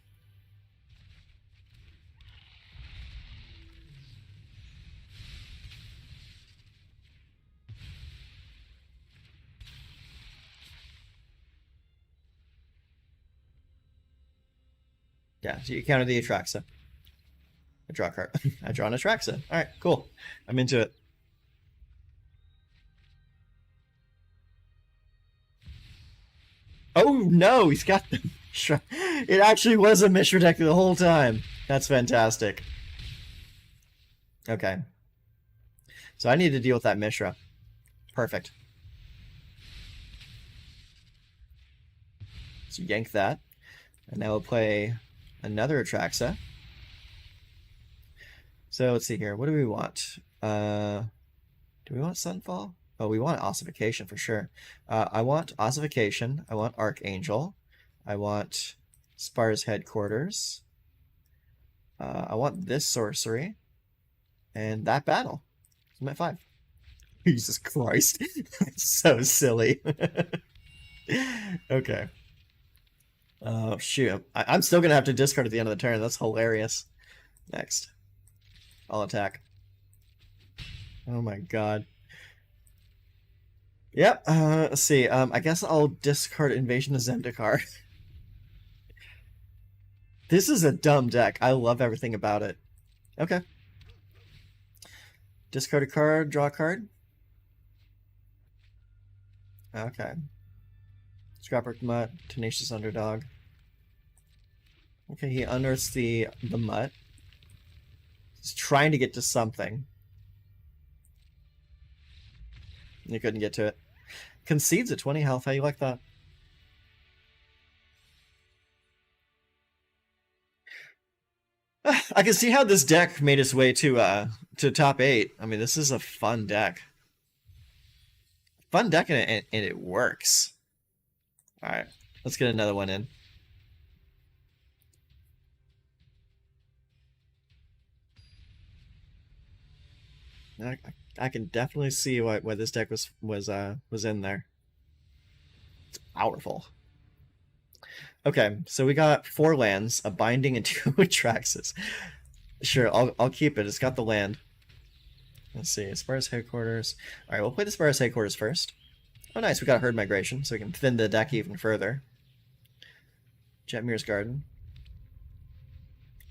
Yeah, so you counter the Atraxa. I draw a card. I draw an Atraxa. Alright, cool. I'm into it. Oh no, he's got the Mishra. It actually was a Mishra deck the whole time. That's fantastic. Okay. So I need to deal with that Mishra. Perfect. So yank that. And now we'll play another Atraxa. So let's see here. What do we want? Do we want Sunfall? Oh, we want Ossification for sure. I want Ossification. I want Archangel. I want Spar's Headquarters. I want this sorcery. And that battle. I'm at 5. Jesus Christ. So silly. Okay. Oh, shoot. I'm still going to have to discard at the end of the turn. That's hilarious. Next. I'll attack. Oh my god. Yep, let's see. I guess I'll discard Invasion of Zendikar. This is a dumb deck. I love everything about it. Okay. Discard a card, draw a card. Okay. Scrapper Mutt, Tenacious Underdog. Okay, he unearths the Mutt. He's trying to get to something. He couldn't get to it. Concedes at 20 health. How you like that? I can see how this deck made its way to top 8. I mean, this is a fun deck. Fun deck, and it works. All right, let's get another one in. I can definitely see why this deck was in there. It's powerful. Okay, so we got 4 lands, a binding, and 2 Atraxas. Sure, I'll keep it. It's got the land. Let's see, Sparse Headquarters. All right, we'll play the Sparse Headquarters first. Oh, nice, we got Herd Migration, so we can thin the deck even further. Jetmir's Garden.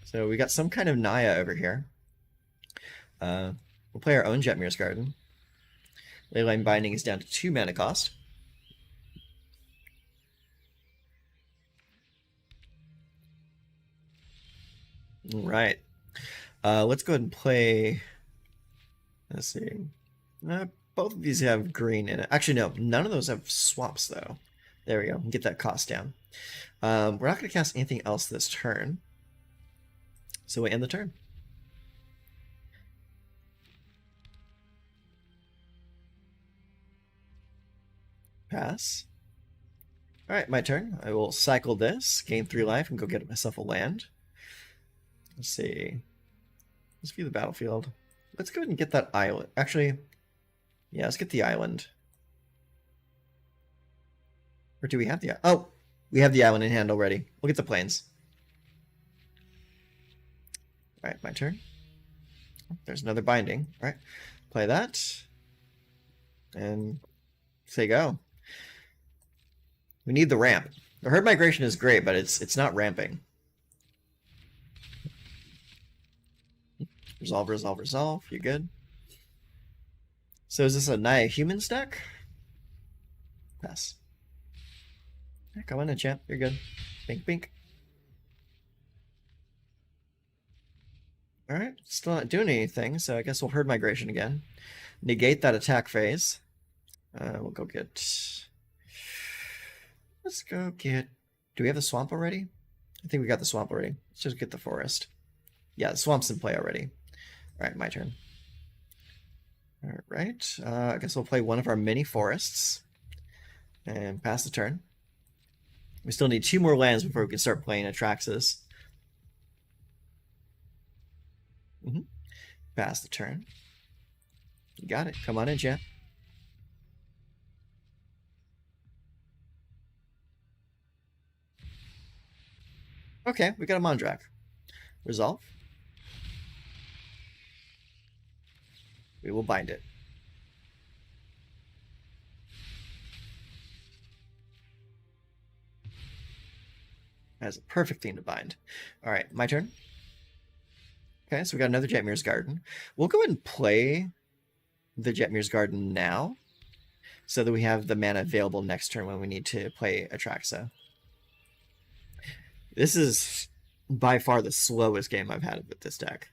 So we got some kind of Naya over here. We'll play our own Jetmir's Garden. Leyline Binding is down to 2 mana cost. All right. Let's go ahead and play. Let's see. Both of these have green in it. Actually, no. None of those have swaps, though. There we go. Get that cost down. We're not going to cast anything else this turn. So we end the turn. Pass. Alright, my turn. I will cycle this, gain 3 life, and go get myself a land. Let's see. Let's view the battlefield. Let's go ahead and get that island. Actually, yeah, let's get the island. Or do we have the... Oh! We have the island in hand already. We'll get the plains. Alright, my turn. There's another binding. Alright, play that. And say go. We need the ramp. The Herd Migration is great, but it's not ramping. Resolve, resolve, resolve. You good? So is this a Naya Humans deck? Pass. Yeah, come on in, champ. You're good. Bink, bink. Alright, still not doing anything, so I guess we'll Herd Migration again. Negate that attack phase. We'll go get... Let's go get... Do we have the swamp already? I think we got the swamp already. Let's just get the forest. Yeah, the swamp's in play already. Alright, my turn. Alright, I guess we'll play one of our mini forests. And pass the turn. We still need 2 more lands before we can start playing Atraxas. Pass the turn. You got it. Come on in, chat. Okay, we got a Mondrak. Resolve. We will bind it. That's a perfect thing to bind. All right, my turn. Okay, so we got another Jetmir's Garden. We'll go ahead and play the Jetmir's Garden now, so that we have the mana available next turn when we need to play Atraxa. This is by far the slowest game I've had with this deck.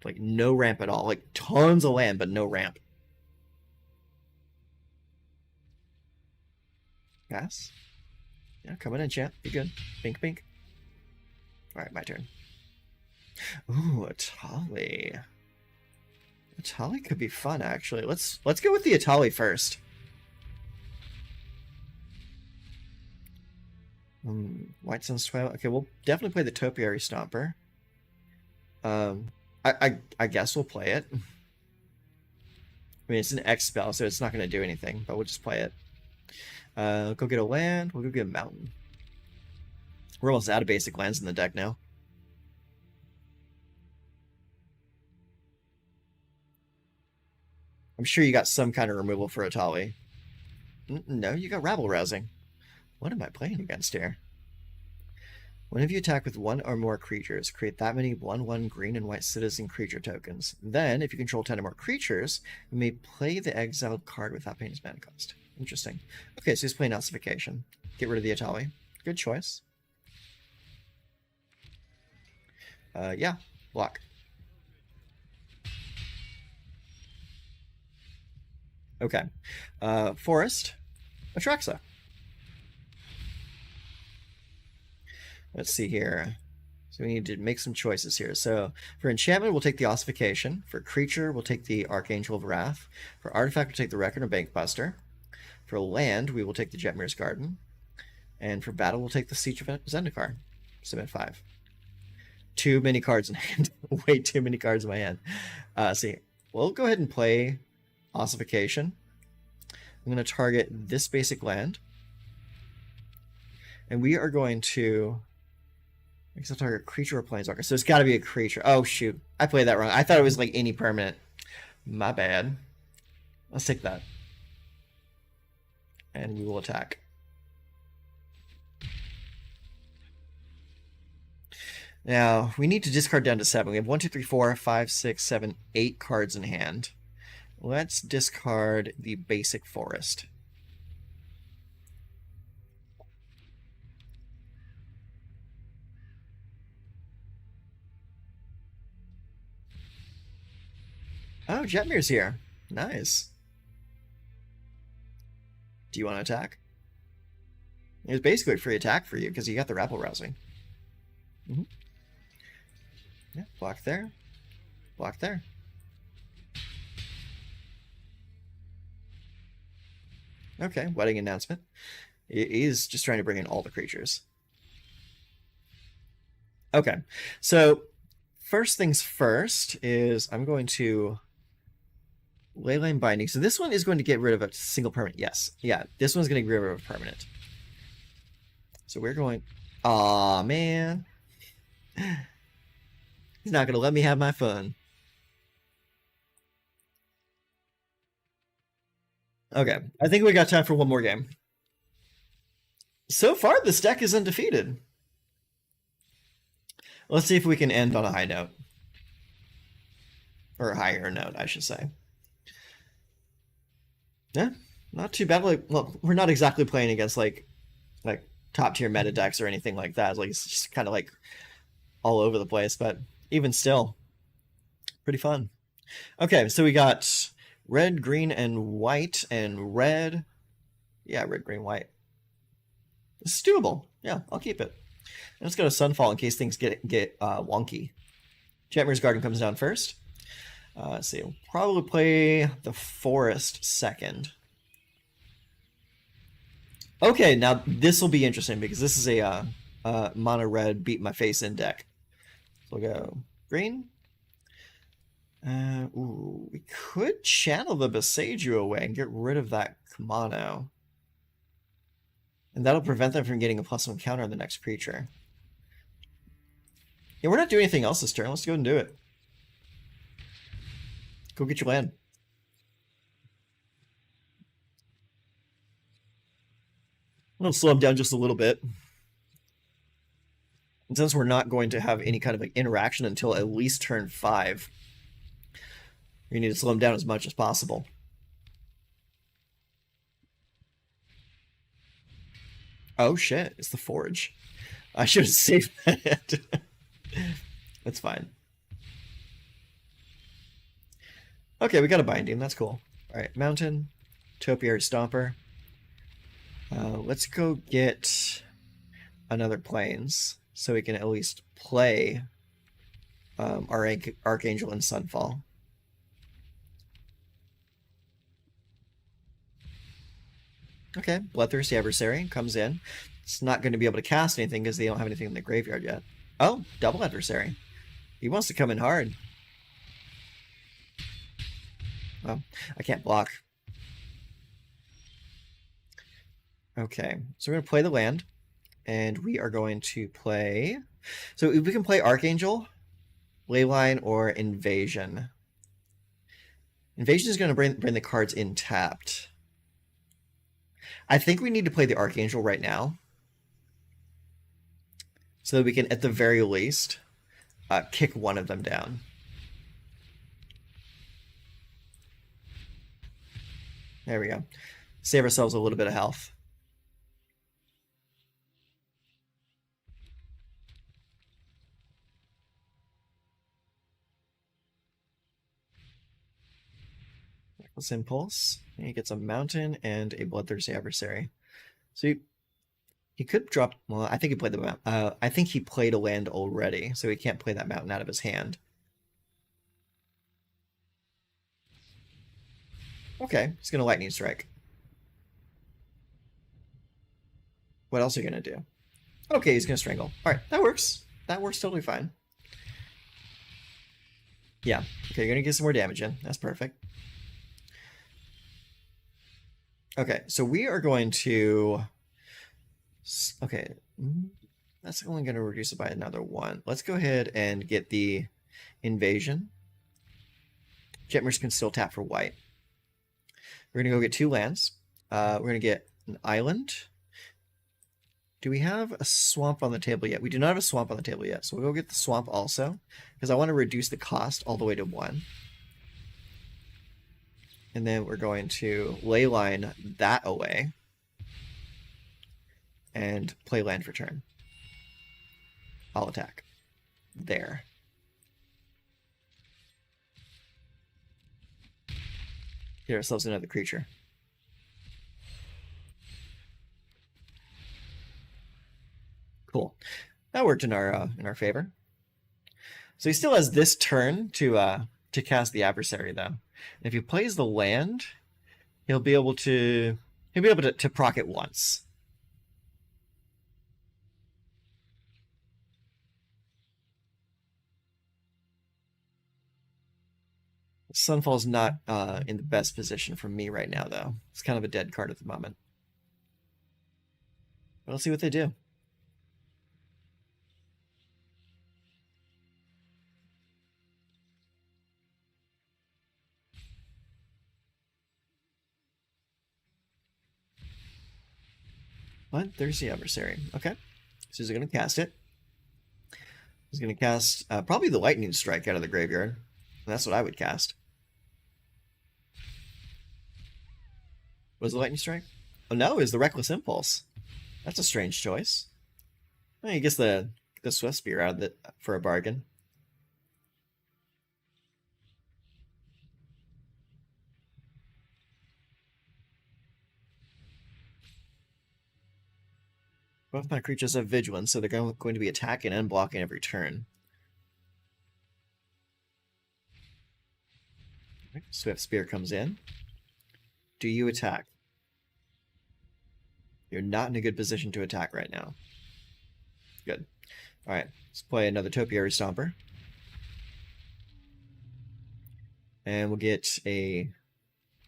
Like, no ramp at all. Like, tons of land, but no ramp. Pass. Yeah, coming in, chat. Be good. Bink, bink. Alright, my turn. Ooh, Atali. Atali could be fun, actually. Let's go with the Atali first. White Sun's Twilight. Okay, we'll definitely play the Topiary Stomper. I guess we'll play it. I mean, it's an X spell, so it's not going to do anything, but we'll just play it. Go get a land. We'll go get a mountain. We're almost out of basic lands in the deck now. I'm sure you got some kind of removal for Atali. No, you got Rabble Rousing. What am I playing against here? Whenever you attack with 1 or more creatures, create that many 1/1 green and white citizen creature tokens. Then, if you control 10 or more creatures, you may play the exiled card without paying its mana cost. Interesting. Okay, so he's playing Ossification. Get rid of the Atali. Good choice. Yeah, block. Okay. Forest. Atraxa. Let's see here. So we need to make some choices here. So for enchantment, we'll take the Ossification. For creature, we'll take the Archangel of Wrath. For artifact, we'll take the Record of Bankbuster. For land, we will take the Jetmir's Garden. And for battle, we'll take the Siege of Zendikar. Submit 5. Too many cards in hand. Way too many cards in my hand. See, we'll go ahead and play Ossification. I'm going to target this basic land. And we are going to... I guess I'll target creature or planeswalker. So it's got to be a creature. Oh, shoot. I played that wrong. I thought it was like any permanent. My bad. Let's take that. And we will attack. Now, we need to discard down to 7. We have 1, 2, 3, 4, 5, 6, 7, 8 cards in hand. Let's discard the basic forest. Oh, Jetmir's here. Nice. Do you want to attack? It was basically a free attack for you because you got the rabble rousing. Mm-hmm. Yeah, block there. Block there. Okay, wedding announcement. It is just trying to bring in all the creatures. Okay, so first things first is I'm going to Leyline Binding. So this one is going to get rid of a single permanent. Yes. Yeah, this one's going to get rid of a permanent. So we're going... Aw, man. He's not going to let me have my fun. Okay, I think we got time for one more game. So far, this deck is undefeated. Let's see if we can end on a high note. Or a higher note, I should say. Yeah, not too bad. Like, well, we're not exactly playing against like top tier meta decks or anything like that. Like, it's just kind of like all over the place, but even still, pretty fun. Okay, so we got red, green, and white, and red. Yeah, red, green, white. This is doable. Yeah, I'll keep it. And let's go to Sunfall in case things get wonky. Jetmir's Garden comes down first. Let's see, we'll probably play the Forest second. Okay, now this will be interesting because this is a mono red beat my face in deck. So we'll go green. Ooh, we could channel the Boseiju away and get rid of that mono. And that'll prevent them from getting a +1 counter on the next creature. Yeah, we're not doing anything else this turn. Let's go ahead and do it. Go get your land. I'm going to slow him down just a little bit. And since we're not going to have any kind of like interaction until at least turn 5, we need to slow him down as much as possible. Oh shit, it's the Forge. I should have saved that. That's fine. Okay, we got a binding. That's cool. Alright, Mountain, Topiary Stomper. Let's go get another Plains so we can at least play our Archangel and Sunfall. Okay, Bloodthirsty Adversary comes in. It's not going to be able to cast anything because they don't have anything in the graveyard yet. Oh, double Adversary. He wants to come in hard. Well, I can't block. Okay, so we're going to play the land. And we are going to play... So we can play Archangel, Leyline, or Invasion. Invasion is going to bring the cards in tapped. I think we need to play the Archangel right now. So that we can, at the very least, kick one of them down. There we go. Save ourselves a little bit of health. Reckless Impulse. He gets a Mountain and a Bloodthirsty Adversary. So he could drop... Well, I think he played the Mountain. I think he played a land already, so he can't play that Mountain out of his hand. Okay, he's going to Lightning Strike. What else are you going to do? Okay, he's going to Strangle. Alright, that works. That works totally fine. Yeah. Okay, you're gonna get some more damage in. That's perfect. Okay, so we are going to... Okay, that's only going to reduce it by another 1. Let's go ahead and get the invasion. Jetmers can still tap for white. We're going to go get 2 lands. We're going to get an island. Do we have a swamp on the table yet? We do not have a swamp on the table yet, so we'll go get the swamp also, because I want to reduce the cost all the way to 1. And then we're going to leyline that away and play land for turn. I'll attack. There. Get ourselves another creature. Cool. That worked in our favor. So he still has this turn to cast the adversary, though. And if he plays the land, he'll be able to proc it once. Sunfall's not in the best position for me right now, though. It's kind of a dead card at the moment. But let's see what they do. What? There's the adversary. Okay. So he's going to cast it. He's going to cast probably the lightning strike out of the graveyard. And that's what I would cast. Was the lightning strike? Oh no, it was the reckless impulse. That's a strange choice. Well, he gets the swift spear out of it for a bargain. Both my creatures have vigilance, so they're going to be attacking and blocking every turn. Swift spear comes in. Do you attack? You're not in a good position to attack right now. Good. All right, let's play another Topiary Stomper. And we'll get a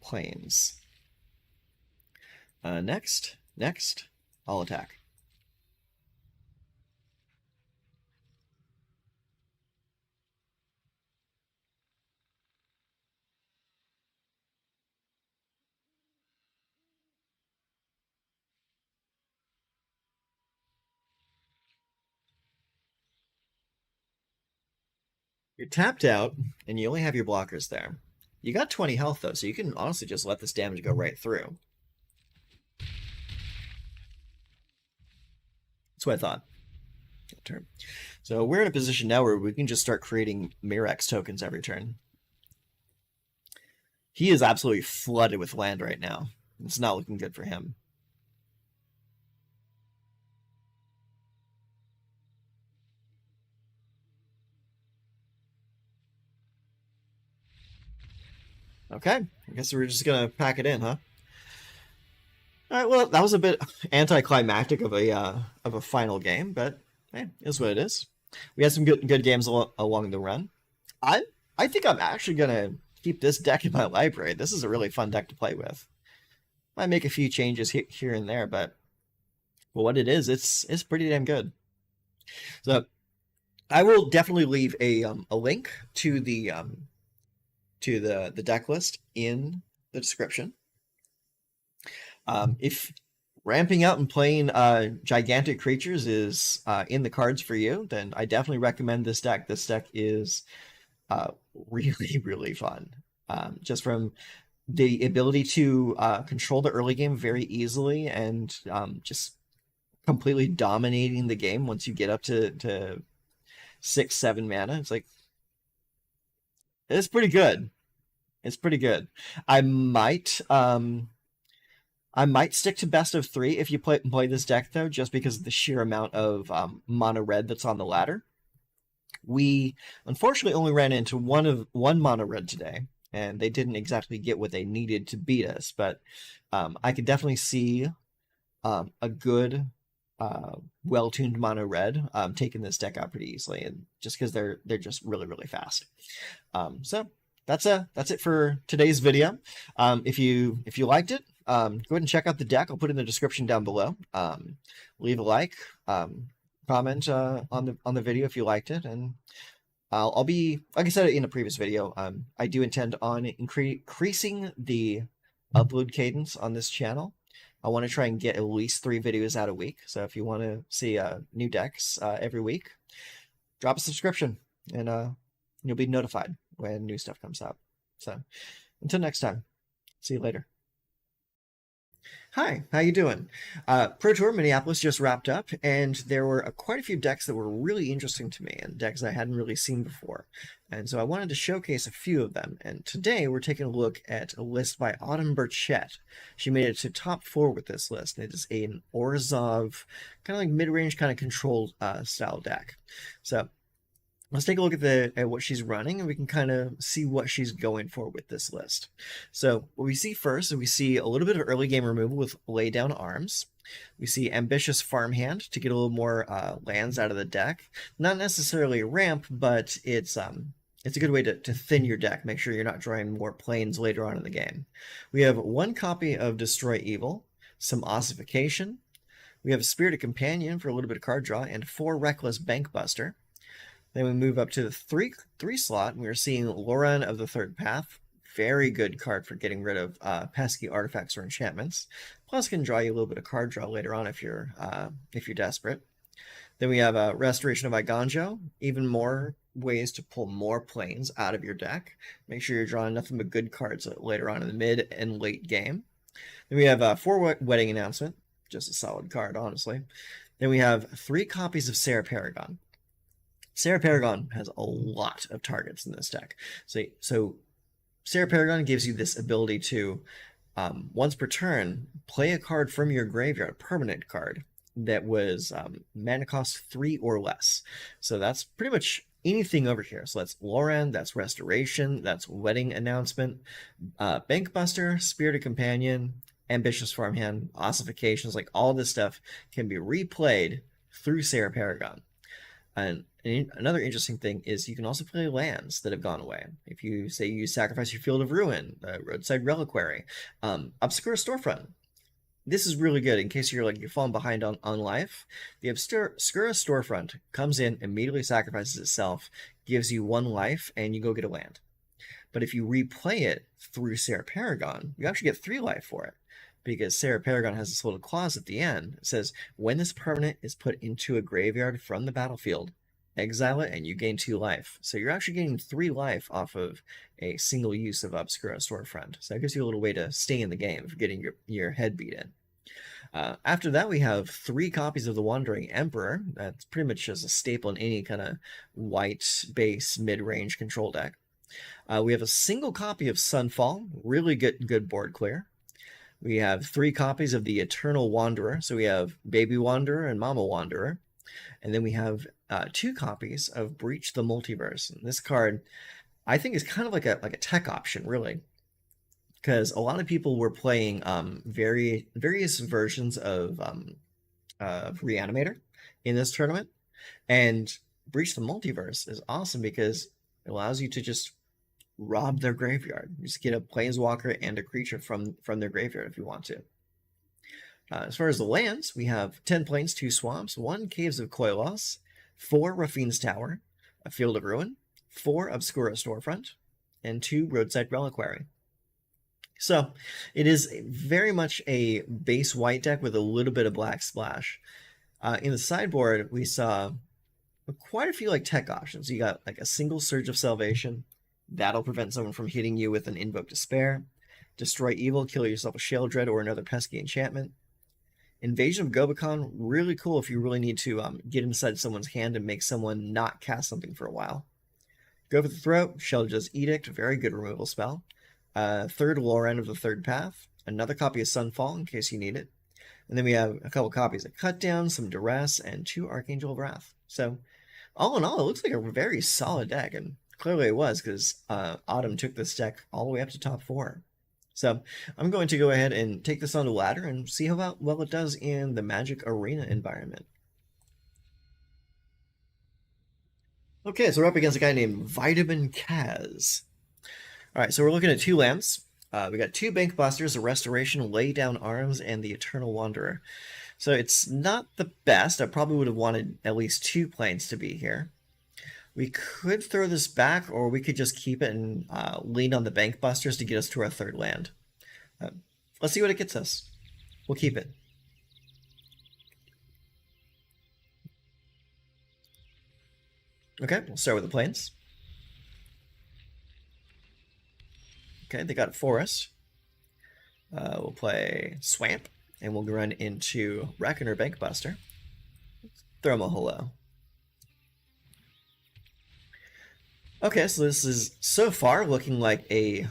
Plains. Next, I'll attack. You're tapped out, and you only have your blockers there. You got 20 health, though, so you can honestly just let this damage go right through. That's what I thought. Turn. So we're in a position now where we can just start creating Mirrex tokens every turn. He is absolutely flooded with land right now. It's not looking good for him. Okay, I guess we're just gonna pack it in, huh? All right. Well, that was a bit anticlimactic of a final game, but hey, it is what it is. We had some good games along the run. I think I'm actually gonna keep this deck in my library. This is a really fun deck to play with. Might make a few changes here and there, but for what it is, it's pretty damn good. So I will definitely leave a link to the deck list in the description. If ramping out and playing gigantic creatures is in the cards for you, then I definitely recommend this deck. This deck is really, really fun. Just from the ability to control the early game very easily and just completely dominating the game once you get up to 6-7 mana. It's like, it's pretty good. It's pretty good. I might stick to best of 3 if you play this deck, though, just because of the sheer amount of mono red that's on the ladder. We unfortunately only ran into one mono red today, and they didn't exactly get what they needed to beat us. But I could definitely see a good well-tuned mono red, taking this deck out pretty easily, and just because they're just really fast. So that's it for today's video. If you liked it, go ahead and check out the deck. I'll put it in the description down below. Leave a like, comment on the video if you liked it, and I'll be, like I said in a previous video, I do intend on increasing the upload cadence on this channel. I want to try and get at least 3 videos out a week. So if you want to see new decks every week, drop a subscription, and you'll be notified when new stuff comes out. So until next time, see you later. Hi, how you doing? Pro Tour Minneapolis just wrapped up, and there were quite a few decks that were really interesting to me, and decks I hadn't really seen before. And so I wanted to showcase a few of them, and today we're taking a look at a list by Autumn Burchett. She made it to top 4 with this list, and it is an Orzhov, kind of like mid-range kind of control style deck. So let's take a look at what she's running, and we can kind of see what she's going for with this list. So what we see first is we see a little bit of early game removal with Lay Down Arms. We see Ambitious Farmhand to get a little more lands out of the deck. Not necessarily a ramp, but it's a good way to thin your deck. Make sure you're not drawing more planes later on in the game. We have 1 copy of Destroy Evil, some Ossification. We have Spirited Companion for a little bit of card draw, and 4 Reckless Bankbuster. Then we move up to the 3 slot, and we're seeing Loran of the Third Path. Very good card for getting rid of pesky artifacts or enchantments. Plus can draw you a little bit of card draw later on if you're desperate. Then we have Restoration of Iganjo. Even more ways to pull more planes out of your deck. Make sure you're drawing nothing but good cards later on in the mid and late game. Then we have 4 Wedding Announcement. Just a solid card, honestly. Then we have 3 copies of Sarah Paragon. Sarah Paragon has a lot of targets in this deck. So Sarah Paragon gives you this ability to, once per turn, play a card from your graveyard, a permanent card, that was mana cost 3 or less. So that's pretty much anything over here. So that's Loran, that's Restoration, that's Wedding Announcement, Bankbuster, Spirited Companion, Ambitious Farmhand, Ossifications, like all this stuff can be replayed through Sarah Paragon. And another interesting thing is you can also play lands that have gone away. If you say you sacrifice your Field of Ruin, Roadside Reliquary, Obscure Storefront. This is really good in case you're falling behind on life. The Obscure Storefront comes in, immediately sacrifices itself, gives you 1 life, and you go get a land. But if you replay it through Sarah Paragon, you actually get 3 life for it. Because Sarah Paragon has this little clause at the end. It says, when this permanent is put into a graveyard from the battlefield, exile it and you gain 2 life. So you're actually gaining 3 life off of a single use of Obscura Storefront. So that gives you a little way to stay in the game if you're getting your head beat in. After that, we have 3 copies of the Wandering Emperor. That's pretty much just a staple in any kind of white base mid-range control deck. We have a single copy of Sunfall. Really good board clear. We have 3 copies of the Eternal Wanderer. So we have Baby Wanderer and Mama Wanderer. And then we have 2 copies of Breach the Multiverse. And this card, I think, is kind of like a tech option, really. Because a lot of people were playing various versions of Reanimator in this tournament. And Breach the Multiverse is awesome because it allows you to just rob their graveyard. You just get a Planeswalker and a creature from their graveyard if you want to. As far as the lands, we have 10 plains, 2 swamps, 1 Caves of Koilos, 4 Raffine's Tower, a Field of Ruin, 4 Obscura Storefront, and 2 Roadside Reliquary. So it is very much a base white deck with a little bit of black splash. In the sideboard, we saw quite a few tech options. You got a single Surge of Salvation. That'll prevent someone from hitting you with an Invoke Despair. Destroy Evil, kill yourself a Sheldred or another pesky enchantment. Invasion of Gobekon, really cool if you really need to get inside someone's hand and make someone not cast something for a while. Go for the Throat, Sheldred's Edict, very good removal spell. 3rd Loran of the Third Path, another copy of Sunfall in case you need it. And then we have a couple copies of Cut Down, some Duress, and 2 Archangel of Wrath. So all in all, it looks like a very solid deck, and clearly it was because Autumn took this deck all the way up to top 4. So I'm going to go ahead and take this on the ladder and see how well it does in the Magic Arena environment. Okay, so we're up against a guy named Vitamin Kaz. Alright, so we're looking at 2 lands. We got 2 Bank Busters, a Restoration, Lay Down Arms, and the Eternal Wanderer. So it's not the best. I probably would have wanted at least 2 planes to be here. We could throw this back, or we could just keep it and lean on the Bank Busters to get us to our 3rd land. Let's see what it gets us. We'll keep it. Okay, we'll start with the plains. Okay, they got Forest. We'll play Swamp, and we'll run into Reckoner Bankbuster. Throw him a hello. Okay, so this is so far looking like a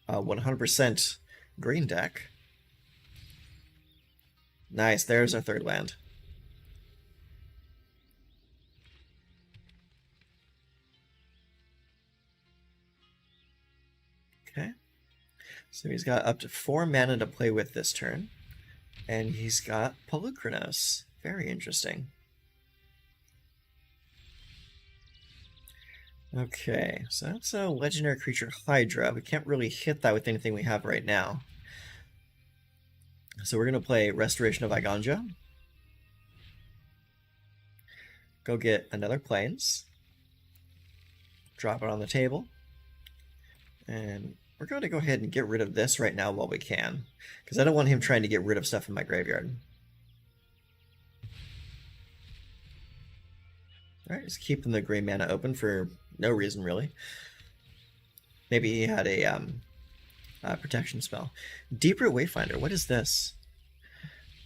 100% green deck. Nice, there's our 3rd land. Okay, so he's got up to 4 mana to play with this turn, and he's got Polukranos. Very interesting. Okay, so that's a legendary creature Hydra. We can't really hit that with anything we have right now. So we're going to play Restoration of Iganja. Go get another Plains. Drop it on the table. And we're going to go ahead and get rid of this right now while we can, because I don't want him trying to get rid of stuff in my graveyard. Alright, just keeping the gray mana open for no reason, really. Maybe he had a protection spell. Deeproot Wayfinder, what is this?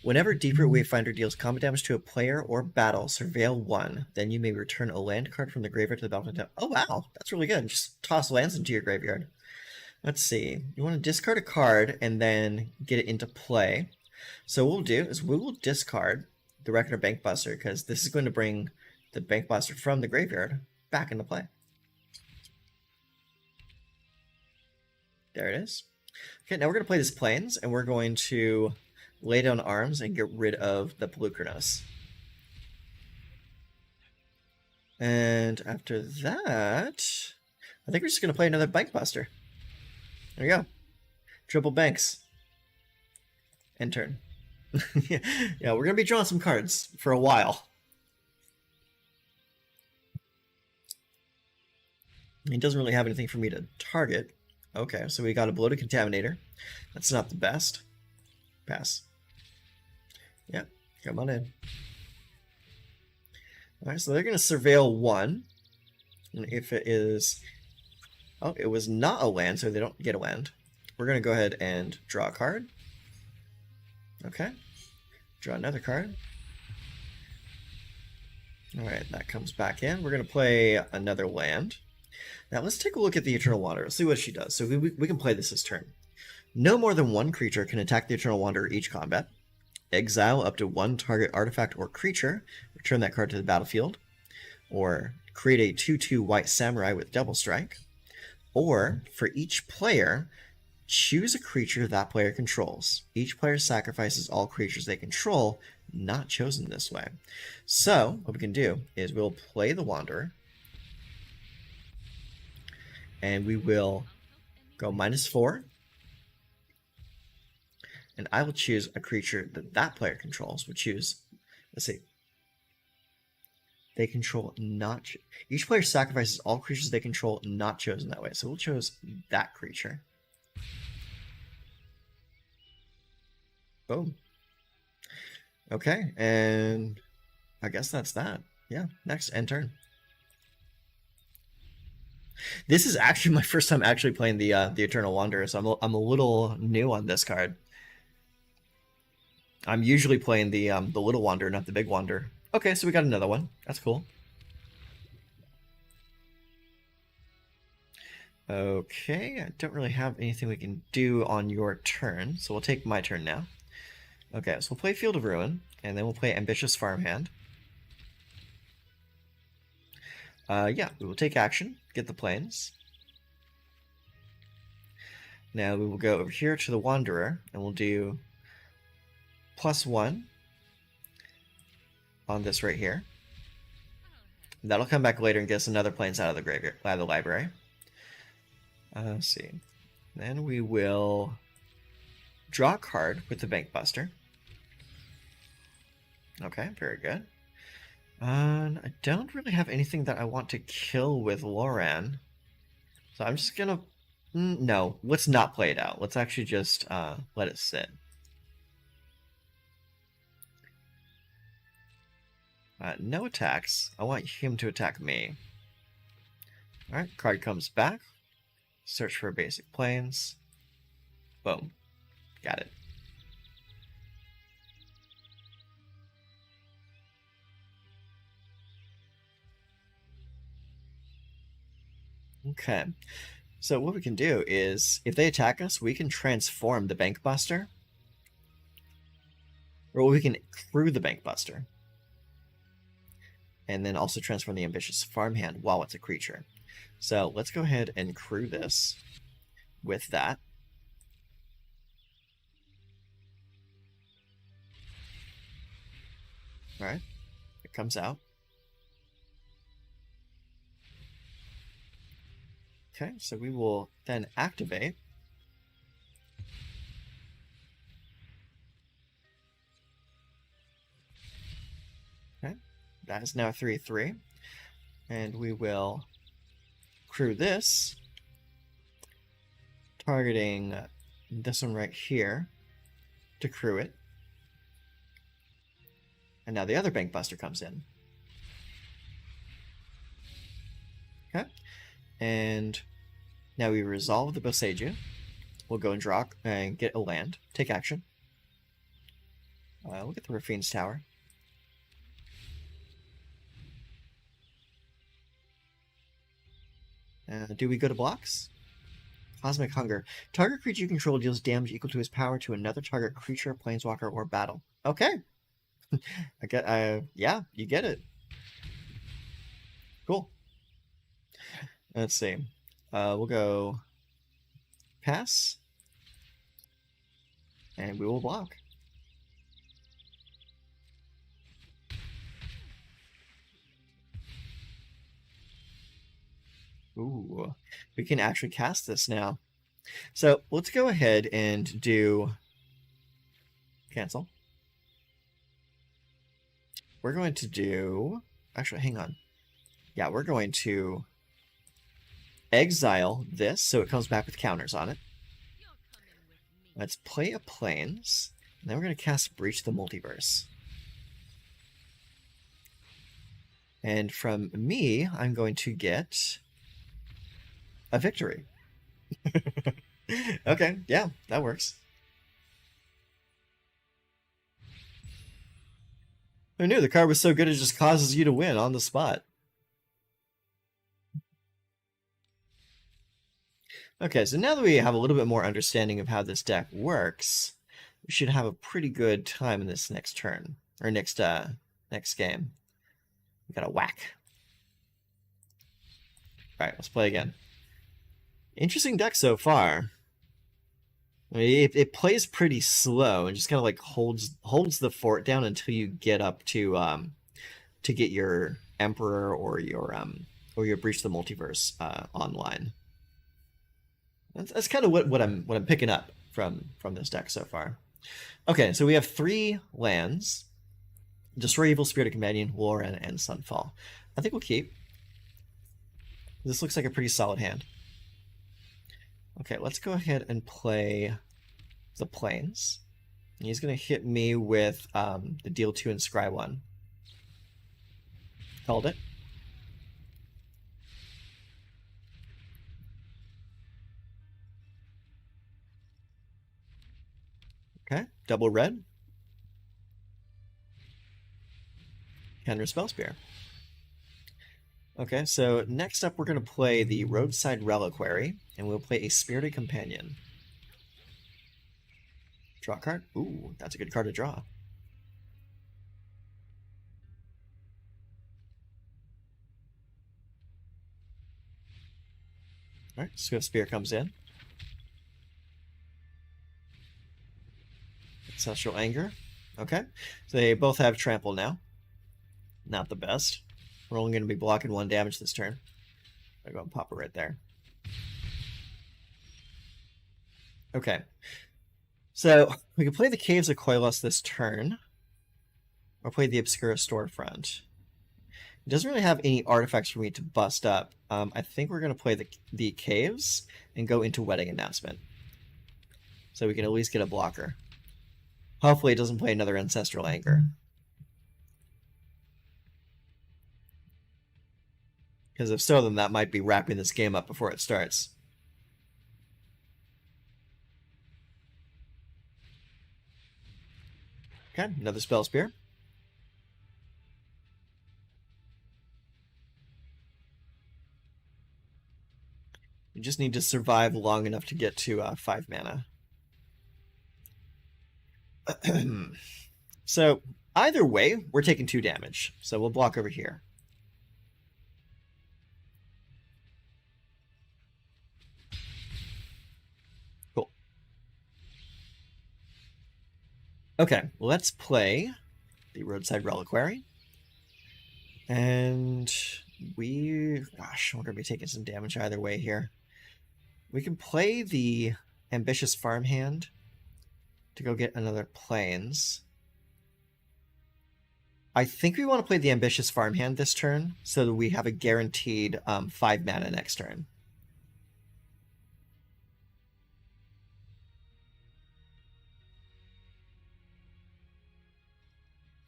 Whenever Deeproot Wayfinder deals combat damage to a player or battle, surveil 1, then you may return a land card from the graveyard to the battlefield. Oh wow, that's really good. Just toss lands into your graveyard. Let's see. You want to discard a card and then get it into play. So what we'll do is we will discard the Reckoner Bankbuster, because this is going to bring the Bankbuster from the graveyard back into play. There it is. Okay, now we're going to play this Plains, and we're going to lay down arms and get rid of the Polukranos. And after that, I think we're just going to play another Bankbuster. There you go. Triple banks. End turn. Yeah, we're going to be drawing some cards for a while. He doesn't really have anything for me to target. Okay, so we got a Bloated Contaminator. That's not the best. Pass. Yep, come on in. Alright, so they're going to surveil 1. And if it is... Oh, it was not a land, so they don't get a land. We're going to go ahead and draw a card. Okay. Draw another card. Alright, that comes back in. We're going to play another land. Now let's take a look at the Eternal Wanderer. See what she does. So we can play this turn. No more than 1 creature can attack the Eternal Wanderer each combat. Exile up to 1 target artifact or creature. Return that card to the battlefield. Or create a 2/2 white samurai with double strike. Or for each player, choose a creature that player controls. Each player sacrifices all creatures they control, not chosen this way. So what we can do is we'll play the Wanderer. And we will go -4. And I will choose a creature that player controls. We'll choose, let's see. They control not... Each player sacrifices all creatures they control, not chosen that way. So we'll choose that creature. Boom. Okay, and I guess that's that. Yeah, next, end turn. This is actually my first time actually playing the Eternal Wanderer, so I'm a little new on this card. I'm usually playing the Little Wanderer, not the Big Wanderer. Okay, so we got another one. That's cool. Okay, I don't really have anything we can do on your turn, so we'll take my turn now. Okay, so we'll play Field of Ruin, and then we'll play Ambitious Farmhand. Yeah, we will take action, get the plains. Now we will go over here to the Wanderer, and we'll do +1 on this right here. That'll come back later and get us another planes out of the graveyard, out of the library. Let's see. Then we will draw a card with the Bank Buster. Okay, very good. I don't really have anything that I want to kill with Loran. So I'm just gonna... No, let's not play it out. Let's actually just let it sit. No attacks. I want him to attack me. Alright, card comes back. Search for basic planes. Boom. Got it. Okay. So what we can do is, if they attack us, we can transform the Bank Buster. Or we can crew the Bank Buster. And then also transform the Ambitious Farmhand while it's a creature. So let's go ahead and crew this with that. Alright, it comes out. Okay, so we will then activate. Okay, that is now 3/3. And we will crew this, targeting this one right here to crew it. And now the other Bank Buster comes in. Okay. And now we resolve the Boseiju. We'll go and draw and get a land. Take action. We'll get the Rafine's Tower. Do we go to blocks? Cosmic Hunger. Target creature you control deals damage equal to his power to another target creature, planeswalker, or battle. Okay. I get. Yeah, you get it. Cool. Let's see. We'll go pass, and we will block. Ooh, we can actually cast this now. So let's go ahead and do cancel. We're going to do... Actually, hang on. Yeah, we're going to exile this so it comes back with counters on it. Let's play a Plains. And then we're going to cast Breach the Multiverse. And from me, I'm going to get a victory. Okay, yeah, that works. I knew the card was so good it just causes you to win on the spot. Okay, so now that we have a little bit more understanding of how this deck works, we should have a pretty good time in this next turn, or next game. We got a whack. Alright, let's play again. Interesting deck so far. I mean, it plays pretty slow and just kind of like holds the fort down until you get up to get your Emperor or your Breach the Multiverse online. That's kind of what I'm picking up from this deck so far. Okay, so we have 3 lands: Destroy Evil, Spirit of Companion, Loran, and Sunfall. I think we'll keep. This looks like a pretty solid hand. Okay, let's go ahead and play the Plains. And he's going to hit me with the Deal 2 and Scry 1. Called it. Okay, double red. Counter Spell Spear. Okay, so next up we're going to play the Roadside Reliquary, and we'll play a Spirited Companion. Draw a card? Ooh, that's a good card to draw. Alright, Swift Spear comes in. Ancestral Anger. Okay. So they both have Trample now. Not the best. We're only going to be blocking 1 damage this turn. I'll go and pop it right there. Okay. So we can play the Caves of Koilos this turn. Or play the Obscura Storefront. It doesn't really have any artifacts for me to bust up. I think we're going to play the Caves and go into Wedding Announcement. So we can at least get a blocker. Hopefully it doesn't play another Ancestral Anger. Because if so, then that might be wrapping this game up before it starts. Okay, another Spell Spear. You just need to survive long enough to get to 5 mana. So, either way, we're taking 2 damage. So we'll block over here. Cool. Okay, let's play the Roadside Reliquary. And gosh, we're going to be taking some damage either way here. We can play the Ambitious Farmhand to go get another Plains. I think we want to play the Ambitious Farmhand this turn so that we have a guaranteed 5 mana next turn.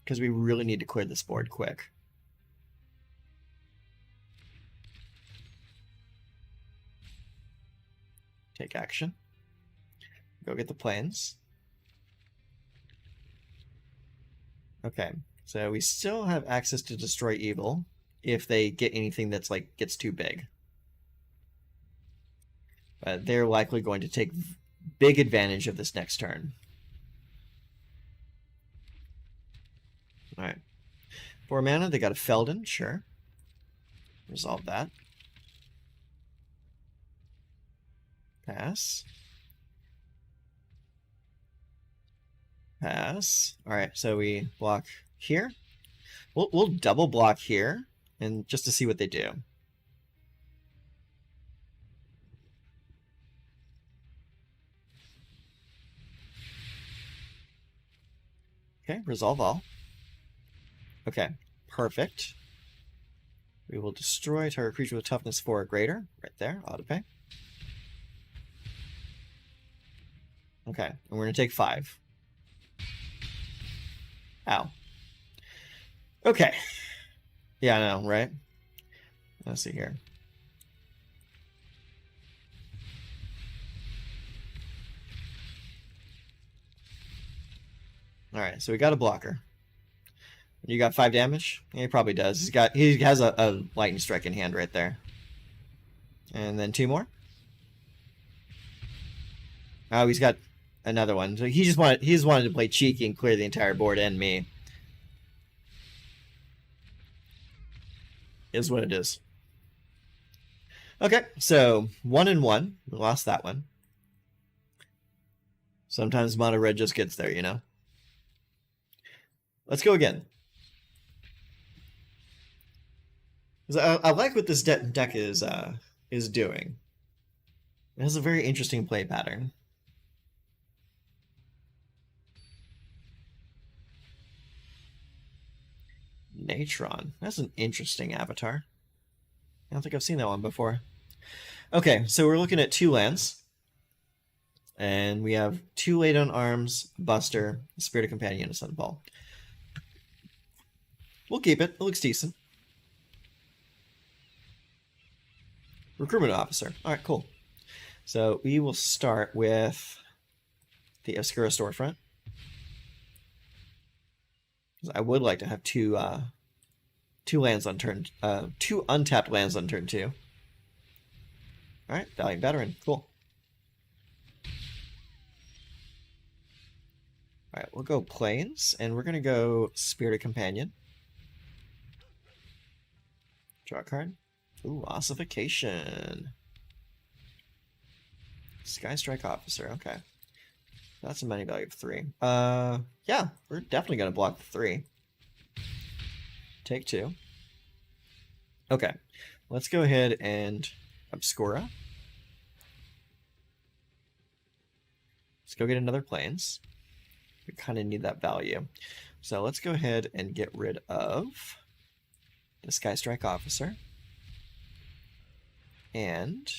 Because we really need to clear this board quick. Take action. Go get the Plains. Okay, so we still have access to Destroy Evil if they get anything that's like gets too big. But they're likely going to take big advantage of this next turn. Alright. 4 mana, they got a Felden, sure. Resolve that. Pass. Pass. Alright, so we block here. We'll double block here, and just to see what they do. Okay, resolve all. Okay, perfect. We will destroy target creature with toughness 4 or greater. Right there, autopay. Okay, and we're going to take 5. Ow. Okay. Yeah, I know, right? Let's see here. Alright, so we got a blocker. You got 5 damage? Yeah, he probably does. He has a lightning strike in hand right there. And then 2 more. Oh, he's got another one. So he just wanted to play cheeky and clear the entire board and me. Is what it is. Okay, so 1 and 1. We lost that one. Sometimes mono red just gets there, you know. Let's go again. I like what this deck is doing. It has a very interesting play pattern. Natron. That's an interesting avatar. I don't think I've seen that one before. Okay, so we're looking at 2 lands. And we have 2 Lay Down Arms, Buster, Spirit of Companion, and Sunfall. We'll keep it. It looks decent. Recruitment Officer. Alright, cool. So we will start with the Obscura Storefront. I would like to have 2 lands on turn 2 untapped lands on turn 2. Alright, Valiant Veteran. Cool. Alright, we'll go Plains, and we're gonna go Spirit of Companion. Draw a card. Ooh, Ossification. Sky Strike Officer, okay. That's a money value of 3. Yeah, we're definitely gonna block the 3. Take 2. Okay, let's go ahead and Obscura. Let's go get another Plains. We kind of need that value. So let's go ahead and get rid of the Sky Strike Officer and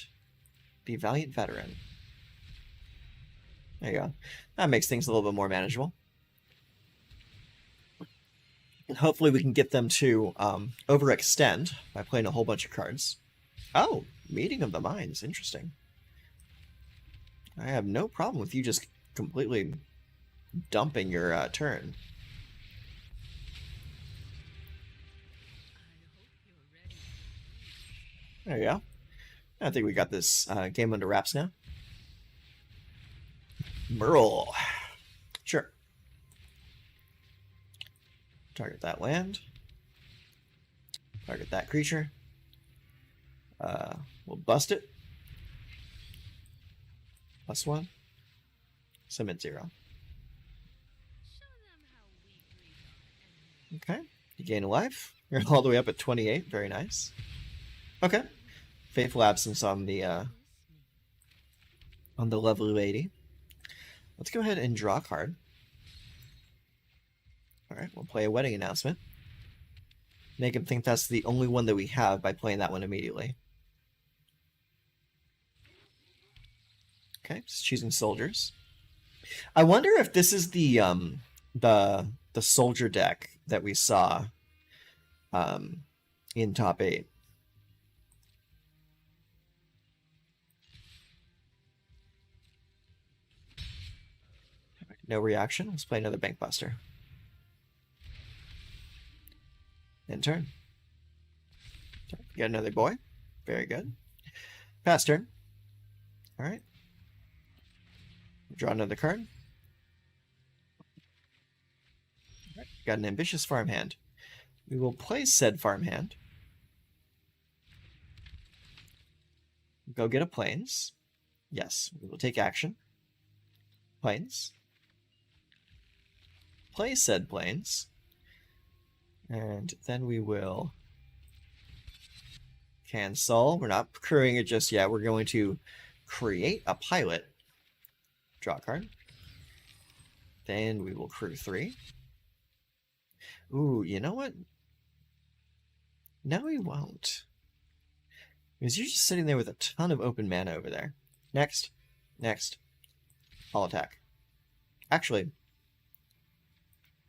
the Valiant Veteran. There you go. That makes things a little bit more manageable. And hopefully we can get them to overextend by playing a whole bunch of cards. Oh, Meeting of the Minds. Interesting. I have no problem with you just completely dumping your turn. There you go. I think we got this game under wraps now. Merle. Sure. Target that land. Target that creature. We'll bust it. +1. Submit 0. Okay. You gain a life. You're all the way up at 28. Very nice. Okay. Faithful Absence on the lovely lady. Let's go ahead and draw a card. Alright, we'll play a Wedding Announcement. Make him think that's the only one that we have by playing that one immediately. Okay, just choosing soldiers. I wonder if this is the soldier deck that we saw in top 8. No reaction. Let's play another Bank Buster. End turn. Get another boy. Very good. Pass turn. All right. Draw another card. All right. Got an ambitious farmhand. We will play said farmhand. Go get a Plains. Yes, we will take action. Plains. Play said Plains. And then we will cancel. We're not crewing it just yet. We're going to create a pilot. Draw a card. Then we will crew 3. Ooh, you know what? No, we won't. Because you're just sitting there with a ton of open mana over there. Next. Next. All attack. Actually,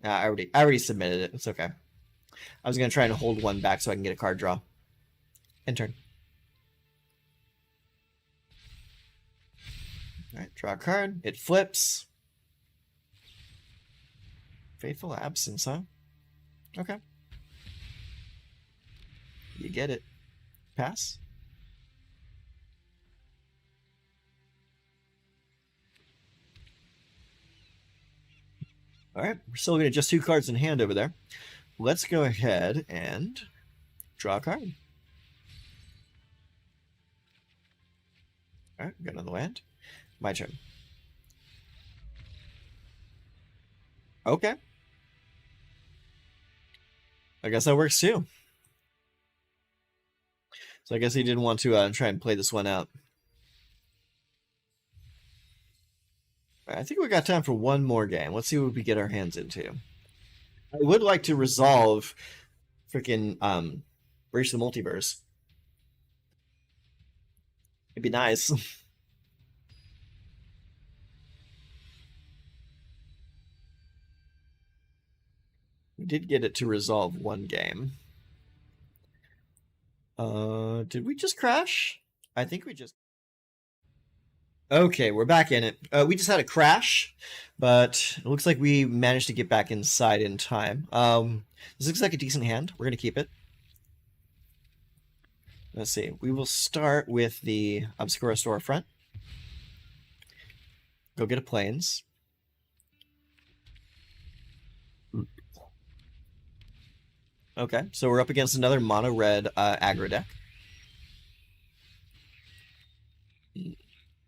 I already submitted it. It's okay. I was going to try and hold one back so I can get a card draw. End turn. Alright, draw a card. It flips. Faithful Absence, huh? Okay. You get it. Pass. Alright, we're still getting just 2 cards in hand over there. Let's go ahead and draw a card. Alright, we got another land. My turn. Okay. I guess that works too. So I guess he didn't want to try and play this one out. I think we got time for one more game. Let's see what we get our hands into. I would like to resolve freaking Breach the Multiverse. It'd be nice. We did get it to resolve one game. Did we just crash? I think we just... Okay, we're back in it. We just had a crash, but it looks like we managed to get back inside in time. This looks like a decent hand. We're going to keep it. Let's see. We will start with the Obscura Storefront. Go get a Plains. Okay, so we're up against another mono-red aggro deck.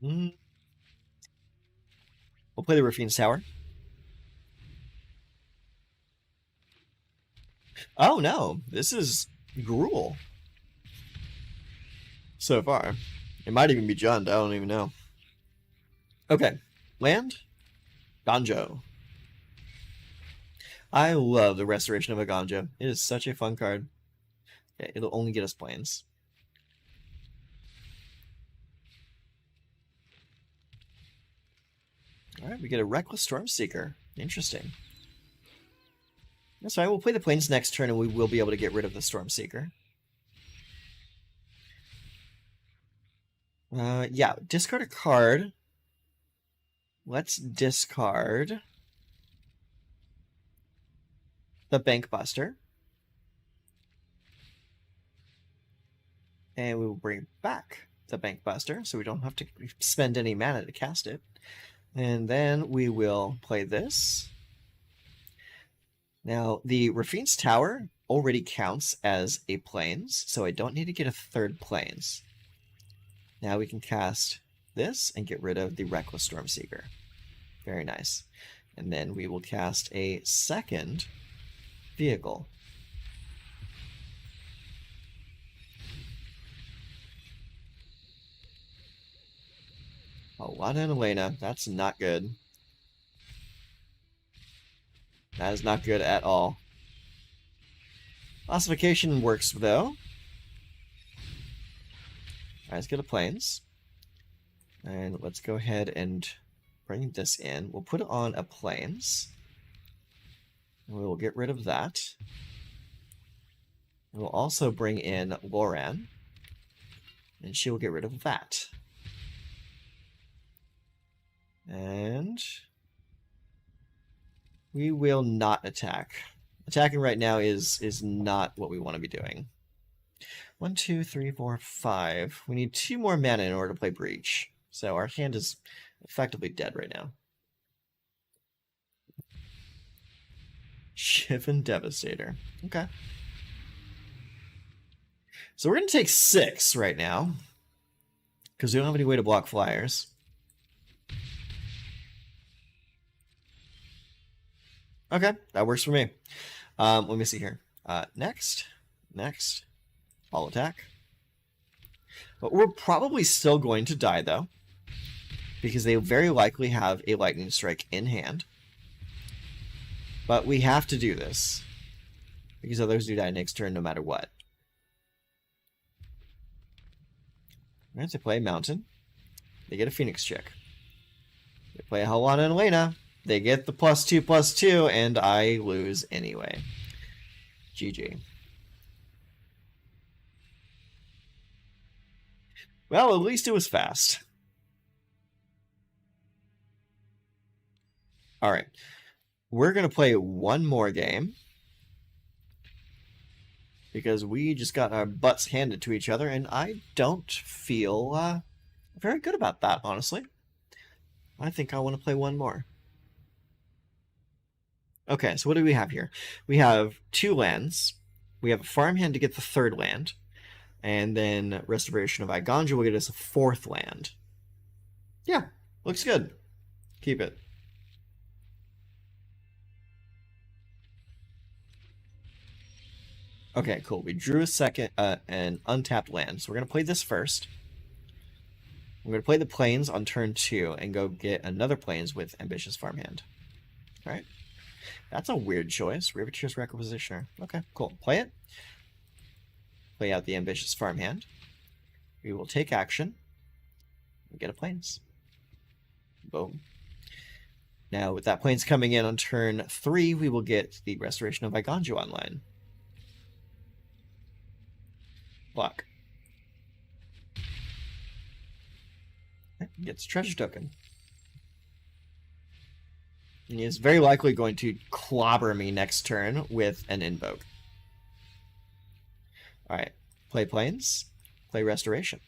We'll We'll play the Rafine's Tower. Oh no, this is gruel. So far. It might even be Jund, I don't even know. Okay, land. Ganjo. I love the Restoration of a Ganjo. It is such a fun card. Okay, it'll only get us planes. Alright, we get a Reckless Stormseeker. Interesting. That's fine, we'll play the planes next turn and we will be able to get rid of the Stormseeker. Yeah, discard a card. Let's discard the Bank Buster. And we will bring back the Bank Buster, so we don't have to spend any mana to cast it. And then we will play this. Now, the Rafine's Tower already counts as a plains, so I don't need to get a third plains. Now we can cast this and get rid of the Reckless Stormseeker. Very nice. And then we will cast a second vehicle. Oh, Lana and Elena, that's not good. That is not good at all. Ossification works, though. Alright, let's get a plains. And let's go ahead and bring this in. We'll put it on a plains. We will get rid of that. We'll also bring in Loran. And she will get rid of that. And we will not attack. Attacking right now is not what we want to be doing. 1, 2, 3, 4, 5. We need 2 more mana in order to play Breach. So our hand is effectively dead right now. Shivan Devastator. Okay. So we're going to take 6 right now. Because we don't have any way to block flyers. Okay, that works for me. Let me see here. Next. All attack. But we're probably still going to die, though. Because they very likely have a Lightning Strike in hand. But we have to do this. Because others do die next turn no matter what. We're going to play Mountain. They get a Phoenix Chick. They play Halana and Elena. They get the +2/+2, and I lose anyway. GG. Well, at least it was fast. Alright. We're going to play one more game. Because we just got our butts handed to each other, and I don't feel very good about that, honestly. I think I want to play one more. Okay, so what do we have here? We have 2 lands. We have a farmhand to get the 3rd land. And then Restoration of Igandra will get us a 4th land. Yeah, looks good. Keep it. Okay, cool. We drew a second, an untapped land. So we're going to play this first. We're going to play the plains on turn 2 and go get another plains with Ambitious Farmhand. Alright. That's a weird choice. Riveteer's Requisitioner. Okay, cool. Play it. Play out the Ambitious Farmhand. We will take action. And get a plains. Boom. Now, with that plains coming in on turn 3, we will get the Restoration of Igandra online. Block. Gets a treasure token. And he is very likely going to clobber me next turn with an invoke. Alright. Play plains. Play restoration.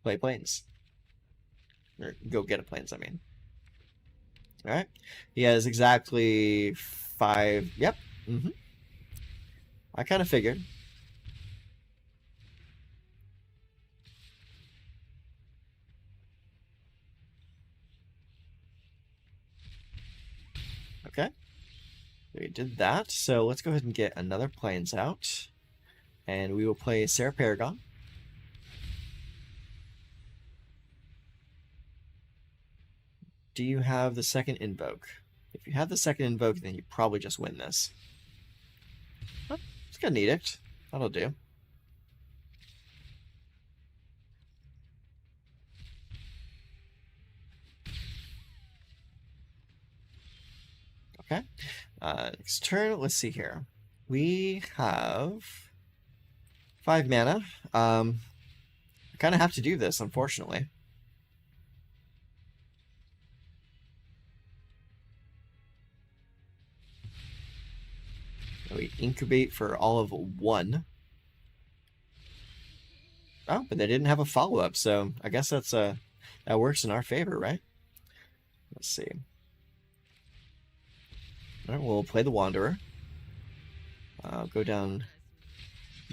Play plains. Or go get a plains, I mean. Alright. He has exactly 5. Yep. I kind of figured. Okay. We did that. So let's go ahead and get another Plains out. And we will play Sarah Paragon. Do you have the second Invoke? If you have the second Invoke, then you probably just win this. Oh, it's got an Edict. That'll do. Okay. Next turn, let's see here. We have 5 mana. I kind of have to do this, unfortunately. We incubate for all of 1. Oh, but they didn't have a follow-up, so I guess that's that works in our favor, right? Let's see. All right, we'll play the Wanderer. Go down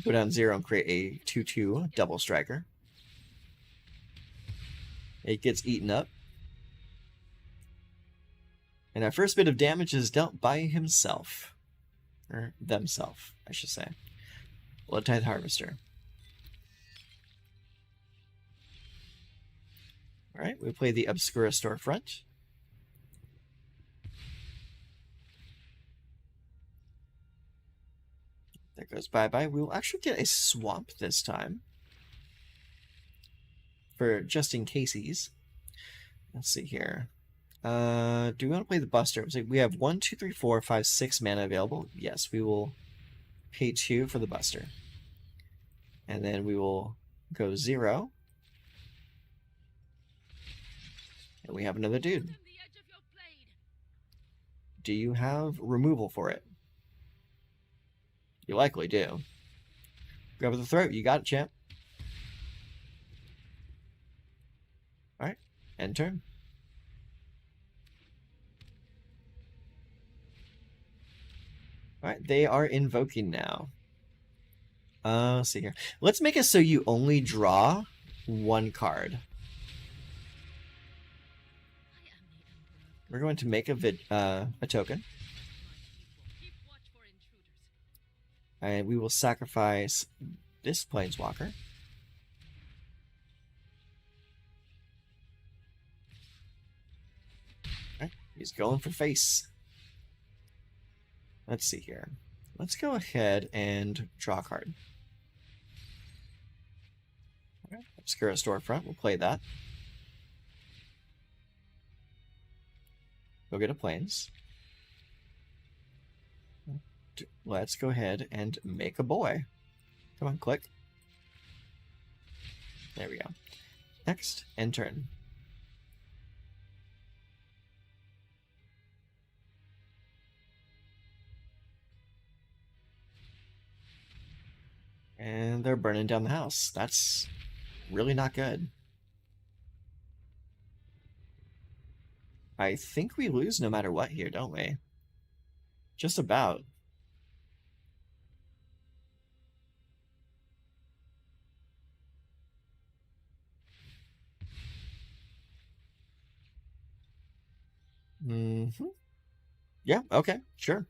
0 and create a 2/2 double striker. It gets eaten up. And our first bit of damage is dealt by himself. Or themselves, I should say. Blood Tithe Harvester. Alright, we play the Obscura Storefront. That goes bye-bye. We will actually get a swamp this time. For just in cases. Let's see here. Do we want to play the Buster? We have 1, 2, 3, 4, 5, 6 mana available. Yes, we will pay 2 for the Buster. And then we will go 0. And we have another dude. Do you have removal for it? You likely do. Grab the throat. You got it, champ. Alright. End turn. Alright, they are invoking now. Let's see here. Let's make it so you only draw 1 card. We're going to make a token. And we will sacrifice this Planeswalker. Alright, he's going for face. Let's see here. Let's go ahead and draw a card. Alright, Obscura Storefront, we'll play that. Go get a Plains. Let's go ahead and make a boy. Come on, click. There we go. Next, end turn. And they're burning down the house. That's really not good. I think we lose no matter what here, don't we? Just about. Yeah, okay, sure.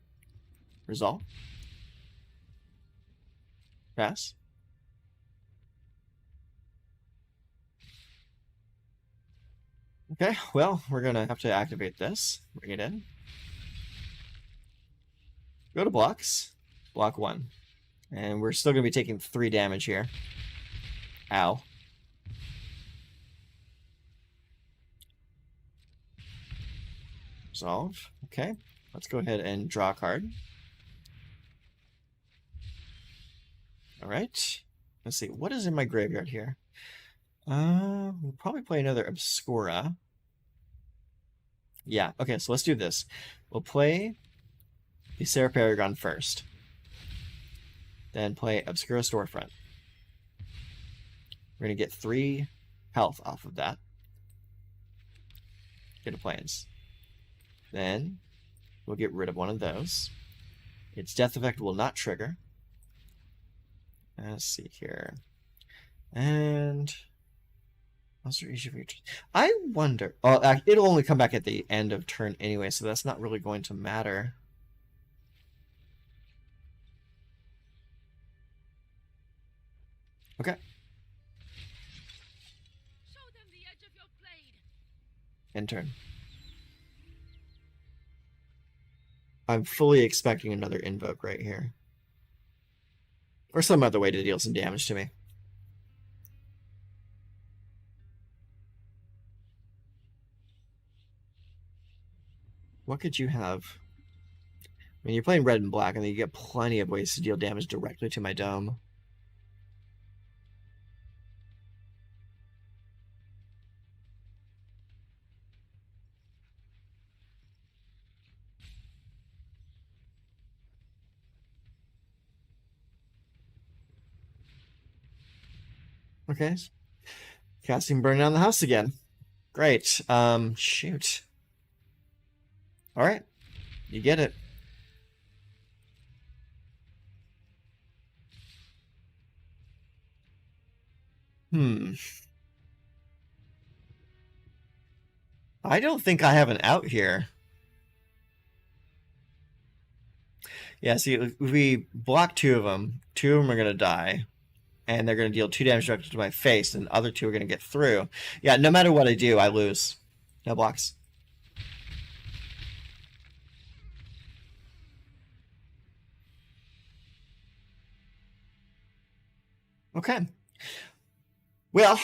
Resolve. Pass. Okay, well, we're gonna have to activate this. Bring it in. Go to blocks. Block 1. And we're still gonna be taking 3 damage here. Ow. Resolve. Okay, let's go ahead and draw a card. Alright. Let's see, what is in my graveyard here? We'll probably play another Obscura. Yeah, okay, so let's do this. We'll play the Sarah Paragon first. Then play Obscura Storefront. We're going to get 3 health off of that. Get a Plains. Then we'll get rid of one of those. Its death effect will not trigger. Let's see here. And Monster each of your turn. I wonder. Oh, it'll only come back at the end of turn anyway, so that's not really going to matter. Okay. Show them the edge of your blade. End turn. I'm fully expecting another invoke right here. Or some other way to deal some damage to me. What could you have? I mean, you're playing red and black, and you get plenty of ways to deal damage directly to my dome. Okay. Casting Burn Down the House again. Great. Shoot. Alright. You get it. I don't think I have an out here. Yeah, see, if we block 2 of them are going to die. And they're going to deal 2 damage directly to my face, and the other 2 are going to get through. Yeah, no matter what I do, I lose. No blocks. Okay. Well,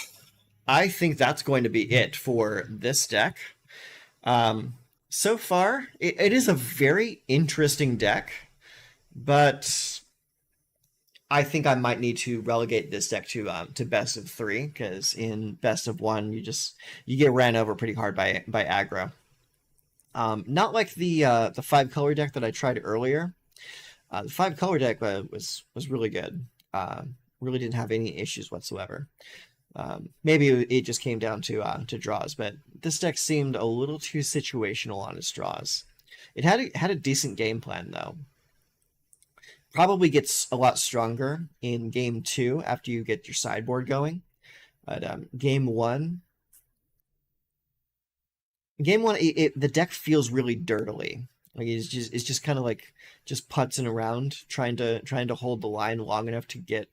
I think that's going to be it for this deck. So far, it is a very interesting deck, but I think I might need to relegate this deck to best of 3, because in best of 1 you get ran over pretty hard by aggro. Not like the 5-color deck that I tried earlier. The 5-color deck was really good. Really didn't have any issues whatsoever. Maybe it just came down to draws, but this deck seemed a little too situational on its draws. It had a decent game plan though. Probably gets a lot stronger in game 2 after you get your sideboard going. But game 1, the deck feels really dirtily. Like it's just kind of like just putzing around, trying to hold the line long enough to get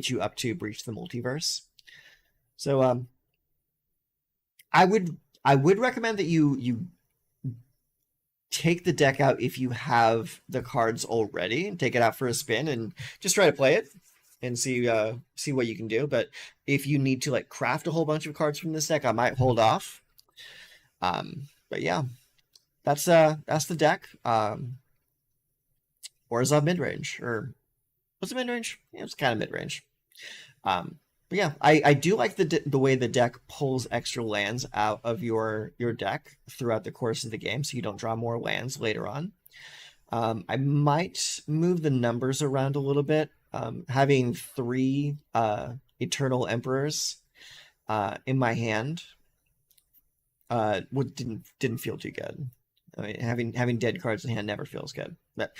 you up to Breach the Multiverse. So I would recommend that you take the deck out if you have the cards already, and take it out for a spin and just try to play it and see what you can do. But if you need to like craft a whole bunch of cards from this deck, I might hold off. But yeah, that's the deck. Orzhov midrange, or was it midrange? Yeah, it was kind of midrange. But yeah, I do like the way the deck pulls extra lands out of your deck throughout the course of the game, so you don't draw more lands later on. I might move the numbers around a little bit. Having 3 Eternal Emperors in my hand didn't feel too good. I mean, having dead cards in hand never feels good, but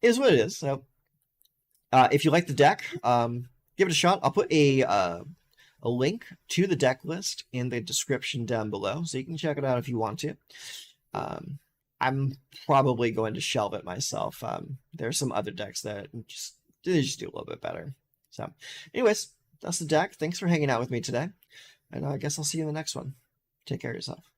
it is what it is. So if you like the deck, give it a shot. I'll put a link to the deck list in the description down below, so you can check it out if you want to. I'm probably going to shelve it myself. There are some other decks that just do a little bit better. So, anyways, that's the deck. Thanks for hanging out with me today, and I guess I'll see you in the next one. Take care of yourself.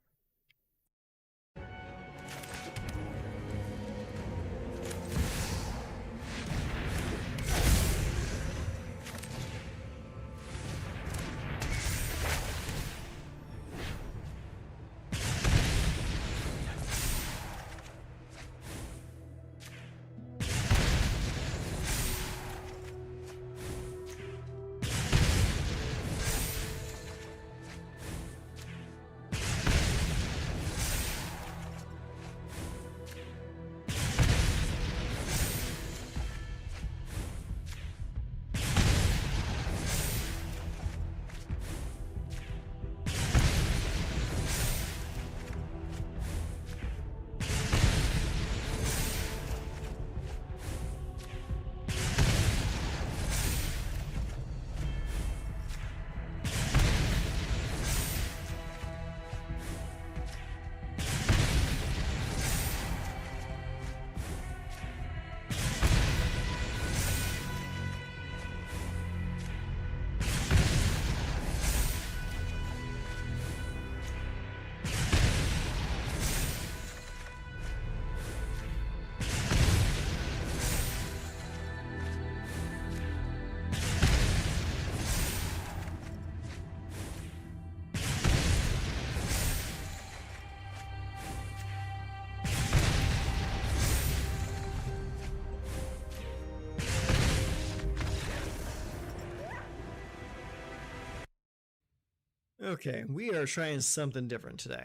Okay, we are trying something different today.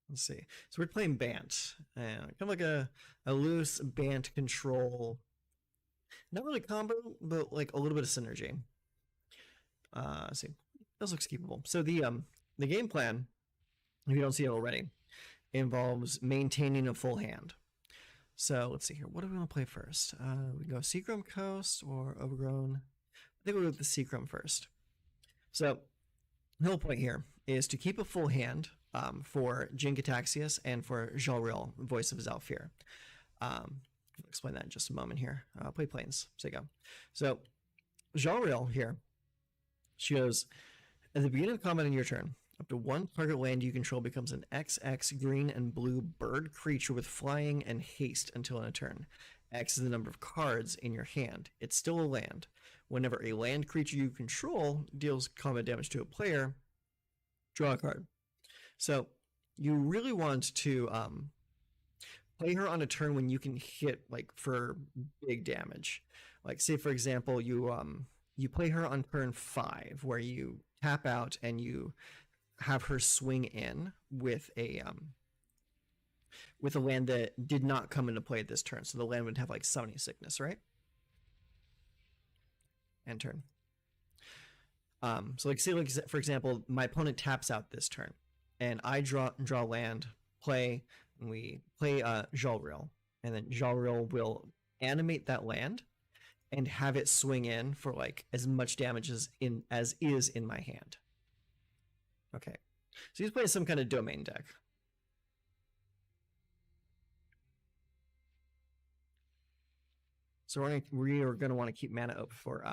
Let's see. So we're playing Bant. Kind of like a loose Bant control. Not really combo, but like a little bit of synergy. Let's see. This looks keepable. So the game plan, if you don't see it already, involves maintaining a full hand. So let's see here. What do we want to play first? We can go Seacrum Coast or Overgrown. I think we'll go with the Seacrum first. So the whole point here is to keep a full hand for Jin-Gitaxias and for Jalril, Voice of Zalfir. I'll explain that in just a moment here. I'll play Plains. So you go. So Jalril here, she goes, at the beginning of combat in your turn, up to one target land you control becomes an XX green and blue bird creature with flying and haste until in a turn. X is the number of cards in your hand. It's still a land. Whenever a land creature you control deals combat damage to a player, draw a card. So you really want to play her on a turn when you can hit like for big damage. Like say for example, you play her on turn 5 where you tap out and you have her swing in with a land that did not come into play this turn. So the land would have like Summoning Sickness, right? End turn. So like say like for example, my opponent taps out this turn, and I draw land, play, and we play Jalril, and then Jalril will animate that land and have it swing in for like as much damage as is in my hand. Okay, so he's playing some kind of domain deck. So we are going to want to keep mana up for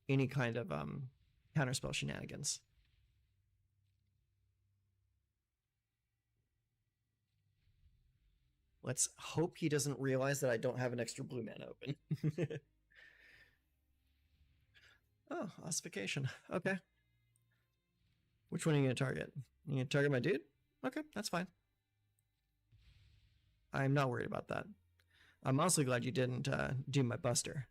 any kind of counterspell shenanigans. Let's hope he doesn't realize that I don't have an extra blue mana open. Oh, ossification. Okay. Which one are you going to target? You going to target my dude? Okay, that's fine. I'm not worried about that. I'm also glad you didn't do my buster.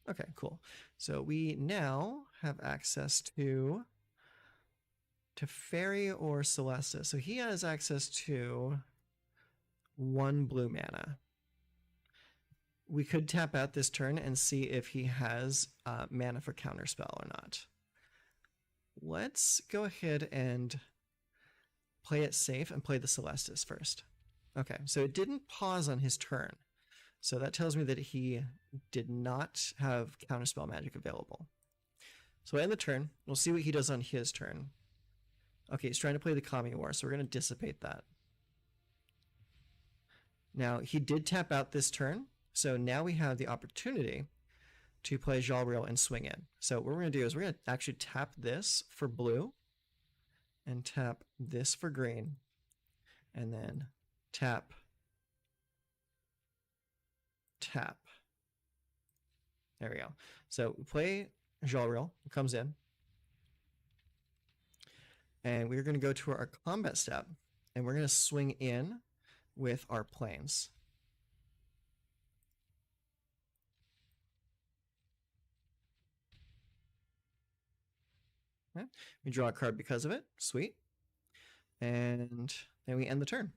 Okay, cool. So we now have access to Fairy or Celesta. So he has access to 1 blue mana. We could tap out this turn and see if he has mana for counterspell or not. Let's go ahead and play it safe and play the Celestis first. Okay, so it didn't pause on his turn. So that tells me that he did not have counterspell magic available. So I end the turn. We'll see what he does on his turn. Okay, he's trying to play the Kami War, so we're going to dissipate that. Now, he did tap out this turn, so now we have the opportunity to play Jalril and swing in. So what we're going to do is we're going to actually tap this for blue, and tap this for green, and then tap. There we go. So we play Jalril, it comes in, and we're going to go to our combat step, and we're going to swing in with our planes. Okay. We draw a card because of it. Sweet. And then we end the turn.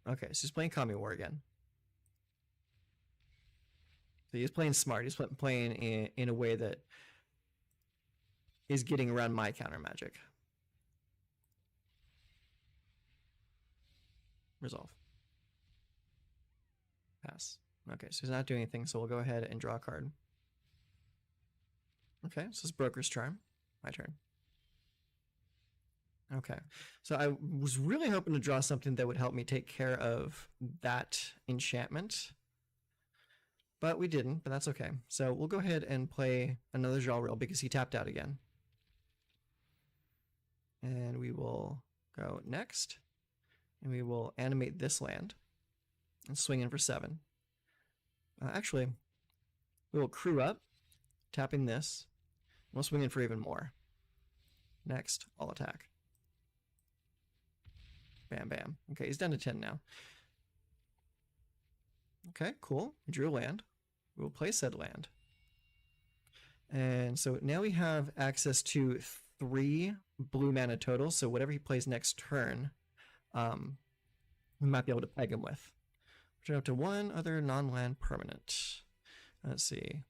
Okay, so he's playing Kami War again. So he's playing smart. He's playing in a way that is getting around my counter magic. Resolve. Pass. Okay, so he's not doing anything, so we'll go ahead and draw a card. Okay, so it's Broker's Charm. My turn. Okay, so I was really hoping to draw something that would help me take care of that enchantment, but we didn't, but that's okay. So we'll go ahead and play another Jalril because he tapped out again. And we will go next, and we will animate this land and swing in for 7. Actually, we will crew up, tapping this. We'll swing in for even more. Next, I'll attack. Bam, bam. Okay, he's down to 10 now. Okay, cool. We drew a land. We will play said land. And so now we have access to 3 blue mana total. So whatever he plays next turn, we might be able to peg him with. Turn up to 1 other non-land permanent. Let's see.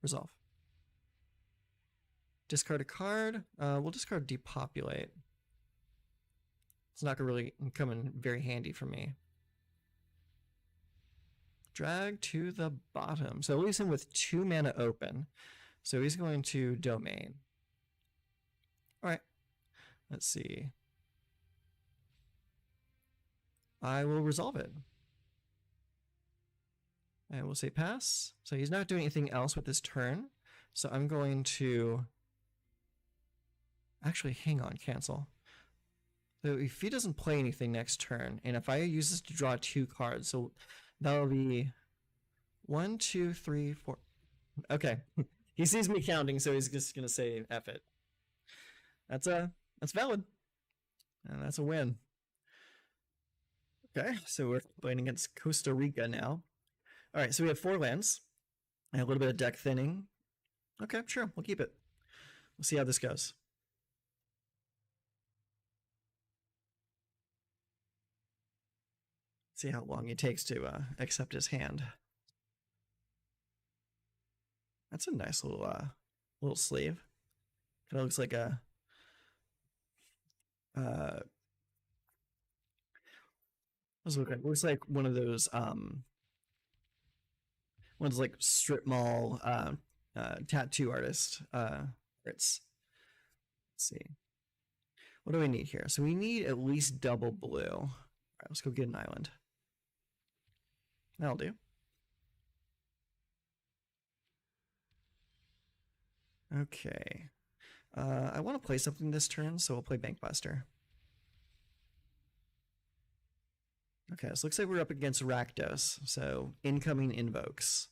Resolve. Discard a card. We'll discard Depopulate. It's not gonna really come in very handy for me. Drag to the bottom. So it leaves him with 2 mana open. So he's going to Domain. All right. Let's see. I will resolve it. And we'll say pass. So he's not doing anything else with this turn. So I'm going to actually hang on, cancel. So if he doesn't play anything next turn, and if I use this to draw 2 cards, so that'll be 1, 2, 3, 4. Okay. He sees me counting, so he's just gonna say F it. That's valid. And that's a win. Okay, so we're playing against Costa Rica now. All right, so we have 4 lands and a little bit of deck thinning. Okay, sure, we'll keep it. We'll see how this goes. See how long it takes to accept his hand. That's a nice little sleeve. Kind of looks like a looks like one of those ones like strip mall tattoo artist arts. Let's see. What do we need here? So we need at least double blue. All right, let's go get an island. That'll do. Okay. I want to play something this turn, so we'll play Bankbuster. Okay, so looks like we're up against Rakdos, so incoming invokes.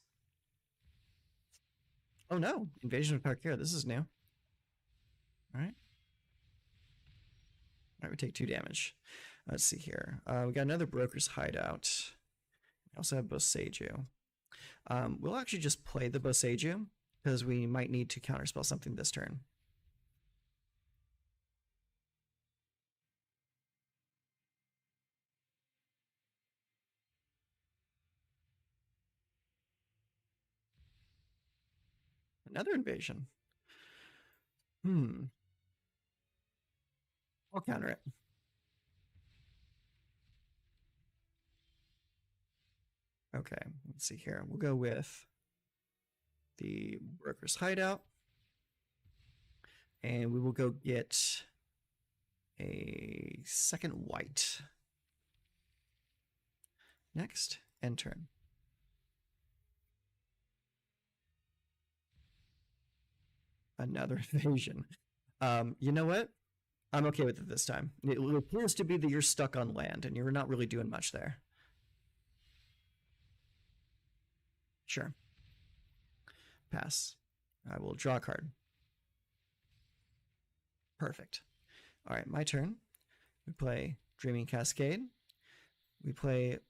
Oh no, Invasion of Tarkir, this is new. Alright. Alright, we take 2 damage. Let's see here. We got another Broker's Hideout. We also have Boseiju. We'll actually just play the Boseiju, because we might need to counterspell something this turn. Another invasion. I'll counter it. Okay, let's see here. We'll go with the Broker's Hideout. And we will go get a second white. Next, end turn. Another invasion. You know what? I'm okay with it this time. It appears to be that you're stuck on land and you're not really doing much there. Sure. Pass. I will draw a card. Perfect. All right, my turn. We play Dreaming Cascade. We play,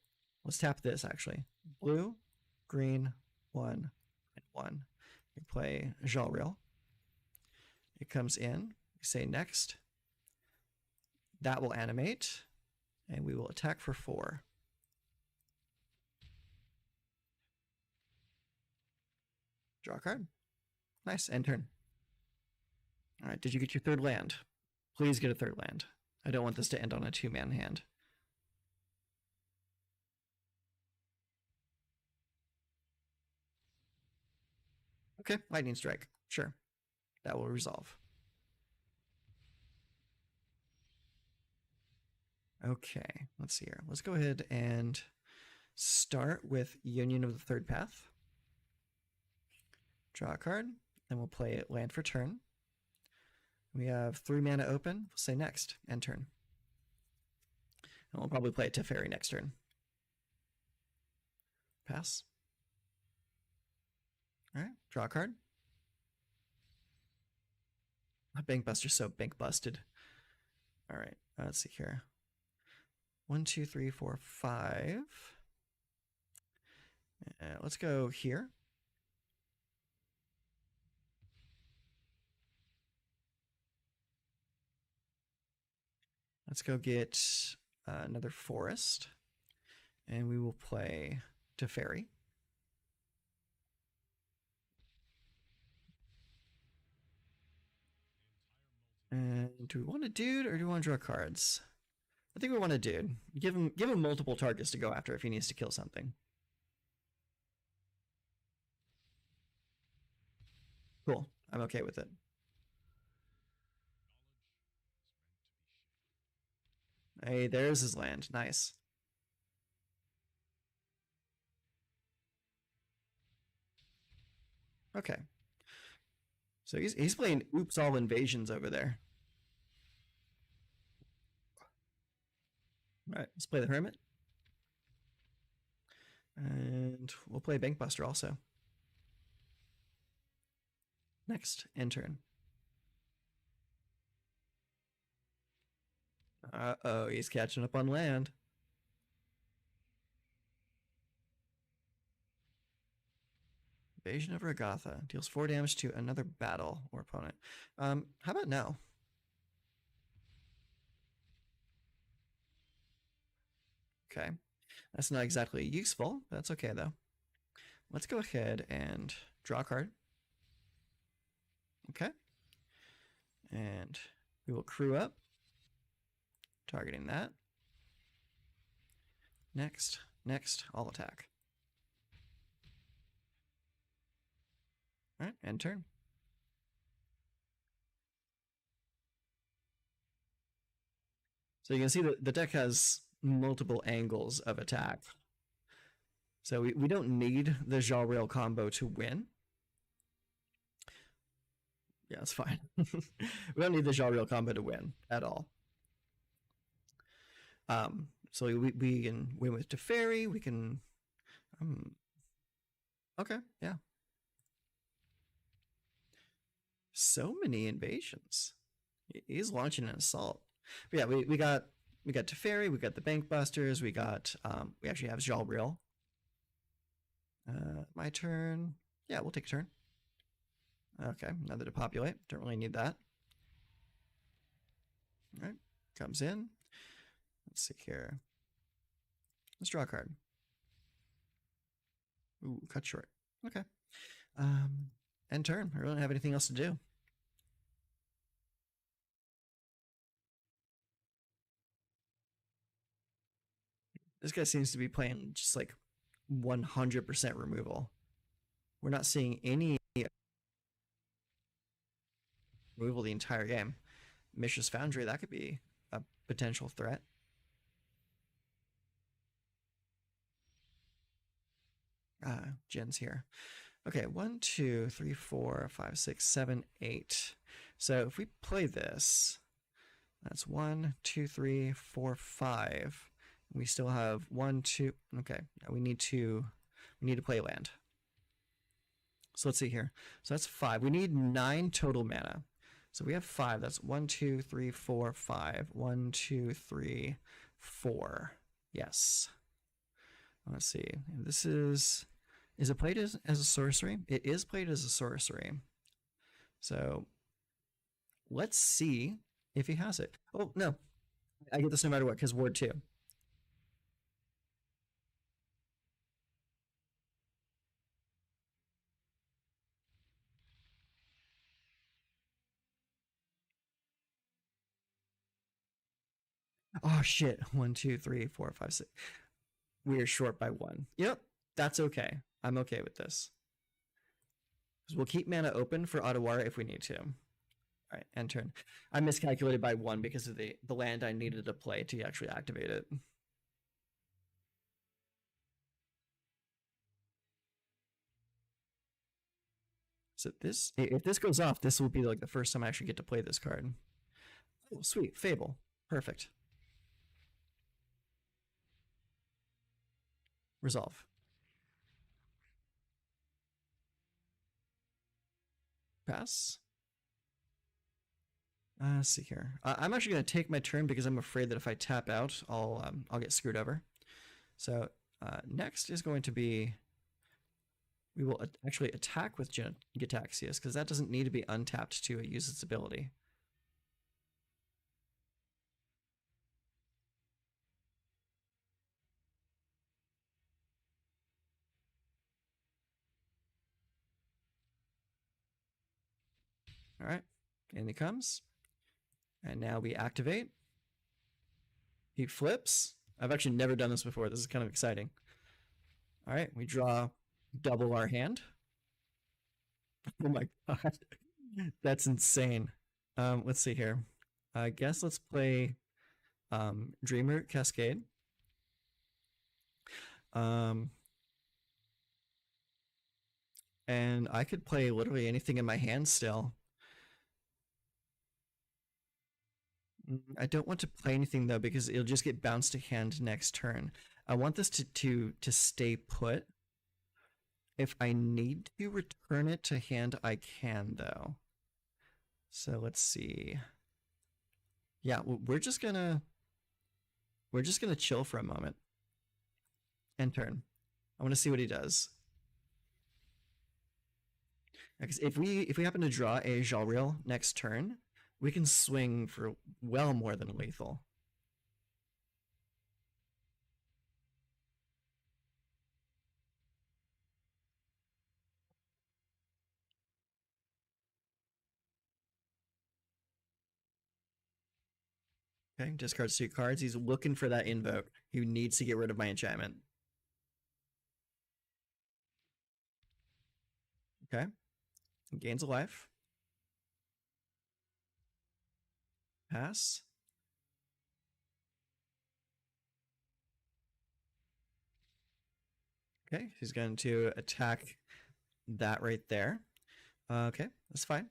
let's tap this actually. Blue, green, 1, and 1. We play Jalril. It comes in, we say next. That will animate, and we will attack for 4. Draw a card. Nice, end turn. All right, did you get your 3rd land? Please get a 3rd land. I don't want this to end on a 2-man hand. Okay, lightning strike. Sure. That will resolve. Okay, let's see here. Let's go ahead and start with Union of the 3rd Path. Draw a card, then we'll play it land for turn. We have 3 mana open. We'll say next, end turn. And we'll probably play it Teferi next turn. Pass. All right, draw a card. My Bankbuster's so bank busted. All right, let's see here. 1, 2, 3, 4, 5. Let's go here. Let's go get another forest. And we will play Teferi. And do we want a dude or do we want to draw cards? I think we want a dude. Give him multiple targets to go after if he needs to kill something. Cool. I'm okay with it. Hey, there's his land. Nice. Okay. So he's playing oops all invasions over there. All right, let's play the Hermit. And we'll play Bankbuster also. Next, end turn. Uh-oh, he's catching up on land. Invasion of Ragatha. Deals 4 damage to another battle or opponent. How about no? Okay. That's not exactly useful. That's okay, though. Let's go ahead and draw a card. Okay. And we will crew up. Targeting that. Next. All attack. All right, end turn. So you can see that the deck has multiple angles of attack. So we don't need the Jalrail combo to win. Yeah, it's fine. We don't need the Jalrail combo to win at all. So we can win with Teferi. We can. Okay, yeah. So many invasions. He's launching an assault. But yeah, we got Teferi. We got the Bankbusters. We got we actually have Jalrail. My turn. Yeah, we'll take a turn. Okay, another to populate. Don't really need that. All right, comes in. Let's see here. Let's draw a card. Ooh, cut short. Okay. End turn. I really don't have anything else to do. This guy seems to be playing just like 100% removal. We're not seeing any removal the entire game. Mishra's Foundry, that could be a potential threat. Jen's here. Okay, 1, 2, 3, 4, 5, 6, 7, 8. So if we play this, that's 1, 2, 3, 4, 5. We still have 1, 2. Okay, we need to play land. So let's see here. So that's 5. We need 9 total mana. So we have 5. That's 1, 2, 3, 4, 5. 1, 2, 3, 4. Yes. Let's see. This is it played as a sorcery? It is played as a sorcery. So let's see if he has it. Oh, no. I get this no matter what, because Ward 2. Oh, shit. 1, 2, 3, 4, 5, 6. We are short by 1. Yep, that's okay. I'm okay with this. We'll keep mana open for Ottawara if we need to. All right, end turn. I miscalculated by 1 because of the land I needed to play to actually activate it. So if this goes off, this will be like the first time I actually get to play this card. Oh, sweet. Fable. Perfect. Resolve. Pass. Let's see here. I'm actually going to take my turn because I'm afraid that if I tap out, I'll get screwed over. So next is going to be, we will actually attack with Gitaxias because that doesn't need to be untapped to use its ability. All right, in he comes. And now we activate. He flips. I've actually never done this before. This is kind of exciting. All right, we draw double our hand. Oh my god. That's insane. Let's see here. I guess let's play Dreamer Cascade. And I could play literally anything in my hand still. I don't want to play anything though because it'll just get bounced to hand next turn. I want this to stay put. If I need to return it to hand, I can though. So let's see. Yeah, we're just gonna chill for a moment. End turn. I want to see what he does. Because if we happen to draw a Jalril next turn, we can swing for well more than lethal. Okay, discards 2 cards. He's looking for that invoke. He needs to get rid of my enchantment. Okay. Gains a life. Pass. Okay, he's going to attack that right there. Okay, that's fine.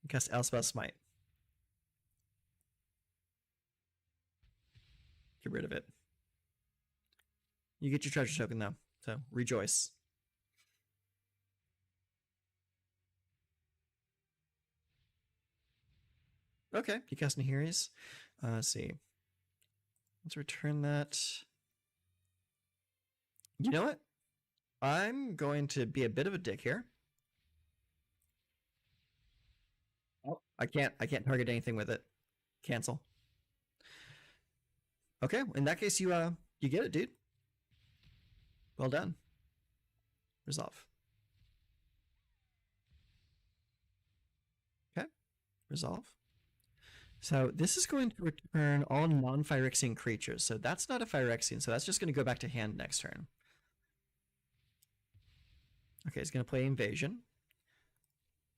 Cast Elspeth Smite. Get rid of it. You get your treasure token though, so rejoice. Okay, you cast Nahiri's. Let's see. Let's return that. You know what? I'm going to be a bit of a dick here. Oh, I can't target anything with it. Cancel. Okay, in that case you get it, dude. Well done. Resolve. Okay, resolve. So this is going to return all non-Phyrexian creatures. So that's not a Phyrexian, so that's just going to go back to hand next turn. Okay, he's going to play Invasion.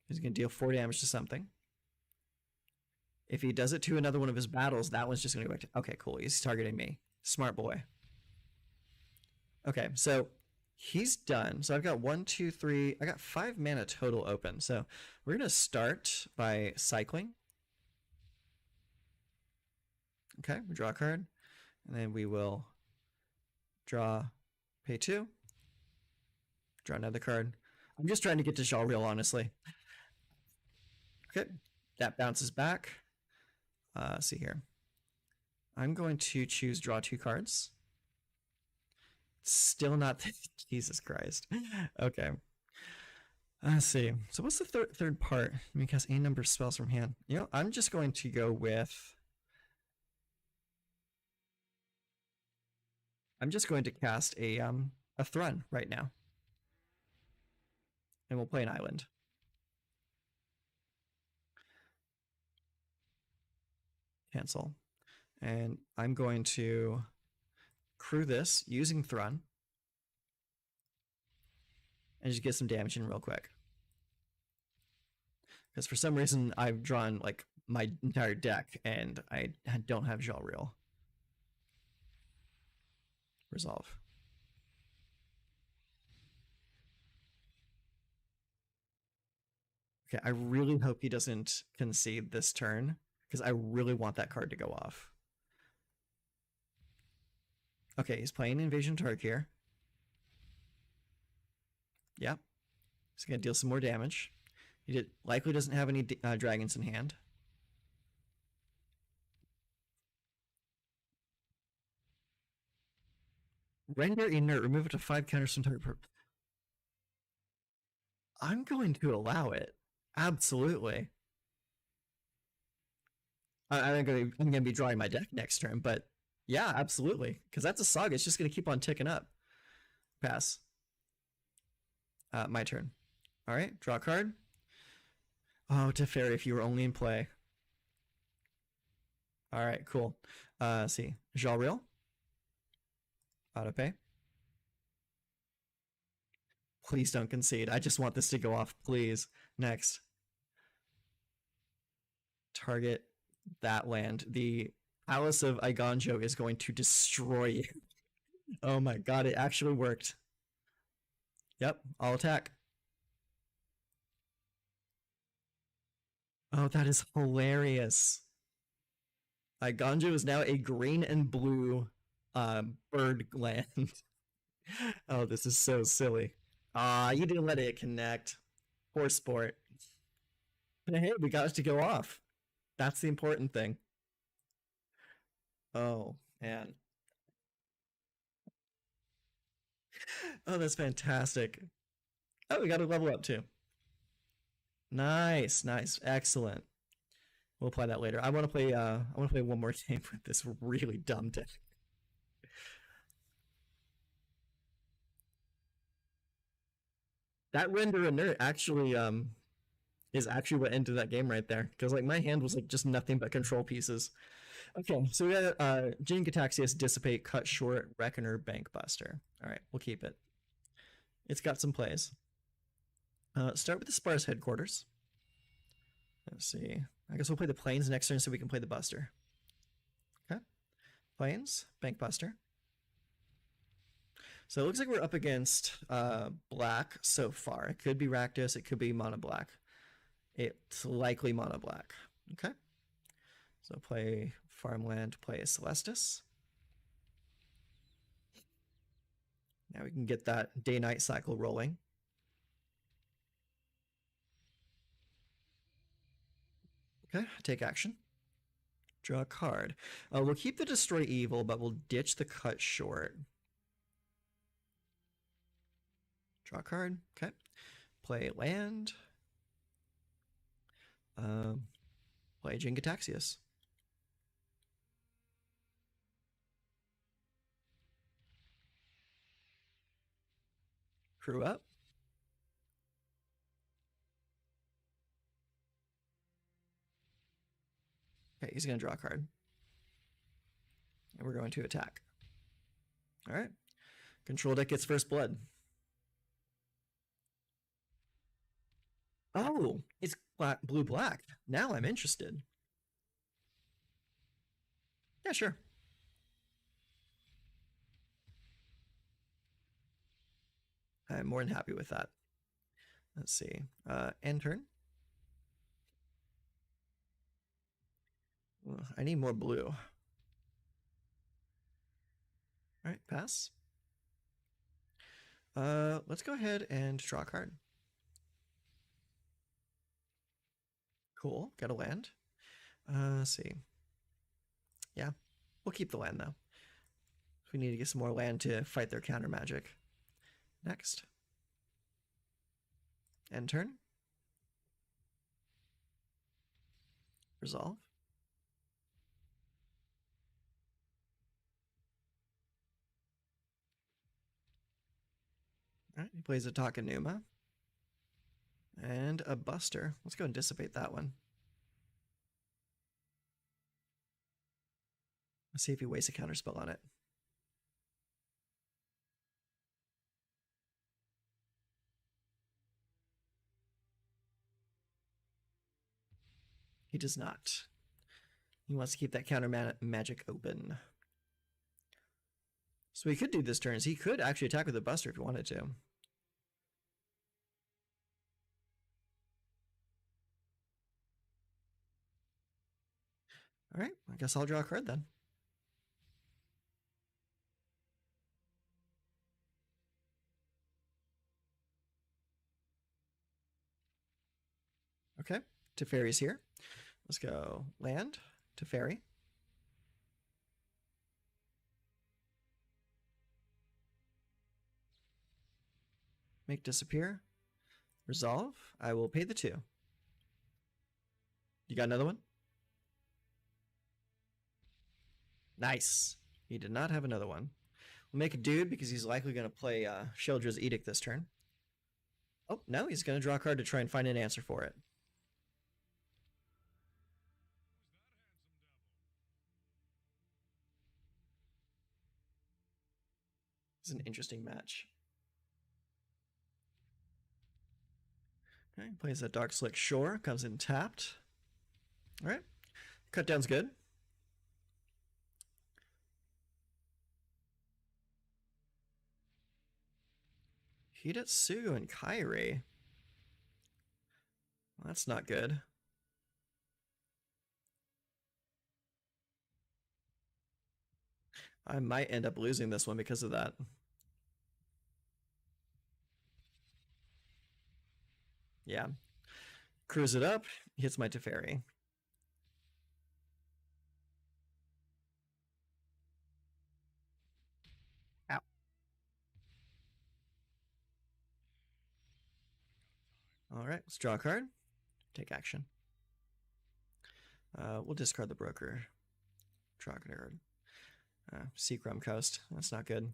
He's going to deal 4 damage to something. If he does it to another one of his battles, that one's just going to go back to... Okay, cool. He's targeting me. Smart boy. Okay, so he's done. So I've got 1, 2, 3... I got 5 mana total open. So we're going to start by cycling. Okay, we draw a card. And then we will draw, pay 2. Draw another card. I'm just trying to get to Jalril, honestly. Okay, that bounces back. See here. I'm going to choose draw 2 cards. Still not... Jesus Christ. Okay. Let's see. So what's the third part? Let me cast a number of spells from hand. You know, I'm just going to go with... I'm just going to cast a Thrun right now. And we'll play an island. Cancel. And I'm going to crew this using Thrun. And just get some damage in real quick. Because for some reason I've drawn like my entire deck and I don't have Jalril. Resolve. Okay, I really hope he doesn't concede this turn because I really want that card to go off. Okay, he's playing Invasion Tark here. Yep. He's going to deal some more damage. He likely doesn't have any dragons in hand. Render inert. Remove it to 5 counters from target. I'm going to allow it. Absolutely. I'm gonna be drawing my deck next turn, but yeah, absolutely. Because that's a saga. It's just gonna keep on ticking up. Pass. My turn. All right, draw a card. Oh, Teferi, if you were only in play. All right, cool. See, Jalreal. Autopay. Please don't concede. I just want this to go off, please. Next. Target that land. The Palace of Iganjo is going to destroy you. Oh my god, it actually worked. Yep, I'll attack. Oh, that is hilarious. Iganjo is now a green and blue bird land. Oh, this is so silly. Ah, you didn't let it connect. Poor sport. But hey, we got it to go off. That's the important thing. Oh, man. Oh, that's fantastic. Oh, we got to level up too. Nice, nice, excellent. We'll apply that later. I want to play one more game with this really dumb deck. That render inert actually is actually what ended that game right there. Because like my hand was like just nothing but control pieces. Okay, so we got Jin Gataxias, Dissipate, Cut Short, Reckoner, Bankbuster. Alright, we'll keep it. It's got some plays. Start with the Sparse Headquarters. Let's see. I guess we'll play the Plains next turn so we can play the Buster. Okay. Plains, Bankbuster. So it looks like we're up against black so far. It could be Rakdos, it could be mono black. It's likely mono black. Okay. So play Farmland, play Celestis. Now we can get that day-night cycle rolling. Okay, take action. Draw a card. We'll keep the Destroy Evil, but we'll ditch the Cut Short. Draw a card. Okay. Play land. Play Jin Gataxias. Crew up. Okay, he's going to draw a card. And we're going to attack. All right. Control deck gets first blood. Oh, it's black, blue, black. Now I'm interested. Yeah, sure. I'm more than happy with that. Let's see. End turn. I need more blue. All right, pass. Let's go ahead and draw a card. Cool, got a land. Let's see. Yeah, we'll keep the land though. We need to get some more land to fight their counter magic. Next. End turn. Resolve. All right, he plays a Takanuma. And a Buster. Let's go and dissipate that one. Let's see if he wastes a counterspell on it. He does not. He wants to keep that counter magic open. So he could do this turn. He could actually attack with a Buster if he wanted to. All right, I guess I'll draw a card then. Okay, Teferi's here. Let's go land, Teferi. Make disappear. Resolve. I will pay the 2. You got another one? Nice. He did not have another one. We'll make a dude because he's likely going to play Sheldra's Edict this turn. Oh, no, he's going to draw a card to try and find an answer for it. It's an interesting match. Okay, plays a Dark Slick Shore, comes in tapped. All right, cut down's good. Hidetsugu and Kairi. Well, that's not good. I might end up losing this one because of that. Yeah. Cruise it up, hits my Teferi. Ow. Alright, let's draw a card. Take action. We'll discard the broker. Draw a card. Seacrum Coast. That's not good.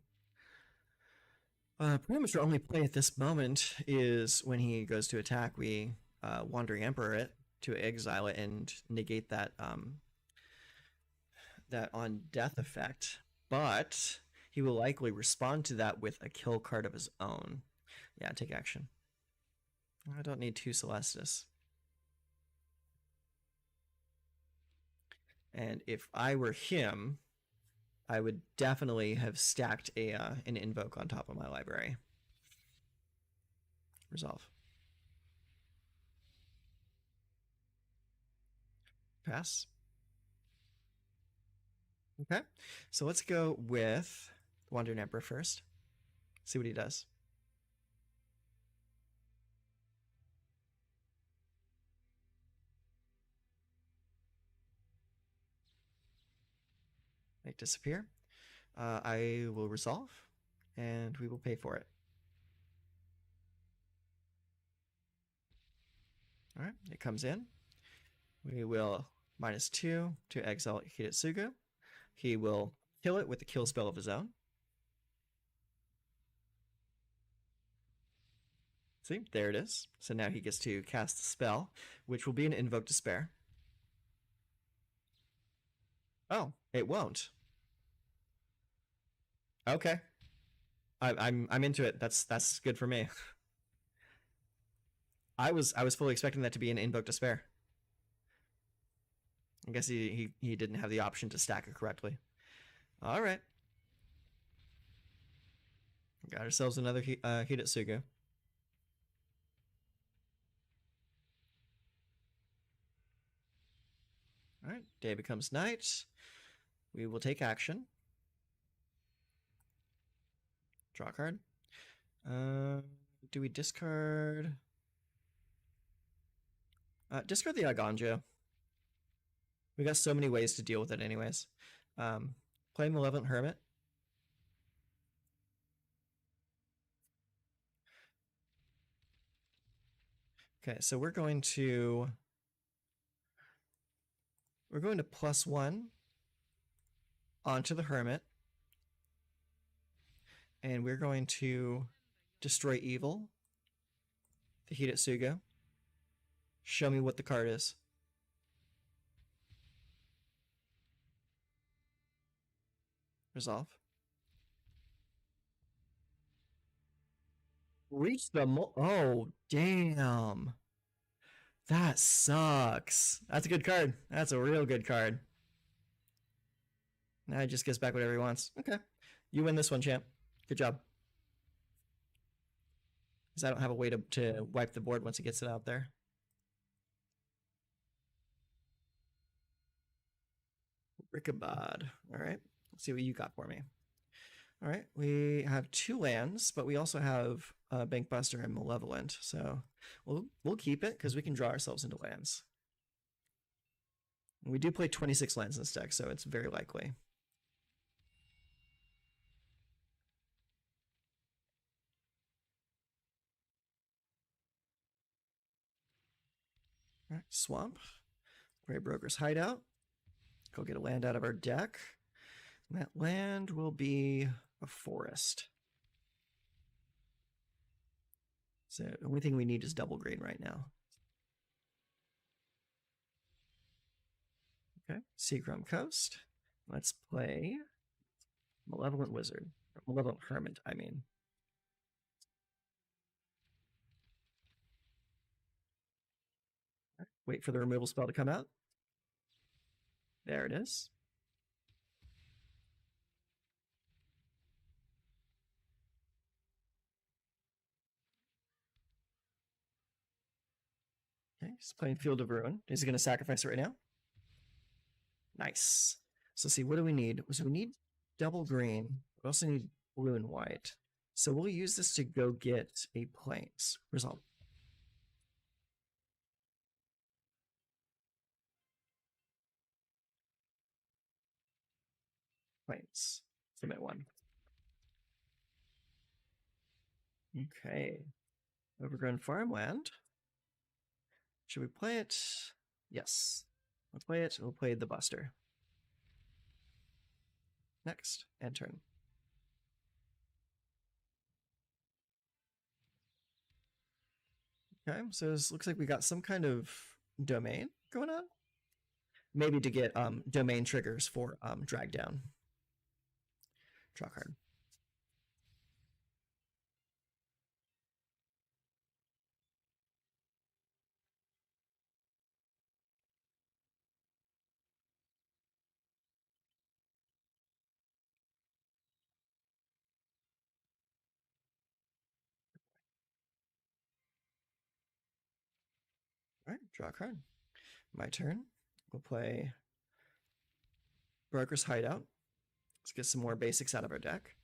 Pretty much our only play at this moment is when he goes to attack, we Wandering Emperor it to exile it and negate that that on death effect. But he will likely respond to that with a kill card of his own. Yeah, take action. I don't need 2 Celestis. And if I were him, I would definitely have stacked an Invoke on top of my library. Resolve. Pass. Okay, so let's go with Wandering Emperor first. See what he does. Make disappear. I will resolve, and we will pay for it. All right, it comes in. We will -2 to exile Hidetsugu. He will kill it with the kill spell of his own. See, there it is. So now he gets to cast the spell, which will be an Invoke Despair. Oh, it won't. Okay. I'm into it. That's good for me. I was fully expecting that to be an Invoke Despair. I guess he didn't have the option to stack it correctly. All right. Got ourselves another Hidetsugu. All right, day becomes night. We will take action. Draw a card. Do we discard? Discard the Aganjo. We got so many ways to deal with it anyways. Play Malevolent Hermit. Okay, so we're going to +1 onto the Hermit. And we're going to destroy evil. The Hidetsugu. Show me what the card is. Resolve. Reach the oh, damn. That sucks. That's a good card. That's a real good card. Now he just gets back whatever he wants. Okay. You win this one, champ. Good job. Because I don't have a way to wipe the board once he gets it out there. Rickabod. All right. Let's see what you got for me. All right. We have 2 lands, but we also have Bankbuster and Malevolent. So we'll keep it because we can draw ourselves into lands. And we do play 26 lands in this deck, so it's very likely. All right, swamp. Gray Broker's Hideout. Go get a land out of our deck. And that land will be a forest. So the only thing we need is double green right now. Okay, Seagram Coast. Let's play Malevolent Wizard. Or Malevolent Hermit, I mean. Wait for the removal spell to come out. There it is. Okay, he's playing Field of Ruin. Is he going to sacrifice it right now? Nice. So see, what do we need? So we need double green. We also need blue and white. So we'll use this to go get a Plains. Resolve. Plains. Submit one. Okay. Overgrown Farmland. Should we play it? Yes. Let's play it. We'll play the Buster. Next. End turn. Okay, so this looks like we got some kind of domain going on. Maybe to get domain triggers for drag down. Draw card. All right, draw a card. My turn. We'll play Broker's Hideout. Let's get some more basics out of our deck.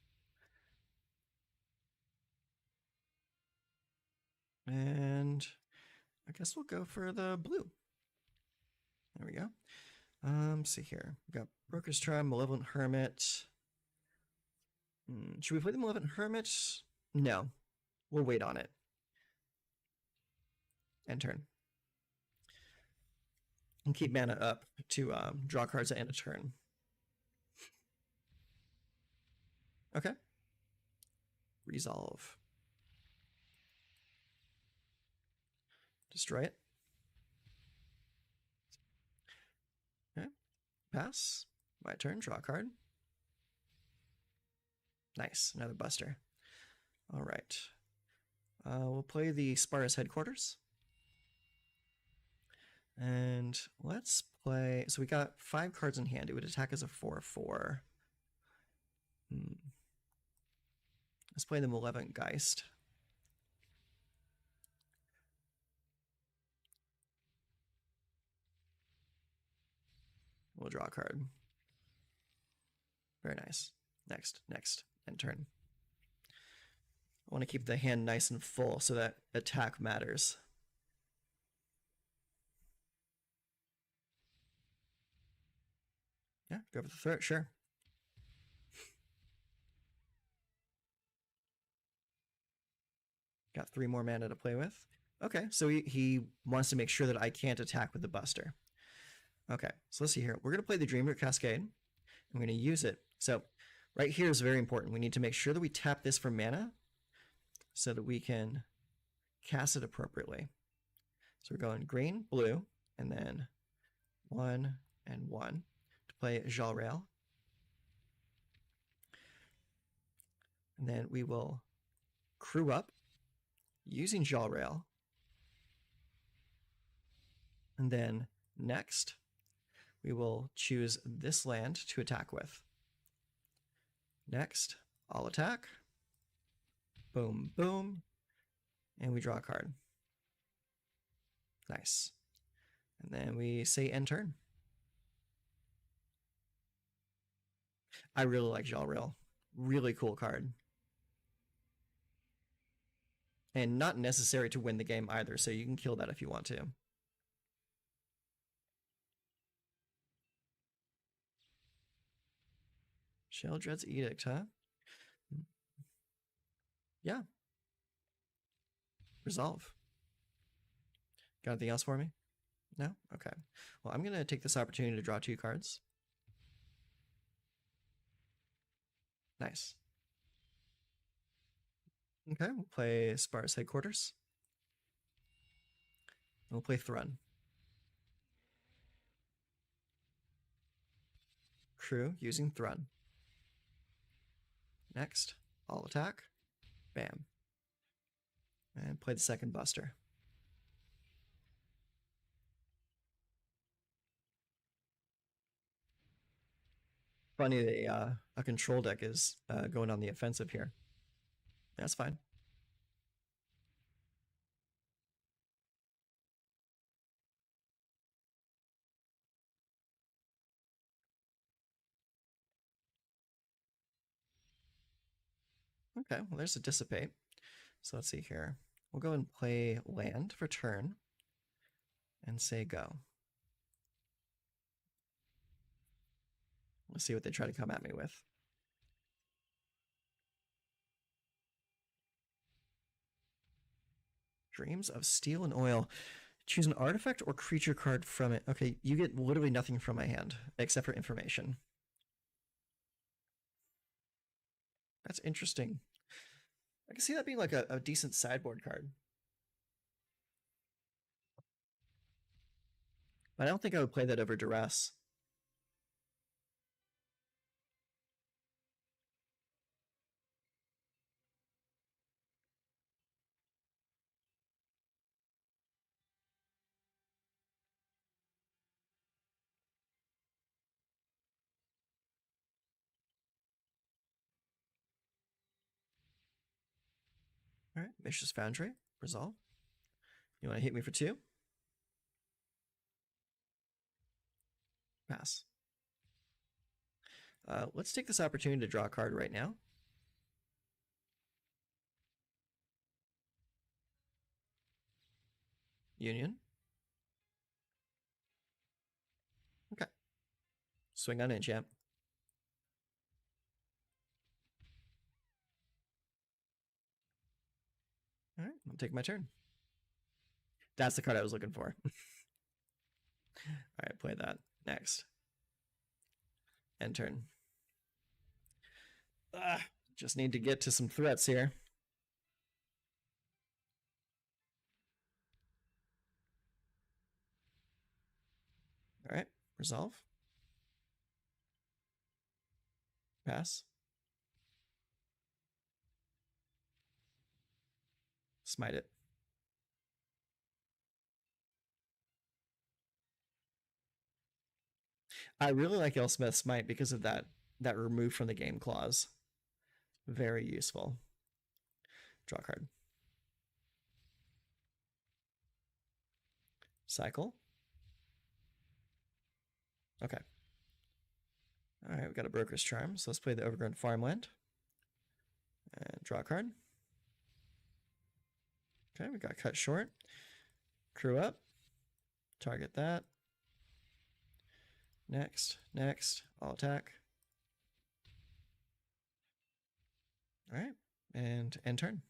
And I guess we'll go for the blue. There we go. See here. We got Broker's Tribe, Malevolent Hermit. Should we play the Malevolent Hermit? No. We'll wait on it. End turn. And keep mana up to draw cards at end of turn. Okay. Resolve. Destroy it. Okay. Pass. My turn. Draw a card. Nice. Another Buster. All right. We'll play the Sparta's Headquarters. And let's play... So we got 5 cards in hand. It would attack as a 4/4. Let's play the Malevolent Geist. We'll draw a card. Very nice. Next. End turn. I want to keep the hand nice and full so that attack matters. Yeah, go for the throat, sure. Got 3 more mana to play with. Okay, so he wants to make sure that I can't attack with the Buster. Okay, so let's see here. We're going to play the Dreamroot Cascade. I'm going to use it. So right here is very important. We need to make sure that we tap this for mana so that we can cast it appropriately. So we're going green, blue, and then 1 and 1 to play Jalrail. And then we will crew up using Jalrail. And then next, we will choose this land to attack with. Next, I'll attack. Boom, boom. And we draw a card. Nice. And then we say end turn. I really like Jalrail. Really cool card. And not necessary to win the game either, so you can kill that if you want to. Sheldred's Edict, huh? Yeah. Resolve. Got anything else for me? No? Okay. Well, I'm going to take this opportunity to draw 2 cards. Nice. Okay, we'll play Sparse Headquarters. We'll play Thrun. Crew using Thrun. Next, all attack. Bam. And play the second Buster. Funny, a control deck is going on the offensive here. That's fine. Okay, well, there's a Dissipate. So let's see here. We'll go and play land for turn and say go. Let's see what they try to come at me with. Dreams of Steel and Oil. Choose an artifact or creature card from it. Okay, you get literally nothing from my hand except for information. That's interesting. I can see that being like a decent sideboard card. But I don't think I would play that over Duress. All right, Vicious Foundry, resolve. You want to hit me for 2? Pass. Let's take this opportunity to draw a card right now. Union. Okay. Swing on in, champ. All right, I'll take my turn. That's the card I was looking for. All right, play that. Next. End turn. Just need to get to some threats here. All right, resolve. Pass. Smite it. I really like Elsmith Smite because of that remove from the game clause. Very useful. Draw card. Cycle. Okay. All right, we got a Broker's Charm, so let's play the Overgrown Farmland. And draw a card. Okay, we got Cut Short. Crew up. Target that. Next, all attack. All right, and end turn.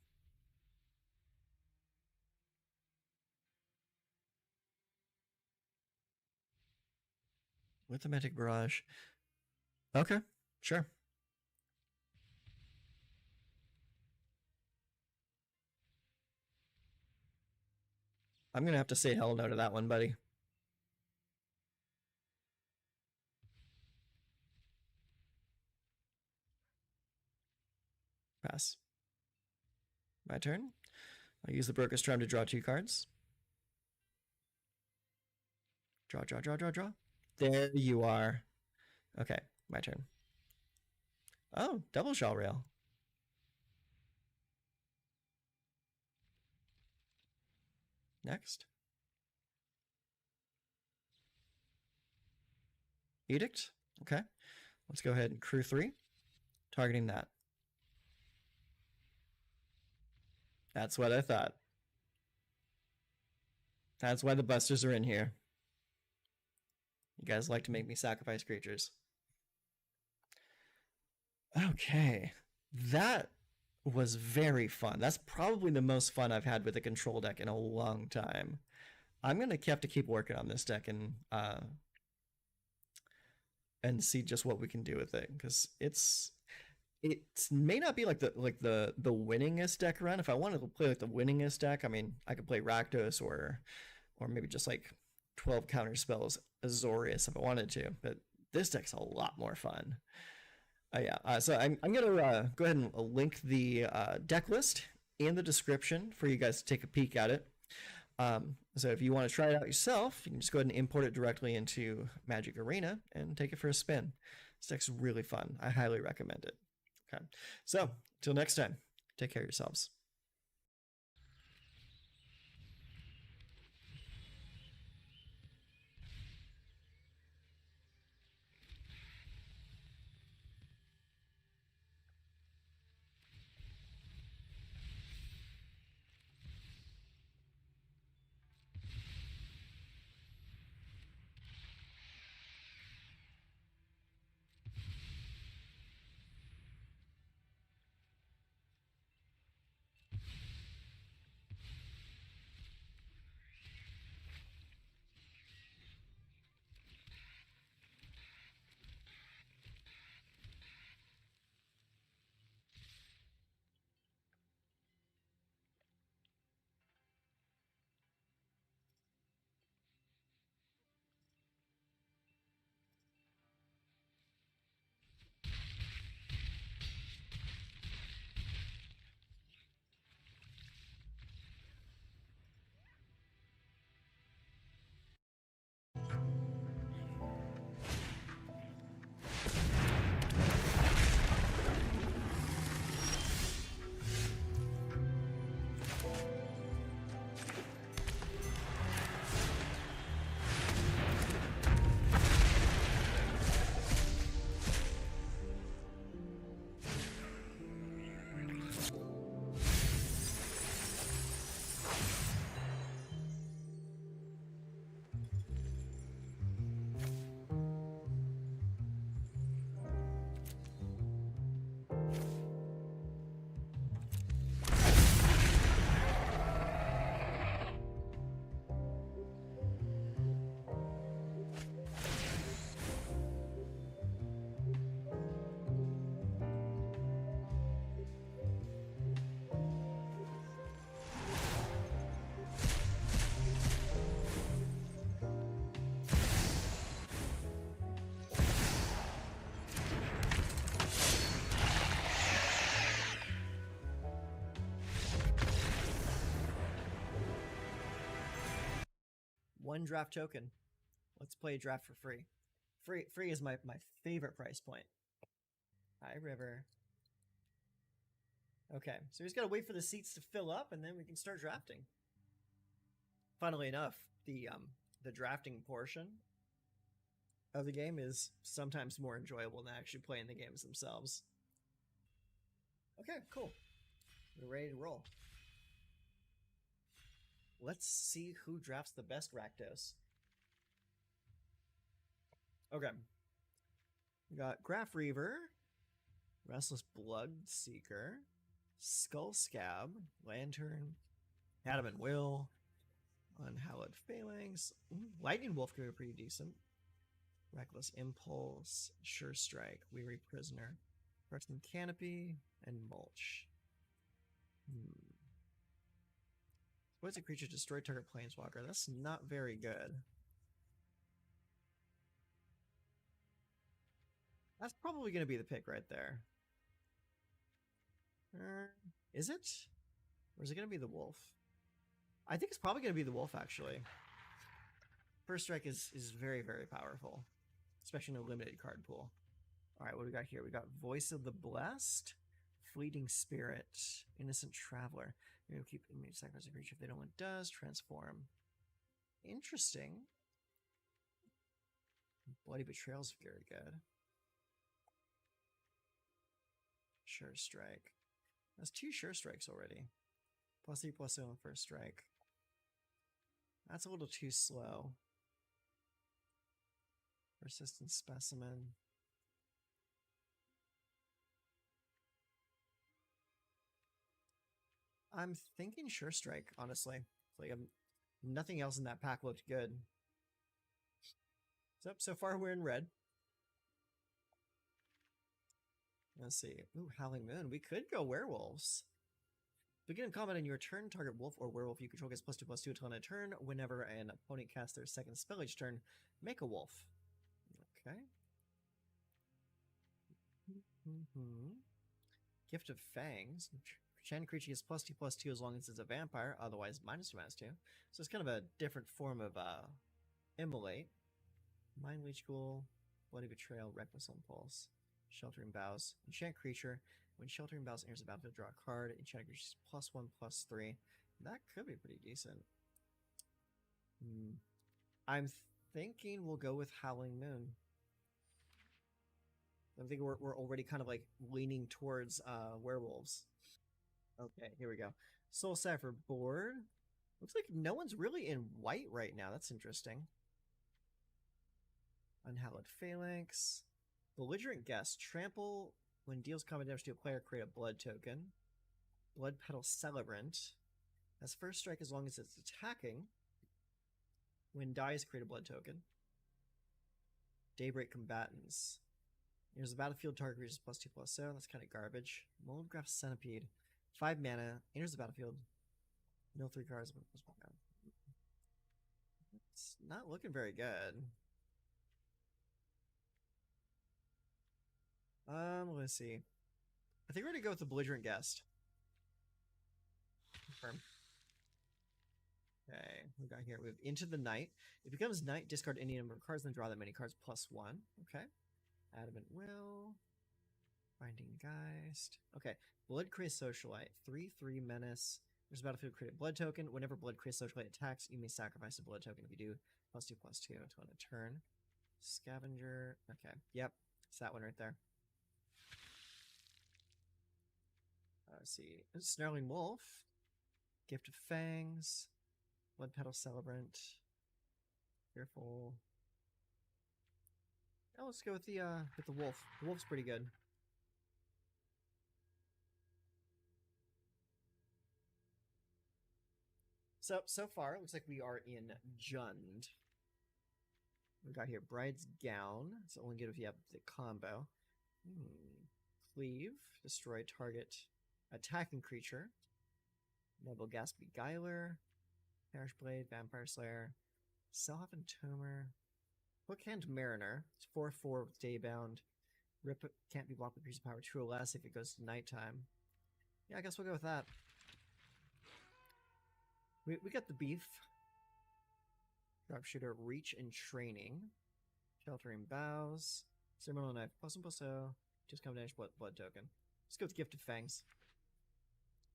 With the Magic Barrage. Okay, sure. I'm going to have to say hell no to that one, buddy. Pass. My turn. I'll use the Broker's Charm to draw 2 cards. Draw. There you are. Okay, my turn. Oh, double Shaw Rail. Next. Edict. Okay. Let's go ahead and crew 3. Targeting that. That's what I thought. That's why the busters are in here. You guys like to make me sacrifice creatures. Okay. That was very fun. That's probably the most fun I've had with a control deck in a long time. I'm gonna have to keep working on this deck and see just what we can do with it, because it may not be like the winningest deck around. If I wanted to play like the winningest deck, I mean, I could play Rakdos or maybe just like 12 counter spells Azorius if I wanted to, but this deck's a lot more fun. Yeah, so I'm gonna go ahead and link the deck list in the description for you guys to take a peek at it. So if you want to try it out yourself, you can just go ahead and import it directly into Magic Arena and take it for a spin. This deck's really fun. I highly recommend it. Okay, so till next time, take care of yourselves. One draft token. Let's play a draft for free. Free is my favorite price point. Hi, River. Okay, so we just gotta wait for the seats to fill up, and then we can start drafting. Funnily enough, the drafting portion of the game is sometimes more enjoyable than actually playing the games themselves. Okay, cool. We're ready to roll. Let's see who drafts the best Rakdos. Okay. We got Graph Reaver, Restless Bloodseeker, Skull Scab, Lantern, Adamant Will, Unhallowed Phalanx. Lightning Wolf could be pretty decent. Reckless Impulse, Sure Strike, Weary Prisoner, Preston Canopy, and Mulch. What is a creature destroy target planeswalker? That's not very good. That's probably going to be the pick right there. Is it? Or is it going to be the wolf? I think it's probably going to be the wolf, actually. First Strike is very, very powerful. Especially in a limited card pool. Alright, what do we got here? We got Voice of the Blessed, Fleeting Spirit, Innocent Traveler. You'll keep inmate sacrifice a creature if they don't want does. Transform. Interesting. Bloody Betrayal's very good. Sure Strike. That's 2 Sure Strikes already. +3/+0 on first strike. That's a little too slow. Persistent Specimen. I'm thinking Sure Strike, honestly. Like Nothing else in that pack looked good. So far we're in red. Let's see. Ooh, Howling Moon. We could go werewolves. Beginning combat on your turn, target wolf or werewolf you control gets +2/+2 until end of turn. Whenever an opponent casts their second spell each turn, make a wolf. Okay. Gift of Fangs. Enchanted creature gets +2/+2 as long as it's a vampire, otherwise -2/-2. So it's kind of a different form of Immolate. Mind Leech Ghoul, Bloody Betrayal, Reckless Impulse, Sheltering Bows. Enchant creature. When Sheltering Bows enters the battlefield, draw a card. Enchant creature is +1/+3. That could be pretty decent. I'm thinking we'll go with Howling Moon. I think we're already kind of like leaning towards werewolves. Okay, here we go. Soul Cipher board. Looks like no one's really in white right now. That's interesting. Unhallowed Phalanx. Belligerent Guest. Trample. When deals combat damage to a player, create a blood token. Blood Petal Celebrant. Has first strike as long as it's attacking. When dies, create a blood token. Daybreak Combatants. Here's the battlefield, target reaches +2/+7. That's kind of garbage. Moldgraph Centipede. 5 mana. Enters the battlefield. Mill 3 cards. It's not looking very good. Let's see. I think we're gonna go with the Belligerent Guest. Confirm. Okay, we got here. We have Into the Night. It becomes night, discard any number of cards, then draw that many cards +1. Okay. Adamant Will. Binding Geist. Okay. Blood Crazed Socialite. 3/3 Menace. There's a battlefield, create a blood token. Whenever Blood Crazed Socialite attacks, you may sacrifice a blood token. If you do, +2/+2 until end of turn. Scavenger. Okay. Yep. It's that one right there. Let's see. Snarling Wolf. Gift of Fangs. Blood Petal Celebrant. Fearful. Oh, let's go with the wolf. The wolf's pretty good. So far, it looks like we are in Jund. We got here Bride's Gown. It's only good if you have the combo. Cleave. Destroy target attacking creature. Noble Gas Beguiler. Parish Blade. Vampire Slayer. Self-Haven Tomer. Hookhand Mariner. It's 4/4 with Daybound. Rip can't be blocked with creature power 2 or less if it goes to nighttime. Yeah, I guess we'll go with that. We got the beef. Sharpshooter, Reach and Training. Sheltering Bows. Ceremonial Knife, +1/+0. Just come damage blood token. Let's go with Gift of Fangs.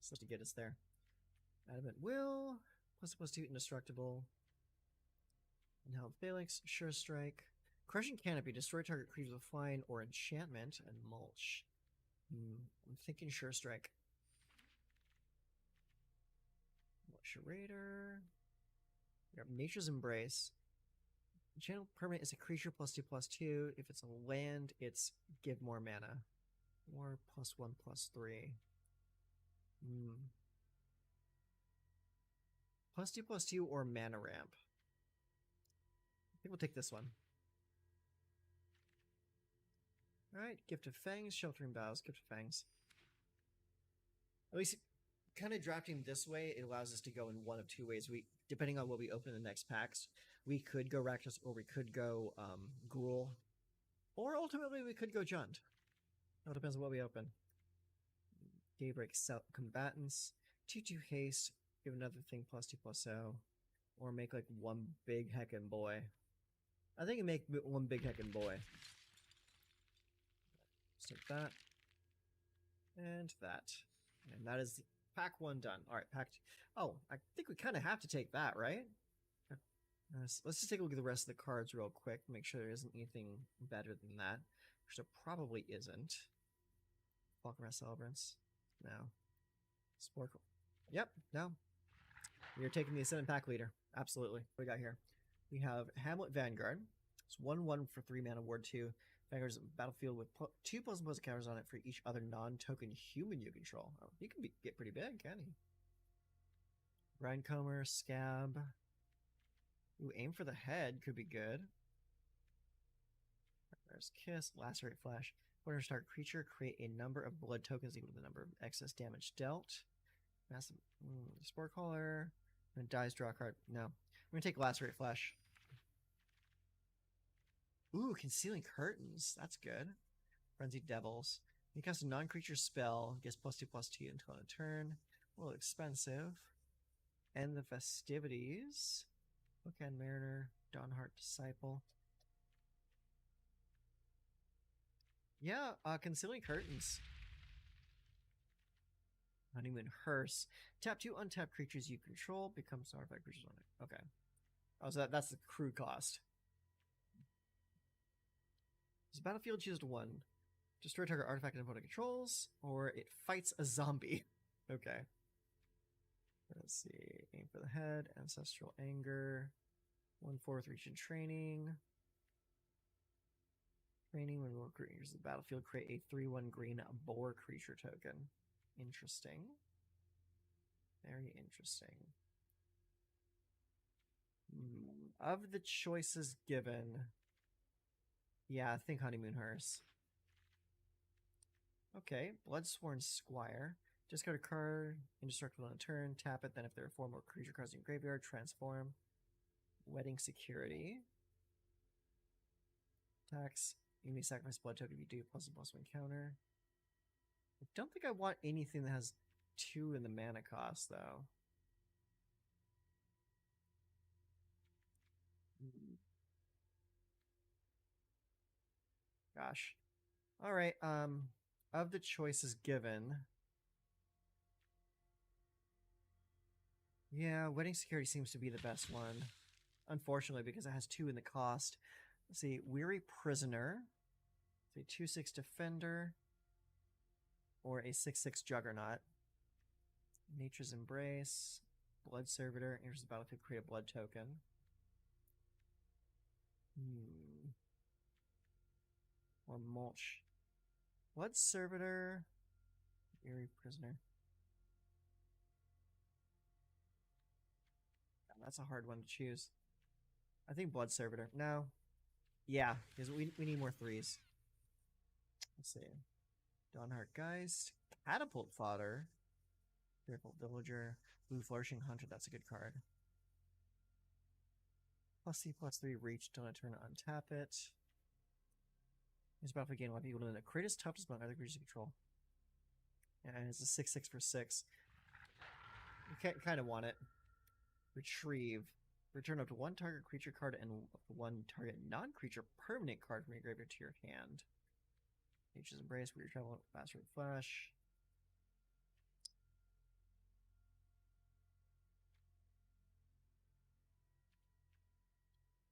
Just to get us there. Adamant Will. +1/+2 Indestructible. Unhallowed Phalanx, Sure Strike. Crushing Canopy, destroy target creatures with flying or enchantment, and mulch. I'm thinking Sure Strike. Raider. We have Nature's Embrace. Channel permanent is a creature +2/+2. If it's a land, it's give more mana. Or +1/+3. +2/+2 or mana ramp. I think we'll take this one. Alright, Gift of Fangs, Sheltering Bows, Gift of Fangs. At least kind of drafting this way, it allows us to go in one of two ways. Depending on what we open in the next packs, we could go Rakdos or we could go Gruul. Or ultimately we could go Jund. It all depends on what we open. Daybreak Combatants. 2/2 haste, give another thing +2/+0. Or make like one big heckin' boy. I think you make one big heckin' boy. Start that. And that. And that is pack 1 done. Alright, pack 2. Oh, I think we kind of have to take that, right? Let's just take a look at the rest of the cards real quick. Make sure there isn't anything better than that. Which there probably isn't. Falcon Rest Celebrants. No. Sporkle. Yep, no. We are taking the Ascendant Pack Leader. Absolutely. What we got here? We have Hamlet Vanguard. It's 1/1 for 3 mana, Ward 2. Vanguard's battlefield with 2 +1/+ counters on it for each other non-token human you control. Oh, he can get pretty big, can he? Rhinecomer, Scab. Ooh, aim for the head could be good. There's Kiss, Lacerate Flash. When you start creature, create a number of blood tokens equal to the number of excess damage dealt. Massive Spore Caller. And dies, draw a card. No. I'm gonna take Lacerate Flash. Ooh, Concealing Curtains. That's good. Frenzied Devils. You cast a non-creature spell, gets +2/+2 until end of turn. A little expensive. End the festivities. Bookend Mariner, Dawnheart Disciple. Yeah, Concealing Curtains. Honeymoon Hearse. Tap 2 untapped creatures you control, becomes artifact creatures on it. Okay. Oh, so that's the crew cost. Does battlefield choose one? Destroy target artifact and opponent controls, or it fights a zombie. Okay. Let's see. Aim for the head. Ancestral Anger. 1/4 reach in training. Training when more creatures in the battlefield create a 3/1 green boar creature token. Interesting. Very interesting. Of the choices given, yeah, I think Honeymoon Hearse. Okay, Bloodsworn Squire. Discard a card, indestructible on a turn, tap it, then if there are 4 more creature cards in your graveyard, transform. Wedding Security. Tax. You may sacrifice blood token if you do, +1/+1 counter. I don't think I want anything that has 2 in the mana cost, though. Gosh. Alright, of the choices given, yeah, Wedding Security seems to be the best one. Unfortunately, because it has 2 in the cost. Let's see, Weary Prisoner. It's a 2/6 Defender. Or a 6/6 Juggernaut. Nature's Embrace. Blood Servitor. Enters the battlefield, create a blood token. Or Mulch. Blood Servitor. Weary Prisoner. That's a hard one to choose. I think Blood Servitor. No. Yeah, because we need more 3s. Let's see. Dawnheart Geist. Catapult Fodder. Fearful Villager. Blue Flourishing Hunter. That's a good card. +C/+3 reach. Don't turn to untap it. Use battlefield gain 1 equal to the greatest toughness among other creatures you control. And it's a 6/6 for 6. You kind of want it. Retrieve. Return up to 1 target creature card and 1 target non-creature permanent card from your graveyard to your hand. Nature's Embrace, Weird Travel, Lacerate Flash.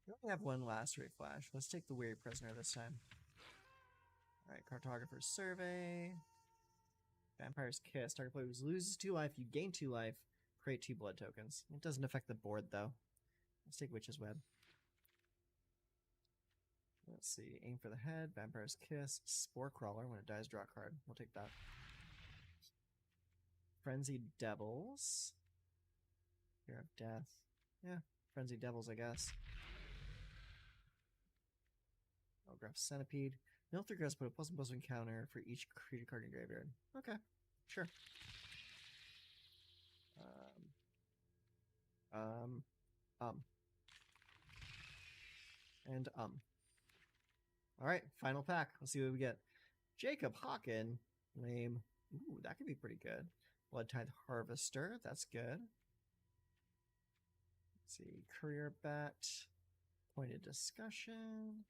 We only have 1 Lacerate Flash. Let's take the Weary Prisoner this time. Alright, Cartographer's Survey. Vampire's Kiss. Target player loses 2 life, you gain 2 life. Create 2 blood tokens. It doesn't affect the board, though. Let's take Witch's Web. Let's see. Aim for the head. Vampire's Kiss. Spore Crawler. When it dies, draw a card. We'll take that. Frenzied Devils. Fear of Death. Yeah. Frenzied Devils, I guess. Holograph Centipede. Mill 3 cards, put a +1/+1 counter for each creature card in your graveyard. Okay. Sure. And Alright, final pack. Let's see what we get. Jacob Hawken. Lame. Ooh, that could be pretty good. Blood Tithe Harvester. That's good. Let's see. Courier Bat. Pointed Discussion.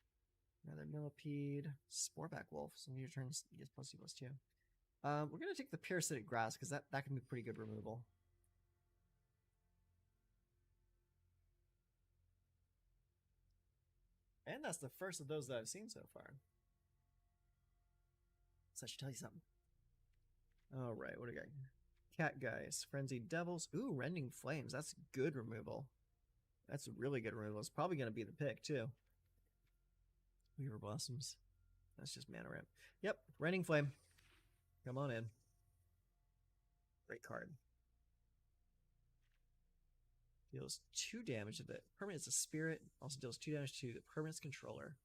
Another Millipede. Sporeback Wolf. So your turn gets +2/+2. We're going to take the Parasitic Grass because that can be pretty good removal. And that's the first of those that I've seen so far. So I should tell you something. Alright, what do we got? Cat Guys, Frenzied Devils. Ooh, Rending Flames. That's good removal. That's really good removal. It's probably going to be the pick, too. Weaver Blossoms. That's just mana ramp. Yep, Rending Flame. Come on in. Great card. Deals 2 damage to the permanent. It's a spirit. Also deals 2 damage to the permanent's controller.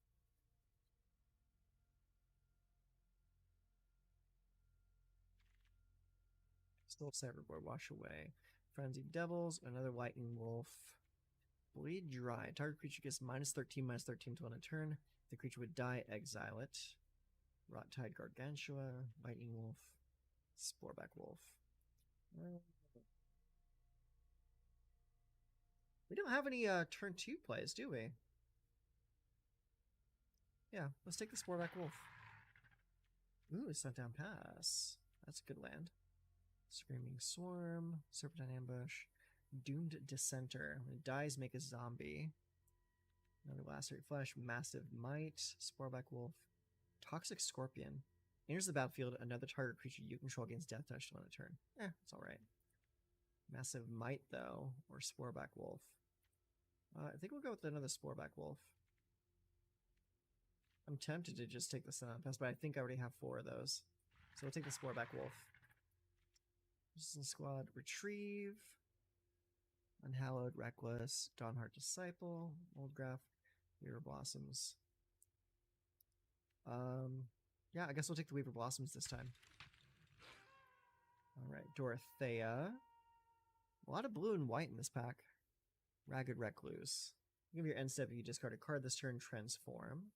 Still Cyberboard. Wash away. Frenzied Devils. Another Lightning Wolf. Bleed Dry. Target creature gets -13/-13 till end of turn. If the creature would die, exile it. Rot Tide Gargantua. Lightning Wolf. Sporeback Wolf. We don't have any turn 2 plays, do we? Yeah, let's take the Sporeback Wolf. Ooh, Sundown Pass. That's a good land. Screaming Swarm, Serpentine Ambush, Doomed Dissenter. When it dies, make a zombie. Another Lacerate Flesh, Massive Might, Sporeback Wolf, Toxic Scorpion. Enters the battlefield, another target creature you control against Death Touch on a turn. It's alright. Massive Might, though, or Sporeback Wolf. I think we'll go with another Sporeback Wolf. I'm tempted to just take the Sundown Pass, but I think I already have 4 of those. So we'll take the Sporeback Wolf. Resistance Squad, Retrieve, Unhallowed, Reckless, Dawnheart Disciple, Moldgraph, Weaver Blossoms. Yeah, I guess we'll take the Weaver Blossoms this time. Alright, Dorothea. A lot of blue and white in this pack. Ragged Recluse. Give your end step if you discard a card this turn, transform.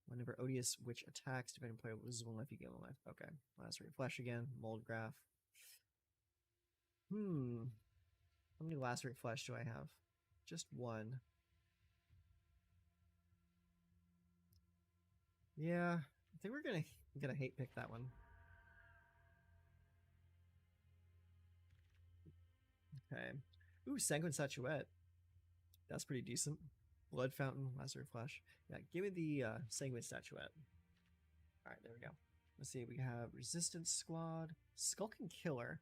Whenever Odious Witch attacks, depending on player loses 1 life, you gain 1 life. Okay. Lacerate Flesh again. Moldgraph. How many Lacerate Flesh do I have? Just 1. Yeah, I think we're gonna hate pick that one. Okay. Ooh, Sanguine Statuette. That's pretty decent. Blood Fountain, Lacerate Flesh. Yeah, give me the Sanguine Statuette. Alright, there we go. Let's see, we have Resistance Squad, Skulking Killer.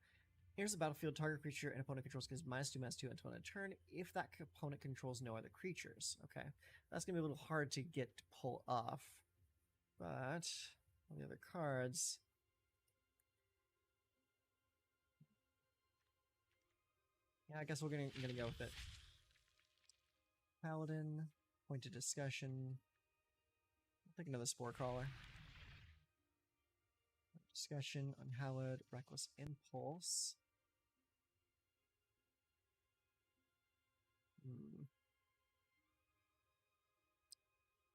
Here's the battlefield. Target creature and opponent controls gives -2/-2 until end of turn if that opponent controls no other creatures. Okay, that's gonna be a little hard to get to pull off, but on the other cards, yeah, I guess we're gonna go with it. Paladin, Point of Discussion. I'll take another Spore Crawler. Discussion, Unhallowed, Reckless Impulse.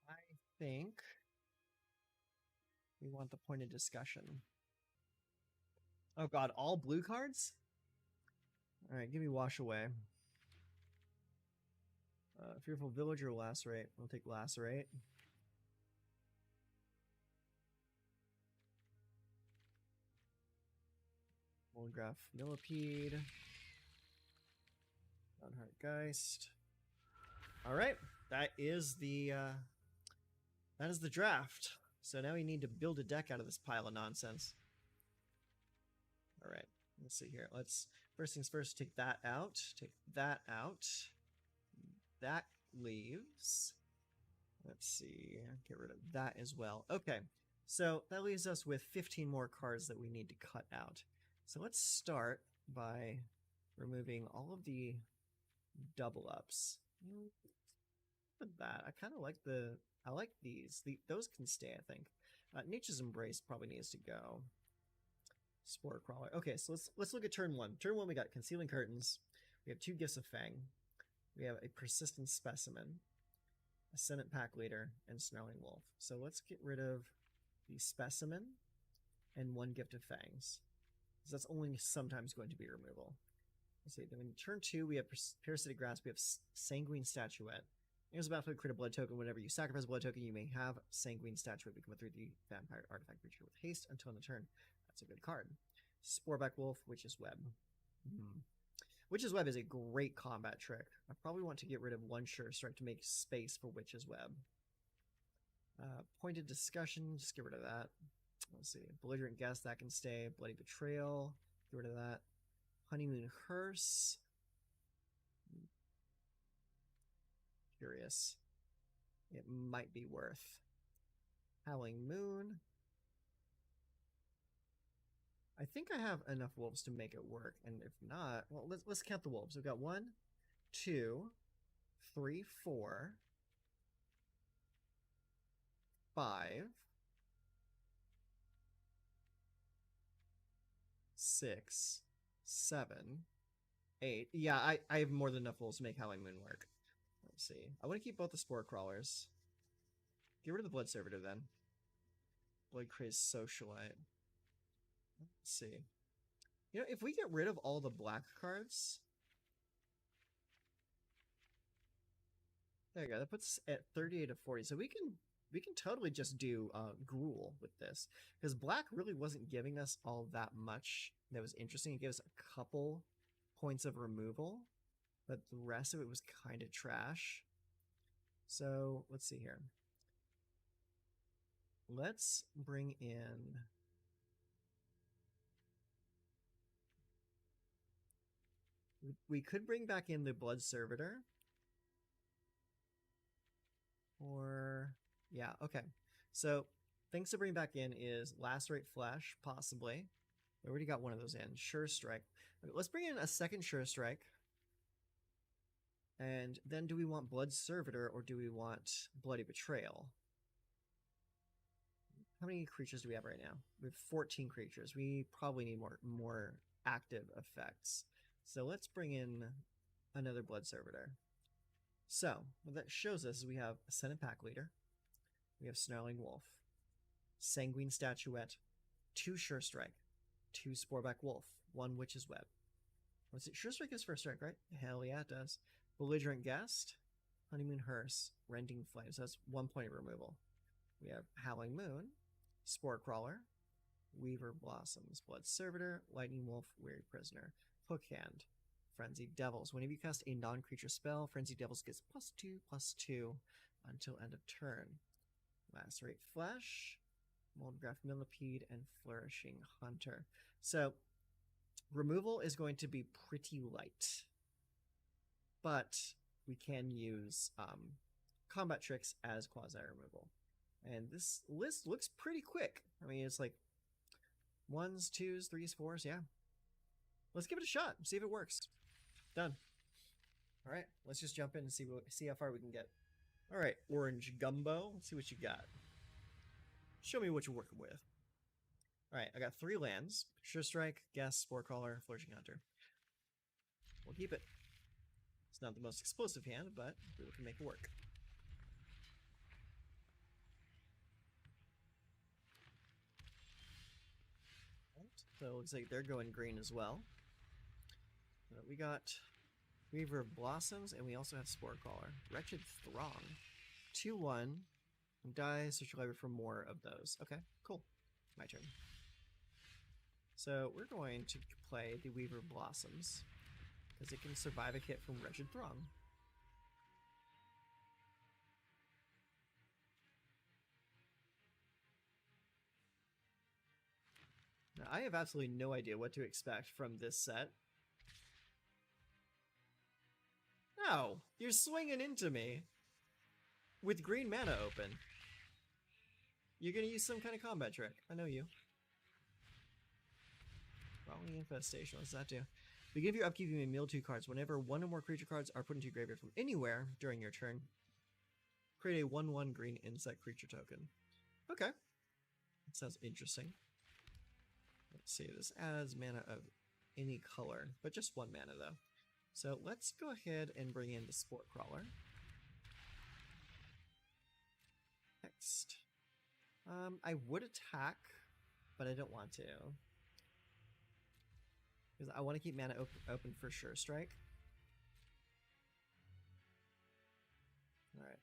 I think we want the Point of Discussion. Oh god, all blue cards? Alright, give me Wash Away. Fearful Villager, Lacerate. We'll take Lacerate. Moldgraph, Millipede. Dawnheart Geist. Alright, that is the draft. So now we need to build a deck out of this pile of nonsense. Alright, let's see here. First things first, take that out. Take that out. That leaves. Let's see. Get rid of that as well. Okay, so that leaves us with 15 more cards that we need to cut out. So let's start by removing all of the double ups. Look at that. I kind of like I like these. Those can stay, I think. Nature's Embrace probably needs to go. Spore Crawler. Okay, so let's look at turn 1. Turn 1, we got Concealing Curtains. We have 2 Gifts of Fang. We have a Persistent Specimen, Ascendant Pack Leader, and Snarling Wolf. So let's get rid of the Specimen and 1 Gift of Fangs. So that's only sometimes going to be removal. Let's see, then in turn 2, we have Parasitic Grasp, we have Sanguine Statuette. Here's a battlefield, create a blood token. Whenever you sacrifice a blood token, you may have Sanguine Statuette become a 3/3 vampire artifact creature with haste until end of turn. That's a good card. Sporeback Wolf, Witch's Web. Witch's Web is a great combat trick. I probably want to get rid of 1 Sure Strike to make space for Witch's Web. Pointed Discussion, just get rid of that. Let's see. Belligerent Guess, that can stay. Bloody Betrayal, get rid of that. Honeymoon Hearse. Curious. It might be worth. Howling Moon. I think I have enough wolves to make it work, and if not, well, let's count the wolves. We've got 1, 2, 3, 4, 5, 6, 7, 8. Yeah, I have more than enough wolves to make Howling Moon work. Let's see. I want to keep both the Spore Crawlers. Get rid of the Blood Servitor then. Blood Crazed Socialite. Let's see. You know, if we get rid of all the black cards... There you go. That puts us at 38 of 40. So we can totally just do Gruul with this. Because black really wasn't giving us all that much that was interesting. It gave us a couple points of removal. But the rest of it was kind of trash. So, let's see here. Let's bring in... We could bring back in the Blood Servitor. Or... Yeah, okay. So, things to bring back in is Lacerate Flesh, possibly. We already got one of those in. Sure Strike. Okay, let's bring in a second Sure Strike. And then do we want Blood Servitor or do we want Bloody Betrayal? How many creatures do we have right now? We have 14 creatures. We probably need more active effects. So let's bring in another Blood Servitor. So what that shows us is we have Ascendant Pack Leader. We have Snarling Wolf. Sanguine Statuette. 2 Sure Strike. 2 Sporeback Wolf. 1 Witch's Web. What's it? Sure Strike is first strike, right? Hell yeah, it does. Belligerent Guest, Honeymoon Hearse, Rending Flames. That's 1 point of removal. We have Howling Moon, Spore Crawler, Weaver Blossoms, Blood Servitor, Lightning Wolf, Weary Prisoner, Hook Hand, Frenzied Devils. Whenever you cast a non-creature spell, Frenzied Devils gets +2/+2 until end of turn. Lacerate Flesh, Moldgraph Millipede, and Flourishing Hunter. So, removal is going to be pretty light. But we can use combat tricks as quasi-removal. And this list looks pretty quick. I mean, it's like 1s, 2s, 3s, 4s, yeah. Let's give it a shot, see if it works. Done. All right, let's just jump in and see how far we can get. All right, Orange Gumbo, let's see what you got. Show me what you're working with. All right, I got 3 lands. Sure Strike, Guest, Spore Crawler, Flourishing Hunter. We'll keep it. It's not the most explosive hand, but we can make it work. So it looks like they're going green as well. We got Weaver of Blossoms, and we also have Spore Crawler. Wretched Throng. 2/1. Die, search your library for more of those. Okay, cool. My turn. So we're going to play the Weaver of Blossoms, because it can survive a hit from Wretched Throng. Now, I have absolutely no idea what to expect from this set. No! You're swinging into me! With green mana open. You're gonna use some kind of combat trick. I know you. Rolling Infestation, what does that do? Beginning of your upkeep, you may mill 2 cards. Whenever 1 or more creature cards are put into your graveyard from anywhere during your turn, create a 1/1 green insect creature token. Okay. That sounds interesting. Let's see, this adds mana of any color, but just 1 mana though. So let's go ahead and bring in the Spore Crawler. Next. I would attack, but I don't want to. Because I want to keep mana open for Sure Strike. Alright.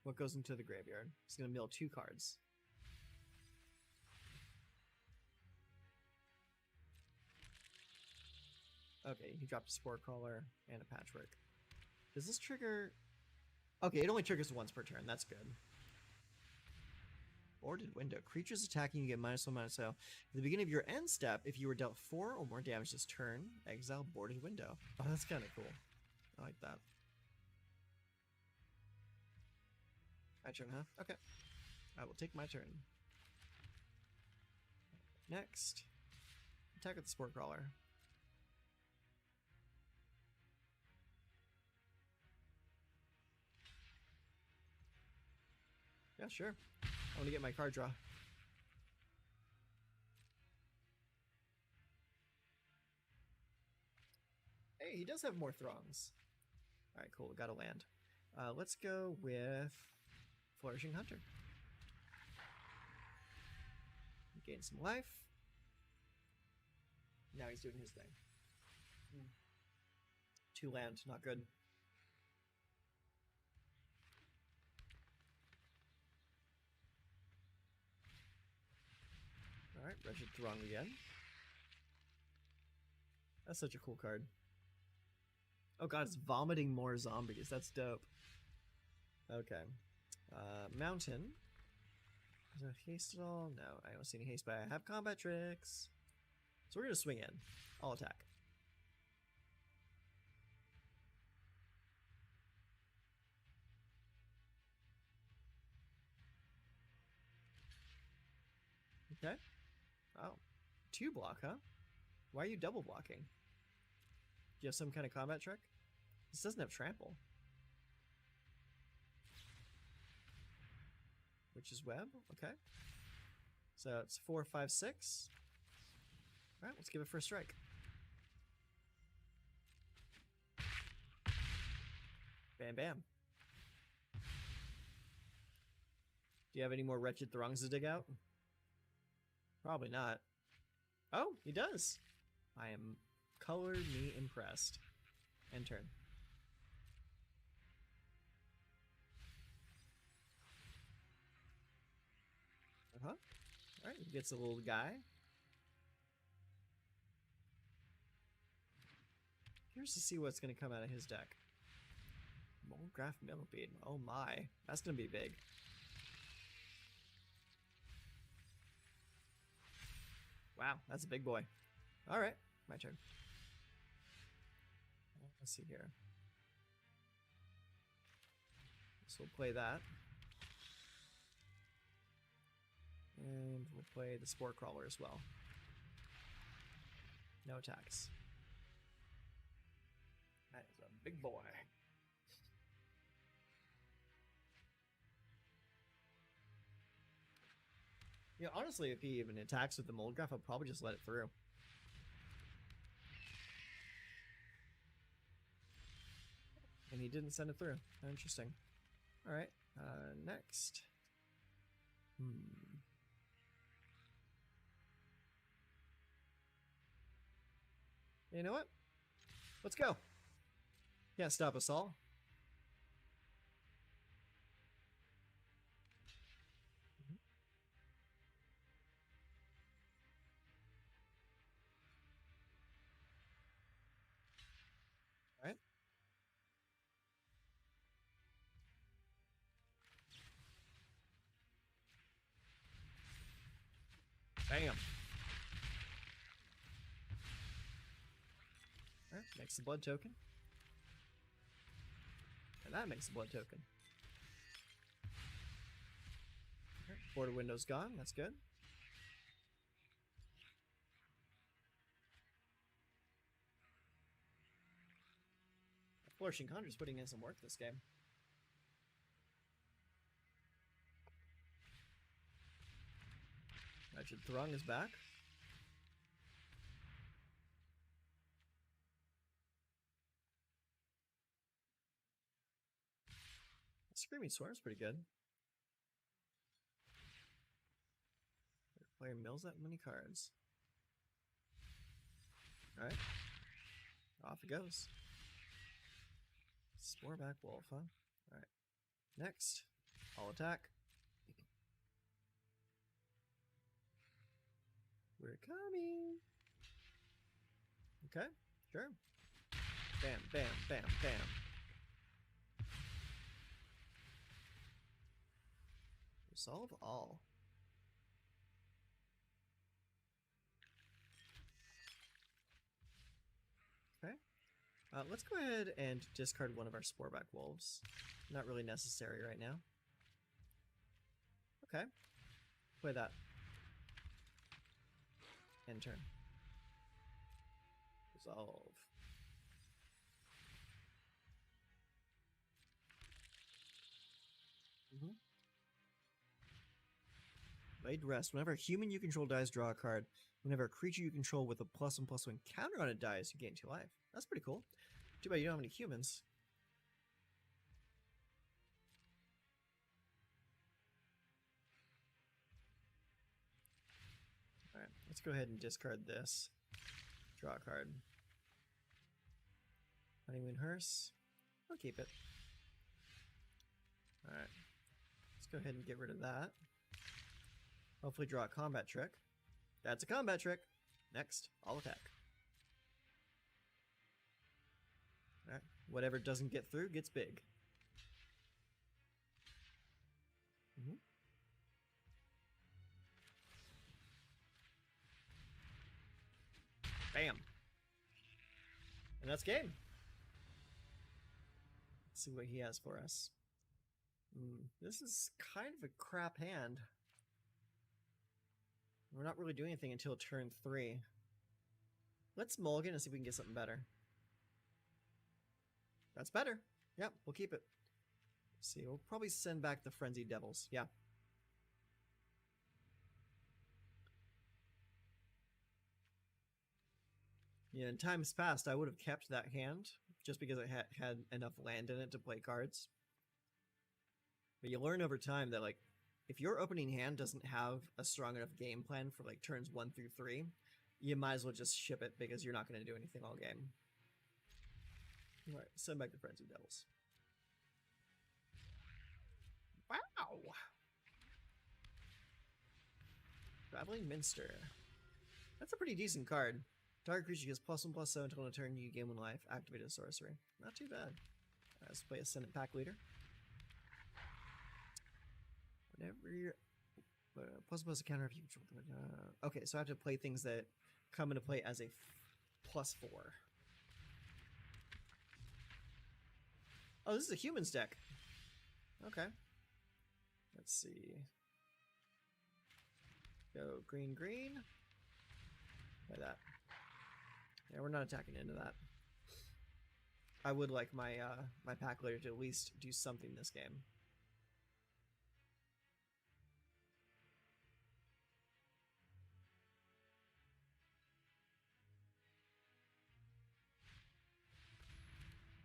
What goes into the graveyard? It's going to mill 2 cards. Okay, he dropped a Spore Crawler and a Patchwork. Does this trigger... Okay, it only triggers once per turn. That's good. Boarded Window. Creatures attacking you get -1/-0. At the beginning of your end step, if you were dealt 4 or more damage this turn, exile Boarded Window. Oh, that's kind of cool. I like that. My turn, huh? Okay. I will take my turn. Next. Attack with the Spore Crawler. Yeah, sure. I want to get my card draw. Hey, he does have more throngs. All right, cool. Got to land. Let's go with Flourishing Hunter. Gain some life. Now he's doing his thing. 2 land, not good. Alright, Wretched Throng again. That's such a cool card. Oh god, it's vomiting more zombies. That's dope. Okay. Mountain. Is there haste at all? No, I don't see any haste, but I have combat tricks. So we're going to swing in. I'll attack. Okay. Oh. 2 block, huh? Why are you double blocking? Do you have some kind of combat trick? This doesn't have trample. Witch's Web, okay. So it's 4, 5, 6. Alright, let's give it first strike. Bam, bam. Do you have any more Wretched Throngs to dig out? Probably not. Oh, he does. I am color me impressed. End turn. Uh-huh. Alright, he gets a little guy. Here's to see what's going to come out of his deck. Moldgraph Millipede. Oh my. That's going to be big. Wow, that's a big boy. Alright, my turn. Let's see here. So we'll play that. And we'll play the Spore Crawler as well. No attacks. That is a big boy. Yeah, honestly, if he even attacks with the mold graph, I'll probably just let it through. And he didn't send it through. Interesting. Alright, next. You know what? Let's go. Can't stop us all. Alright. Bam. Alright, makes the blood token. And that makes the blood token. Alright, border window's gone, that's good. Flourishing Conjure's putting in some work this game. Wretched Throng is back. Screaming Swarm's pretty good. Player mills that many cards. Alright. Off it goes. Sporeback Wolf, huh? Alright. Next. I'll attack. We're coming. Okay, sure. Bam, bam, bam, bam. Resolve all. Okay. Let's go ahead and discard one of our Sporeback Wolves. Not really necessary right now. Okay. Play that. End turn. Resolve. Laid Rest. Whenever a human you control dies, draw a card. Whenever a creature you control with a +1/+1 counter on it dies, you gain 2 life. That's pretty cool. Too bad you don't have any humans. Alright, let's go ahead and discard this. Draw a card. Honeymoon Hearse. I'll keep it. Alright. Let's go ahead and get rid of that. Hopefully draw a combat trick. That's a combat trick. Next, I'll attack. Alright. Whatever doesn't get through gets big. Bam. And that's game. Let's see what he has for us. This is kind of a crap hand. We're not really doing anything until turn 3. Let's mulligan and see if we can get something better. That's better. Yep, we'll keep it. Let's see, we'll probably send back the Frenzied Devils. Yeah. Yeah, in times past, I would have kept that hand just because it had enough land in it to play cards. But you learn over time that, like, if your opening hand doesn't have a strong enough game plan for, like, turns 1 through 3, you might as well just ship it because you're not going to do anything all game. Alright, send back the Frenzied Devils. Wow! Traveling Minster. That's a pretty decent card. Target creature gets +1/+7 until a turn, you gain 1 life. Activate a sorcery. Not too bad. Let's play Ascendant Pack Leader. Whenever you're +1/+a counter if you control. Okay, so I have to play things that come into play as a +4. Oh, this is a humans deck. Okay. Let's see. Go green, green. Play that. Yeah, we're not attacking into that. I would like my my pack leader to at least do something this game.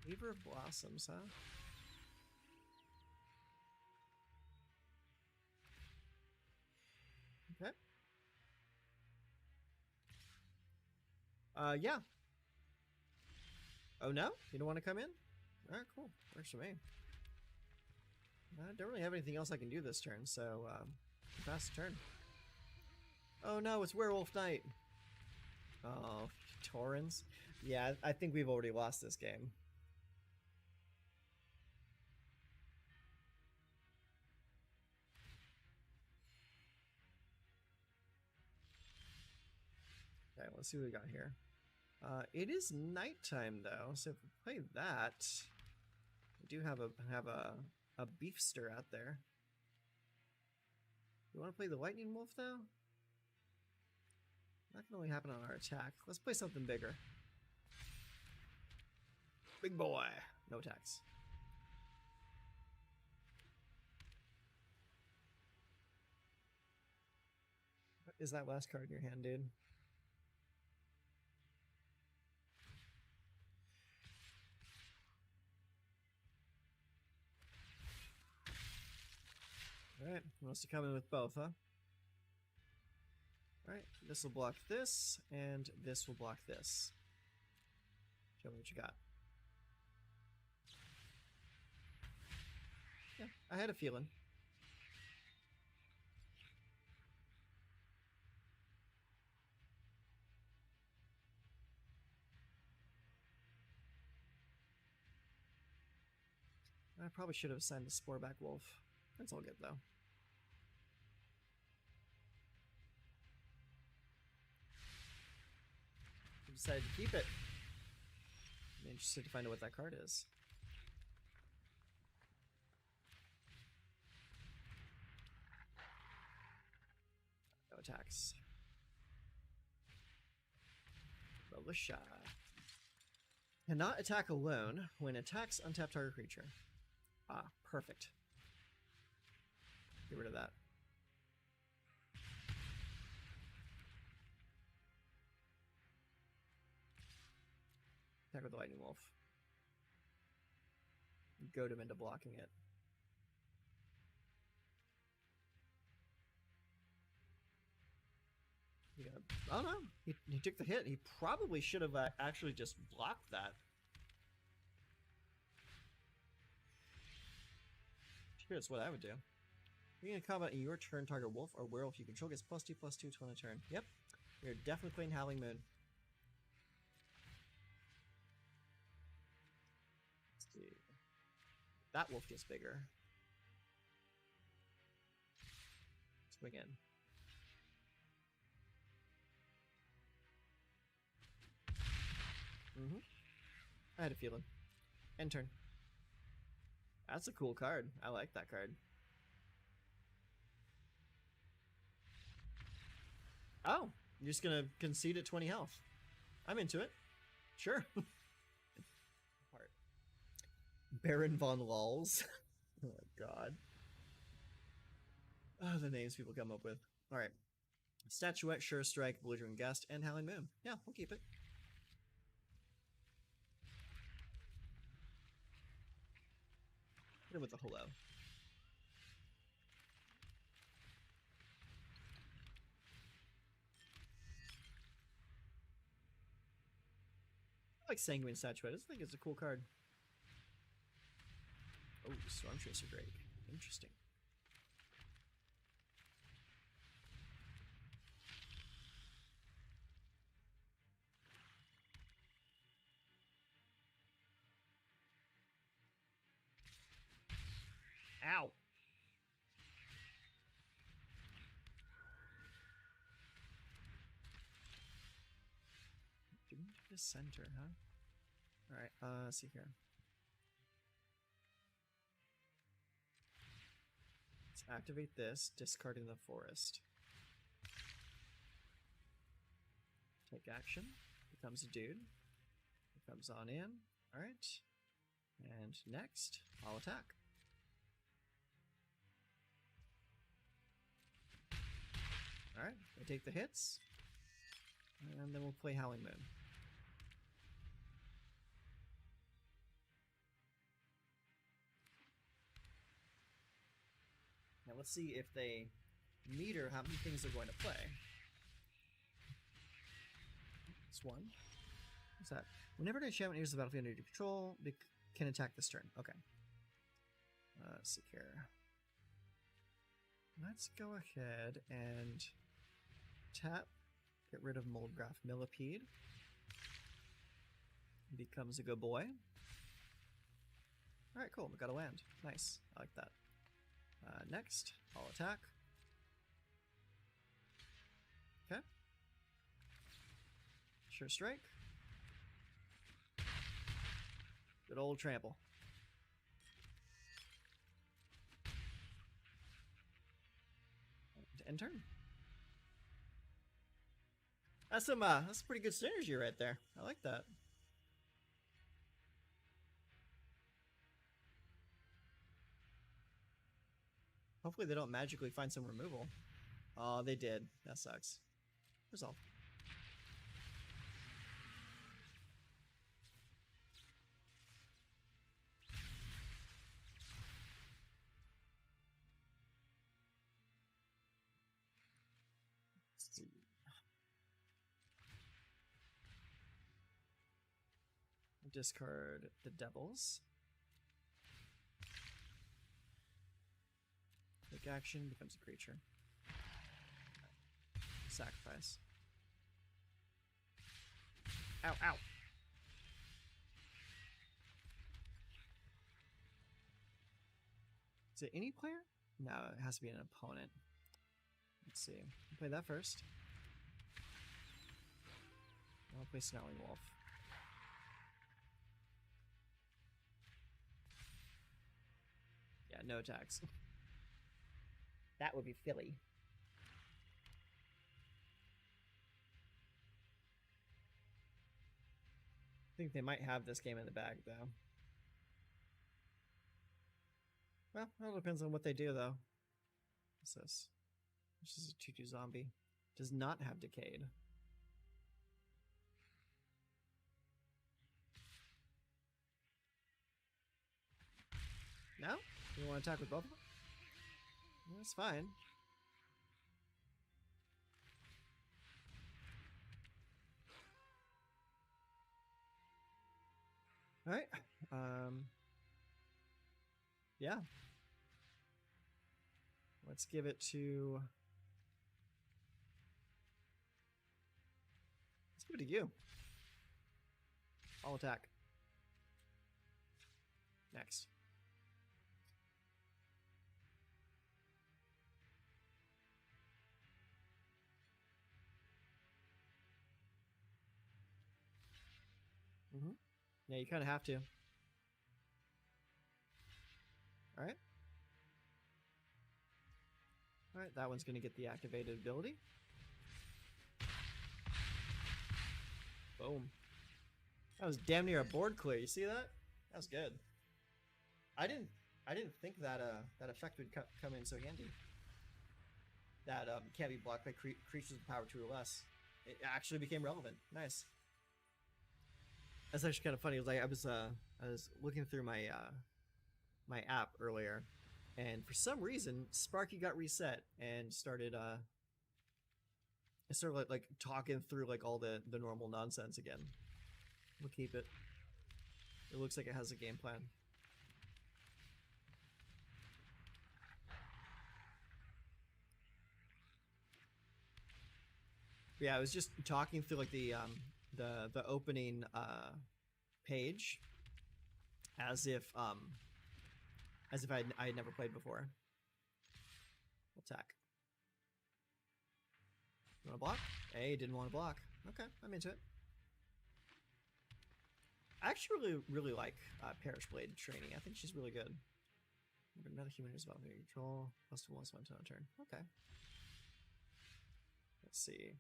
Weaver of Blossoms, huh? Okay. Yeah. Oh no? You don't want to come in? Alright, cool. Works for me. I don't really have anything else I can do this turn, so pass the turn. Oh no, it's Werewolf Knight. Oh, Torrens. Yeah, I think we've already lost this game. Okay, let's see what we got here. It is nighttime though, so if we play that, we do have a beefster out there. You want to play the Lightning Wolf though? That can only happen on our attack. Let's play something bigger. Big boy. No attacks. What is that last card in your hand, dude? Alright, wants to come in with both, huh? Alright, this will block this, and this will block this. Show me what you got. Yeah, I had a feeling. I probably should have assigned the Sporeback Wolf. That's all good, though. I decided to keep it. I'm interested to find out what that card is. No attacks. Militia. Cannot attack alone. When attacks, untap target creature. Ah, perfect. Get rid of that. Attack with the lightning wolf. Goad him into blocking it. Yeah. Oh no, he took the hit. He probably should have actually just blocked that. Here's what I would do. Being in combat in your turn, target wolf or werewolf you control gets +2/+2 to 1 turn. Yep, you're definitely playing Howling Moon. Let's see. That wolf gets bigger. Swing in. I had a feeling. End turn. That's a cool card. I like that card. Oh, you're just gonna concede at 20 health. I'm into it. Sure. Baron von Lols. Oh god. Oh, the names people come up with. Alright. Statuette, Sure Strike, Belligerent Guest, and Howling Moon. Yeah, we'll keep it. Hit him with a hello. I like Sanguine Statuette. I just think it's a cool card. Oh, Storm Chaser Drake. Interesting. Ow! Doom to the center, huh? Alright, let's see here. Let's activate this, discarding the forest. Take action. Becomes a dude. It comes on in. Alright. And next, I'll attack. Alright, I take the hits. And then we'll play Howling Moon. Now let's see if they meter how many things they're going to play. It's one. What's that? Whenever an enchantment enters the battlefield under your control, it can attack this turn. Okay. Let's see here. Let's go ahead and tap, get rid of Moldgraph Millipede. Becomes a good boy. Alright, cool. We got a land. Nice. I like that. Next, I'll attack. Okay. Sure Strike. Good old trample. End turn. That's that's pretty good synergy right there. I like that. Hopefully they don't magically find some removal. Oh, they did. That sucks. Resolve. Let's see. Discard the Devils. Take action, becomes a creature. Sacrifice. Ow, ow! Is it any player? No, it has to be an opponent. Let's see. I'll play that first. I'll play Snarling Wolf. Yeah, no attacks. That would be Philly. I think they might have this game in the bag, though. Well, it all depends on what they do, though. What's this? This is a 2/2 zombie. Does not have Decayed. No? You want to attack with both of them? That's fine. Alright. Yeah. Let's give it to... Let's give it to you. I'll attack. Next. Yeah, you kind of have to. Alright. Alright, that one's going to get the activated ability. Boom. That was damn near a board clear. You see that? That was good. I didn't think that that effect would come in so handy. That can't be blocked by creatures with power 2 or less. It actually became relevant. Nice. That's actually kind of funny. It was like I was looking through my my app earlier, and for some reason Sparky got reset and started like talking through like all the normal nonsense again. We'll keep it. It looks like it has a game plan. Yeah, I was just talking through like the opening page as if I had never played before. Attack. You want to block? Hey, didn't want to block. Okay, I'm into it. I actually really like Parish Blade training. I think she's really good. Another human who's about to control. Plus 2 once one turn. Okay. Let's see.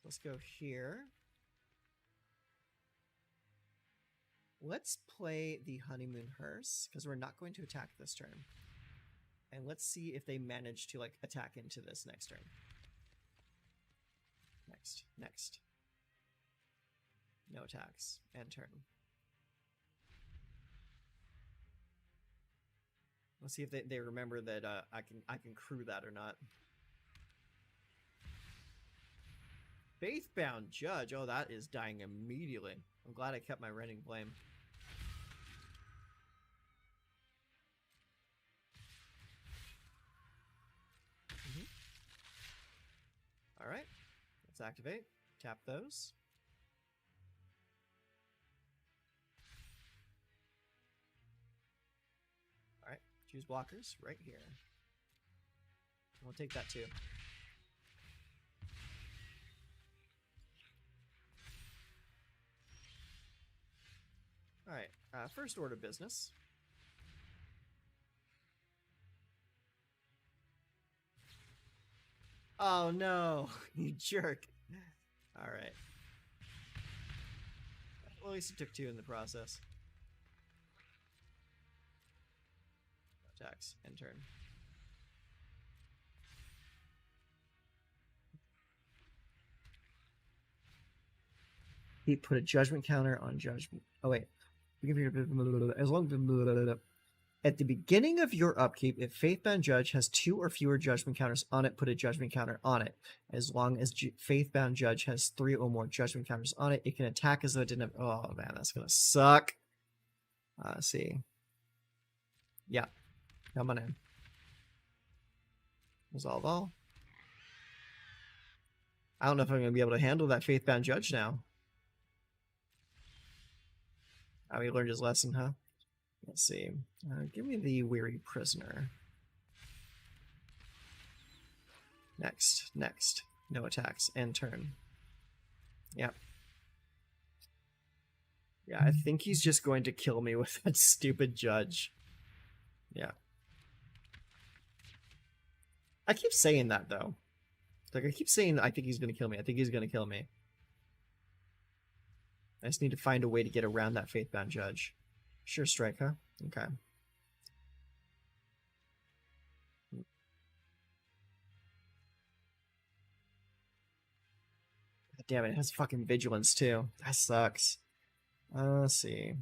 Let's go here. Let's play the Honeymoon Hearse, because we're not going to attack this turn. And let's see if they manage to like attack into this next turn. Next. No attacks. End turn. Let's see if they remember that I can crew that or not. Faithbound Judge. Oh, that is dying immediately. I'm glad I kept my Rending Flame. Alright. Let's activate. Tap those. Alright. Choose blockers right here. We'll take that too. Alright, first order of business. Oh no, you jerk. Alright. Well, at least it took 2 in the process. Attacks, end turn. He put a judgment counter on judgment. Oh wait. As long as at the beginning of your upkeep, if Faithbound Judge has 2 or fewer judgment counters on it, put a judgment counter on it. As long as Faithbound Judge has 3 or more judgment counters on it, it can attack as though it didn't have... Oh man, that's gonna suck. Let's see. Yeah. Come on in. Resolve all. I don't know if I'm gonna be able to handle that Faithbound Judge now. Oh, he learned his lesson, huh? Let's see. Give me the Weary Prisoner. Next. No attacks. End turn. Yep. Yeah, I think he's just going to kill me with that stupid judge. Yeah. I keep saying that, though. Like, I keep saying I think he's going to kill me. I think he's going to kill me. I just need to find a way to get around that Faithbound Judge. Sure strike, huh? Okay. Damn it, it has fucking Vigilance too. That sucks. Let's see.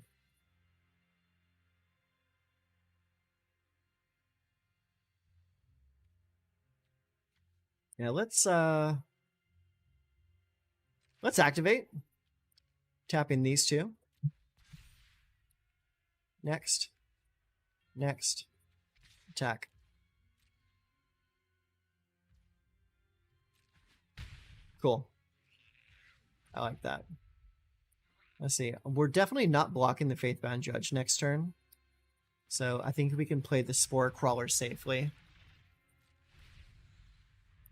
Yeah, let's activate. Tapping these two. Next. Next. Attack. Cool. I like that. Let's see. We're definitely not blocking the Faithbound Judge next turn. So I think we can play the Spore Crawler safely.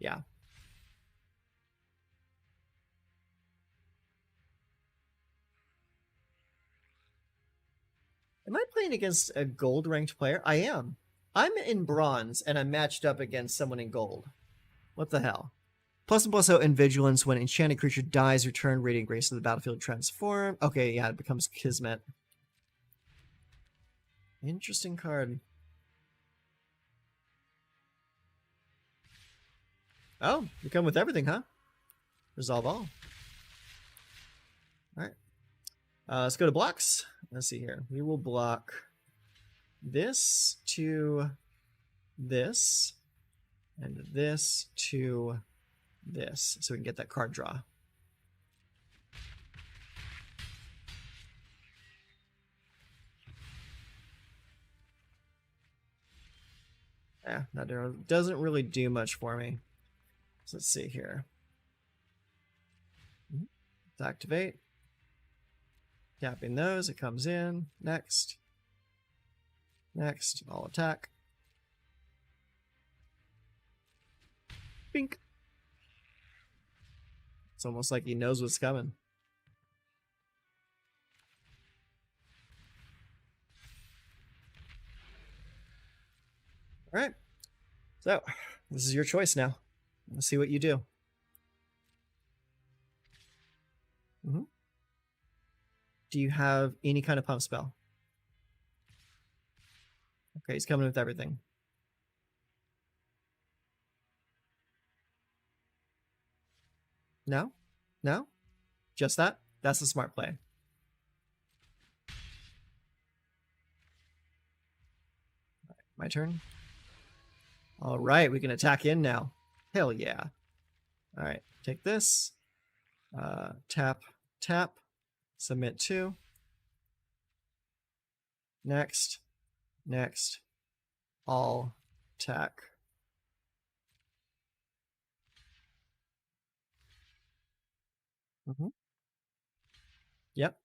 Yeah. Am I playing against a gold ranked player? I am. I'm in bronze and I'm matched up against someone in gold. What the hell? Plus and plus out in vigilance when enchanted creature dies, return Radiant Grace to the battlefield transform. Okay, yeah, it becomes Kismet. Interesting card. Oh, you come with everything, huh? Resolve all. Alright. Let's go to blocks. Let's see here. We will block this to this and this to this so we can get that card draw. Yeah, that doesn't really do much for me. So let's see here. Let's activate. Tapping those, it comes in. Next. Next, I'll attack. Bink. It's almost like he knows what's coming. All right. So, this is your choice now. Let's see what you do. Do you have any kind of pump spell? Okay, he's coming with everything. No? No? Just that? That's the smart play. My turn. All right, we can attack in now. Hell yeah. All right, take this. Tap, tap. Submit 2. Next. Next. All attack. Yep.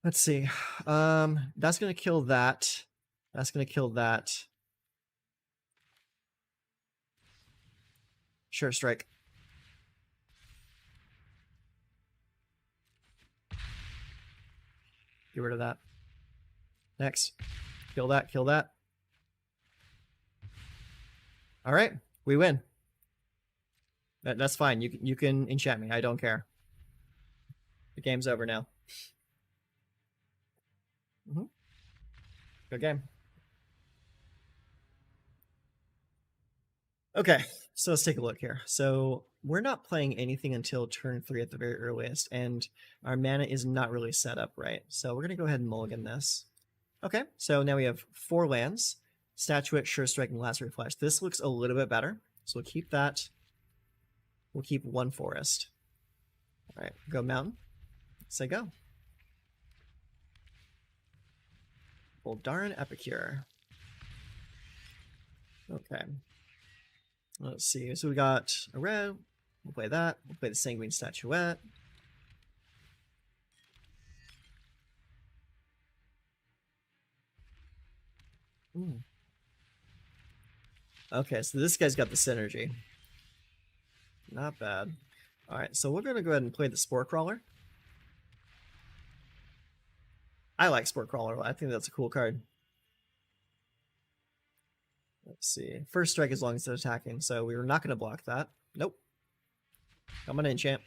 Let's see. That's gonna kill that. That's gonna kill that. Sure strike. Get rid of that. Next. Kill that, kill that. All right, we win. That's fine. You can enchant me. I don't care. The game's over now. Good game. Okay, so let's take a look here. So we're not playing anything until turn 3 at the very earliest, and our mana is not really set up right. So we're going to go ahead and mulligan this. Okay, so now we have 4 lands. Statuette, Sure Strike, and Lacerate Flash. This looks a little bit better, so we'll keep that. We'll keep 1 forest. All right, go mountain. Say go. Boldaran Epicure. Okay. Let's see. So we got a red. We'll play that. We'll play the Sanguine Statuette. Okay, so this guy's got the synergy. Not bad. All right, so we're going to go ahead and play the Spore Crawler. I like Spore Crawler. I think that's a cool card. Let's see. First strike as long as it's attacking, so we were not going to block that. Nope. I'm going to enchant.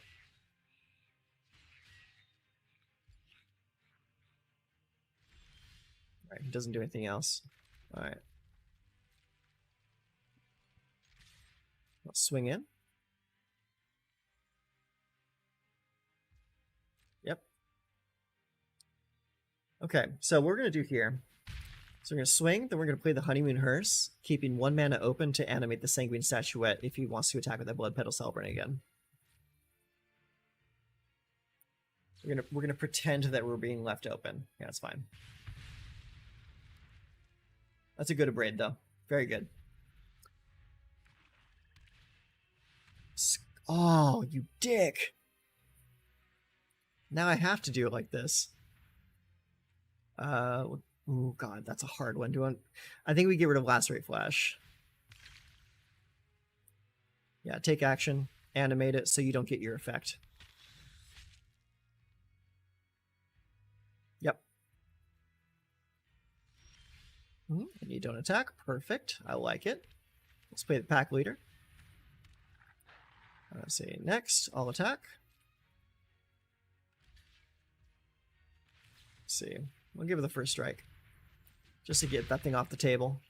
All right, he doesn't do anything else. All right. Let's swing in. Yep. Okay, so what we're going to do here. So we're going to swing, then we're going to play the Honeymoon Hearse, keeping 1 mana open to animate the Sanguine Statuette if he wants to attack with that Blood Petal Celebrant again. We're gonna pretend that we're being left open. Yeah, that's fine. That's a good abrade, though. Very good. Oh, you dick! Now I have to do it like this. Oh god, that's a hard one. I think we get rid of Lacerate Flash. Yeah, take action, animate it so you don't get your effect. Yep. And you don't attack. Perfect. I like it. Let's play the pack leader. Let's see. Next, I'll attack. Let's see. We'll give it the first strike. Just to get that thing off the table.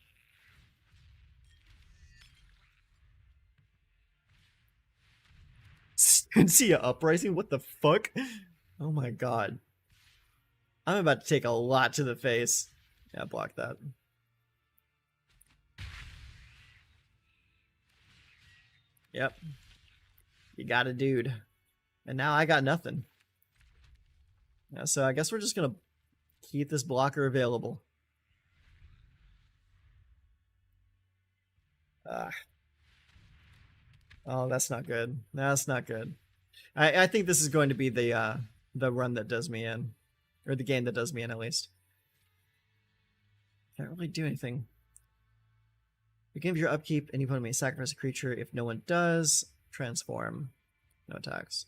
See ya uprising? What the fuck? Oh my god. I'm about to take a lot to the face. Yeah, block that. Yep. You got a dude. And now I got nothing. Yeah, so I guess we're just gonna keep this blocker available. Oh, that's not good. That's not good. I think this is going to be the run that does me in. Or the game that does me in, at least. Can't really do anything. Beginning of your upkeep, any opponent may sacrifice a creature. If no one does, transform. No attacks.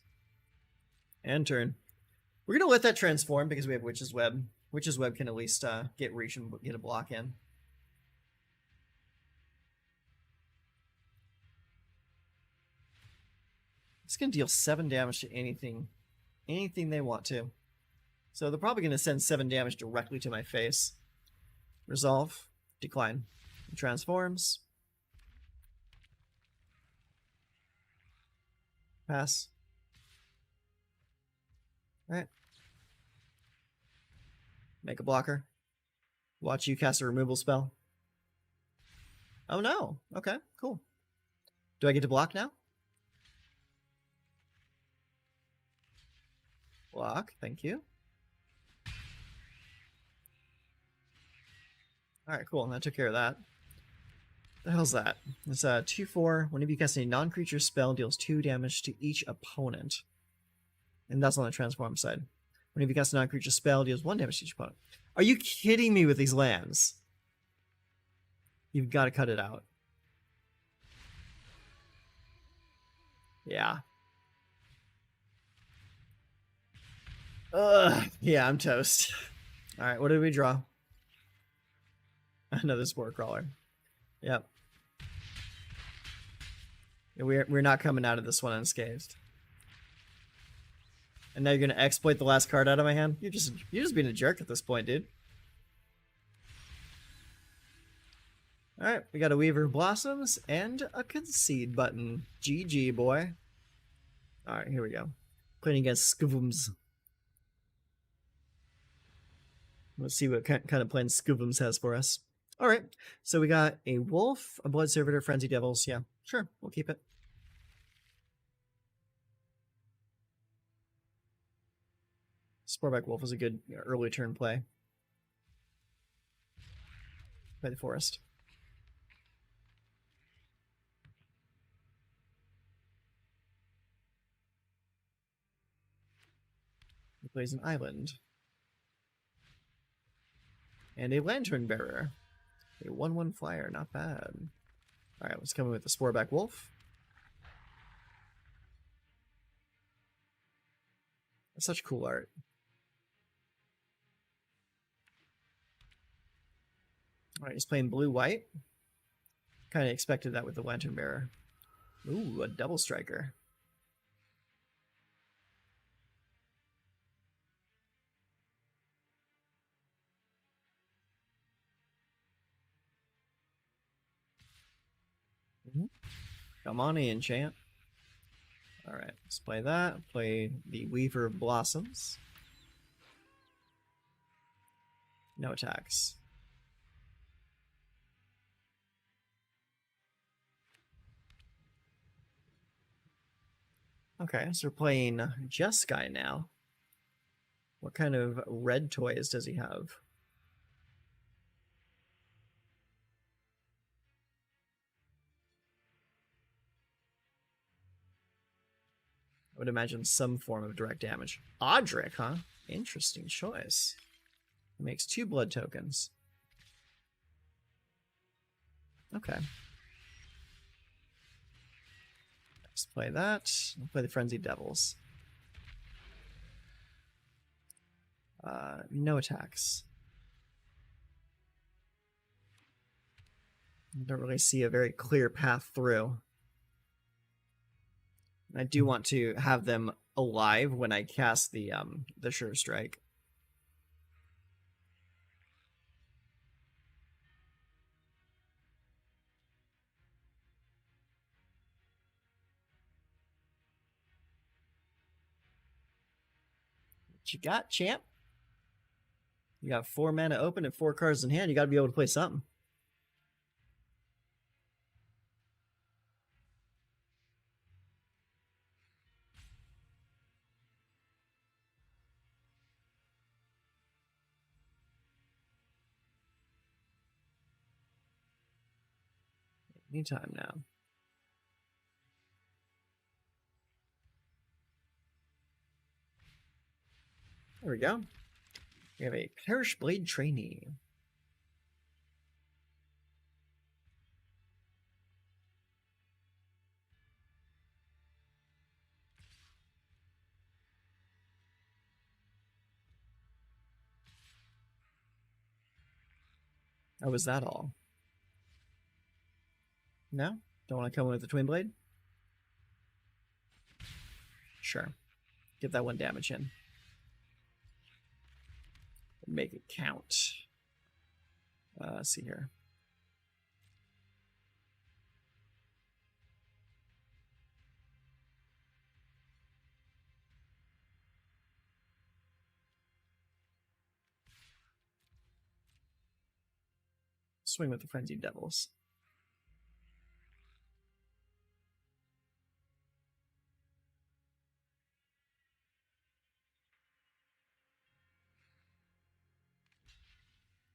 And turn. We're going to let that transform because we have Witch's Web. Witch's Web can at least get reach and get a block in. It's going to deal 7 damage to anything they want to. So they're probably going to send 7 damage directly to my face. Resolve. Decline. It transforms. Pass. Alright. Make a blocker. Watch you cast a removal spell. Oh no. Okay, cool. Do I get to block now? Block, thank you. Alright, cool. That took care of that. The hell's that? It's a 2/4. Whenever you cast a non-creature spell, deals 2 damage to each opponent. And that's on the transform side. Whenever you cast a non-creature spell, deals 1 damage to each opponent. Are you kidding me with these lands? You've got to cut it out. Yeah. Yeah, I'm toast. Alright, what did we draw? Another Spore Crawler. Yep. Yeah, we're not coming out of this one unscathed. And now you're gonna exploit the last card out of my hand? You're just being a jerk at this point, dude. Alright, we got a Weaver Blossoms and a Concede button. GG, boy. Alright, here we go. Playing against Skuvums. Let's see what kind of plan Skuvums has for us. Alright, so we got a Wolf, a Blood Servitor, Frenzy Devils. Yeah, sure, we'll keep it. Sporeback Wolf was a good early turn play. By the Forest. He plays an Island. And a Lantern Bearer. A 1/1 flyer, not bad. Alright, let's come in with the Sporeback Wolf. That's such cool art. Alright, he's playing blue-white. Kind of expected that with the Lantern Bearer. Ooh, a Double Striker. Come on in, champ. Alright, let's play that. Play the Weaver of Blossoms. No attacks. Okay, so we're playing Jeskai now. What kind of red toys does he have? I would imagine some form of direct damage. Audric, huh? Interesting choice. He makes 2 blood tokens. Okay. Let's play that. We'll play the Frenzied Devils. No attacks. I don't really see a very clear path through. I do want to have them alive when I cast the Sure Strike. What you got, champ? You got 4 mana open and 4 cards in hand. You got to be able to play something. Anytime now. There we go. We have a Perish Blade Trainee. Oh, was that all? No? Don't want to come in with the Twin Blade? Sure. Get that 1 damage in. Make it count. Let's see here. Swing with the Frenzied Devils.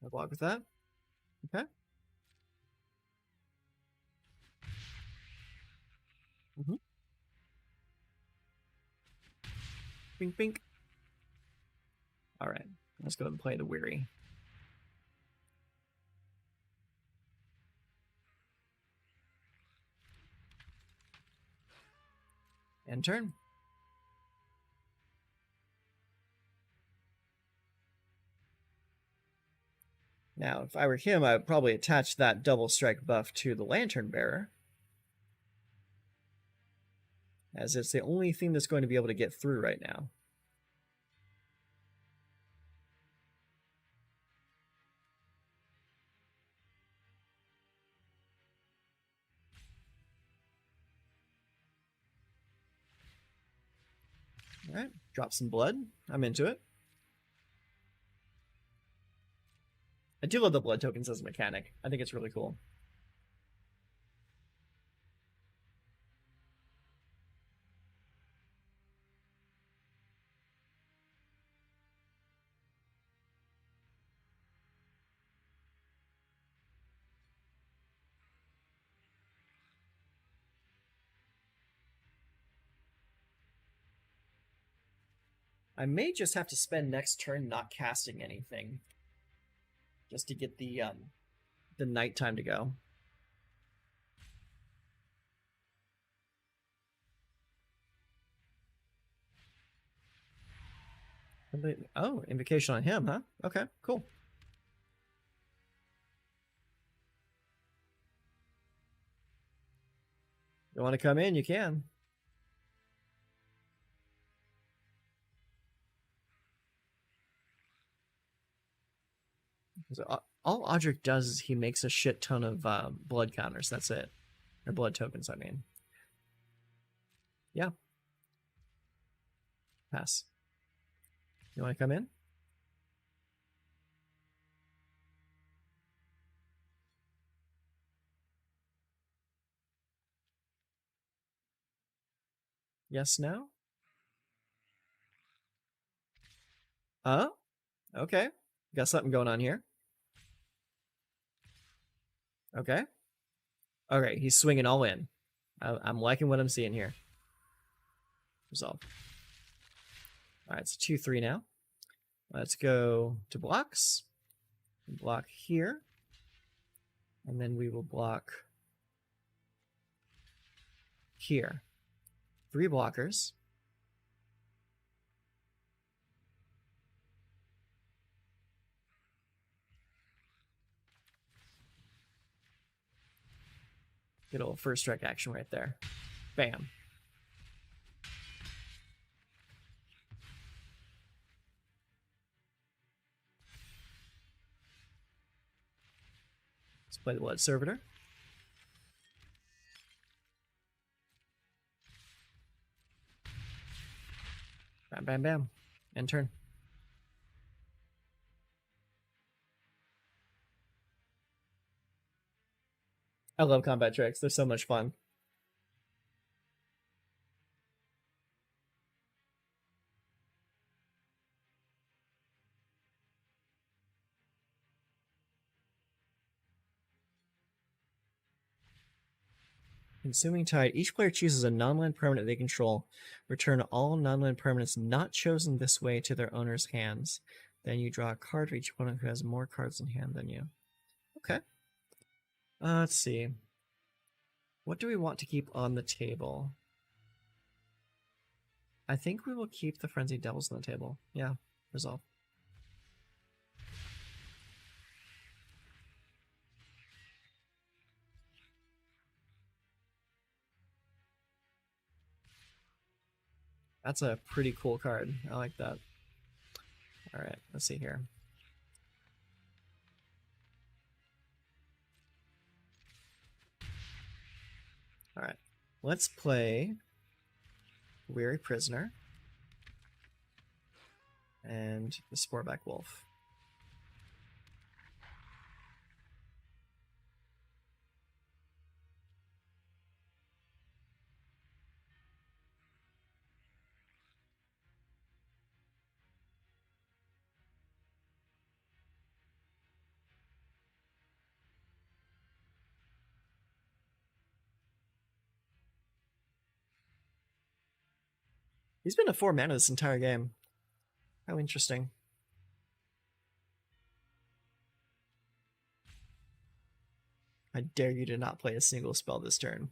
I'll block with that. Okay. Bink, bink. All right. Let's go and play the Weary. End turn. Now, if I were him, I would probably attach that double strike buff to the Lantern Bearer, as it's the only thing that's going to be able to get through right now. All right, drop some blood. I'm into it. I do love the blood tokens as a mechanic. I think it's really cool. I may just have to spend next turn not casting anything, just to get the nighttime to go. Oh, invocation on him, huh? Okay, cool. You want to come in? You can. So, all Audric does is he makes a shit ton of blood counters. That's it. Or blood tokens, I mean. Yeah. Pass. You want to come in? Yes, no? Oh? Okay. Got something going on here. Okay. Okay, he's swinging all in. I'm liking what I'm seeing here. Resolve. All right, it's 2-3 now. Let's go to blocks. Block here. And then we will block here. 3 blockers. Get a little first strike action right there. Bam. Let's play the Blood Servitor. Bam, bam, bam. End turn. I love combat tricks. They're so much fun. Consuming Tide. Each player chooses a non-land permanent they control. Return all non-land permanents not chosen this way to their owner's hands. Then you draw a card for each opponent who has more cards in hand than you. Okay. Let's see. What do we want to keep on the table? I think we will keep the Frenzied Devils on the table. Yeah, resolve. That's a pretty cool card. I like that. All right, let's see here. All right, let's play Weary Prisoner and the Sporeback Wolf. He's been a 4 mana this entire game. How interesting. I dare you to not play a single spell this turn.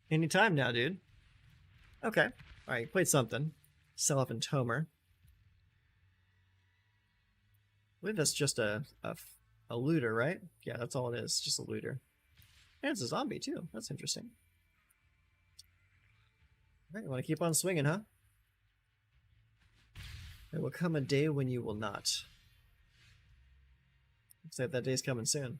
Anytime now, dude. Okay. All right, you played something. Sell-Off and Tomer. I believe that's just a looter, right? Yeah, that's all it is. Just a looter. And it's a zombie, too. That's interesting. All right, you want to keep on swinging, huh? There will come a day when you will not. Looks like that day's coming soon.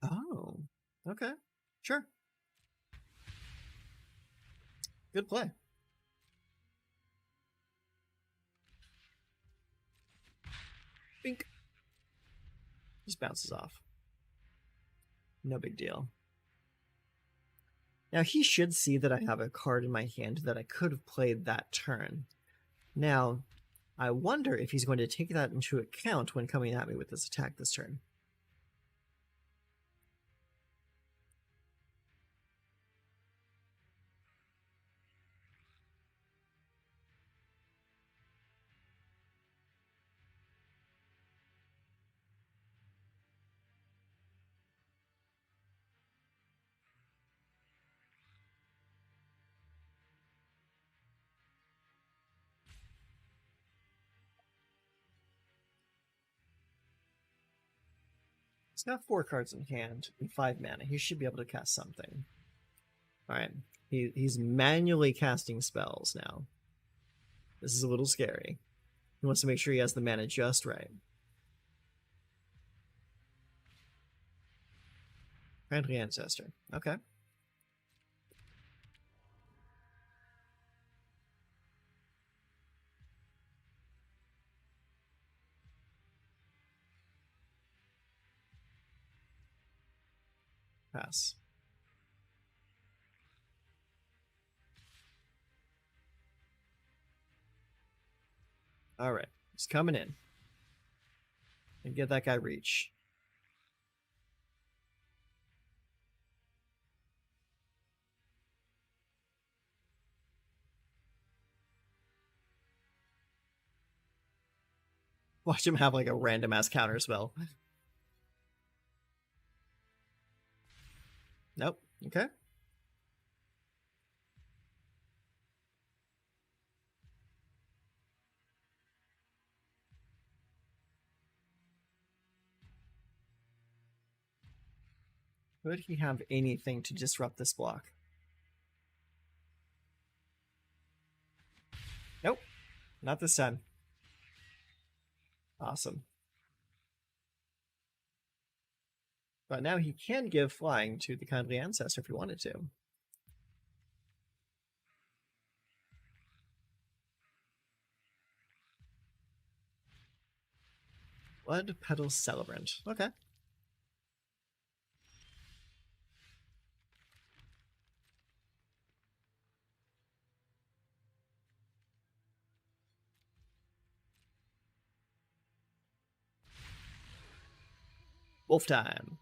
Oh, okay. Sure. Good play. Bink. Just bounces off. No big deal. Now, he should see that I have a card in my hand that I could have played that turn. Now, I wonder if he's going to take that into account when coming at me with this attack this turn. He's got 4 cards in hand and 5 mana. He should be able to cast something. Alright. He's manually casting spells now. This is a little scary. He wants to make sure he has the mana just right. Friendly Ancestor. Okay. Pass. Alright. He's coming in. And get that guy reach. Watch him have like a random ass counter spell. Nope. Okay. Could he have anything to disrupt this block? Nope. Not this time. Awesome. But now he can give flying to the Kindly Ancestor if he wanted to. Blood Petal Celebrant. Okay. Wolf time.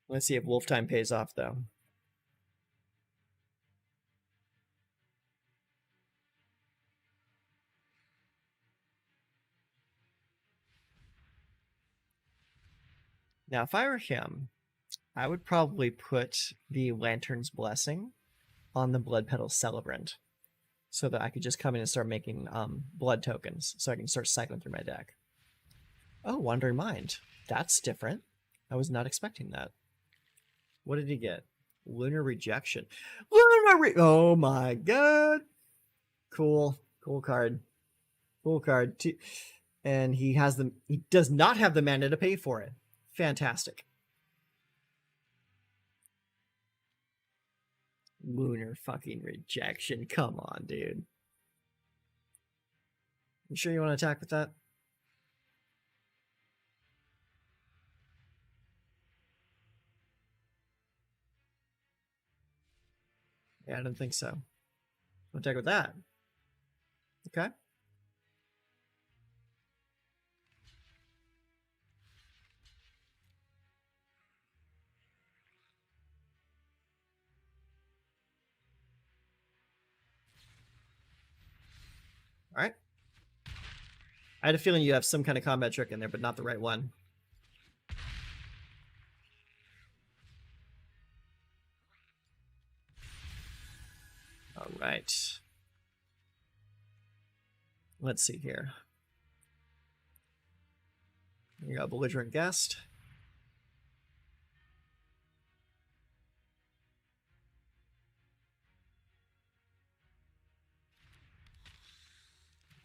Let's see if Wolf time pays off, though. Now, if I were him, I would probably put the Lantern's Blessing on the Blood Petal Celebrant so that I could just come in and start making blood tokens so I can start cycling through my deck. Oh, Wandering Mind. That's different. I was not expecting that. What did he get? Lunar Rejection. Oh my god. Cool. Cool card. Cool card. And he does not have the mana to pay for it. Fantastic. Lunar fucking Rejection. Come on, dude. You sure you want to attack with that? Yeah, I don't think so. Want to attack with that? Okay. All right. I had a feeling you have some kind of combat trick in there, but not the right one. All right. Let's see here. You got Belligerent Guest.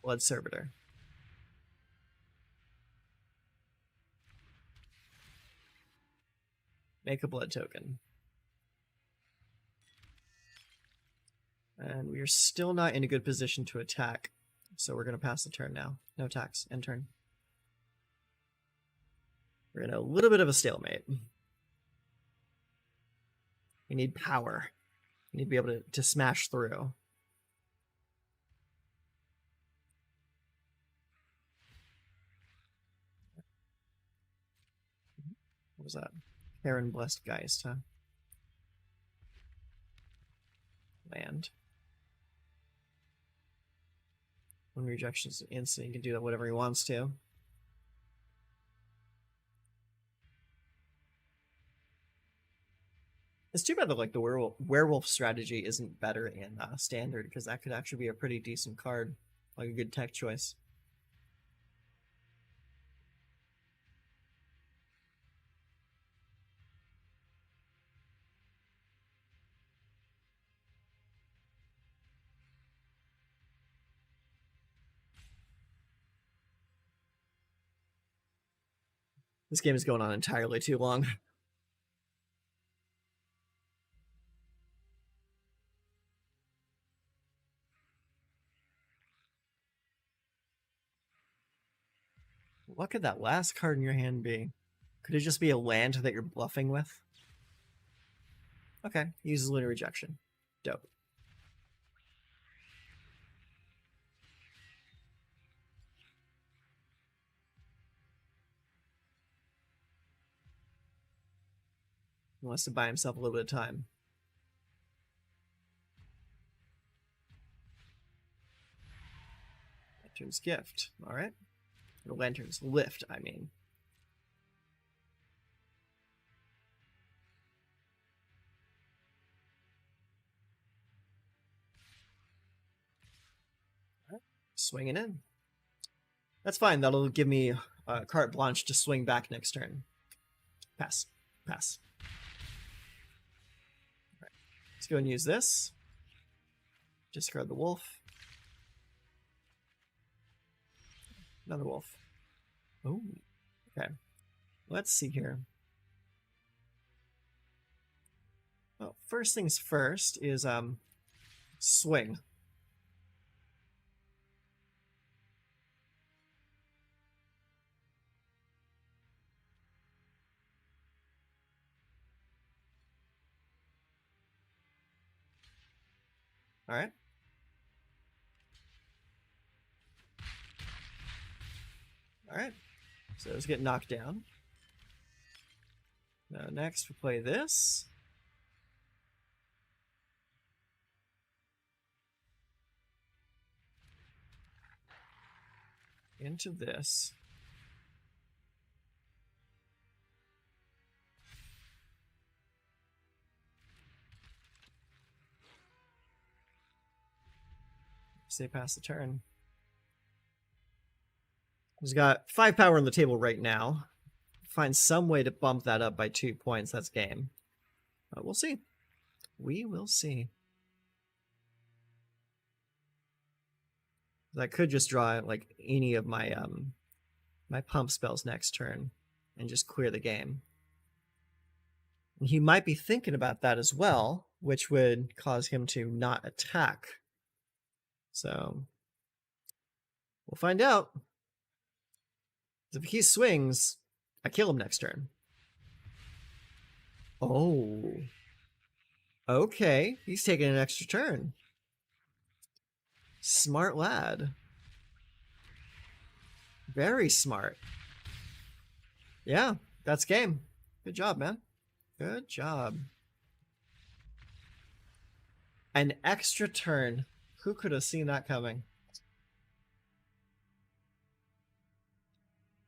Blood Servitor. Make a blood token. And we are still not in a good position to attack. So we're going to pass the turn now. No attacks. End turn. We're in a little bit of a stalemate. We need power. We need to be able to smash through. What was that? Karen Blessed Geist, huh? Land. When rejection is instant, he can do that whatever he wants to. It's too bad that like the werewolf strategy isn't better in standard, because that could actually be a pretty decent card, like a good tech choice. This game is going on entirely too long. What could that last card in your hand be? Could it just be a land that you're bluffing with? Okay, uses Lunar Rejection. Dope. He wants to buy himself a little bit of time. Lantern's Gift. All right. Or Lantern's Lift, I mean. All right. Swinging in. That's fine. That'll give me carte blanche to swing back next turn. Pass. Pass. All right. Let's go and use this. Discard the wolf. Another wolf. Oh, okay. Let's see here. Well, first things first is swing. All right. All right. So let's get knocked down. Now next we play this. Into this. Stay past the turn. He's got 5 power on the table right now. Find some way to bump that up by 2 points. That's game. We'll see. We will see. I could just draw like any of my my pump spells next turn and just clear the game. And he might be thinking about that as well, which would cause him to not attack. So we'll find out. If he swings, I kill him next turn. Oh. Okay, he's taking an extra turn. Smart lad. Very smart. Yeah, that's game. Good job, man. Good job. An extra turn. Who could have seen that coming?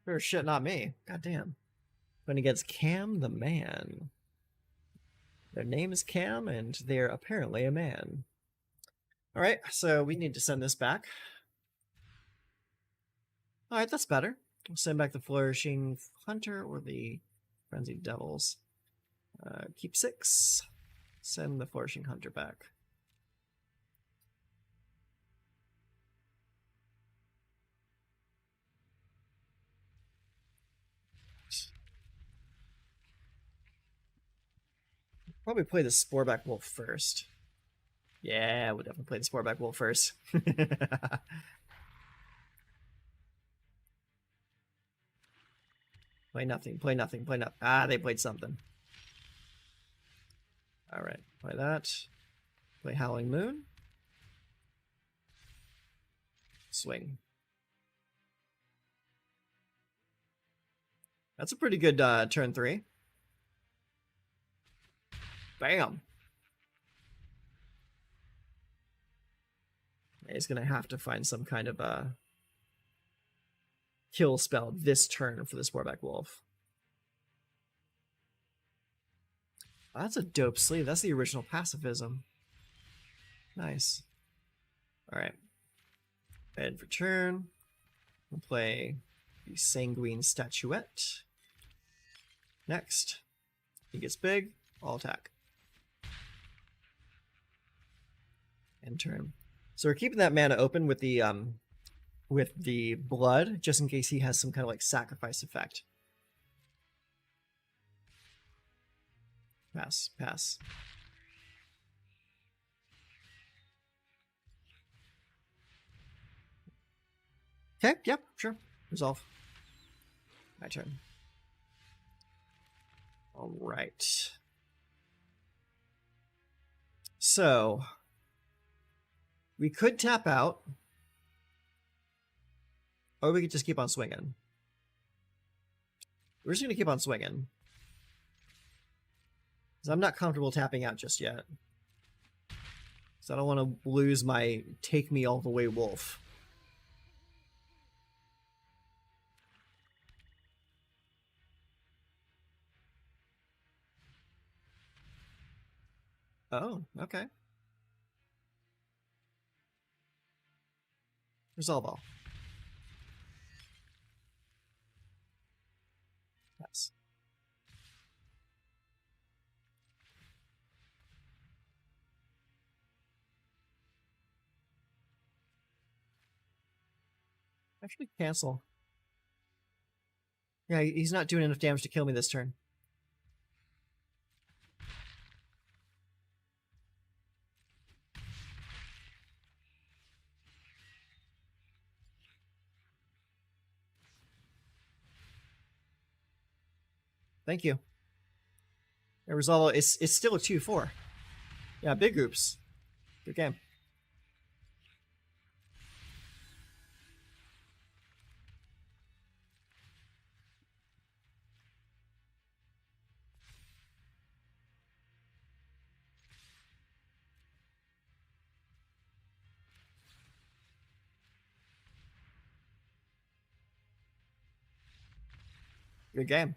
Sure shit, not me. God damn. When he gets Cam the Man. Their name is Cam, and they're apparently a man. Alright, so we need to send this back. Alright, that's better. We'll send back the Flourishing Hunter or the Frenzied Devils. Keep 6. Send the Flourishing Hunter back. Probably play the Sporeback Wolf first. Yeah, we'll definitely play the Sporeback Wolf first. Play nothing, play nothing, play nothing. Ah, they played something. Alright, play that. Play Howling Moon. Swing. That's a pretty good turn 3. Bam! He's going to have to find some kind of kill spell this turn for the Sporeback Wolf. That's a dope sleeve. That's the original pacifism. Nice. All right. End for turn. We'll play the Sanguine Statuette. Next. He gets big. I'll attack. End turn. So we're keeping that mana open with the blood, just in case he has some kind of like sacrifice effect. Pass, pass. Okay, yep, sure. Resolve. My turn. All right. So, we could tap out, or we could just keep on swinging. We're just going to keep on swinging. Because I'm not comfortable tapping out just yet. So I don't want to lose my take me all the way wolf. Oh, okay. Resolve all. Yes. Actually, cancel. Yeah, he's not doing enough damage to kill me this turn. Thank you. Yeah, resolve. It's still a 2-4. Yeah, big groups. Good game. Good game.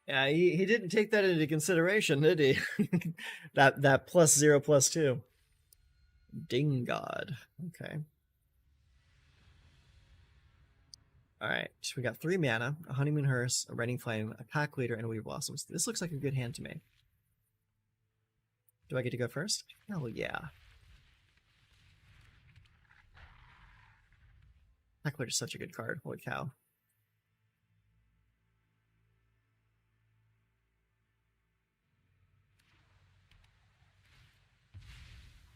Yeah, he didn't take that into consideration, did he? that +0/+2. Ding God. Okay. Alright, so we got 3 mana, a Honeymoon Hearse, a Rending Flame, a Pack Leader, and a Weaver Blossoms. This looks like a good hand to me. Do I get to go first? Hell yeah. Pack Leader is such a good card. Holy cow.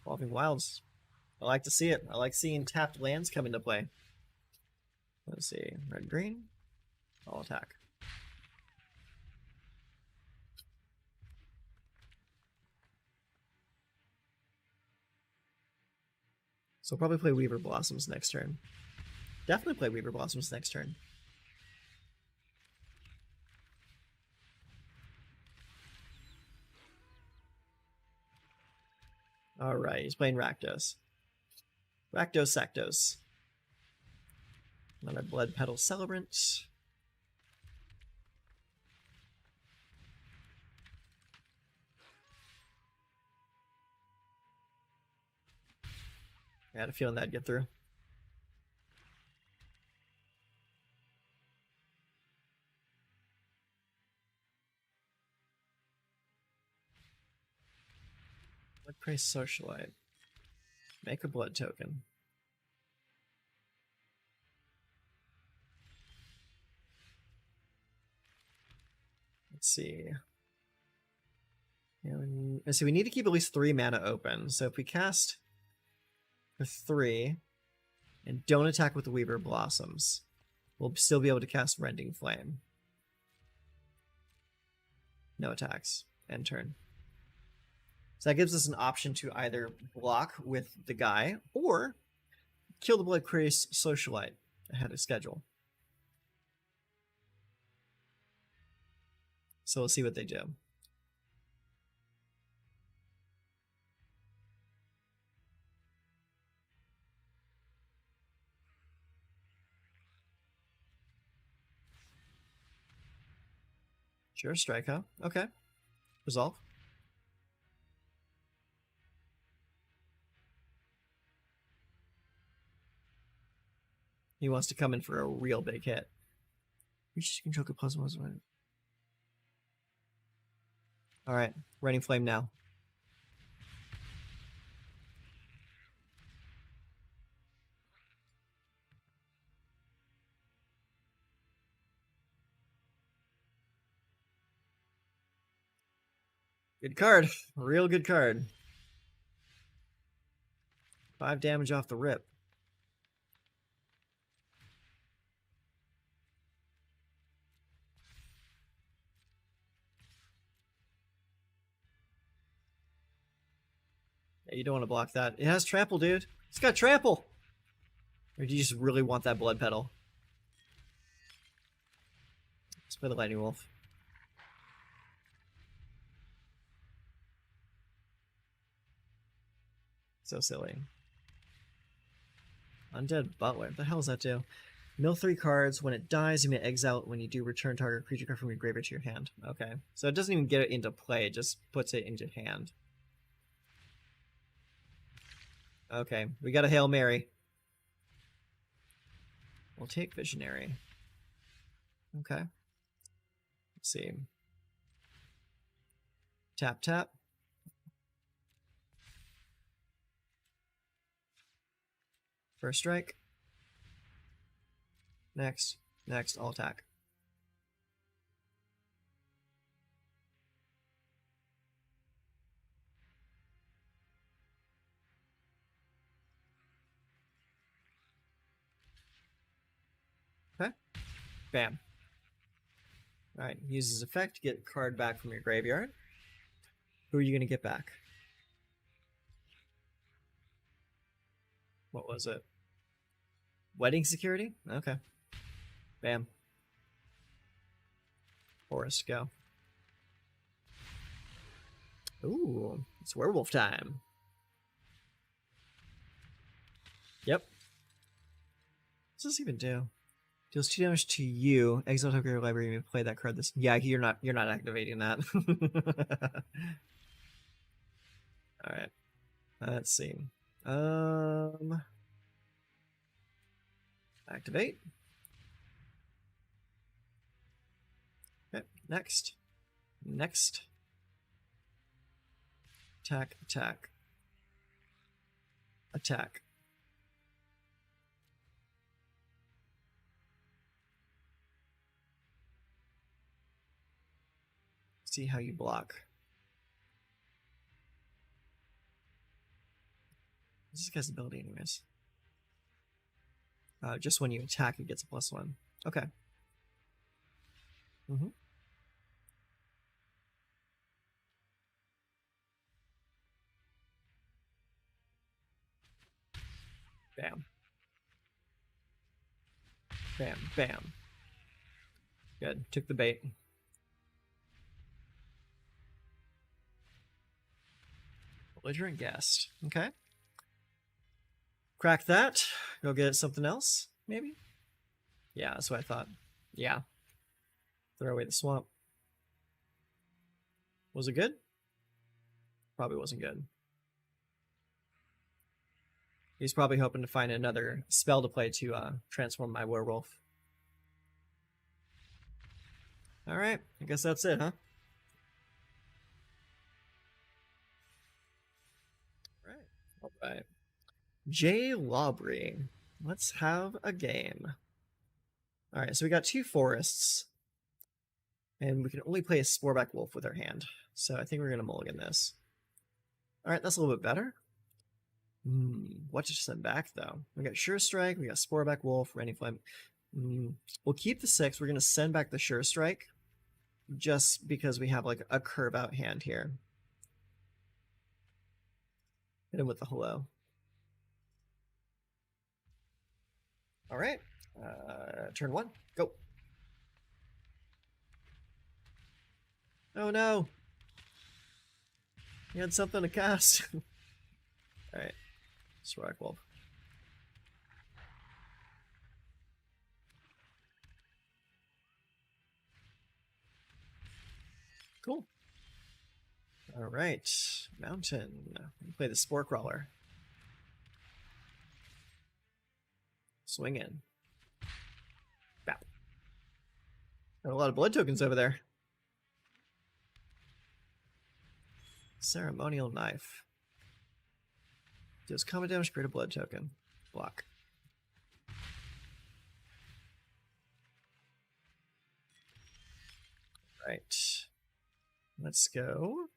Evolving Wilds. I like to see it. I like seeing tapped lands come into play. Let's see. Red, green. I'll attack. So I'll probably play Weaver Blossoms next turn. Definitely play Weaver Blossoms next turn. Alright, he's playing Rakdos. Rakdos Sakdos. Another Blood Petal Celebrant. I had a feeling that'd get through. Blood Prey Socialite. Make a blood token. Let's see. Let's see, we need to keep at least 3 mana open. So if we cast for 3 and don't attack with the Weaver Blossoms, we'll still be able to cast Rending Flame. No attacks. End turn. So that gives us an option to either block with the guy or kill the Blood Craze Socialite ahead of schedule. So we'll see what they do. Sure, strike, huh? Okay. Resolve. He wants to come in for a real big hit. Reach control could plus one. Alright, Raining Flame now. Good card. Real good card. 5 damage off the rip. Yeah, you don't want to block that. It has trample, dude. It's got trample. Or do you just really want that blood pedal? Let's play the Lightning Wolf. So silly. Undead Butler. What the hell does that do? Mill 3 cards. When it dies, you may exile it. When you do, return target creature card from your graveyard to your hand. Okay. So it doesn't even get it into play. It just puts it into hand. Okay. We got a Hail Mary. We'll take Visionary. Okay. Let's see. Tap, tap. First strike. Next. Next. All attack. Okay. Bam. Alright, use his effect to get a card back from your graveyard. Who are you going to get back? What was it? Wedding security? Okay. Bam. Forest, go. Ooh, it's werewolf time. Yep. What does this even do? Deals 2 damage to you. Exile token your library. You may play that card. This. Yeah, you're not activating that. All right. Let's see. Activate. Okay. Next. Next. Attack. Attack. Attack. See how you block. This guy's ability anyways. Just when you attack, it gets a +1. Okay. Mm-hmm. Bam. Bam. Bam. Good. Took the bait. Belligerent guest. Okay. Crack that. Go get something else, maybe? Yeah, that's what I thought. Yeah. Throw away the swamp. Was it good? Probably wasn't good. He's probably hoping to find another spell to play to transform my werewolf. Alright, I guess that's it, huh? Alright. Jay Lawbury. Let's have a game. Alright, so we got 2 forests. And we can only play a Sporeback Wolf with our hand. So I think we're going to mulligan this. Alright, that's a little bit better. What to send back, though? We got Sure Strike, we got Sporeback Wolf, Raining Flame. We'll keep the 6. We're going to send back the Sure Strike. Just because we have, like, a curve-out hand here. Hit him with the hello. Alright. Turn 1. Go. Oh no! He had something to cast. Alright. Sporeback Wolf. Cool. All right, mountain. Play the Spore Crawler. Swing in. Bap. Got a lot of blood tokens over there. Ceremonial Knife. Deals combat damage, create a blood token. Block. Right. Let's go.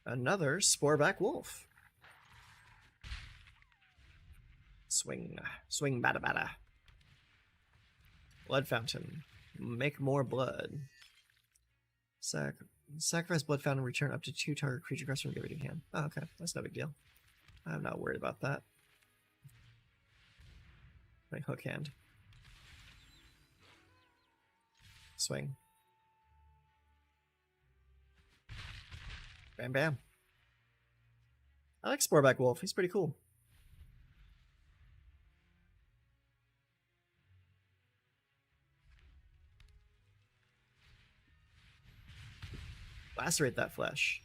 Another Sporeback Wolf. Swing. Swing bada bada. Blood Fountain. Make more blood. Sacrifice Blood Fountain, return up to 2 target creature crests from your hand. Oh, okay. That's no big deal. I'm not worried about that. My hook hand. Swing. Bam bam. I like Sporeback Wolf. He's pretty cool. Lacerate that flesh.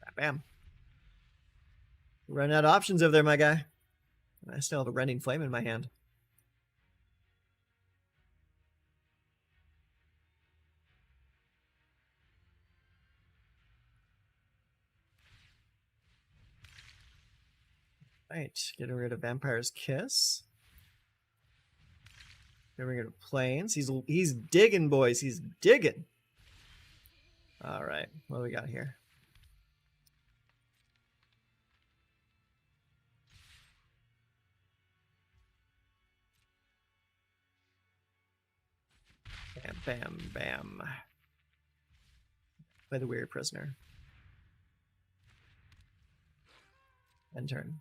Bam bam. Running out of options over there, my guy. I still have a Rending Flame in my hand. Right, getting rid of Vampire's Kiss. Getting rid of Plains. He's digging, boys. He's digging. All right, what do we got here? Bam, bam, bam. Play the Weary Prisoner. End turn.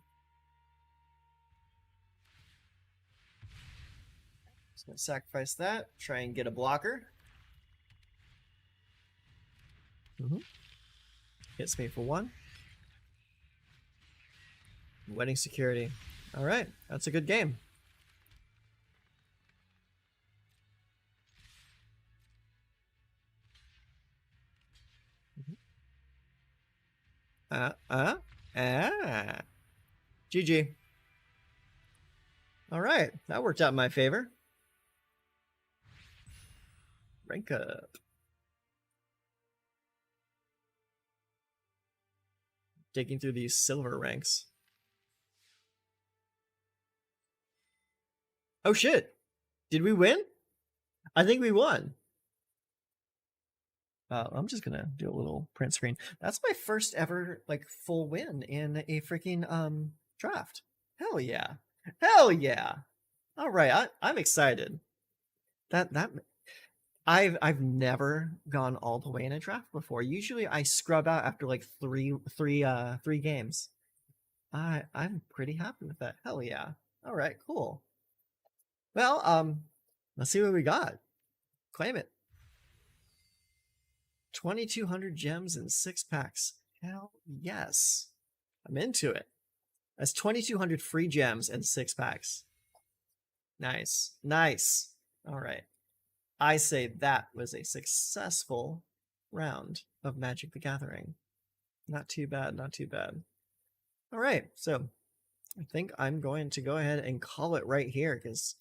Just gonna sacrifice that. Try and get a blocker. Hits me for 1. Wedding Security. All right, that's a good game. GG. All right, that worked out in my favor. Rank up. Digging through these silver ranks. Oh shit! Did we win? I think we won. I'm just gonna do a little print screen. That's my first ever like full win in a freaking draft. Hell yeah! Hell yeah! All right, I'm excited. I've never gone all the way in a draft before. Usually I scrub out after like three games. I'm pretty happy with that. Hell yeah! All right, cool. Well, let's see what we got. Claim it. 2,200 gems and 6 packs. Hell yes. I'm into it. That's 2,200 free gems and 6 packs. Nice. Nice. All right. I say that was a successful round of Magic the Gathering. Not too bad. Not too bad. All right. So I think I'm going to go ahead and call it right here because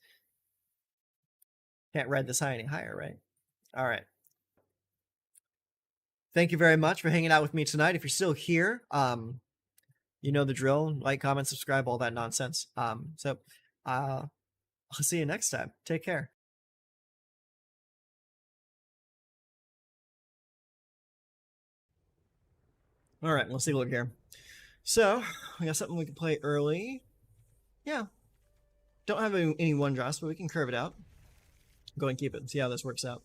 can't ride this high any higher, right? All right. Thank you very much for hanging out with me tonight. If you're still here, you know the drill. Like, comment, subscribe, all that nonsense. I'll see you next time. Take care. All right, let's take a look here. So, we got something we can play early. Yeah. Don't have any one drops, but we can curve it out. Go and keep it and see how this works out.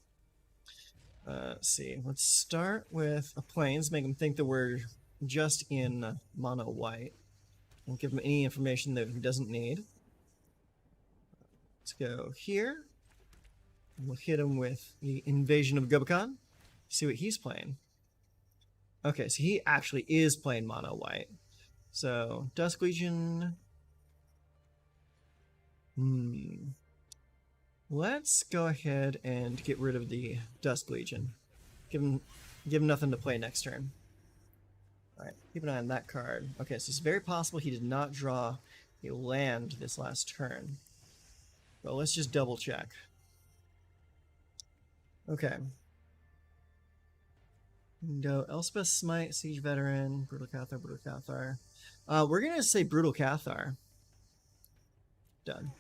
Let's see. Let's start with a Plains. Make him think that we're just in mono white. Don't give him any information that he doesn't need. Let's go here. We'll hit him with the Invasion of Gobakon. See what he's playing. Okay, so he actually is playing mono white. So Dusk Legion. Let's go ahead and get rid of the Dusk Legion. Give him nothing to play next turn. Alright, keep an eye on that card. Okay, so it's very possible he did not draw a land this last turn. Well, let's just double check. Okay. Go Elspeth Smite, Siege Veteran, Brutal Cathar, Brutal Cathar. We're gonna say Brutal Cathar. Done.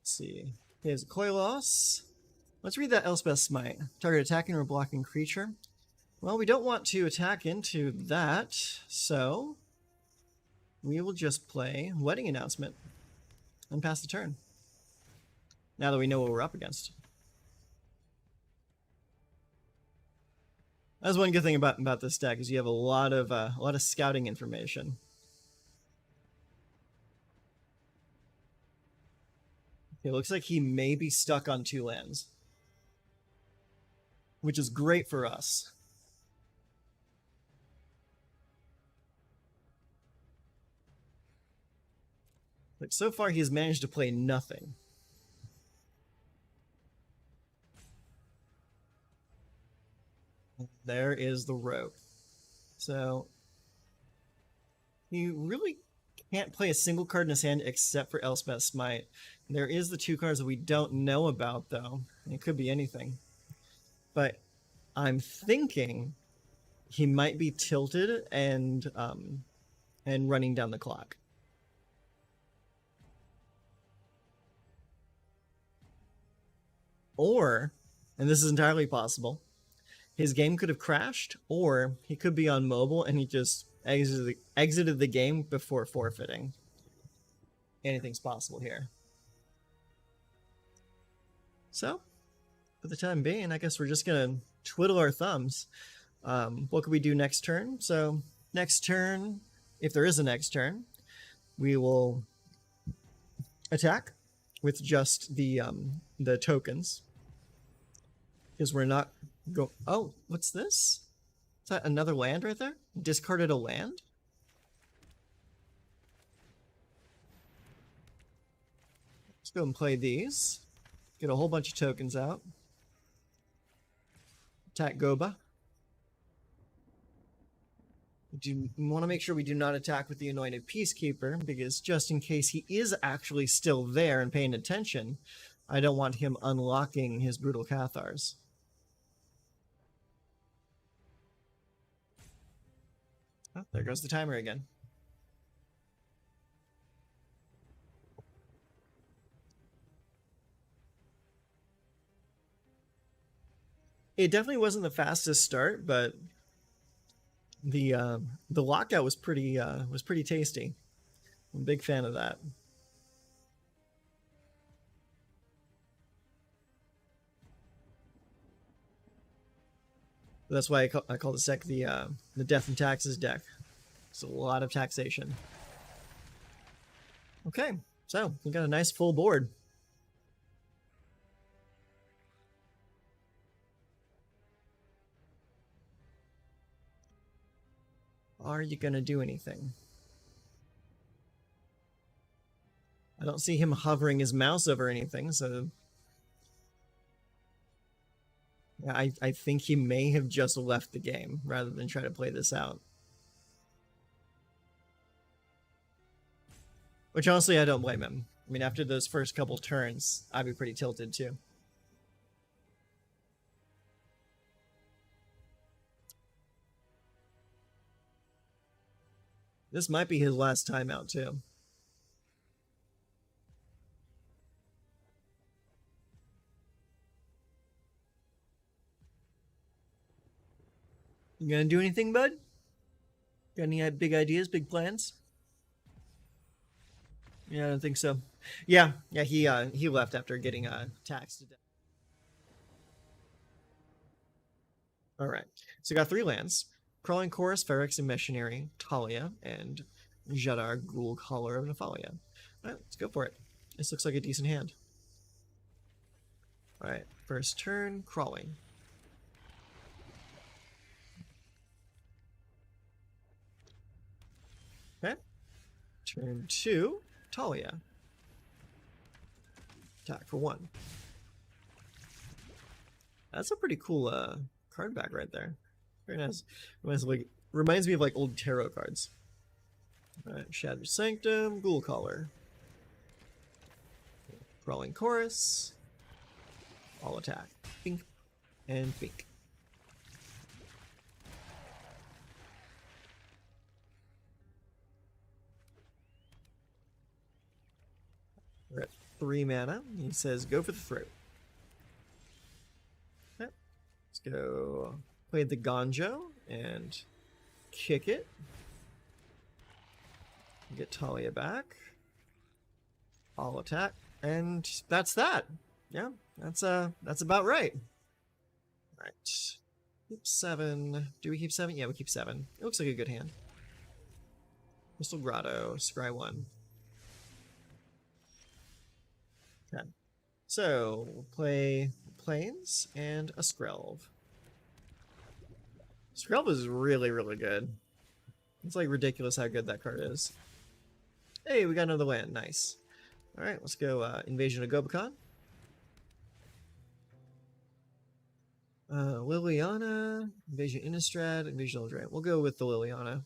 Let's see. He has a Coil Loss. Let's read that Elspeth Smite. Target attacking or blocking creature. Well, we don't want to attack into that, so we will just play Wedding Announcement and pass the turn. Now that we know what we're up against. That's one good thing about this deck is you have a lot of scouting information. Okay, looks like he may be stuck on 2 lands, which is great for us. Like so far, he has managed to play nothing. There is the rope. So he really can't play a single card in his hand except for Elspeth Smite. There is the 2 cards that we don't know about, though. It could be anything. But I'm thinking he might be tilted and running down the clock. Or, and this is entirely possible, his game could have crashed, or he could be on mobile and he just exited the game before forfeiting. Anything's possible here. So, for the time being, I guess we're just going to twiddle our thumbs. What could we do next turn? So, next turn, if there is a next turn, we will attack with just the tokens. Because we're not go. Oh, what's this? Is that another land right there? Discarded a land? Let's go and play these. Get a whole bunch of tokens out. Attack Goba. We want to make sure we do not attack with the Anointed Peacekeeper, because just in case he is actually still there and paying attention, I don't want him unlocking his Brutal Cathars. Oh, there goes the timer again. It definitely wasn't the fastest start, but the lockout was pretty tasty. I'm a big fan of that. That's why I call this deck the Death and Taxes deck. It's a lot of taxation. Okay, so we got a nice full board. Are you gonna do anything? I don't see him hovering his mouse over anything, so yeah, I think he may have just left the game rather than try to play this out. Which honestly, I don't blame him. I mean, after those first couple turns, I'd be pretty tilted too. This might be his last time out too. You gonna do anything, bud? Got any big ideas, big plans? Yeah, I don't think so. Yeah, he left after getting taxed to death. All right, so we got 3 lands: Crawling Chorus, Feryx and Missionary, Talia, and Jadar, Ghoul, Caller of Nephalia. All right, let's go for it. This looks like a decent hand. All right, first turn, Crawling. Turn 2, Talia. Attack for 1. That's a pretty cool card back right there. Very nice. Reminds me of like old tarot cards. Alright, Shattered Sanctum, Ghoul Caller. Crawling Chorus. All attack. Pink and pink. We're at 3 mana. He says go for the throat. Okay. Let's go play the Gonjo and kick it. Get Talia back. All attack. And that's that. Yeah, that's about right. Alright. Keep 7. Do we keep 7? Yeah, we keep 7. It looks like a good hand. Crystal Grotto, Scry 1. Okay. So, we'll play Plains and a Skrelv. Skrelv is really, really good. It's like ridiculous how good that card is. Hey, we got another land. Nice. Alright, let's go Invasion of Gobakon. Liliana, Invasion Innistrad, Invasion Eldraine. We'll go with the Liliana.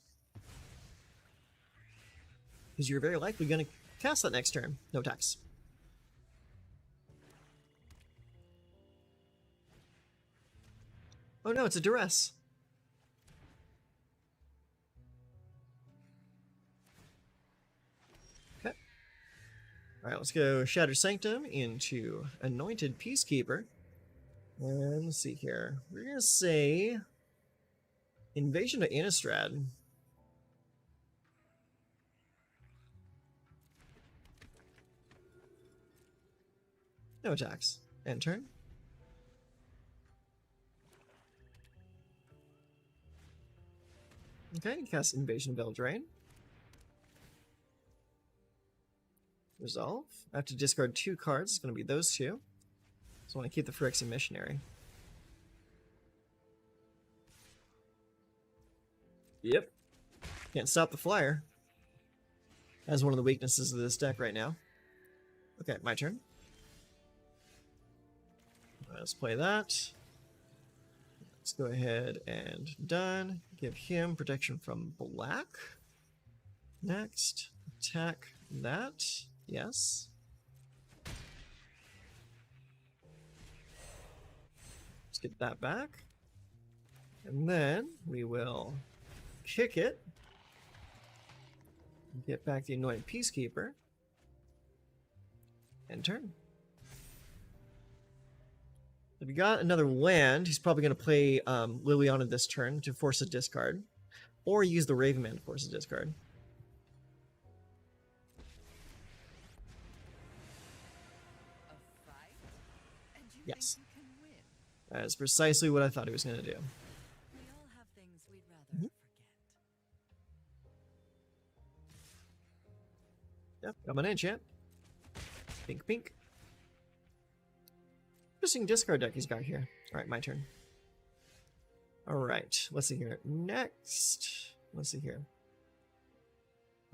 Because you're very likely going to cast that next turn. No tax. Oh no, it's a Duress. Okay. Alright, let's go Shattered Sanctum into Anointed Peacekeeper. And let's see here. We're going to say Invasion of Innistrad. No attacks. End turn. Okay, cast Invasion of Eldraine. Resolve. I have to discard 2 cards. It's going to be those 2. So I want to keep the Phyrexian Missionary. Yep. Can't stop the flyer. That's one of the weaknesses of this deck right now. Okay, my turn. Let's play that. Let's go ahead and done. Give him protection from black. Next, attack that. Yes. Let's get that back. And then we will kick it. Get back the Anointed Peacekeeper. And turn. If we got another land, he's probably going to play Liliana this turn to force a discard. Or use the Ravenman to force a discard. A fight? And you Yes. think you can win? That is precisely what I thought he was going to do. We all have things we'd rather forget. Yep, coming in, champ. Pink, pink. Interesting discard deck he's got here. Alright, my turn. Alright, let's see here. Next, let's see here.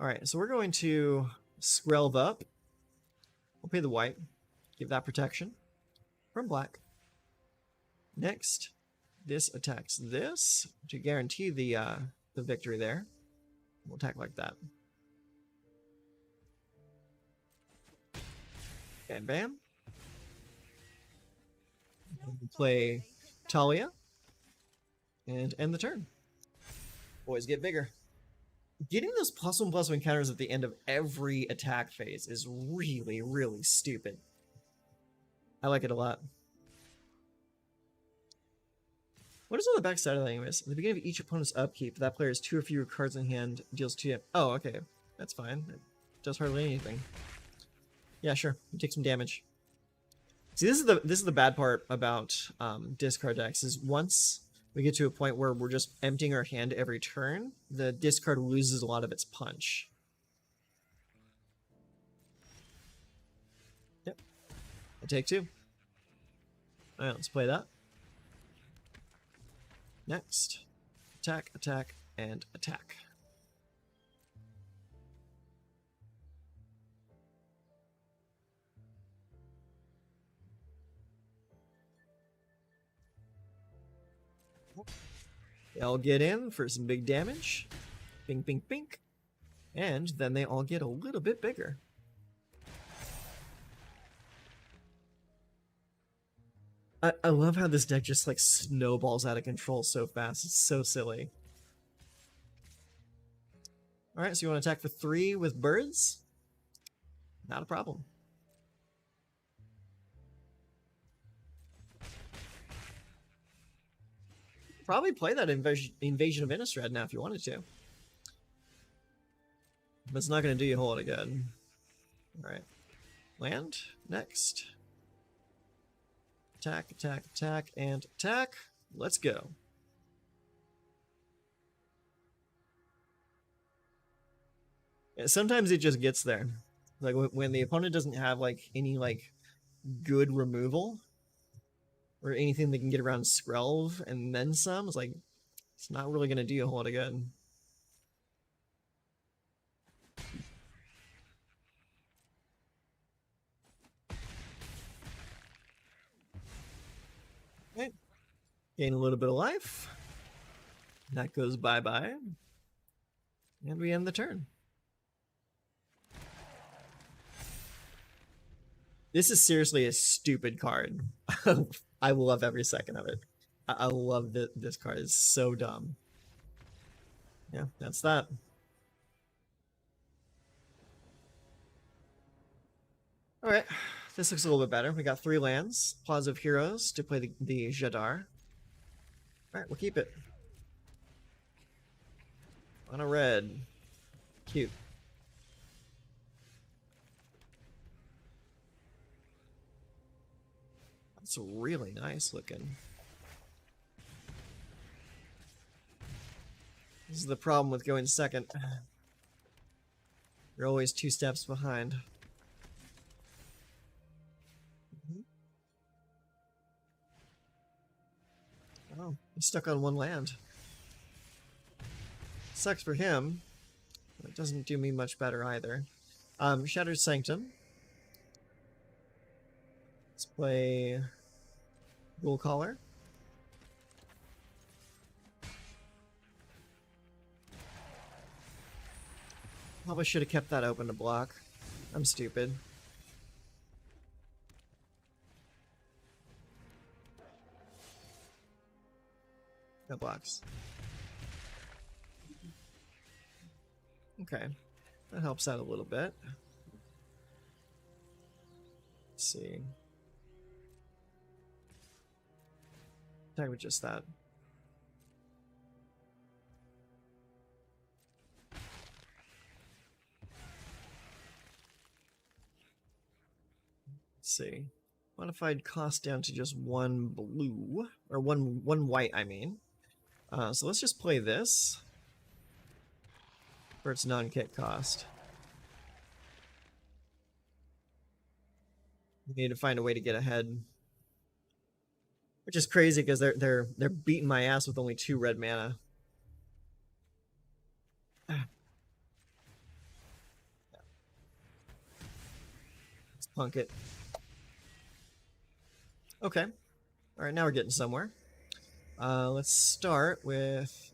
Alright, so we're going to Skrelv up. We'll pay the white. Give that protection from black. Next, this attacks this to guarantee the victory there. We'll attack like that. And bam. We'll play Talia. And end the turn. Boys get bigger. Getting those +1/+1 counters at the end of every attack phase is really, really stupid. I like it a lot. What is on the back side of that anyways? At the beginning of each opponent's upkeep, that player has 2 or fewer cards in hand, deals 2 damage. Oh, okay. That's fine. It does hardly anything. Yeah, sure. You take some damage. See, this is the bad part about discard decks, is once we get to a point where we're just emptying our hand every turn, the discard loses a lot of its punch. Yep. I take 2. Alright, let's play that. Next. Attack, attack, and attack. They all get in for some big damage. Bink, bink, bink. And then they all get a little bit bigger. I love how this deck just like snowballs out of control so fast. It's so silly. Alright, so you want to attack for 3 with birds? Not a problem. Probably play that Invasion of Innistrad now if you wanted to. But it's not going to do you a whole lot of good. Alright. Land. Next. Attack, attack, attack, and attack. Let's go. Yeah, sometimes it just gets there. Like when the opponent doesn't have like any like good removal or anything they can get around Skrelv and then some, it's like it's not really going to do you a whole lot of good. Okay. Gain a little bit of life. That goes bye-bye. And we end the turn. This is seriously a stupid card. I love every second of it. I love that this card is so dumb. Yeah, that's that. Alright, this looks a little bit better. We got 3 lands, Plaza of Heroes to play the Jadar. Alright, we'll keep it. On a red. Cute. That's really nice looking. This is the problem with going second. You're always 2 steps behind. Oh, he's stuck on 1 land. Sucks for him. It doesn't do me much better either. Shattered Sanctum. Let's play Ghoul Caller. Probably should have kept that open to block. I'm stupid. No blocks. Okay. That helps out a little bit. Let's see. Attack with just that. Let's see. Modified cost down to just 1 blue, or one white, I mean. So let's just play this for its non-kit cost. We need to find a way to get ahead. Which is crazy because they're beating my ass with only 2 red mana. Let's punk it. Okay. Alright, now we're getting somewhere. Let's start with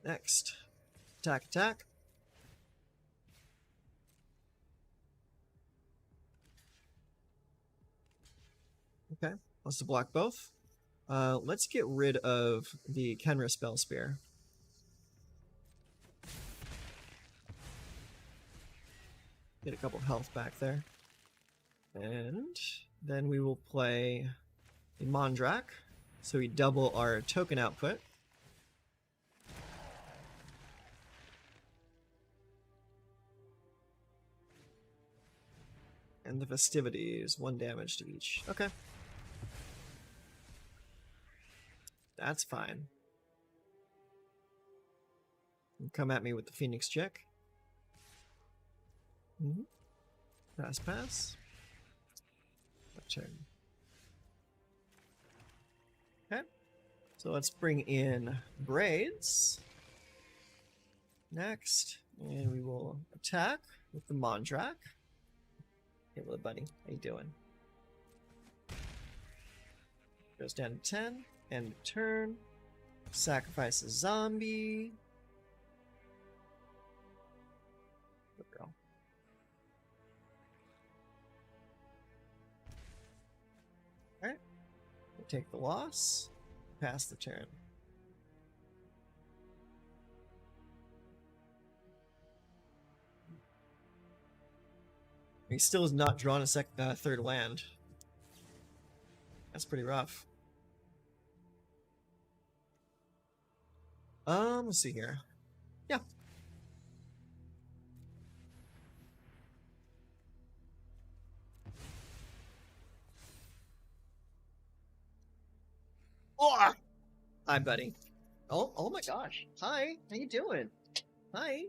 next. Attack, attack. Okay. Wants to block both. Let's get rid of the Kenra Spell Spear. Get a couple health back there. And then we will play the Mondrak. So we double our token output. And the Festivities, 1 damage to each. Okay. That's fine. Come at me with the Phoenix check. Pass, pass. My turn. Okay. So let's bring in Braids. Next. And we will attack with the Mondrak. Hey, little buddy. How you doing? Goes down to 10. End turn. Sacrifice a zombie. Good girl. Alright. We'll take the loss. Pass the turn. He still has not drawn a third land. That's pretty rough. Let's see here. Yeah. Oh! Hi, buddy. Oh my gosh. Hi, how you doing? Hi.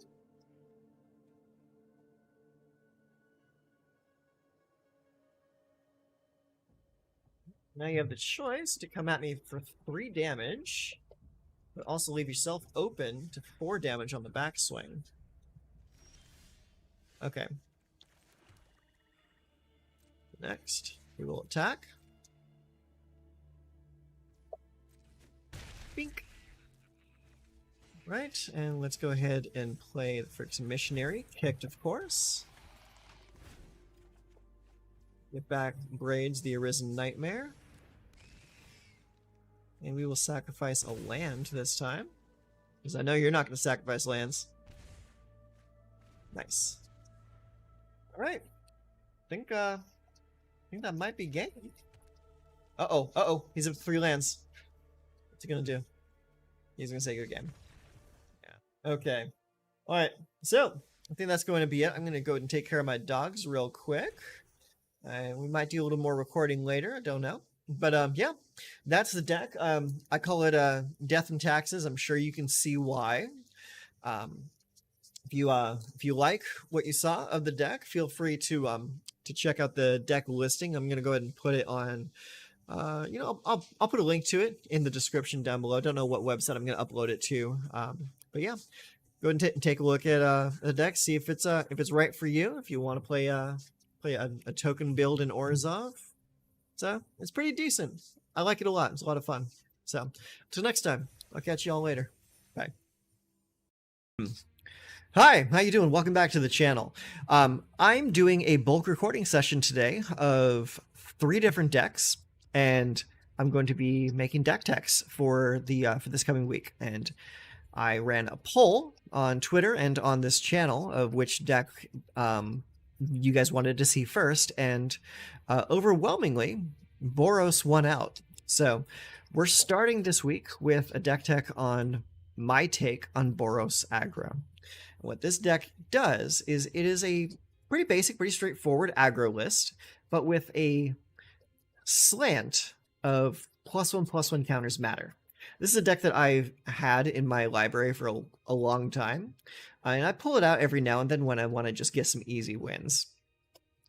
Now you have the choice to come at me for 3 damage, but also leave yourself open to 4 damage on the backswing. Okay. Next, we will attack. Bink. Right, and let's go ahead and play the Frick's Missionary. Kicked, of course. Get back Braids, the Arisen Nightmare. And we will sacrifice a land this time. Because I know you're not going to sacrifice lands. Nice. Alright. I think that might be game. Uh-oh. He's up 3 lands. What's he going to do? He's going to say good game. Yeah. Okay. Alright. So, I think that's going to be it. I'm going to go ahead and take care of my dogs real quick. We might do a little more recording later. I don't know. But yeah, that's the deck. I call it Death and Taxes. I'm sure you can see why. If you like what you saw of the deck, feel free to check out the deck listing. I'm gonna go ahead and put it on. I'll put a link to it in the description down below. I don't know what website I'm gonna upload it to. But yeah, go ahead and take a look at the deck. See if it's right for you. If you want to play a token build in Orzhov. So it's pretty decent. I like it a lot. It's a lot of fun. So until next time, I'll catch you all later. Bye. Hi, how you doing? Welcome back to the channel. I'm doing a bulk recording session today of 3 different decks, and I'm going to be making deck techs for this coming week. And I ran a poll on Twitter and on this channel of which deck you guys wanted to see first, and overwhelmingly, Boros won out. So we're starting this week with a deck tech on my take on Boros aggro. What this deck does is it is a pretty basic, pretty straightforward aggro list, but with a slant of +1/+1 counters matter. This is a deck that I've had in my library for a long time, and I pull it out every now and then when I want to just get some easy wins.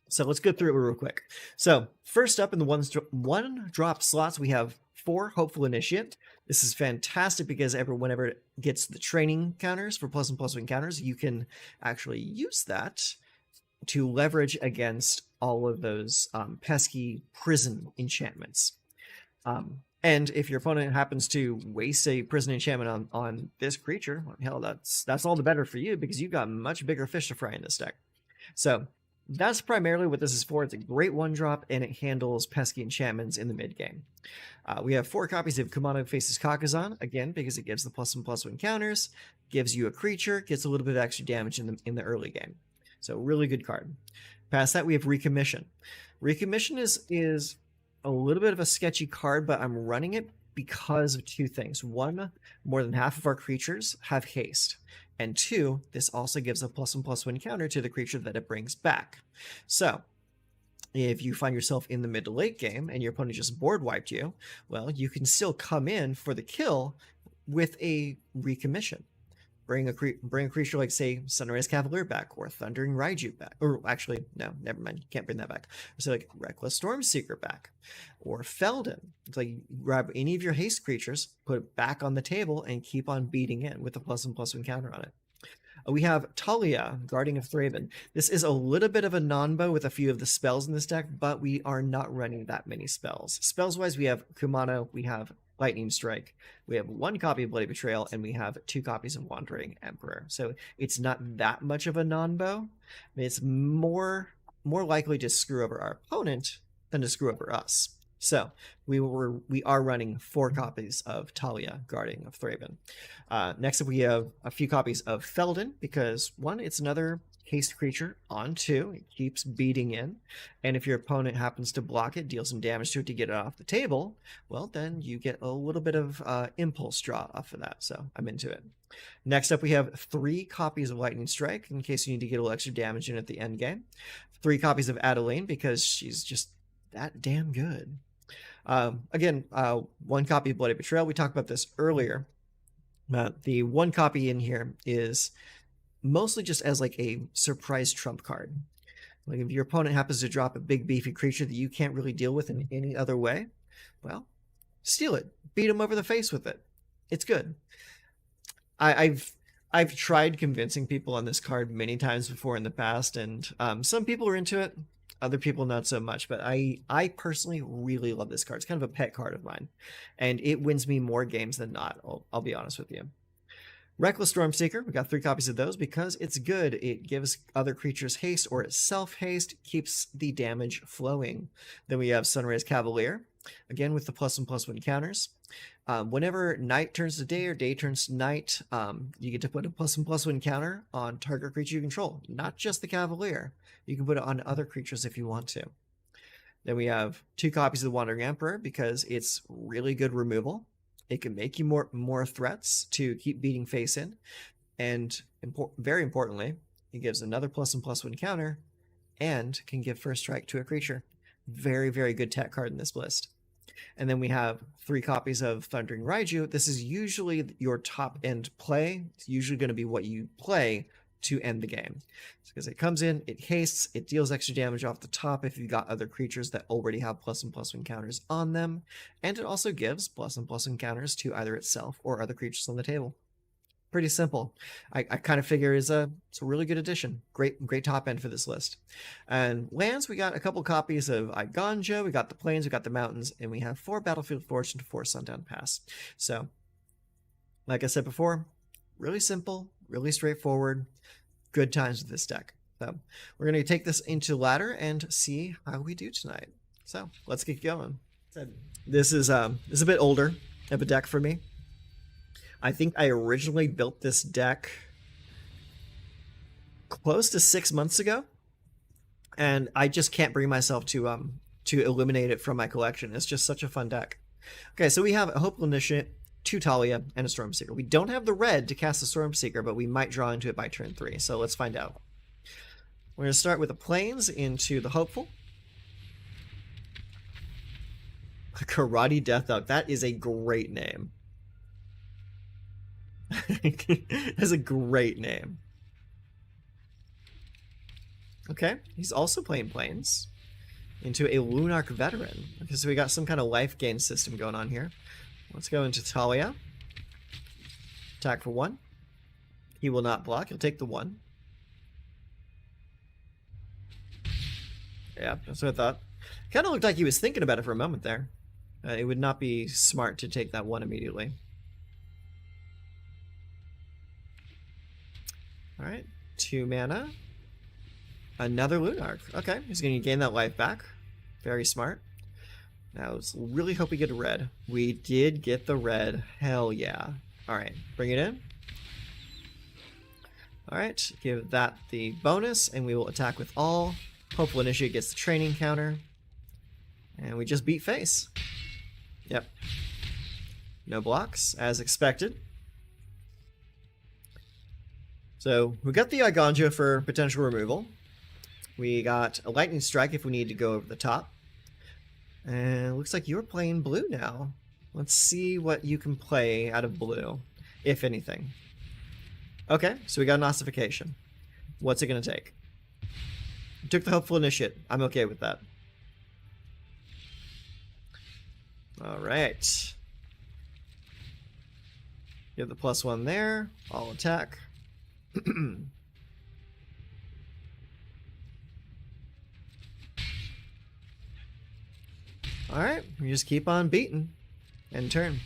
So let's go through it real quick. So first up in the one drop slots, we have 4 Hopeful Initiate. This is fantastic because whenever it gets the training counters for +1/+1 counters, you can actually use that to leverage against all of those pesky prison enchantments. And if your opponent happens to waste a prison enchantment on this creature, well, hell, that's all the better for you because you've got much bigger fish to fry in this deck. So that's primarily what this is for. It's a great 1-drop, and it handles pesky enchantments in the mid-game. We have 4 copies of Kumano Faces Kakazan, again, because it gives the +1/+1 counters, gives you a creature, gets a little bit of extra damage in the early game. So really good card. Past that, we have Recommission. Recommission is a little bit of a sketchy card, but I'm running it because of 2 things. 1, more than half of our creatures have haste. And 2, this also gives a +1/+1 counter to the creature that it brings back. So, if you find yourself in the mid to late game and your opponent just board wiped you, well, you can still come in for the kill with a Recommission. Bring a creature like, say, Sunrise Cavalier back, or Thundering Raiju back. Or actually, no, never mind. Can't bring that back. So like Reckless Stormseeker back. Or Feldon. It's like grab any of your haste creatures, put it back on the table, and keep on beating in with a +1/+1 counter on it. We have Talia, Guardian of Thraben. This is a little bit of a non-bow with a few of the spells in this deck, but we are not running that many spells. Spells-wise, we have Kumano, we have Lightning Strike. We have 1 copy of Bloody Betrayal, and we have 2 copies of Wandering Emperor. So it's not that much of a non-bow. It's more likely to screw over our opponent than to screw over us. So we are running 4 copies of Talia, Guardian of Thraben. Next up, we have a few copies of Felden, because 1, it's another haste creature on 2. It keeps beating in, and if your opponent happens to block it, deal some damage to it to get it off the table, well, then you get a little bit of impulse draw off of that, so I'm into it. Next up, we have 3 copies of Lightning Strike, in case you need to get a little extra damage in at the end game. 3 copies of Adeline, because she's just that damn good. Again, 1 copy of Bloody Betrayal. We talked about this earlier. The 1 copy in here is mostly just as like a surprise trump card. Like if your opponent happens to drop a big beefy creature that you can't really deal with in any other way, well, steal it, beat them over the face with it. It's good. I've tried convincing people on this card many times before in the past, and some people are into it, other people not so much. But I personally really love this card. It's kind of a pet card of mine, and it wins me more games than not. I'll be honest with you. Reckless Stormseeker, we got 3 copies of those because it's good. It gives other creatures haste or itself haste, keeps the damage flowing. Then we have Sunrise Cavalier, again with the +1/+1 counters. Whenever night turns to day or day turns to night, you get to put a +1/+1 counter on target creature you control, not just the Cavalier. You can put it on other creatures if you want to. Then we have 2 copies of the Wandering Emperor because it's really good removal. It can make you more threats to keep beating face in, and very importantly, it gives another +1/+1 counter, and can give first strike to a creature. Very, very good tech card in this list. And then we have 3 copies of Thundering Raiju. This is usually your top end play. It's usually going to be what you play to end the game. Because it comes in, it hastes, it deals extra damage off the top if you've got other creatures that already have +1/+1 counters on them, and it also gives +1/+1 counters to either itself or other creatures on the table. Pretty simple. I kind of figure it's a really good addition. Great top end for this list. And lands, we got a couple copies of Igonjo, we got the plains, we got the mountains, and we have 4 Battlefield Forge and 4 Sundown Pass. So, like I said before, really simple, really straightforward. Good times with this deck. So we're going to take this into ladder and see how we do tonight. So let's get going. This is a bit older of a deck for me. I think I originally built this deck close to 6 months ago, and I just can't bring myself to eliminate it from my collection. It's just such a fun deck. Okay, so we have a Hopeful Initiate, 2 Talia, and a Stormseeker. We don't have the red to cast the Stormseeker, but we might draw into it by turn 3, so let's find out. We're going to start with the Plains into the Hopeful. Karate Death Dog. That is a great name. That's a great name. Okay, he's also playing Plains into a Lunarch Veteran. Okay, so we got some kind of life gain system going on here. Let's go into Talia. Attack for 1. He will not block. He'll take the 1. Yeah, that's what I thought. Kind of looked like he was thinking about it for a moment there. It would not be smart to take that 1 immediately. Alright, 2 mana. Another Lunarch. Okay, he's going to gain that life back. Very smart. Now, let's really hope we get a red. We did get the red. Hell yeah. Alright, bring it in. Alright, give that the bonus, and we will attack with all. Hopeful Initiate gets the training counter. And we just beat face. Yep. No blocks, as expected. So, we got the Igonjo for potential removal. We got a Lightning Strike if we need to go over the top. And it looks like you're playing blue now. Let's see what you can play out of blue, if anything. Okay, so we got an ossification. What's it going to take? It took the Hopeful Initiate. I'm okay with that. Alright. Give the +1 there. All attack. Alright, we just keep on beating. End turn.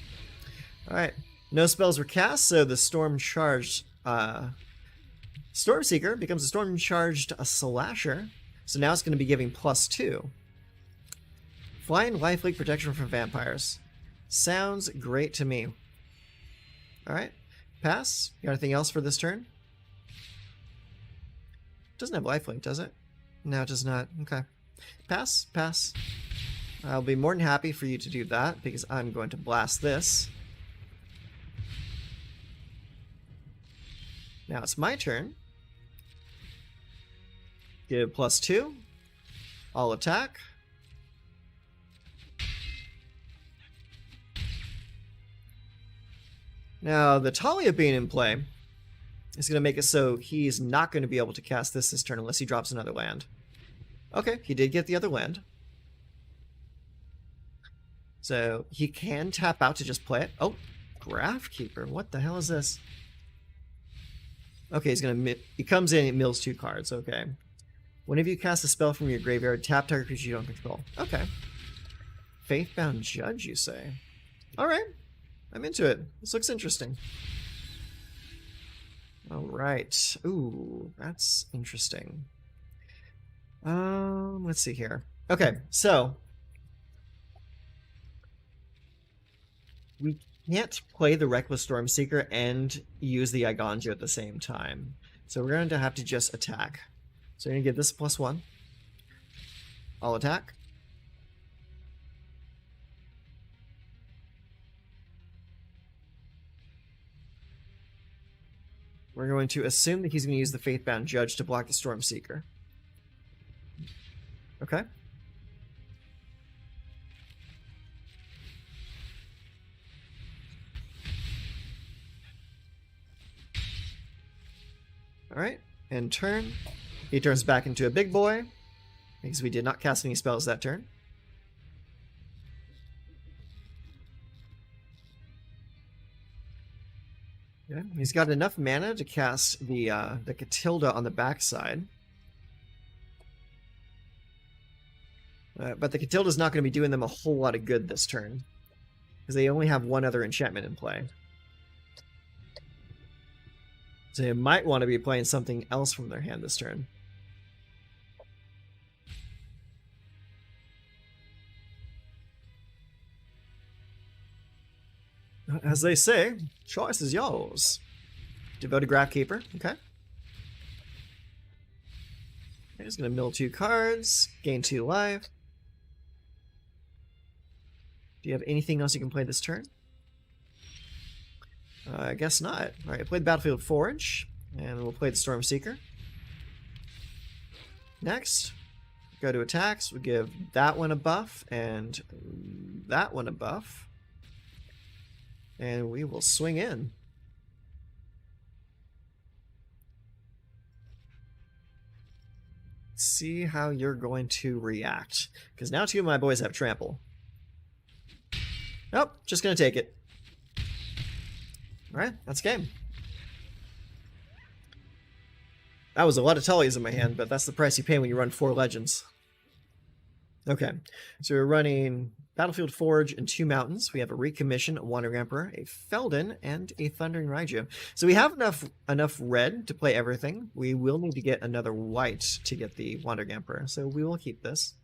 Alright. No spells were cast, so the Storm Charged Storm Seeker becomes a Storm Charged Slasher. So now it's going to be giving +2. Flying lifelink protection from vampires. Sounds great to me. Alright. Pass. You got anything else for this turn? Doesn't have lifelink, does it? No, it does not. Okay. Pass. Pass. I'll be more than happy for you to do that, because I'm going to blast this. Now it's my turn. Give +2. All attack. Now, the Talia being in play is going to make it so he's not going to be able to cast this turn unless he drops another land. Okay, he did get the other land. So he can tap out to just play it. Oh, Graphkeeper. What the hell is this? Okay, he comes in, he mills 2 cards. Okay. Whenever you cast a spell from your graveyard, tap target creature you don't control. Okay. Faithbound Judge, you say? Alright. I'm into it. This looks interesting. Alright. Ooh, that's interesting. Let's see here. Okay, so we can't play the Reckless Stormseeker and use the Igonjo at the same time. So we're going to have to just attack. So we're going to give this +1. I'll attack. We're going to assume that he's going to use the Faithbound Judge to block the Stormseeker. Okay. Alright, end turn. He turns back into a big boy, because we did not cast any spells that turn. Okay. He's got enough mana to cast the Catilda on the backside. But the Catilda's not going to be doing them a whole lot of good this turn, because they only have one other enchantment in play. So they might want to be playing something else from their hand this turn. As they say, choice is yours. Devoted Graphkeeper, okay. He's going to mill 2 cards, gain 2 life. Do you have anything else you can play this turn? I guess not. Alright, play the Battlefield Forge, and we'll play the Stormseeker. Next, go to attacks. We'll give that one a buff, and that one a buff. And we will swing in. See how you're going to react. Because now 2 of my boys have trample. Nope, just going to take it. Alright, that's game. That was a lot of Tullies in my hand, but that's the price you pay when you run 4 legends. Okay, so we're running Battlefield Forge and 2 mountains. We have a Recommission, a Wandering Emperor, a Feldon, and a Thundering Raiju. So we have enough red to play everything. We will need to get another white to get the Wandering Emperor, so we will keep this.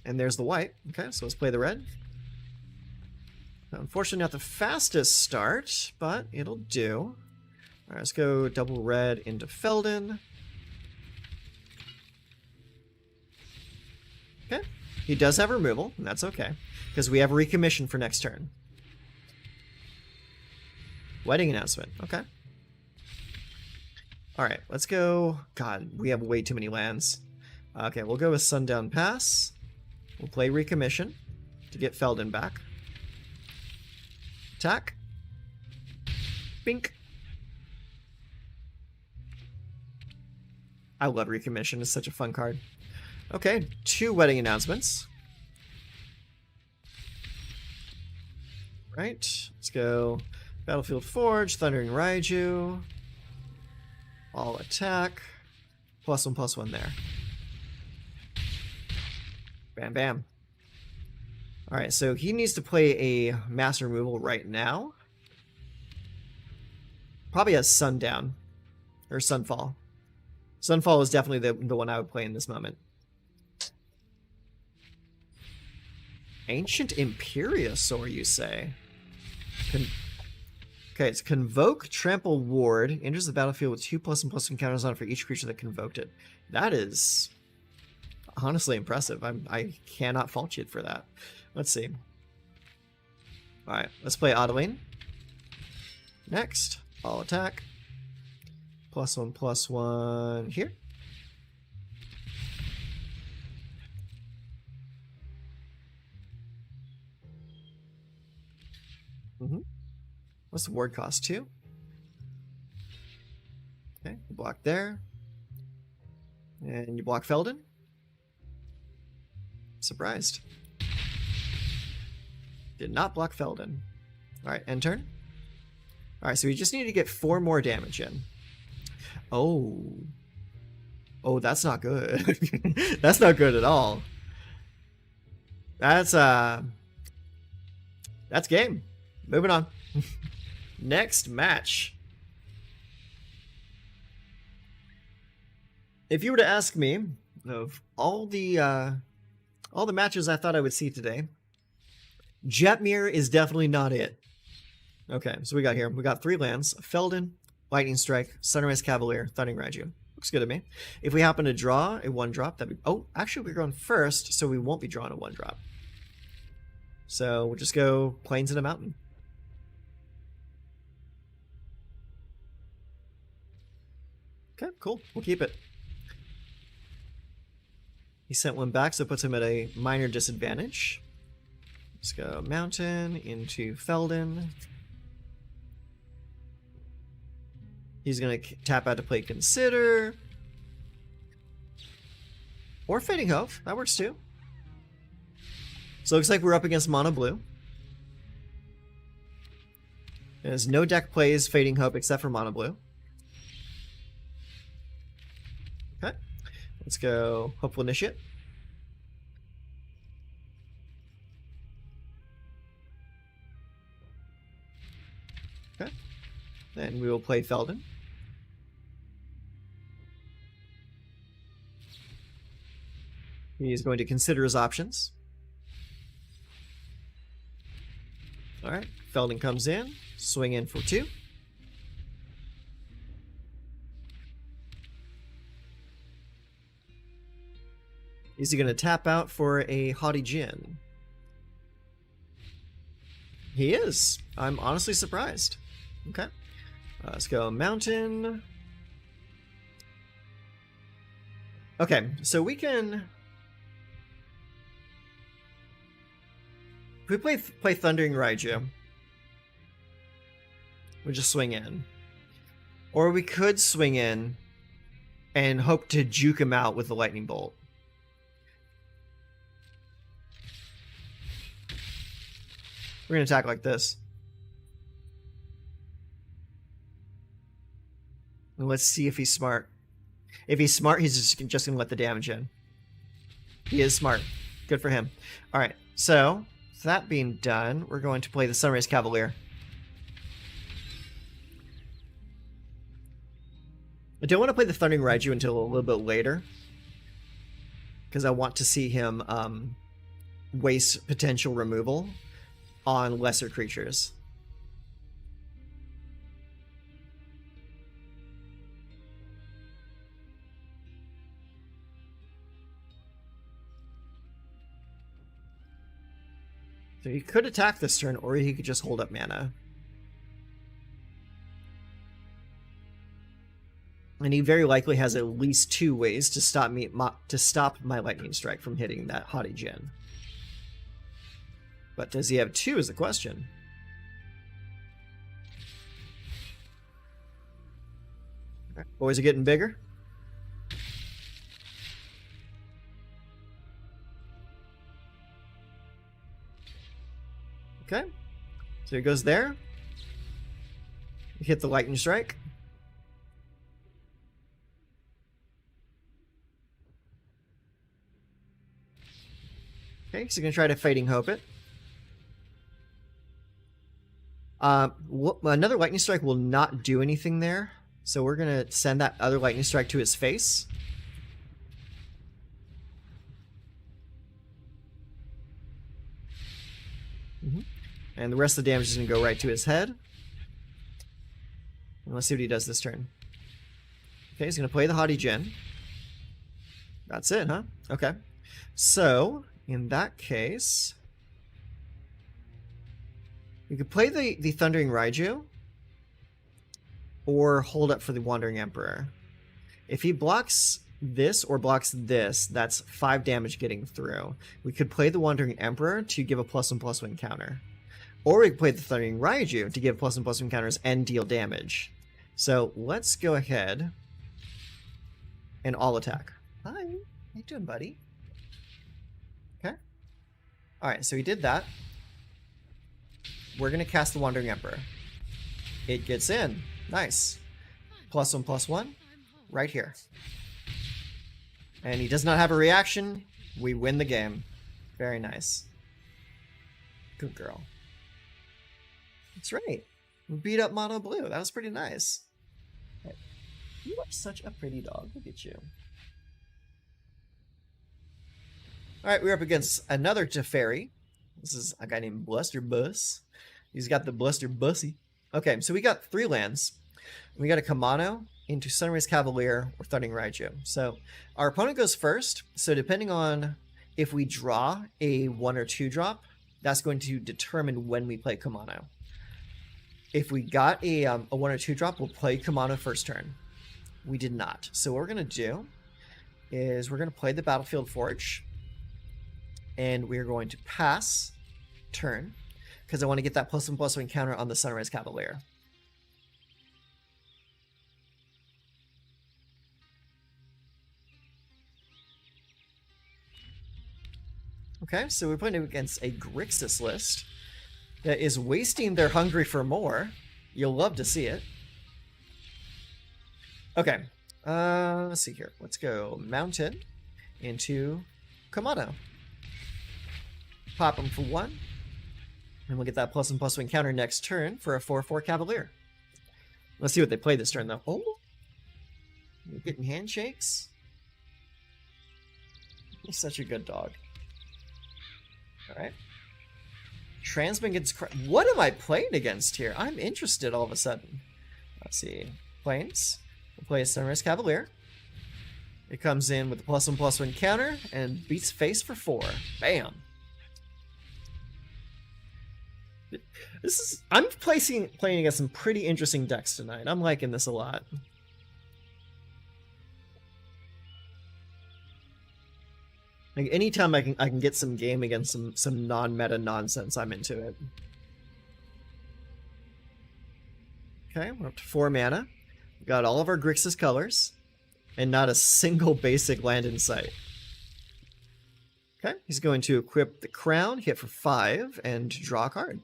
And there's the white. Okay, so let's play the red. Unfortunately, not the fastest start, but it'll do. Alright, let's go double red into Feldon. Okay, he does have removal, and that's okay, because we have a recommission for next turn. Wedding announcement, okay. Alright, let's go. God, we have way too many lands. Okay, we'll go with Sundown Pass. We'll play Recommission to get Feldon back. Attack. Bink. I love Recommission, it's such a fun card. Okay, 2 wedding announcements. Right, let's go Battlefield Forge, Thundering Raiju. All attack. +1/+1 there. Bam, bam. All right, so he needs to play a mass removal right now. Probably has Sundown or Sunfall. Sunfall is definitely the one I would play in this moment. Ancient Imperiosaur, you say? Okay, it's Convoke, Trample, Ward. Enters the battlefield with 2+++ encounters on it for each creature that convoked it. That is honestly impressive. I cannot fault you for that. Let's see. Alright, let's play Odeline. Next, all attack. +1/+1 here. What's the ward cost? 2. Okay, you block there. And you block Feldon. Surprised. Did not block Feldon. Alright, end turn. Alright, so we just need to get 4 more damage in. Oh. Oh, that's not good. That's not good at all. That's game. Moving on. Next match. If you were to ask me of all the matches I thought I would see today, Jetmir is definitely not it. Okay, so we got 3 lands: Feldon, Lightning Strike, Sunrise Cavalier, Thundering Raiju. Looks good to me. If we happen to draw a 1-drop, that'd be... Oh, actually we're going first, so we won't be drawing a 1-drop. So we'll just go Plains and a Mountain. Okay, cool. We'll keep it. He sent 1 back, so it puts him at a minor disadvantage. Let's go Mountain into Feldon. He's going to tap out to play Consider. Or Fading Hope. That works too. So it looks like we're up against Mono Blue. There's no deck plays Fading Hope except for Mono Blue. Okay. Let's go Hopeful Initiate. Okay. Then we will play Feldon. He's going to consider his options. Alright, Feldon comes in, swing in for 2. Is he going to tap out for a Haughty Djinn? He is. I'm honestly surprised. Okay. Let's go Mountain. Okay, so we can... If we play Thundering Raiju, we just swing in. Or we could swing in and hope to juke him out with the Lightning Bolt. We're going to attack like this. And let's see if he's smart. If he's smart, he's just going to let the damage in. He is smart. Good for him. Alright, so... that being done, we're going to play the Sunrise Cavalier. I don't want to play the Thundering Raiju until a little bit later, because I want to see him waste potential removal on lesser creatures. So he could attack this turn, or he could just hold up mana. And he very likely has at least 2 ways to stop my Lightning Strike from hitting that Haughty Djinn. But does he have 2 is the question. Right, boys are getting bigger. Okay, so he goes there. Hit the Lightning Strike. Okay, so you're gonna try to Fighting Hope it. Another Lightning Strike will not do anything there, so we're gonna send that other Lightning Strike to his face. And the rest of the damage is gonna go right to his head. And let's see what he does this turn. Okay, he's gonna play the Haughty Djinn. That's it, huh? Okay. So, in that case, you could play the Thundering Raiju, or hold up for the Wandering Emperor. If he blocks this or blocks this, that's 5 damage getting through. We could play the Wandering Emperor to give a +1/+1 counter. Or we could play the Thundering Raiju to give +1/+1 counters and deal damage. So let's go ahead and all attack. Hi, how you doing, buddy? Okay. Alright, so he did that. We're going to cast the Wandering Emperor. It gets in. Nice. +1/+1. Right here. And he does not have a reaction. We win the game. Very nice. Good girl. That's right. We beat up Mono Blue. That was pretty nice. You are such a pretty dog. Look at you. Alright, we're up against another Teferi. This is a guy named Blusterbus. He's got the Bluster Bussy. Okay, so we got 3 lands. We got a Kamano into Sunrise Cavalier or Thundering Raiju. So our opponent goes first. So depending on if we draw a 1 or 2 drop, that's going to determine when we play Kamano. If we got a 1 or 2 drop, we'll play Kamano first turn. We did not. So what we're going to do is we're going to play the Battlefield Forge. And we're going to pass turn because I want to get that +1/+1 counter on the Sunrise Cavalier. Okay, so we're playing against a Grixis list that is wasting their Hungry for More. You'll love to see it. Okay, let's see here. Let's go Mounted into Kamado. Pop him for 1. And we'll get that +1/+1 counter next turn for a 4/4 Cavalier. Let's see what they play this turn, though. Oh! You're getting handshakes? You're such a good dog. Alright. Transman gets... What am I playing against here? I'm interested all of a sudden. Let's see. Plains. We'll play a Sunrise Cavalier. It comes in with a +1/+1 counter and beats face for 4. Bam! I'm playing against some pretty interesting decks tonight. I'm liking this a lot. Like anytime I can get some game against some non-meta nonsense, I'm into it. Okay, we're up to 4 mana. We got all of our Grixis colors, and not a single basic land in sight. Okay, he's going to equip the Crown, hit for 5, and draw a card.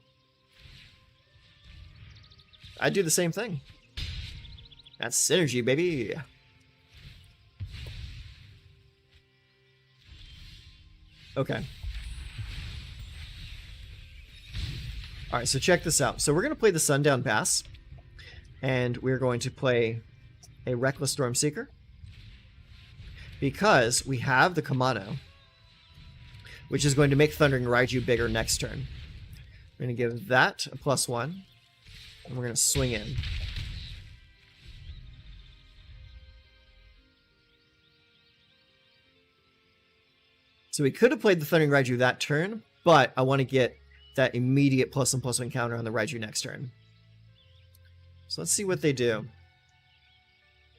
I do the same thing. That's synergy, baby. Okay. Alright, so check this out. So we're going to play the Sundown Pass. And we're going to play a Reckless Stormseeker. Because we have the Kamano, which is going to make Thundering Raiju bigger next turn. We're going to give that a +1. And we're going to swing in. So we could have played the Thundering Raiju that turn, but I want to get that immediate +1/+1 counter on the Raiju next turn. So let's see what they do.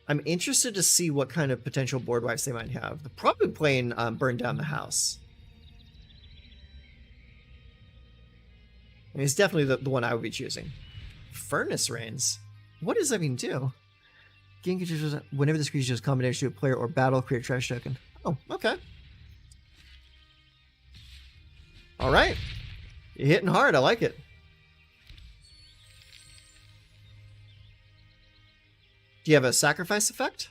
I'm interested to see what kind of potential board wipes they might have. They're probably playing Burn Down the House. I mean, it's definitely the one I would be choosing. Furnace Reigns? What does that mean do? Game controls whenever this creature does combination to a player or battle, create a trash token. Oh, okay. Alright. You're hitting hard, I like it. Do you have a sacrifice effect?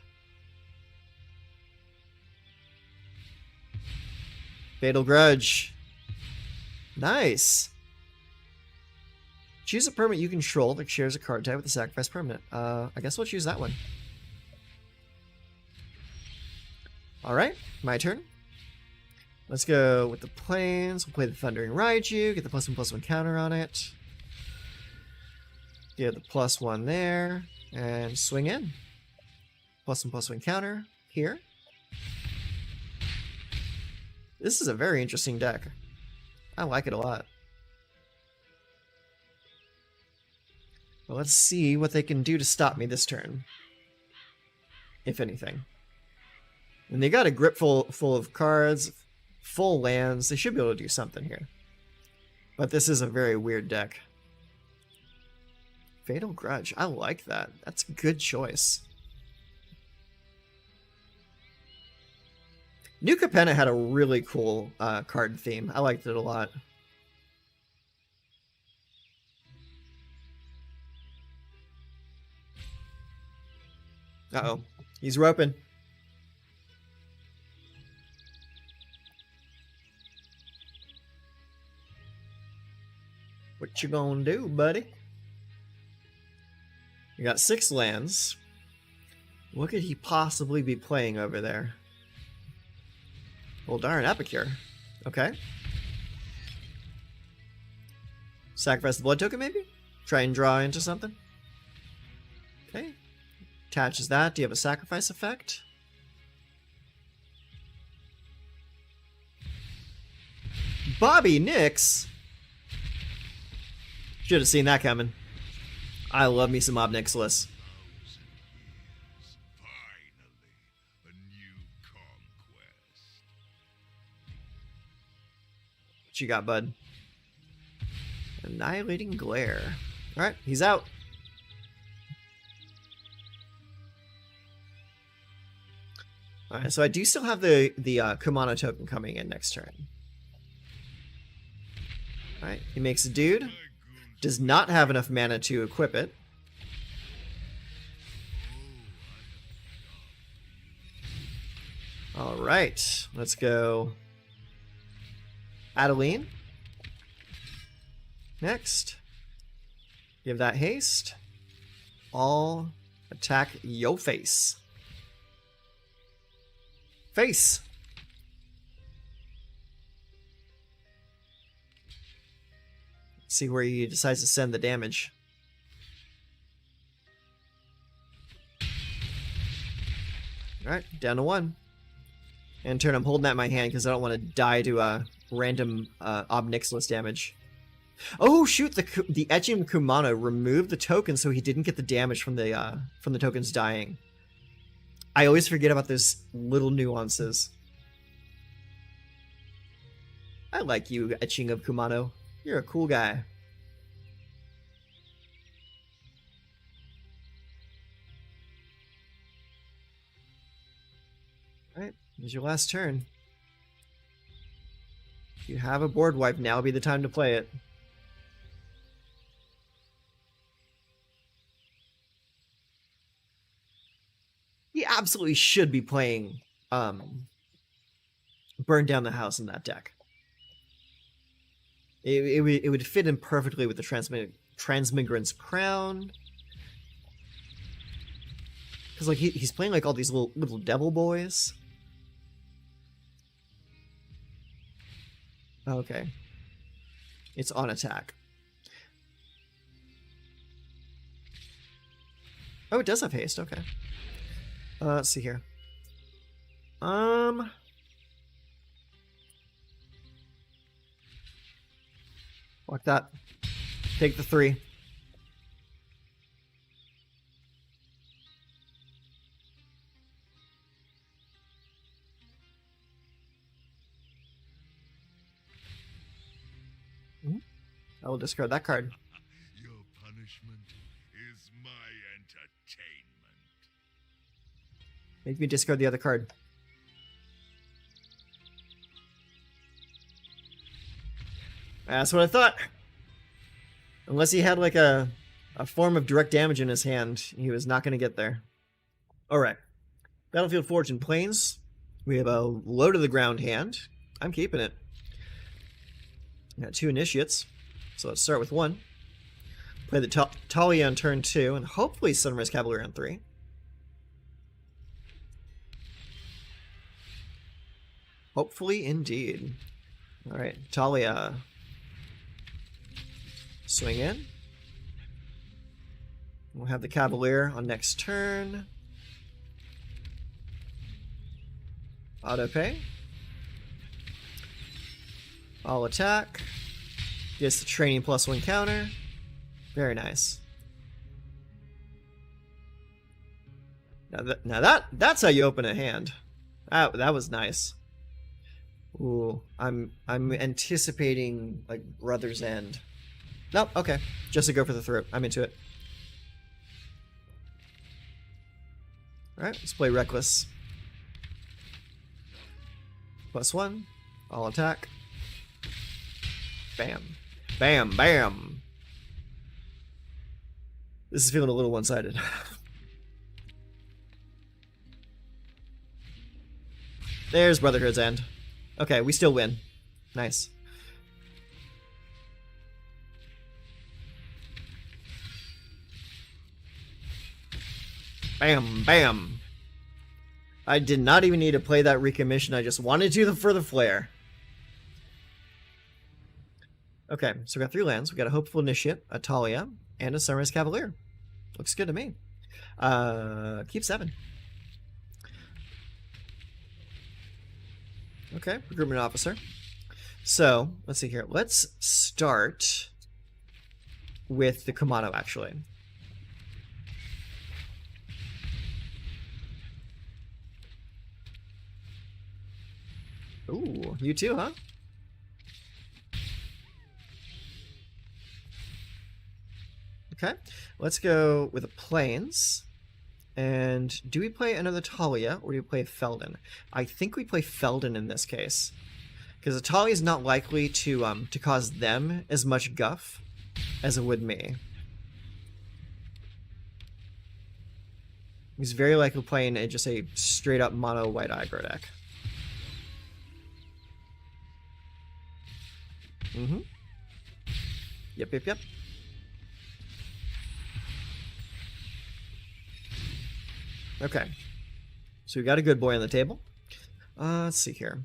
Fatal Grudge. Nice. Choose a permanent you control that shares a card type with the sacrifice permanent. I guess we'll choose that one. Alright, my turn. Let's go with the planes. We'll play the Thundering Raiju, get the +1/+1 counter on it. Get the +1 there, and swing in. +1/+1 counter here. This is a very interesting deck. I like it a lot. Well, let's see what they can do to stop me this turn. If anything. And they got a grip full of cards, full lands. They should be able to do something here. But this is a very weird deck. Fatal Grudge. I like that. That's a good choice. New Capenna had a really cool card theme. I liked it a lot. Uh-oh. He's roping. What you gonna do, buddy? You got 6 lands. What could he possibly be playing over there? Well, darn, Epicure. Okay. Sacrifice the blood token, maybe? Try and draw into something? Okay. Attaches that. Do you have a sacrifice effect? Bobby Nix? Should have seen that coming. I love me some Ob Nixilis. Finally, a new conquest. What you got, bud? Annihilating Glare. Alright, he's out. Alright, so I do still have the Kumano token coming in next turn. Alright, he makes a dude. Does not have enough mana to equip it. Alright, let's go Adeline. Next. Give that haste. All attack yo face. Face! See where he decides to send the damage. Alright, down to 1. And turn, I'm holding that in my hand because I don't want to die to random Ob Nixilis damage. Oh shoot, the Etching Kumano removed the token so he didn't get the damage from the tokens dying. I always forget about those little nuances. I like you, Etching of Kumano. You're a cool guy. Alright, here's your last turn. If you have a board wipe, now would be the time to play it. He absolutely should be playing Burn Down the House in that deck. It would fit in perfectly with the Transmigrant's Crown. Because like he's playing like all these little devil boys. Okay. It's on attack. Oh, it does have haste, okay. Let's see here. Like that. Take the 3. I will discard that card. Your punishment is my entertainment. Make me discard the other card. That's what I thought. Unless he had like a form of direct damage in his hand, he was not going to get there. Alright. Battlefield Fortune Plains. We have a low to the ground hand. I'm keeping it. Got 2 initiates, so let's start with 1. Play the Talia on turn 2, and hopefully Sunrise Cavalier on 3. Hopefully, indeed. Alright, Talia. Swing in. We'll have the Cavalier on next turn. Auto pay. I'll attack. Gets the training +1 counter. Very nice. Now that's how you open a hand. That was nice. Ooh, I'm anticipating like Brother's End. Nope, okay. Just to go for the throat. I'm into it. Alright, let's play Reckless. +1. I'll attack. Bam. Bam, bam. This is feeling a little one-sided. There's Brotherhood's End. Okay, we still win. Nice. Bam, bam. I did not even need to play that recommission. I just wanted to for the flair. Okay, so we got 3 lands. We got a Hopeful Initiate, a Talia, and a Sunrise Cavalier. Looks good to me. Keep 7. Okay, Recruitment Officer. So, let's see here. Let's start with the Kamado, actually. Ooh, you too, huh? Okay, let's go with the Plains. And do we play another Talia, or do we play Felden? I think we play Felden in this case. Because the Talia is not likely to cause them as much guff as it would me. He's very likely playing just a straight-up mono white aggro deck. Mm-hmm. Yep. Okay. So we got a good boy on the table. Let's see here.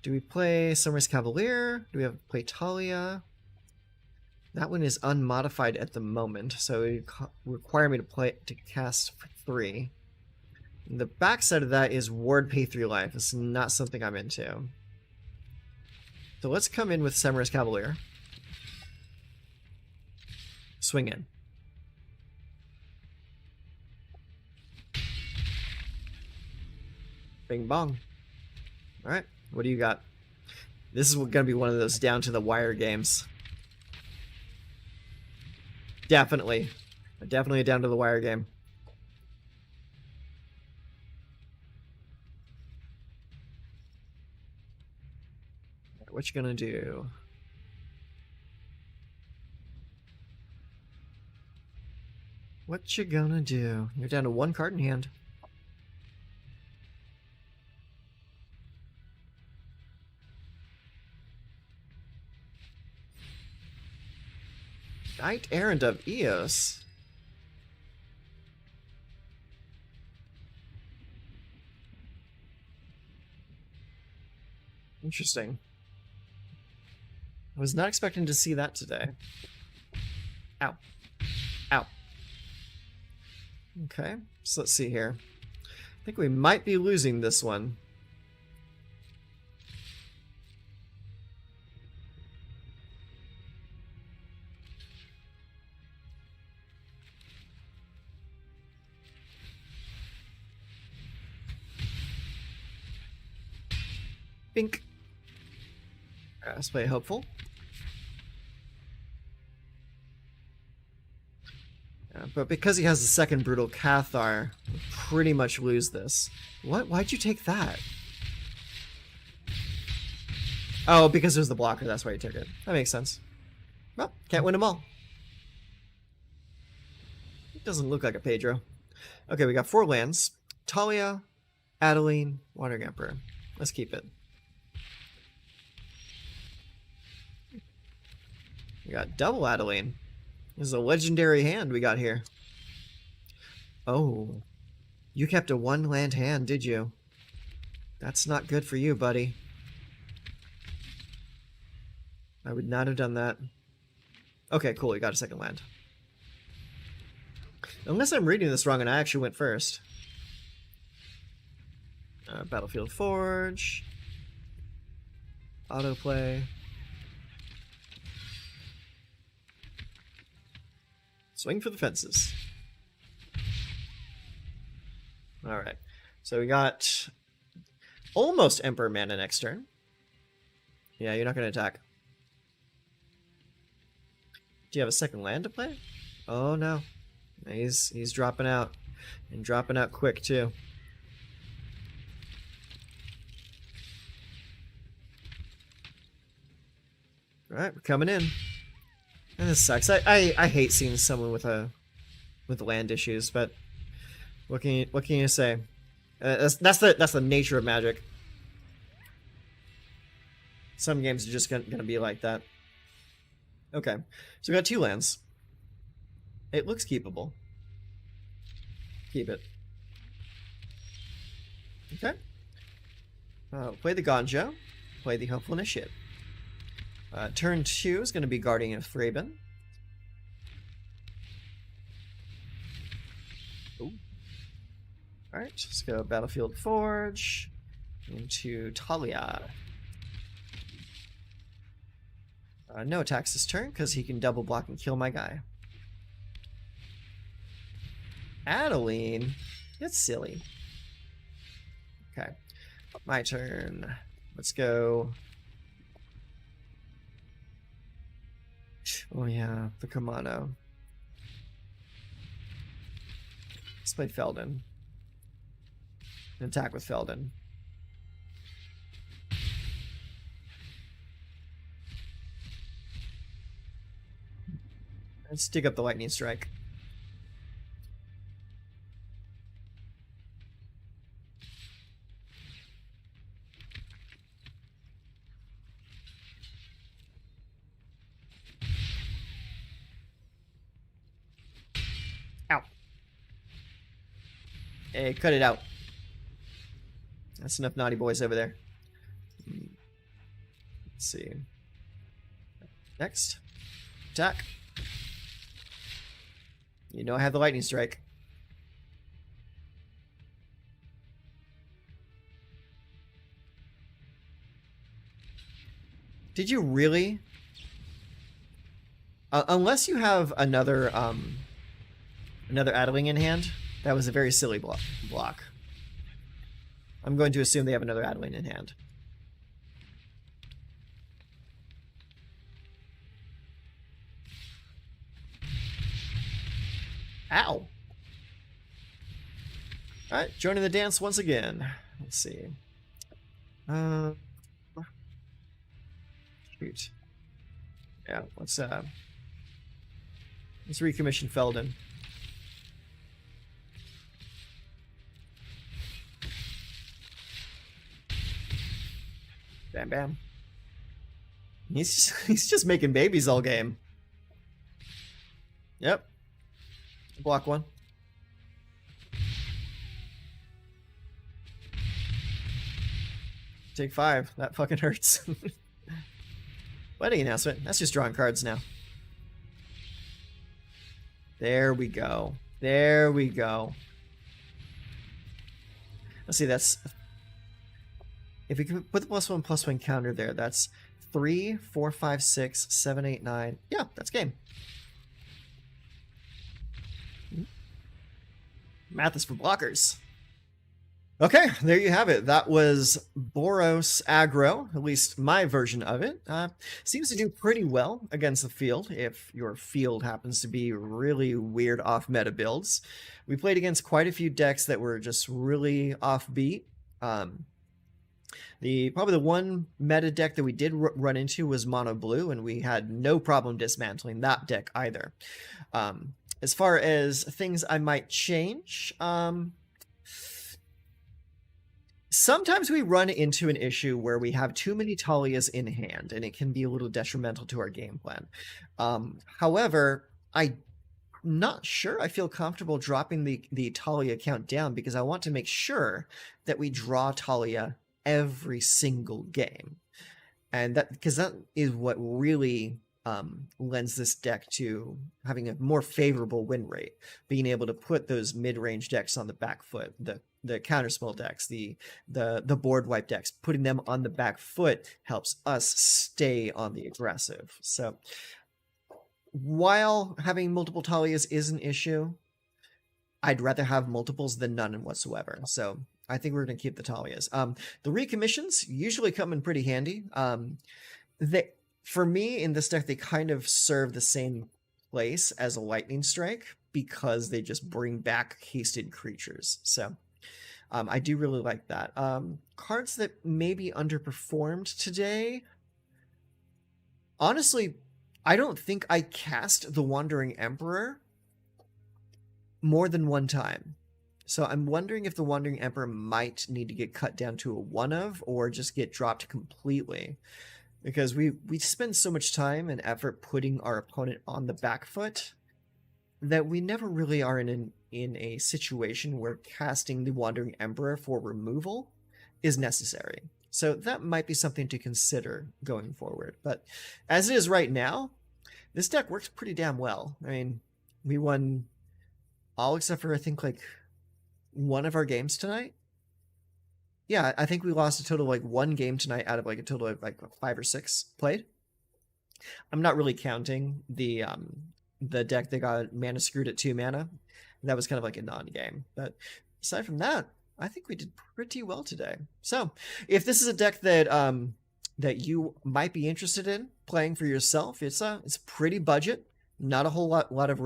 Do we play Sunrise Cavalier? Do we have play Talia? That one is unmodified at the moment, so it would require me to cast for 3. And the backside of that is Ward pay 3 life. It's not something I'm into. So let's come in with Sunrise Cavalier. Swing in. Bing bong. Alright, what do you got? This is going to be one of those down to the wire games. Definitely. Definitely a down to the wire game. What you gonna do? What you gonna do? You're down to 1 card in hand. Knight Errant of Eos. Interesting. I was not expecting to see that today. Ow. Ow. Okay, so let's see here. I think we might be losing this one. Bink. Let's play Hopeful. But because he has the second Brutal Cathar, we pretty much lose this. What? Why'd you take that? Oh, because there's the blocker, that's why you took it. That makes sense. Well, can't win them all. It doesn't look like a Pedro. Okay, we got 4 lands. Talia, Adeline, Wandering Emperor. Let's keep it. We got double Adeline. This is a legendary hand we got here. Oh. You kept a 1-land hand, did you? That's not good for you, buddy. I would not have done that. Okay, cool. You got a second land. Unless I'm reading this wrong and I actually went first. Battlefield Forge. Autoplay. Swing for the fences. Alright. So we got almost Emperor Mana next turn. Yeah, you're not going to attack. Do you have a second land to play? Oh no. He's dropping out. And dropping out quick too. Alright, we're coming in. And this sucks. I hate seeing someone with land issues, but what can you say? That's the nature of Magic. Some games are just gonna be like that. Okay, so we got 2 lands. It looks keepable. Keep it. Okay. Play the Gonjo. Play the Hopeful Initiate. Turn 2 is going to be Guardian of Thraben. Ooh. Alright, let's go Battlefield Forge into Talia. No attacks this turn because he can double block and kill my guy. Adeline? That's silly. Okay. My turn. Let's go. Oh yeah, the Kamano. Let's play Feldon. An attack with Feldon. Let's dig up the Lightning Strike. Ow. Hey, cut it out. That's enough naughty boys over there. Let's see. Next. Attack. You know I have the Lightning Strike. Did you really? Unless you have another Adeling in hand, that was a very silly block. I'm going to assume they have another Adeling in hand. Ow! Alright, joining the dance once again. Let's see. Shoot. Yeah, let's recommission Feldon. Bam bam. He's just making babies all game. Yep. Block one. Take 5. That fucking hurts. Wedding announcement. That's just drawing cards now. There we go. There we go. Let's see, that's... If we can put the +1/+1 counter there, that's 3, 4, 5, 6, 7, 8, 9. Yeah, that's game. Math is for blockers. Okay, there you have it. That was Boros Aggro, at least my version of it. Seems to do pretty well against the field, if your field happens to be really weird off-meta builds. We played against quite a few decks that were just really offbeat. Probably the one meta deck that we did run into was Mono Blue, and we had no problem dismantling that deck either. As far as things I might change, Sometimes we run into an issue where we have too many Talias in hand, and it can be a little detrimental to our game plan. However, I'm not sure I feel comfortable dropping the Talia count down, because I want to make sure that we draw Talia every single game. And because that is what really lends this deck to having a more favorable win rate, being able to put those mid-range decks on the back foot, the counterspell decks, the board wipe decks, putting them on the back foot helps us stay on the aggressive. So while having multiple Talias is an issue, I'd rather have multiples than none whatsoever. So I think we're going to keep the Talias. The recommissions usually come in pretty handy. For me, in this deck, they kind of serve the same place as a Lightning Strike, because they just bring back hasted creatures. So I do really like that. Cards that maybe underperformed today. Honestly, I don't think I cast the Wandering Emperor more than one time. So I'm wondering if the Wandering Emperor might need to get cut down to a one of, or just get dropped completely. Because we spend so much time and effort putting our opponent on the back foot that we never really are in a situation where casting the Wandering Emperor for removal is necessary. So that might be something to consider going forward. But as it is right now, this deck works pretty damn well. I mean, we won all except for, I think, like one of our games tonight. Yeah, I think we lost a total of like one game tonight out of like a total of like 5 or 6 played. I'm not really counting the deck that got mana screwed at 2 mana. That was kind of like a non-game. But aside from that, I think we did pretty well today. So if this is a deck that that you might be interested in playing for yourself, it's pretty budget. Not a whole lot of